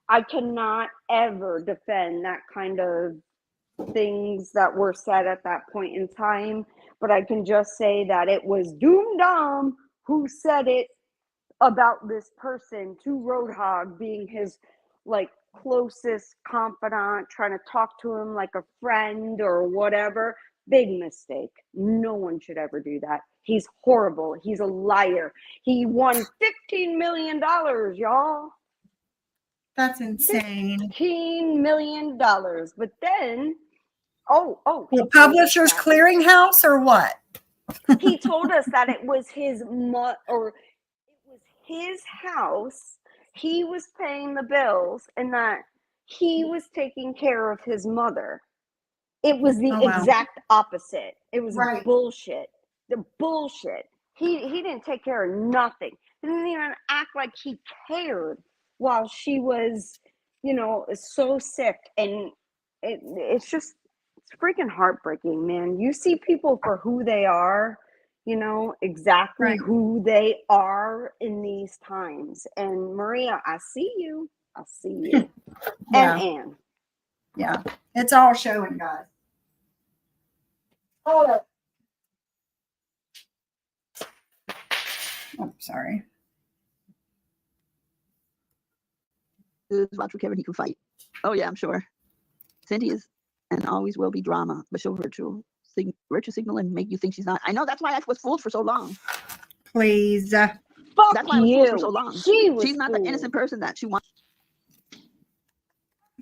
I cannot ever defend that kind of things that were said at that point in time, but I can just say that it was Doom Dom who said it about this person to Roadhog being his, like, closest confidant, trying to talk to him like a friend or whatever. Big mistake. No one should ever do that. He's horrible. He's a liar. He won $15 million, y'all. That's insane. $15 million. But then, The Publishers Clearinghouse or what? he told us that it was his house. He was paying the bills and that he was taking care of his mother. It was the exact opposite. It was bullshit. The bullshit. He didn't take care of nothing. He didn't even act like he cared while she was, so sick. And it's freaking heartbreaking, man. You see people for who they are, exactly who they are in these times. And Maria, I see you. I see you. And Anne. Yeah. It's all showing, guys. Oh, sorry. Watch for Kevin, he can fight. Oh yeah, I'm sure. Cindy is and always will be drama, but she'll virtue signal and make you think she's not. I know, that's why I was fooled for so long. Please. Fuck that's why I was fooled for so long. She's not the innocent person that she wants.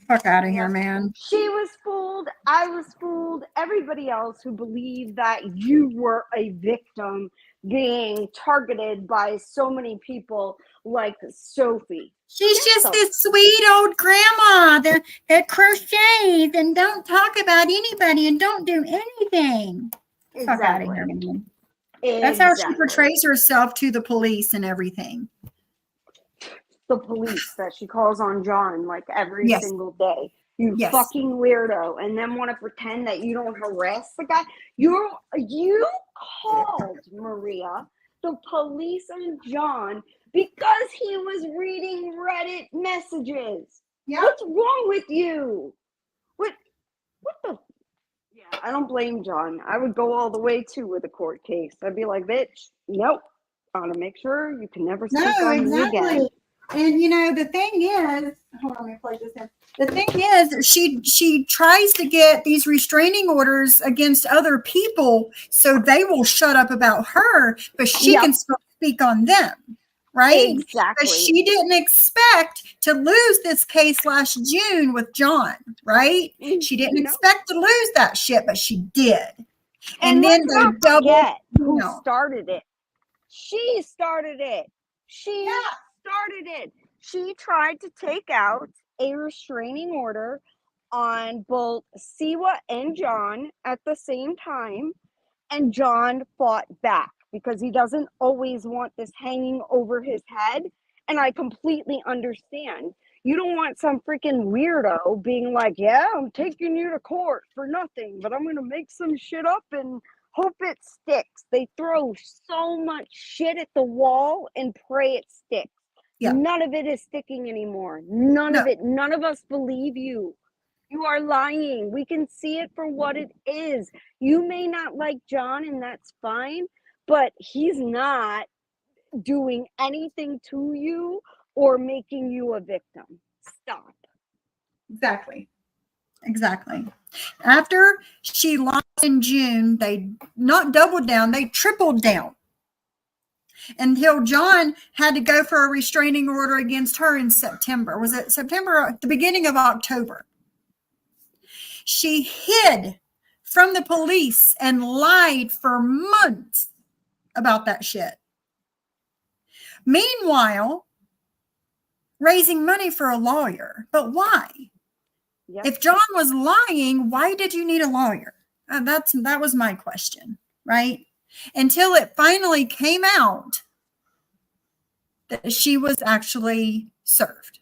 Fuck out of here, man. She was fooled. I was fooled. Everybody else who believed that you were a victim being targeted by so many people like Sophie. She's just this sweet old grandma that crochets and don't talk about anybody and don't do anything. Exactly. Fuck out of here, man. That's how she portrays herself to the police and everything. The police that she calls on John like every single day. You fucking weirdo. And then want to pretend that you don't harass the guy. You called, Maria, the police on John because he was reading Reddit messages. Yep. What's wrong with you? What the? Yeah, I don't blame John. I would go all the way too with a court case. I'd be like, bitch, nope. Gotta make sure you can never speak on me again. And the thing is, hold on, let me play this in. The thing is, she tries to get these restraining orders against other people so they will shut up about her, but she can still speak on them, right? Exactly. But she didn't expect to lose this case last June with John, right? She didn't expect to lose that shit, but she did. And then they doubled. Who started it? She started it. She started it. She tried to take out a restraining order on both Siwa and John at the same time, and John fought back because he doesn't always want this hanging over his head, and I completely understand. You don't want some freaking weirdo being like, yeah, I'm taking you to court for nothing, but I'm going to make some shit up and hope it sticks. They throw so much shit at the wall and pray it sticks. Yeah. None of it is sticking anymore. None of it. None of us believe you. You are lying. We can see it for what it is. You may not like John, and that's fine, but he's not doing anything to you or making you a victim. Stop. Exactly. After she lost in June, they not doubled down, they tripled down. Until John had to go for a restraining order against her in September. Was it September? The beginning of October. She hid from the police and lied for months about that shit. Meanwhile, raising money for a lawyer. But why? Yep. If John was lying, why did you need a lawyer? That was my question, right? Until it finally came out that she was actually served.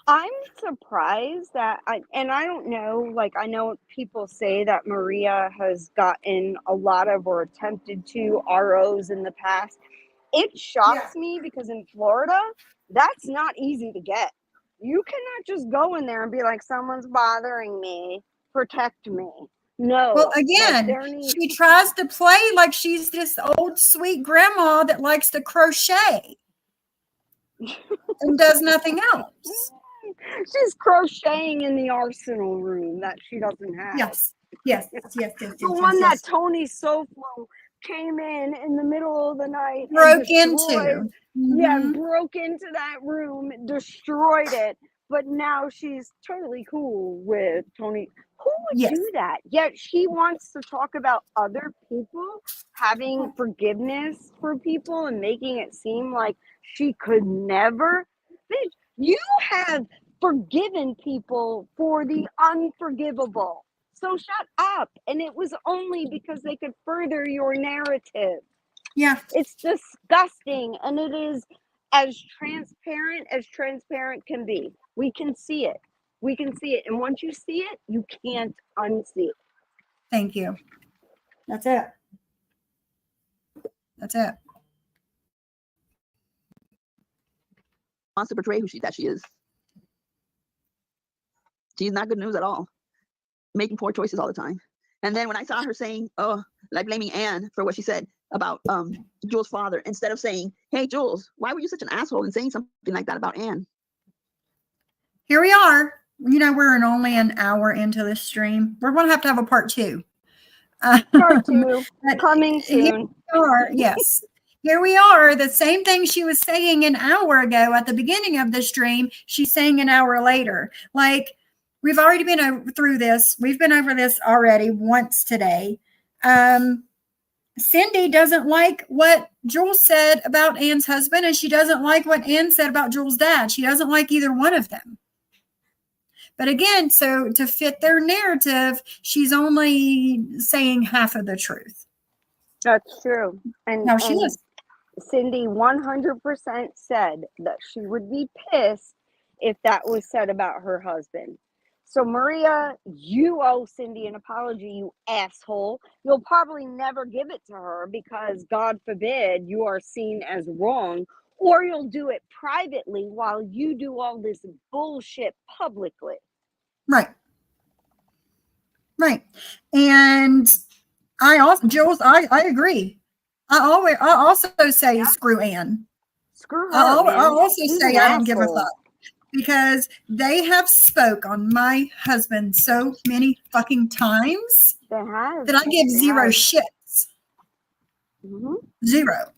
I'm surprised that I don't know, like, I know people say that Maria has gotten a lot of or attempted to ROs in the past. It shocks me because in Florida, that's not easy to get. You cannot just go in there and be like, someone's bothering me, protect me. No. Well, again, she tries to play like she's this old sweet grandma that likes to crochet and does nothing else. She's crocheting in the arsenal room that she doesn't have. Yes. Yes. Yes. Yes. The Yes. one Yes. that Tony Soflo came in the middle of the night and Broke destroyed. into. Yeah, Mhm. broke into that room, destroyed it. But now she's totally cool with Tony. Who would Yes. do that? Yet she wants to talk about other people having forgiveness for people and making it seem like she could never. Bitch, you have forgiven people for the unforgivable. So shut up. And it was only because they could further your narrative. Yeah. It's disgusting, and it is as transparent can be. We can see it. We can see it. And once you see it, you can't unsee it. Thank you. That's it. That's it. Wants to portray that she is. She's not good news at all. Making poor choices all the time. And then when I saw her saying, like blaming Anne for what she said about Jules' father, instead of saying, hey, Jules, why were you such an asshole and saying something like that about Anne? Here we are. You know, we're only an hour into this stream. We're going to have a part 2. Part 2 coming Here soon. we are. Yes. Here we are. The same thing she was saying an hour ago at the beginning of the stream, she's saying an hour later. Like, we've already been through this. We've been over this already once today. Cindy doesn't like what Jules said about Anne's husband, and she doesn't like what Anne said about Jules' dad. She doesn't like either one of them. But again, so to fit their narrative, she's only saying half of the truth. That's true. And, No, she is. Cindy 100% said that she would be pissed if that was said about her husband. So Maria, you owe Cindy an apology, you asshole. You'll probably never give it to her because, God forbid, you are seen as wrong, or you'll do it privately while you do all this bullshit publicly. Right. Right. And Jules, I agree. I also say screw Anne. Screw her, I man. also She's say an I don't give a asshole. fuck. Because they have spoke on my husband so many fucking times They have. that I give zero shits. Mm-hmm. Zero.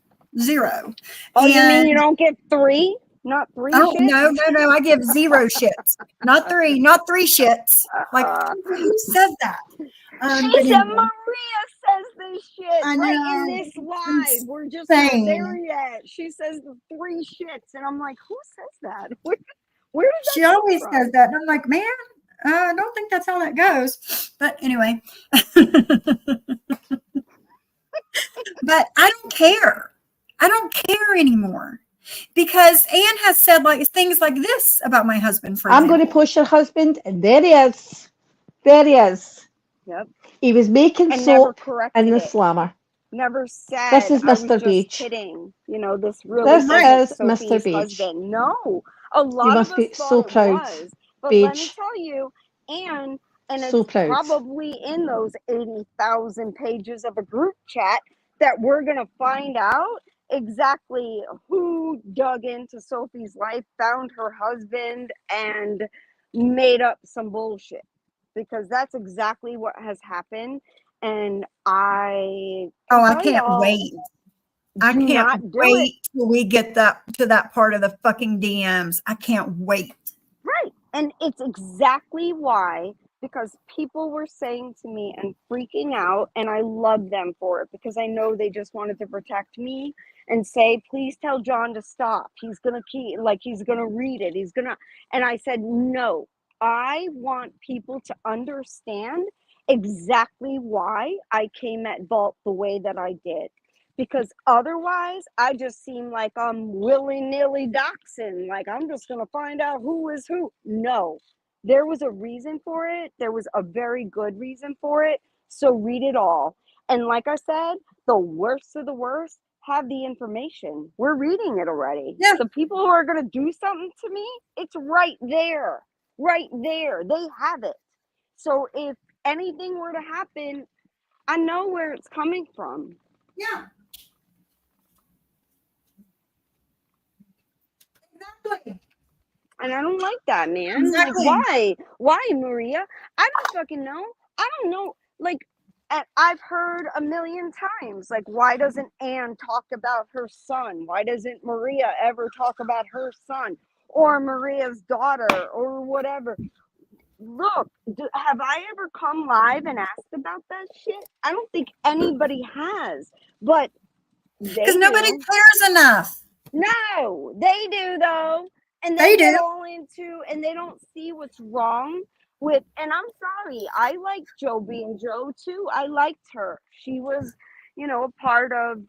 Oh, and you mean you don't get 3? Not 3 oh, shits? no. I give 0 shits. Not 3 shits. Like, who says that? She said Maria says this shit I right know, in this live. We're just insane. not there yet. She says the 3 shits, and I'm like, who says that? Where does that She come always from? says that. And I'm like, man, I don't think that's how that goes. But anyway. But I don't care. I don't care anymore. Because Anne has said like things like this about my husband, for I'm example. going to push your husband, and there he is. There he is. Yep. He was making And never soap corrected in the it. slammer. Never said This is I was Mr. just Beach. kidding. You know, this really This wasn't is Mr. Sophie's Beach. husband. No, a You lot of must us be thought so it proud, was. But let me Beach. tell you, and So it's proud. probably in those 80,000 pages of a group chat that we're going to find out exactly who dug into Sophie's life, found her husband, and made up some bullshit. Because that's exactly what has happened. And I can't wait. I do can't not do wait it. till we get to that part of the fucking DMs. I can't wait. Right. And it's exactly why, because people were saying to me and freaking out, and I love them for it because I know they just wanted to protect me and say, please tell John to stop. He's going to read it. And I said, no, I want people to understand exactly why I came at Vault the way that I did. Because otherwise, I just seem like I'm willy-nilly doxing. Like, I'm just going to find out who is who. No, there was a reason for it. There was a very good reason for it. So read it all. And like I said, the worst of the worst have the information. We're reading it already. Yeah. The people who are going to do something to me, it's right there. Right there. They have it. So if anything were to happen, I know where it's coming from. Yeah. Exactly. And I don't like that, man. Exactly. Like, why, Maria? I don't fucking know. I don't know. Like, I've heard a million times, like, why doesn't Anne talk about her son? Why doesn't Maria ever talk about her son or Maria's daughter or whatever? Look, have I ever come live and asked about that shit? I don't think anybody has, but Because they nobody do. cares enough. No, they do though. And They they get do. all into, and they don't see what's wrong with, and I'm sorry, I liked Joe being Joe too. I liked her. She was, a part of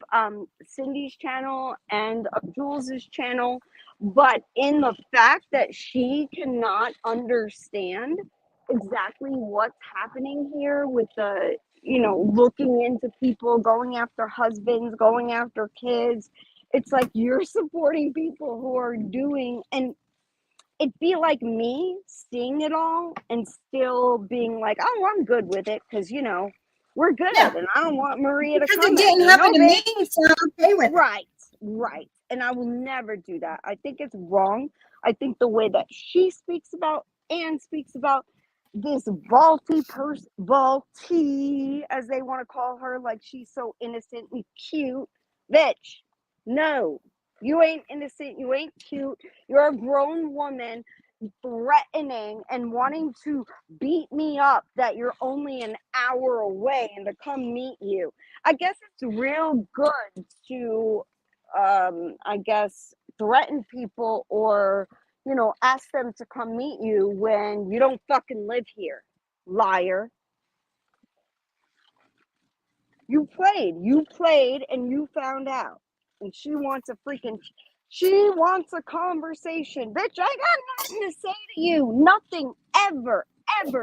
Cindy's channel and of Jules's channel. But in the fact that she cannot understand exactly what's happening here with the, looking into people, going after husbands, going after kids, it's like you're supporting people who are doing, and it'd be like me seeing it all and still being like, oh, I'm good with it because, we're good. Yeah. And I don't want Maria to Because come it at didn't me. happen No, to me, bitch. so I'm okay with it. Right. And I will never do that. I think it's wrong. I think the way that she speaks about and speaks about this vaulty person, vaulty, as they want to call her, like she's so innocent and cute. Bitch, no, you ain't innocent. You ain't cute. You're a grown woman threatening and wanting to beat me up that you're only an hour away and to come meet you. I guess it's real good to I guess threaten people or ask them to come meet you when you don't fucking live here. Liar. You played and you found out. And she wants a conversation. Bitch, I got nothing to say to you. Nothing ever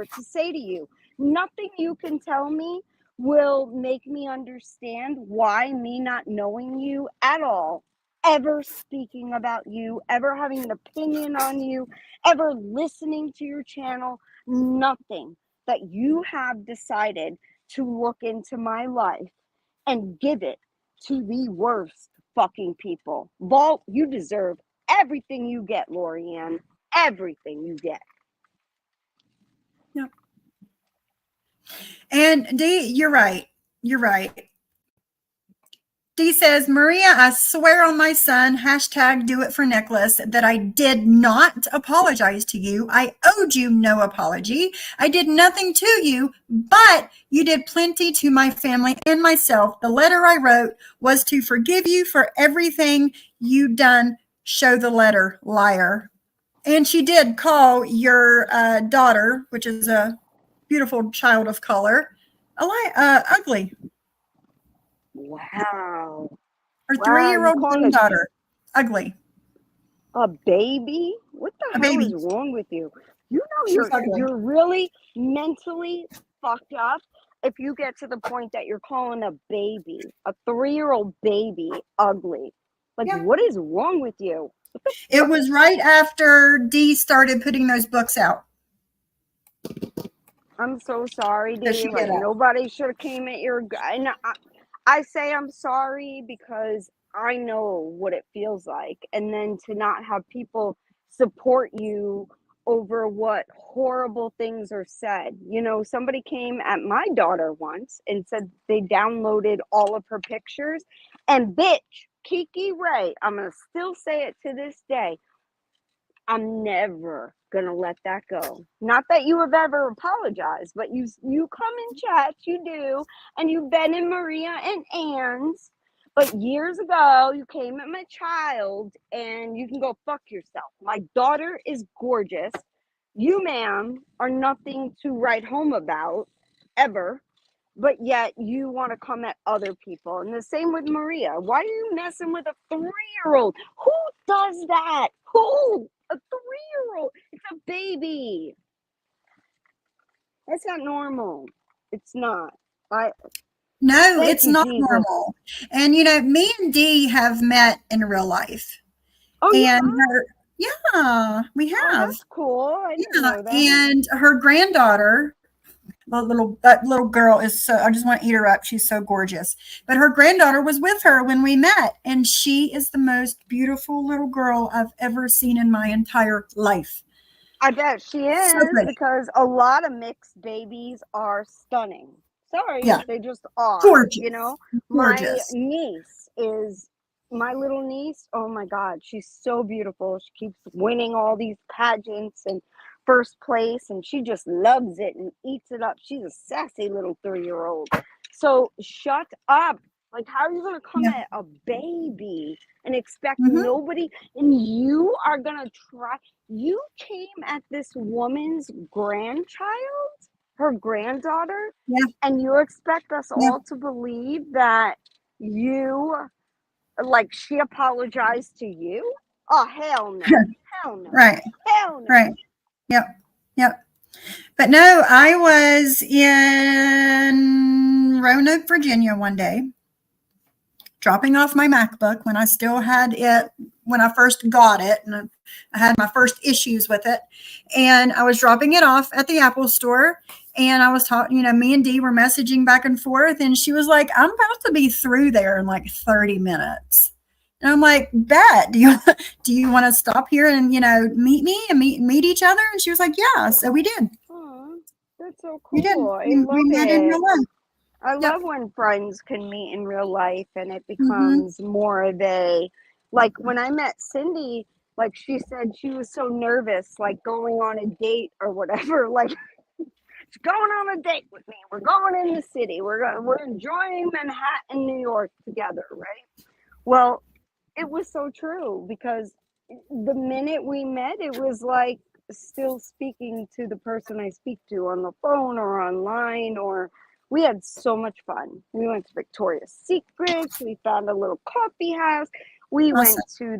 to say to you. Nothing you can tell me will make me understand why me not knowing you at all, ever speaking about you, ever having an opinion on you, ever listening to your channel, nothing that you have decided to look into my life and give it to the worst fucking people. Vault, you deserve everything you get, Lorianne. Everything you get. Yep. And Dee, you're right. You're right. Dee says, Maria, I swear on my son, hashtag do it for necklace, that I did not apologize to you. I owed you no apology. I did nothing to you, but you did plenty to my family and myself. The letter I wrote was to forgive you for everything you done. Show the letter, liar. And she did call your daughter, which is a beautiful child of color, ugly. Wow. Her Wow, you 3-year-old calling granddaughter, ugly. a baby? What the A hell is baby. wrong with you? You know She's ugly. you're really mentally fucked up if you get to the point that you're calling a baby, a 3-year-old baby, ugly. Like, Yeah. what is wrong with you? It was right after Dee started putting those books out. I'm so sorry, So Dee. she Like, did it. nobody should have came at your. And I say I'm sorry because I know what it feels like, and then to not have people support you over what horrible things are said. Somebody came at my daughter once and said they downloaded all of her pictures, and bitch, Kiki Ray, I'm gonna still say it to this day. I'm never gonna let that go. Not that you have ever apologized, but you come in chats, you do, and you've been in Maria and Anne's. But years ago, you came at my child, and you can go fuck yourself. My daughter is gorgeous. You, ma'am, are nothing to write home about, ever. But yet you want to come at other people. And the same with Maria. Why are you messing with a 3-year-old? Who does that? Who? A 3-year-old? It's a baby. That's not normal. It's not. No, Thank it's you, not Jesus. normal. And me and Dee have met in real life. Oh, and yeah, we Oh, have. that's cool. I didn't Yeah, know that. and her granddaughter That little girl is so, I just want to eat her up. She's so gorgeous. But her granddaughter was with her when we met, and she is the most beautiful little girl I've ever seen in my entire life. I bet she So is, pretty. because a lot of mixed babies are stunning. Sorry, Yeah. they just are. Gorgeous. You know, Gorgeous. my little niece. Oh my God, she's so beautiful. She keeps winning all these pageants and first place, and she just loves it and eats it up. She's a sassy little 3-year-old. So shut up. Like, how are you going to come Yeah. at a baby and expect Mhm. nobody? And you are going to try. You came at this woman's grandchild, her granddaughter, Yeah. and you expect us Yeah. all to believe that she apologized to you? Oh, hell no. Hell no. Right. Hell no. Right. Yep. Yep. But no, I was in Roanoke, Virginia one day, dropping off my MacBook when I still had it, when I first got it, and I had my first issues with it. And I was dropping it off at the Apple store, and I was talking, me and Dee were messaging back and forth, and she was like, I'm about to be through there in like 30 minutes. And I'm like, bet, do you want to stop here and, meet me and meet each other? And she was like, yeah. So we did. Oh, that's so We did. cool. I We love met in real it. life. I Yep. love when friends can meet in real life and it Mm-hmm. becomes more of a, like when I met Cindy, like she said she was so nervous, like going on a date or whatever, like she's going on a date with me. We're going in the city. We're enjoying Manhattan, New York together, right? Well, it was so true, because the minute we met, it was like still speaking to the person I speak to on the phone or online, or we had so much fun. We went to Victoria's Secrets. We found a little coffee house. We Awesome. went to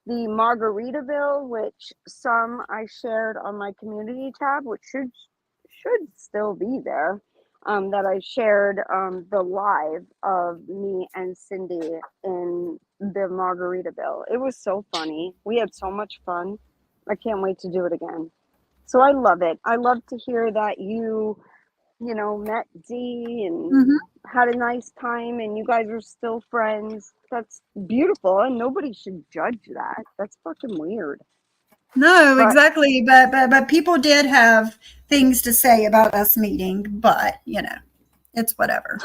the Margaritaville, which some I shared on my community tab, which should still be there. That I shared the live of me and Cindy in the Margaritaville. It was so funny. We had so much fun. I can't wait to do it again. So I love it. I love to hear that you met Dee and Mm-hmm. had a nice time and you guys are still friends. That's beautiful, and nobody should judge that. That's fucking weird. No, But exactly. But people did have things to say about us meeting, but it's whatever.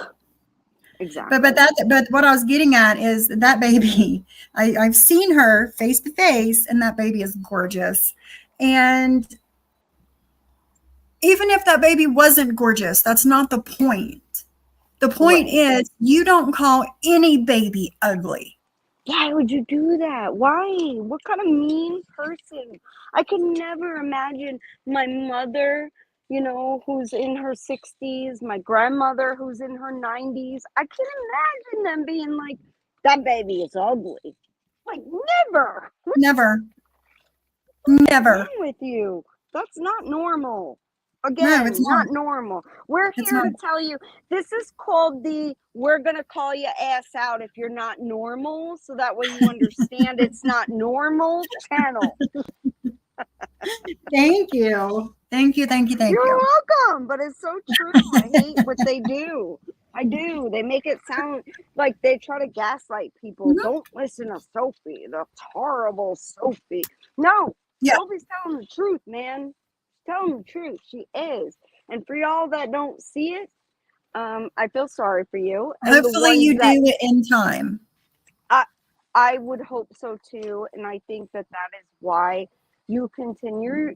exactly. But what I was getting at is that baby, I've seen her face to face, and that baby is gorgeous. And even if that baby wasn't gorgeous, that's not the point. The point Right. is you don't call any baby ugly. Why would you do that? Why? What kind of mean person? I could never imagine my mother, who's in her 60s, my grandmother who's in her 90s. I can't imagine them being like, that baby is ugly. Like, never. Never. What's Never. wrong with you? That's not normal. No, Again, it's not not. normal. We're It's here not. to tell you, this is called the we're going to call you ass out if you're not normal. So that way you understand it's not normal channel. Thank you. Thank you. Thank you. Thank You're you. welcome. But it's so true. I hate what they do. I do. They make it sound like they try to gaslight people. Mhm. Don't listen to Sophie, the horrible Sophie. No, Yeah. Sophie's telling the truth, man. She's telling the truth. She is. And for y'all that don't see it, I feel sorry for you. And the Hopefully ones you that do it in time. I would hope so too, and I think that is why you continue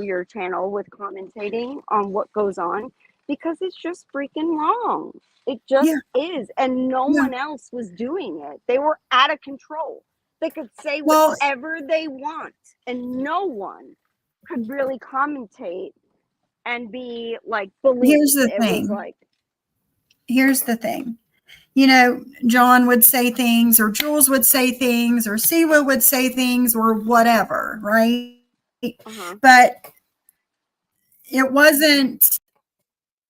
your channel with commentating on what goes on, because it's just freaking wrong. It just Yeah. is, and no Yeah. one else was doing it. They were out of control. They could say Well, whatever they want, and no one could really commentate and be like believed. here's the It was thing. like, Here's the thing. John would say things, or Jules would say things, or Siwa would say things, or whatever, right? But it wasn't,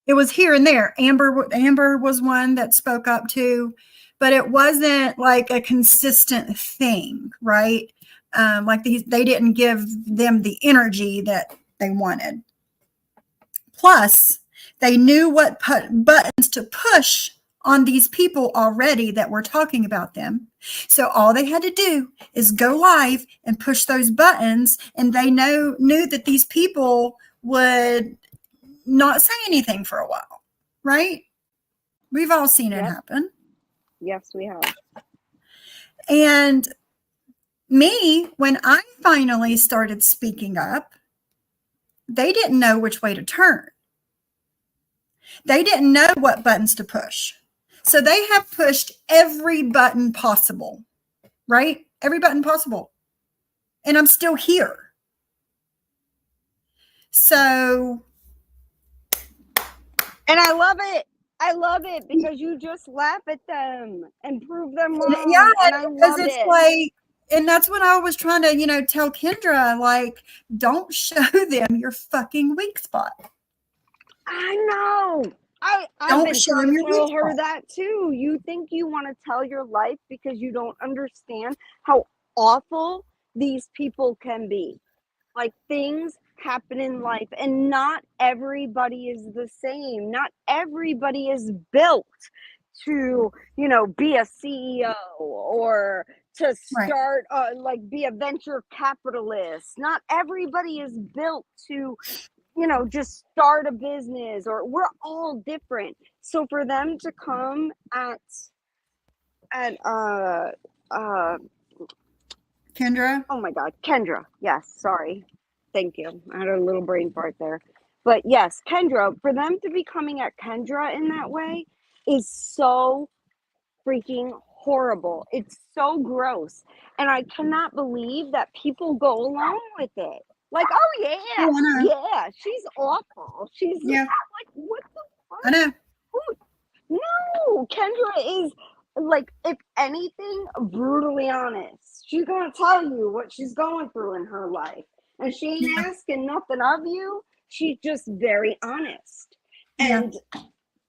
it was here and there. Amber was one that spoke up too, but it wasn't like a consistent thing, right? Like they didn't give them the energy that they wanted. Plus, they knew what buttons to push on these people already that were talking about them. So all they had to do is go live and push those buttons, and they knew that these people would not say anything for a while, right? We've all seen it happen. Yes, we have. And me, when I finally started speaking up, they didn't know which way to turn. They didn't know what buttons to push. So they have pushed every button possible, right? Every button possible. And I'm still here. So. And I love it. I love it because you just laugh at them and prove them wrong. Yeah, and I because love it's it. like, and that's what I was trying to, tell Kendra, like, don't show them your fucking weak spot. I know. I've Don't been show trying them to your tell weak her spot. that too. You think you want to tell your life because you don't understand how awful these people can be. Like, things happen in life and not everybody is the same. Not everybody is built to, be a CEO or to start, be a venture capitalist. Not everybody is built to, just start a business, or we're all different. So for them to come at Kendra? oh my God, Kendra. Yes, sorry. Thank you. I had a little brain fart there. But yes, Kendra, for them to be coming at Kendra in that way is so freaking horrible. It's so gross. And I cannot believe that people go along with it. Like, oh yeah, Oh, I know. yeah, she's awful. She's Yeah. like, what the fuck? I know. No, Kendra is, like, if anything, brutally honest. She's gonna tell you what she's going through in her life. And she ain't asking nothing of you. She's just very honest. Yeah. And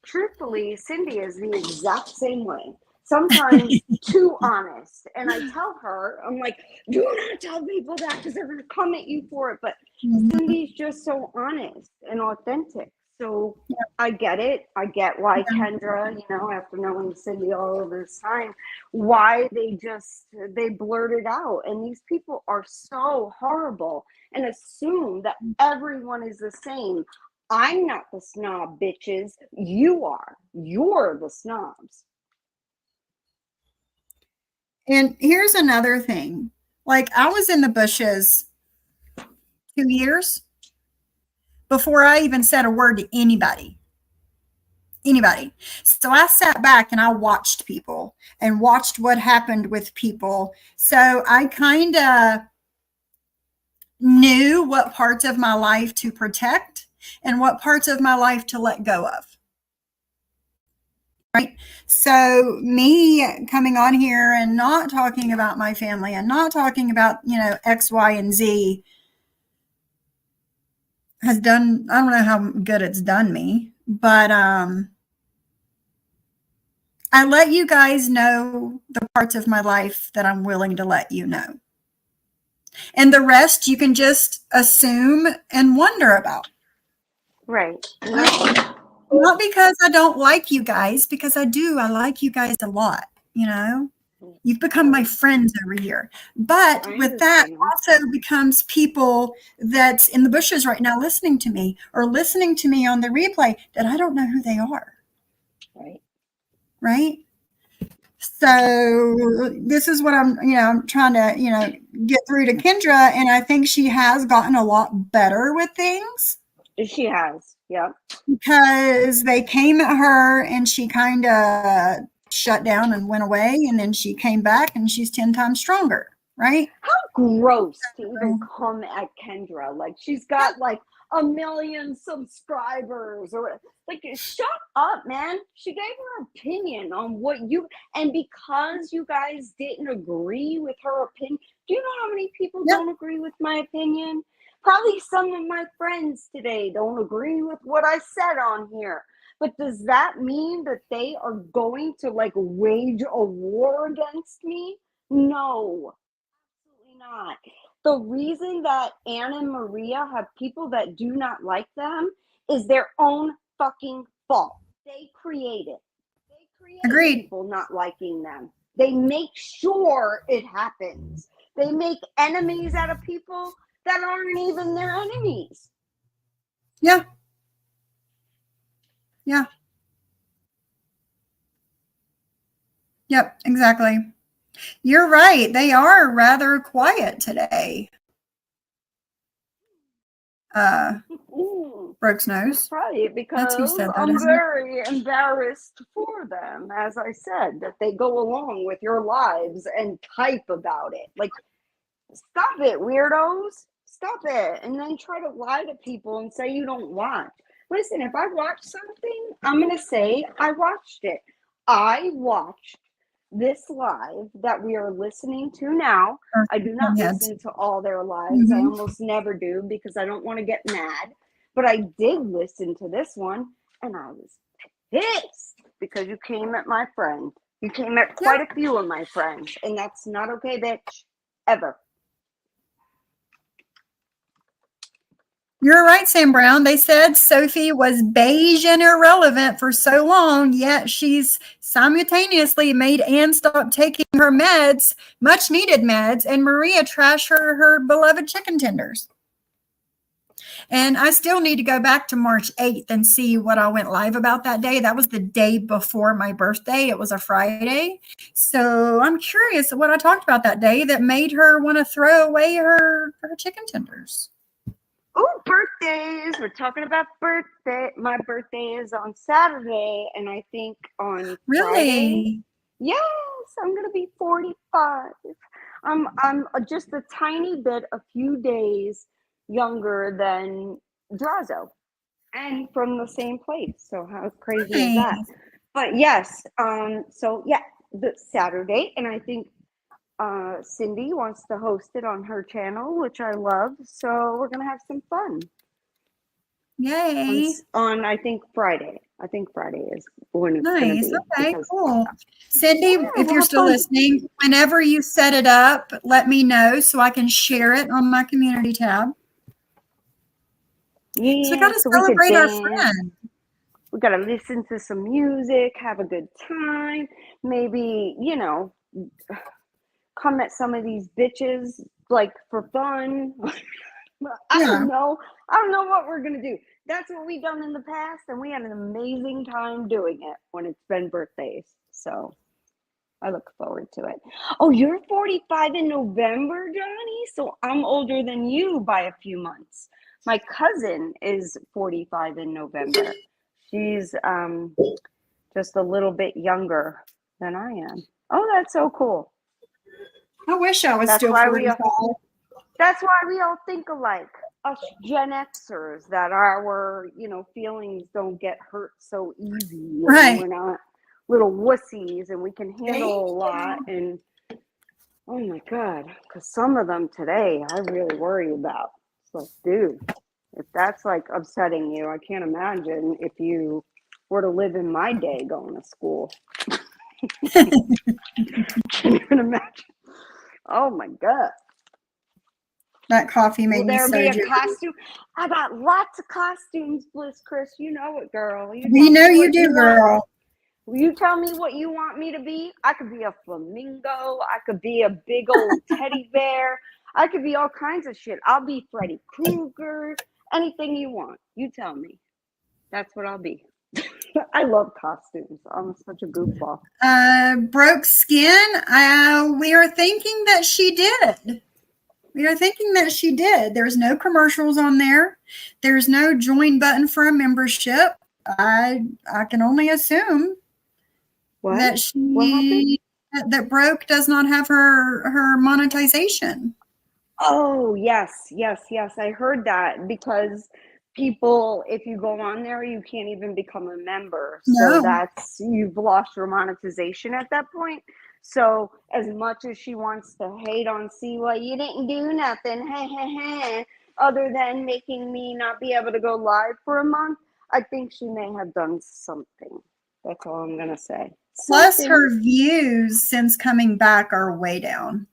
truthfully, Cindy is the exact same way. Sometimes too honest. And I tell her, I'm like, do not tell people that because they're going to come at you for it. But Cindy's just so honest and authentic. So I get it. I get why Kendra, after knowing Cindy all of this time, why they blurt it out. And these people are so horrible and assume that everyone is the same. I'm not the snob, bitches. You are. You're the snobs. And here's another thing. Like, I was in the bushes 2 years before I even said a word to anybody. So I sat back and I watched people and watched what happened with people. So I kind of knew what parts of my life to protect and what parts of my life to let go of. Right. So me coming on here and not talking about my family and not talking about, X, Y, and Z has done, I don't know how good it's done me, but I let you guys know the parts of my life that I'm willing to let you know. And the rest you can just assume and wonder about. Right. Not because I don't like you guys, because I do. I like you guys a lot, You've become my friends over here. But with that also becomes people that's in the bushes right now listening to me or listening to me on the replay that I don't know who they are. Right? So this is what I'm trying to, get through to Kendra. And I think she has gotten a lot better with things. She has. Yeah. Because they came at her and she kind of shut down and went away, and then she came back and she's 10 times stronger, right? How gross to even come at Kendra. Like, she's got like 1 million subscribers, or like, shut up, man. She gave her opinion on and because you guys didn't agree with her opinion, do you know how many people don't agree with my opinion? Probably some of my friends today don't agree with what I said on here. But does that mean that they are going to wage a war against me? No, absolutely not. The reason that Anna and Maria have people that do not like them is their own fucking fault. They create it. They create Agreed. people not liking them. They make sure it happens. They make enemies out of people that aren't even their enemies. Yeah. Yeah. Yep, exactly. You're right. They are rather quiet today. Brooks knows. Right, That's because who said that, I'm isn't it? very embarrassed for them, as I said, that they go along with your lives and type about it. Like, stop it, weirdos. Stop it. And then try to lie to people and say you don't watch. Listen, if I watch something, I'm going to say I watched it. I watched this live that we are listening to now. I do not listen to all their lives. I almost never do because I don't want to get mad. But I did listen to this one and I was pissed because you came at my friend. You came at quite a few of my friends, and that's not okay, bitch. Ever. You're right, Sam Brown. They said Sophie was beige and irrelevant for so long, yet she's simultaneously made Anne stop taking her meds, much needed meds, and Maria trash her beloved chicken tenders. And I still need to go back to March 8th and see what I went live about that day. That was the day before my birthday. It was a Friday. So I'm curious what I talked about that day that made her want to throw away her chicken tenders. Oh, birthdays. We're talking about birthday. My birthday is on Saturday, and I think on Friday. Yes, I'm going to be 45. I'm just a tiny bit, a few days younger than Drazo, and from the same place. So how crazy is that? But yes, so yeah, the Saturday, and I think Cindy wants to host it on her channel, which I love. So we're gonna have some fun. Yay! On I think Friday. I think Friday is when it's gonna be. Okay, cool. Cindy, if you're still listening, whenever you set it up, let me know so I can share it on my community tab. Yeah, so we gotta celebrate our friend. We gotta listen to some music, have a good time. Maybe, come at some of these bitches like for fun. I don't know what we're gonna do. That's what we've done in the past, and we had an amazing time doing it when it's been birthdays. So I look forward to it. Oh, you're 45 in November, Johnny? So I'm older than you by a few months. My cousin is 45 in November. She's just a little bit younger than I am. Oh, that's so cool. I wish I was still 45. That's why we all think alike. Us Gen Xers, that our feelings don't get hurt so easy. Right. We're not little wussies, and we can handle a lot. And oh my God, because some of them today I really worry about. It's like, dude, if that's like upsetting you, I can't imagine if you were to live in my day going to school. Can you imagine? Oh my God. That coffee made me so Will there be a jittery. costume? I got lots of costumes, Bliss Chris. You know it, girl. We know you do, girl. Will you tell me what you want me to be? I could be a flamingo. I could be a big old teddy bear. I could be all kinds of shit. I'll be Freddy Krueger. Anything you want. You tell me. That's what I'll be. I love costumes. I'm such a goofball. Broke skin. We are thinking that she did. There's no commercials on there. There's no join button for a membership. I can only assume that Broke does not have her monetization. Oh, yes. I heard that because people, if you go on there, you can't even become a member. So you've lost your monetization at that point. So as much as she wants to hate on C, well, you didn't do nothing, other than making me not be able to go live for a month, I think she may have done something. That's all I'm going to say. Plus her views since coming back are way down.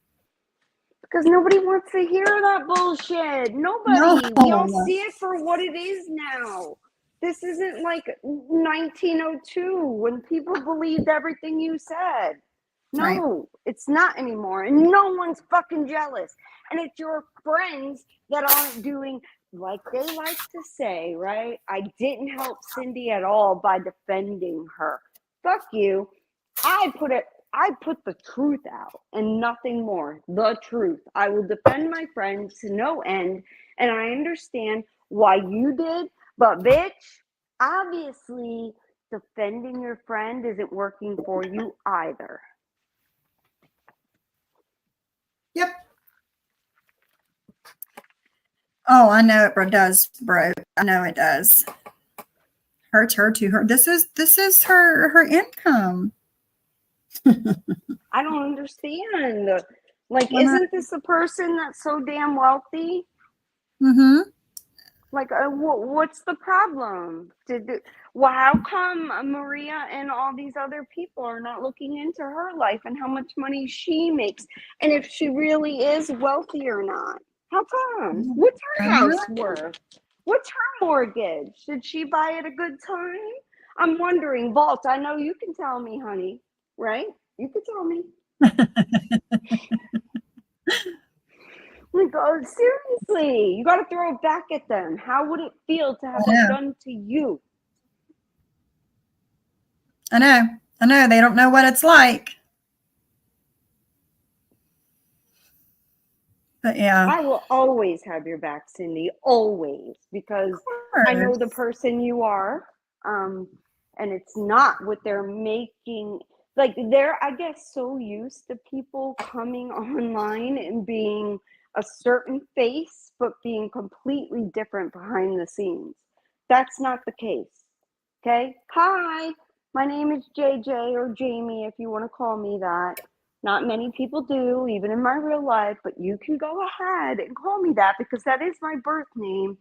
Because nobody wants to hear that bullshit. Nobody. We all see it for what it is now. This isn't like 1902 when people believed everything you said. Right. No, it's not anymore. And no one's fucking jealous. And it's your friends that aren't doing, like they like to say, right? I didn't help Cindy at all by defending her. Fuck you. I put the truth out and nothing more. The truth. I will defend my friends to no end. And I understand why you did, but bitch, obviously defending your friend isn't working for you either. Yep. Oh, I know it does, bro. I know it does. Hurts her to her. This is her income. I don't understand. Like, isn't this a person that's so damn wealthy? Mm-hmm. Like, what's the problem? Well, how come Maria and all these other people are not looking into her life and how much money she makes, and if she really is wealthy or not? How come? What's her house worth? What's her mortgage? Did she buy at a good time? I'm wondering, Vault. I know you can tell me, honey. Right? You can tell me. Like, oh, seriously, you got to throw it back at them. How would it feel to have that done to you? I know. They don't know what it's like. But yeah. I will always have your back, Cindy, always, because I know the person you are. And it's not what they're making. Like, they're, I guess, so used to people coming online and being a certain face, but being completely different behind the scenes. That's not the case. Okay? Hi, my name is JayJay, or Jamie, if you want to call me that. Not many people do, even in my real life, but you can go ahead and call me that because that is my birth name.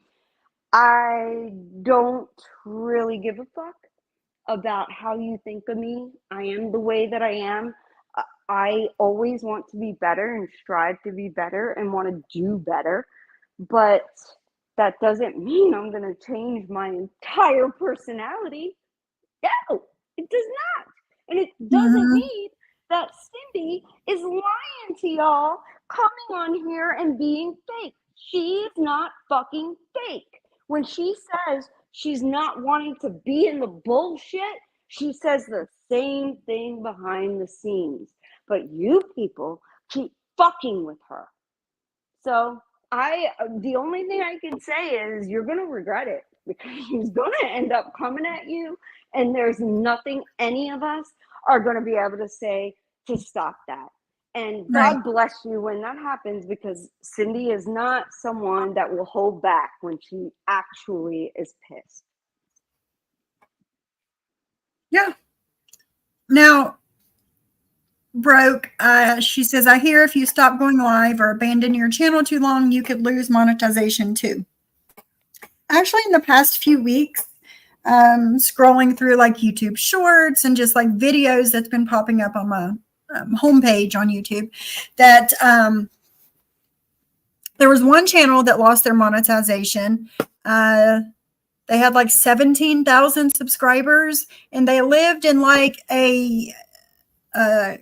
I don't really give a fuck about how you think of me. I am the way that I am. I always want to be better and strive to be better and want to do better. But that doesn't mean I'm going to change my entire personality. No, it does not. And it doesn't mean that Cindy is lying to y'all, coming on here and being fake. She is not fucking fake. When she says she's not wanting to be in the bullshit, she says the same thing behind the scenes. But you people keep fucking with her. So the only thing I can say is you're going to regret it, because she's going to end up coming at you, and there's nothing any of us are going to be able to say to stop that. And God bless you when that happens, because Cindy is not someone that will hold back when she actually is pissed. Yeah. Now, Broke, she says, I hear if you stop going live or abandon your channel too long, you could lose monetization too. Actually, in the past few weeks, scrolling through like YouTube shorts and just like videos that's been popping up on my homepage on YouTube, that there was one channel that lost their monetization. They had like 17,000 subscribers, and they lived in like a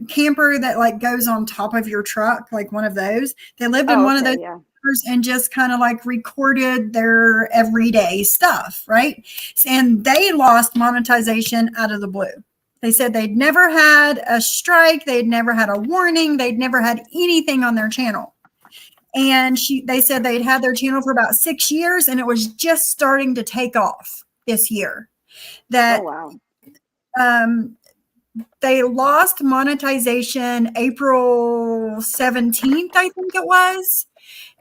camper that like goes on top of your truck, like one of those. They lived in one of those campers and just kind of like recorded their everyday stuff, right? And they lost monetization out of the blue. They said they'd never had a strike, they'd never had a warning, they'd never had anything on their channel. And they said they'd had their channel for about 6 years, and it was just starting to take off this year. That they lost monetization April 17th, I think it was.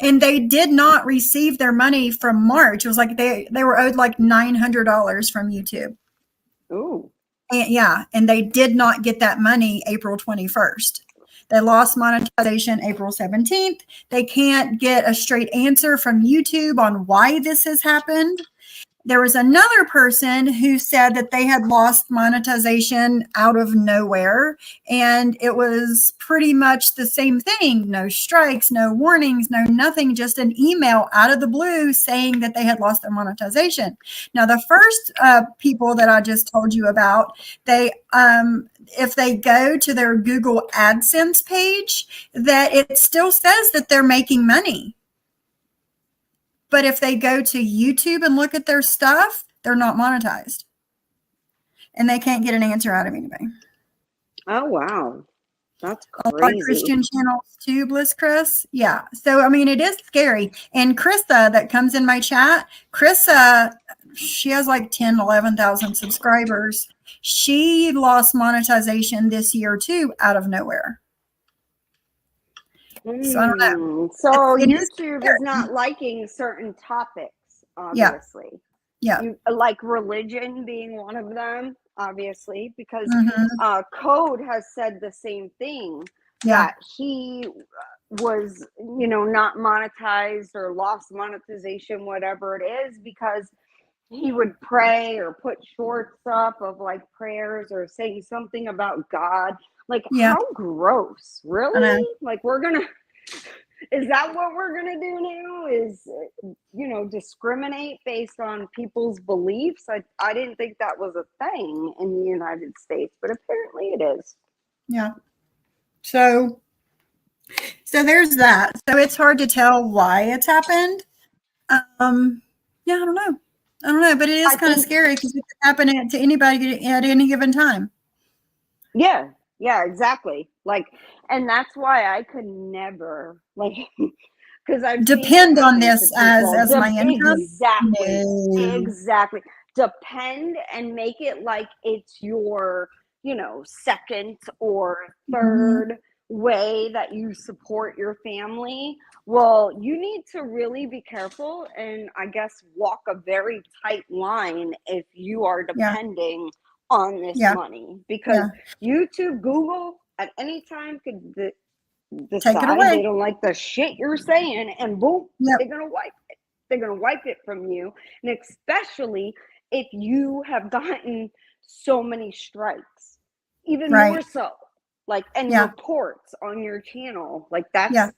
And they did not receive their money from March. It was like they were owed like $900 from YouTube. Ooh. And they did not get that money April 21st. They lost monetization April 17th. They can't get a straight answer from YouTube on why this has happened. There was another person who said that they had lost monetization out of nowhere, and it was pretty much the same thing. No strikes, no warnings, no nothing, just an email out of the blue saying that they had lost their monetization. Now, the first people that I just told you about, they if they go to their Google AdSense page, that it still says that they're making money. But if they go to YouTube and look at their stuff, they're not monetized. And they can't get an answer out of anybody. Oh, wow. That's A lot of crazy. Christian channels too, Bliss Chris. Yeah. So, I mean, it is scary. And Krista that comes in my chat, Krista, she has like 10, 11,000 subscribers. She lost monetization this year too, out of nowhere. So I don't know. So It is YouTube scary. is not liking certain topics, obviously. Yeah. Like religion being one of them, obviously, because Mhm. Code has said the same thing, Yeah. that he was, not monetized or lost monetization, whatever it is, because he would pray or put shorts up of like prayers or saying something about God. Like, Yeah. how gross. I know. Really? Like, is that what we're gonna do now? Is, discriminate based on people's beliefs? I didn't think that was a thing in the United States, but apparently it is. Yeah. So there's that. So it's hard to tell why it's happened. Yeah, I don't know, but it is kind of scary because it could happen to anybody at any given time. Yeah, exactly. Like, and that's why I could never, like, because I've depend on this as my income. Exactly. Depend and make it like it's your, second or third way that you support your family. Well, you need to really be careful and I guess walk a very tight line if you are depending on this money, because YouTube, Google at any time could decide they don't like the shit you're saying, and boom, they're gonna wipe it. They're gonna wipe it from you, and especially if you have gotten so many strikes, even more so, like, and reports on your channel, like that's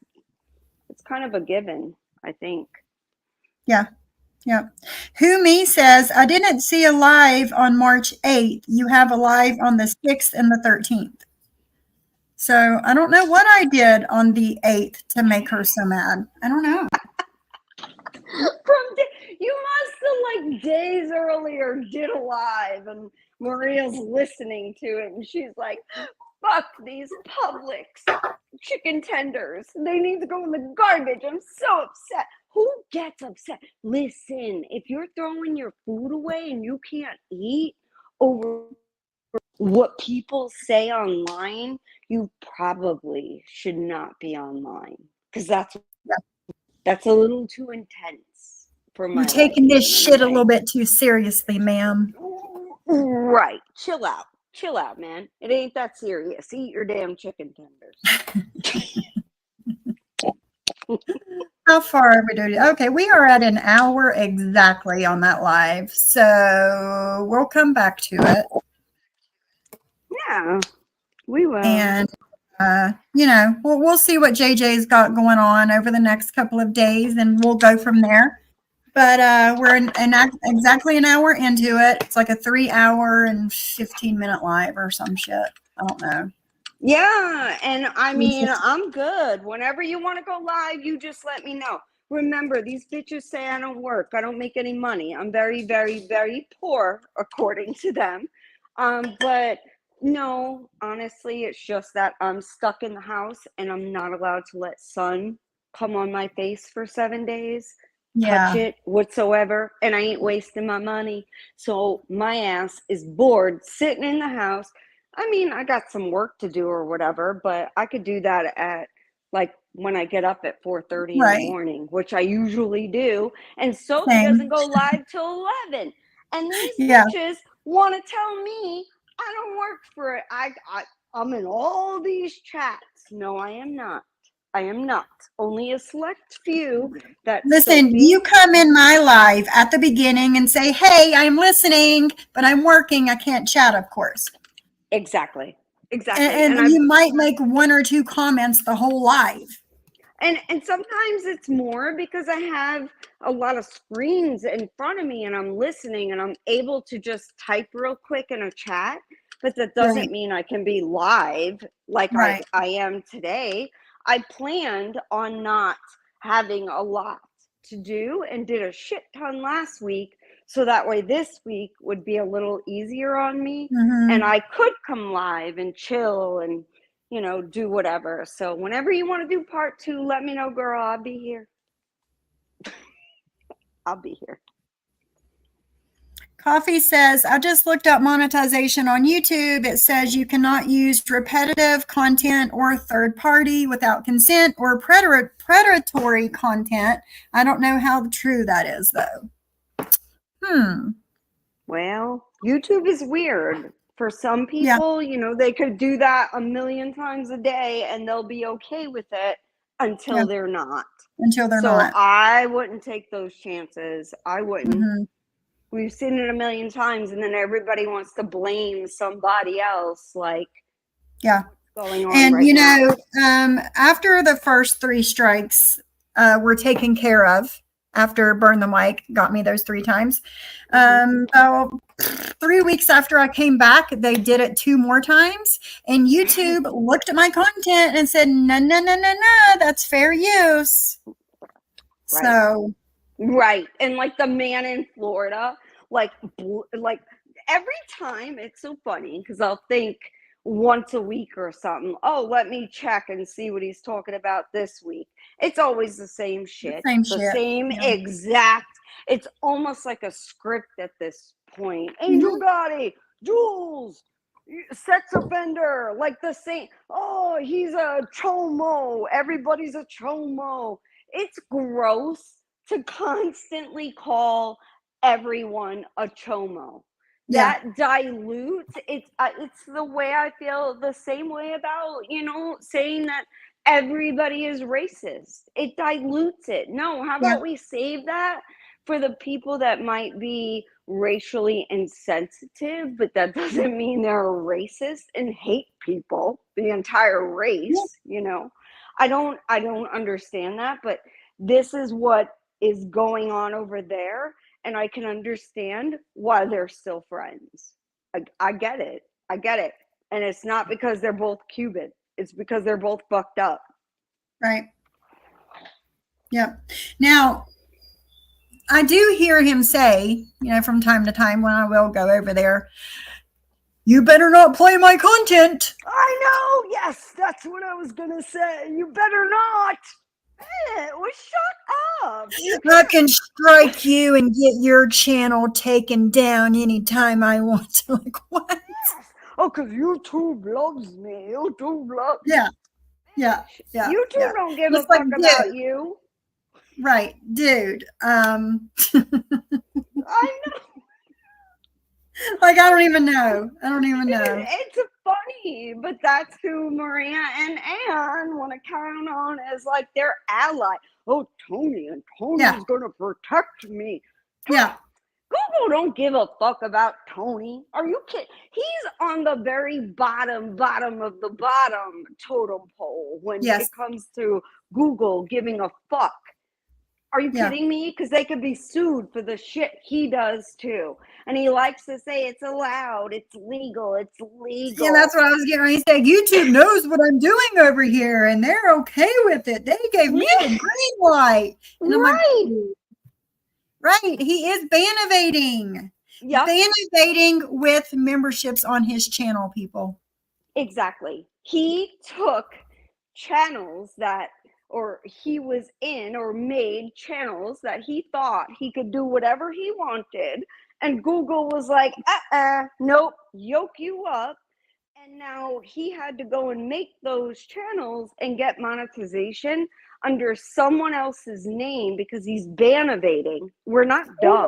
it's kind of a given, I think. Yeah. Who me says, I didn't see a live on March 8th. You have a live on the 6th and the 13th. So I don't know what I did on the 8th to make her so mad. I don't know. You must have, like, days earlier did a live and Maria's listening to it and she's like, fuck these Publix chicken tenders. They need to go in the garbage. I'm so upset. Who gets upset? Listen, if you're throwing your food away and you can't eat over what people say online, you probably should not be online, because that's a little too intense for my You're taking this liking, shit a little bit too seriously, ma'am. Right. Chill out, man. It ain't that serious. Eat your damn chicken tenders. How far are we doing? Okay, we are at an hour exactly on that live, so we'll come back to it. Yeah, we will. And we'll see what JJ's got going on over the next couple of days, and we'll go from there. But we're exactly an hour into it. It's like a 3-hour and 15-minute live or some shit. I don't know. Yeah, and I mean, I'm good. Whenever you want to go live, you just let me know. Remember, these bitches say I don't work. I don't make any money. I'm very, very, very poor, according to them. But no, honestly, it's just that I'm stuck in the house and I'm not allowed to let sun come on my face for 7 days. Touch it whatsoever, and I ain't wasting my money. So my ass is bored sitting in the house. I mean, I got some work to do or whatever, but I could do that at, like, when I get up at 4:30 in the morning, which I usually do. And Sophie doesn't go live till 11. And these bitches want to tell me I don't work for it. I'm in all these chats. No, I am not. I am not. Only a select few that Listen, Sophie. you come in my live at the beginning and say, hey, I'm listening, but I'm working. I can't chat, of course. Exactly. And you might make one or two comments the whole live. And sometimes it's more because I have a lot of screens in front of me and I'm listening and I'm able to just type real quick in a chat, but that doesn't mean I can be live like I am today. I planned on not having a lot to do and did a shit ton last week, so that way this week would be a little easier on me and I could come live and chill and do whatever. So whenever you want to do part 2, let me know, girl. I'll be here. I'll be here. Coffee says, I just looked up monetization on YouTube. It says you cannot use repetitive content or third party without consent or predatory content. I don't know how true that is, though. Well, YouTube is weird. For some people, they could do that a million times a day and they'll be okay with it until they're not. So I wouldn't take those chances. I wouldn't. We've seen it a million times, and then everybody wants to blame somebody else. Like, what's going on now? After the first 3 strikes were taken care of, after Burn the Mic got me those 3 times, 3 weeks after I came back, they did it 2 more times, and YouTube looked at my content and said, no, that's fair use. Right. So. Right. And like the man in Florida, like every time, it's so funny because I'll think once a week or something, oh, let me check and see what he's talking about this week. It's always the same shit. The same exact. It's almost like a script at this point. Angel Gotti, Jules, sex offender, like the same. Oh, he's a chomo. Everybody's a chomo. It's gross to constantly call everyone a chomo. That dilutes it's the way I feel, the same way about saying that everybody is racist. It dilutes it. No, how about we save that for the people that might be racially insensitive, but that doesn't mean they're racist and hate people, the entire race. I don't understand that, but this is what is going on over there, and I can understand why they're still friends. I get it. And it's not because they're both Cuban. It's because they're both fucked up. Right. Yeah. Now, I do hear him say, from time to time when I will go over there, you better not play my content. I know. Yes, that's what I was going to say. You better not. Well, shut up. I can strike you and get your channel taken down anytime I want to. Like, what? Yes. Oh, because YouTube loves me. YouTube loves me. Yeah. YouTube don't give a fuck about you. Right, dude. I know. Like, I don't even know. It's funny, but that's who Maria and Ann want to count on as like their ally. Oh, Tony's going to protect me. Yeah. Google don't give a fuck about Tony. Are you kidding? He's on the very bottom of the bottom totem pole when it comes to Google giving a fuck. Are you kidding me? Because they could be sued for the shit he does too. And he likes to say it's allowed, it's legal. Yeah, that's what I was getting ready to say. YouTube knows what I'm doing over here and they're okay with it. They gave me the green light. And I'm like, right. He is ban evading. Yep. Ban evading with memberships on his channel, people. Exactly. He took channels or he was in or made channels that he thought he could do whatever he wanted. And Google was like, nope, yoke you up. And now he had to go and make those channels and get monetization under someone else's name because he's ban evading. We're not dumb.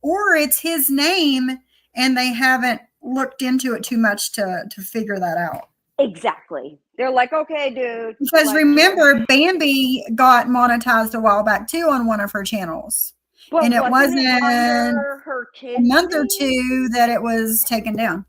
Or it's his name and they haven't looked into it too much to figure that out. Exactly. They're like, okay, dude. Because like, remember, Bambi got monetized a while back too on one of her channels. But And it wasn't it wasn't under her a kid's month or name? two that it was taken down.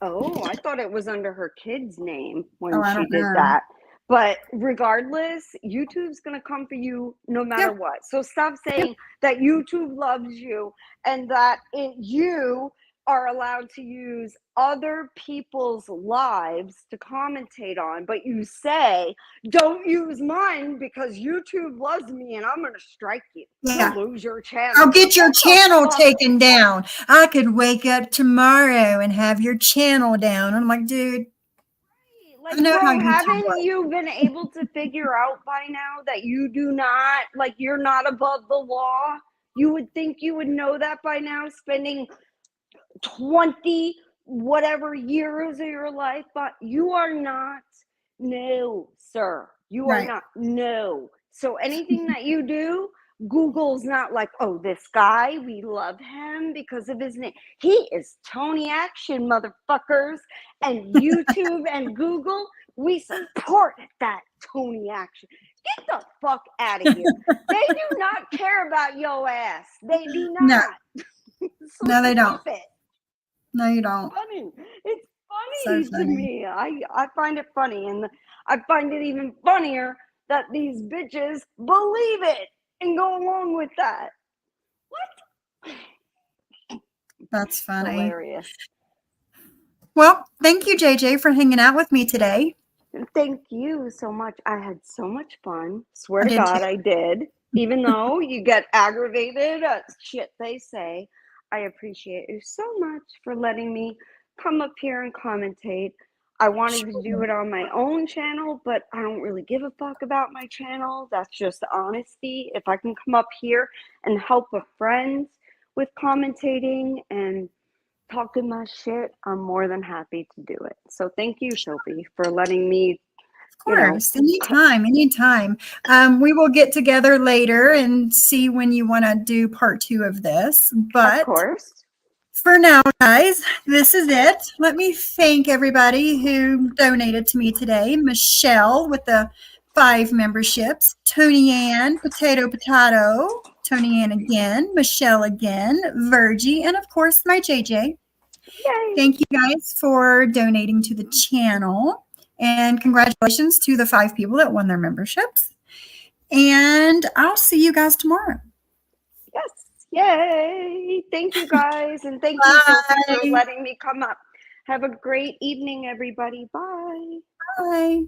Oh, I thought it was under her kid's name when Oh, I she don't did know. that. But regardless, YouTube's going to come for you no matter Yep. what. So stop saying that YouTube loves you and that you are allowed to use other people's lives to commentate on, but you say, don't use mine because YouTube loves me and I'm going to strike you. Yeah. You'll lose your channel. I'll get your What the channel fuck? taken down. I could wake up tomorrow and have your channel down. I'm like, dude, Like, I know how bro, YouTube haven't works. you been able to figure out by now that you do not, like, you're not above the law? You would think you would know that by now, spending 20 whatever years of your life, but you are not. No, sir. You are Right. not. No. So anything that you do, Google's not like, oh, this guy, we love him because of his name. He is Tony Action, motherfuckers. And YouTube and Google, we support that Tony Action. Get the fuck out of here. They do not care about your ass. They do No. not. So No, they don't. stop it. No, you don't. Funny. It's So funny to funny. me. I find it funny, and I find it even funnier that these bitches believe it and go along with that. What? That's funny. Hilarious. Well, thank you, JayJay, for hanging out with me today. Thank you so much. I had so much fun. Swear I to did God, too. I did. Even though you get aggravated at shit they say, I appreciate you so much for letting me come up here and commentate. I wanted to do it on my own channel, but I don't really give a fuck about my channel. That's just honesty. If I can come up here and help a friend with commentating and talking my shit, I'm more than happy to do it. So thank you, Sophie, for letting me, Of course, anytime. We will get together later and see when you want to do part 2 of this. But of course. For now, guys, this is it. Let me thank everybody who donated to me today. Michelle with the 5 memberships, Tony Ann, Potato, Tony Ann again, Michelle again, Virgie, and of course my JayJay. Yay. Thank you guys for donating to the channel. And congratulations to the 5 people that won their memberships. And I'll see you guys tomorrow. Yes. Yay. Thank you, guys. And thank you, Sophie, for letting me come up. Have a great evening, everybody. Bye. Bye.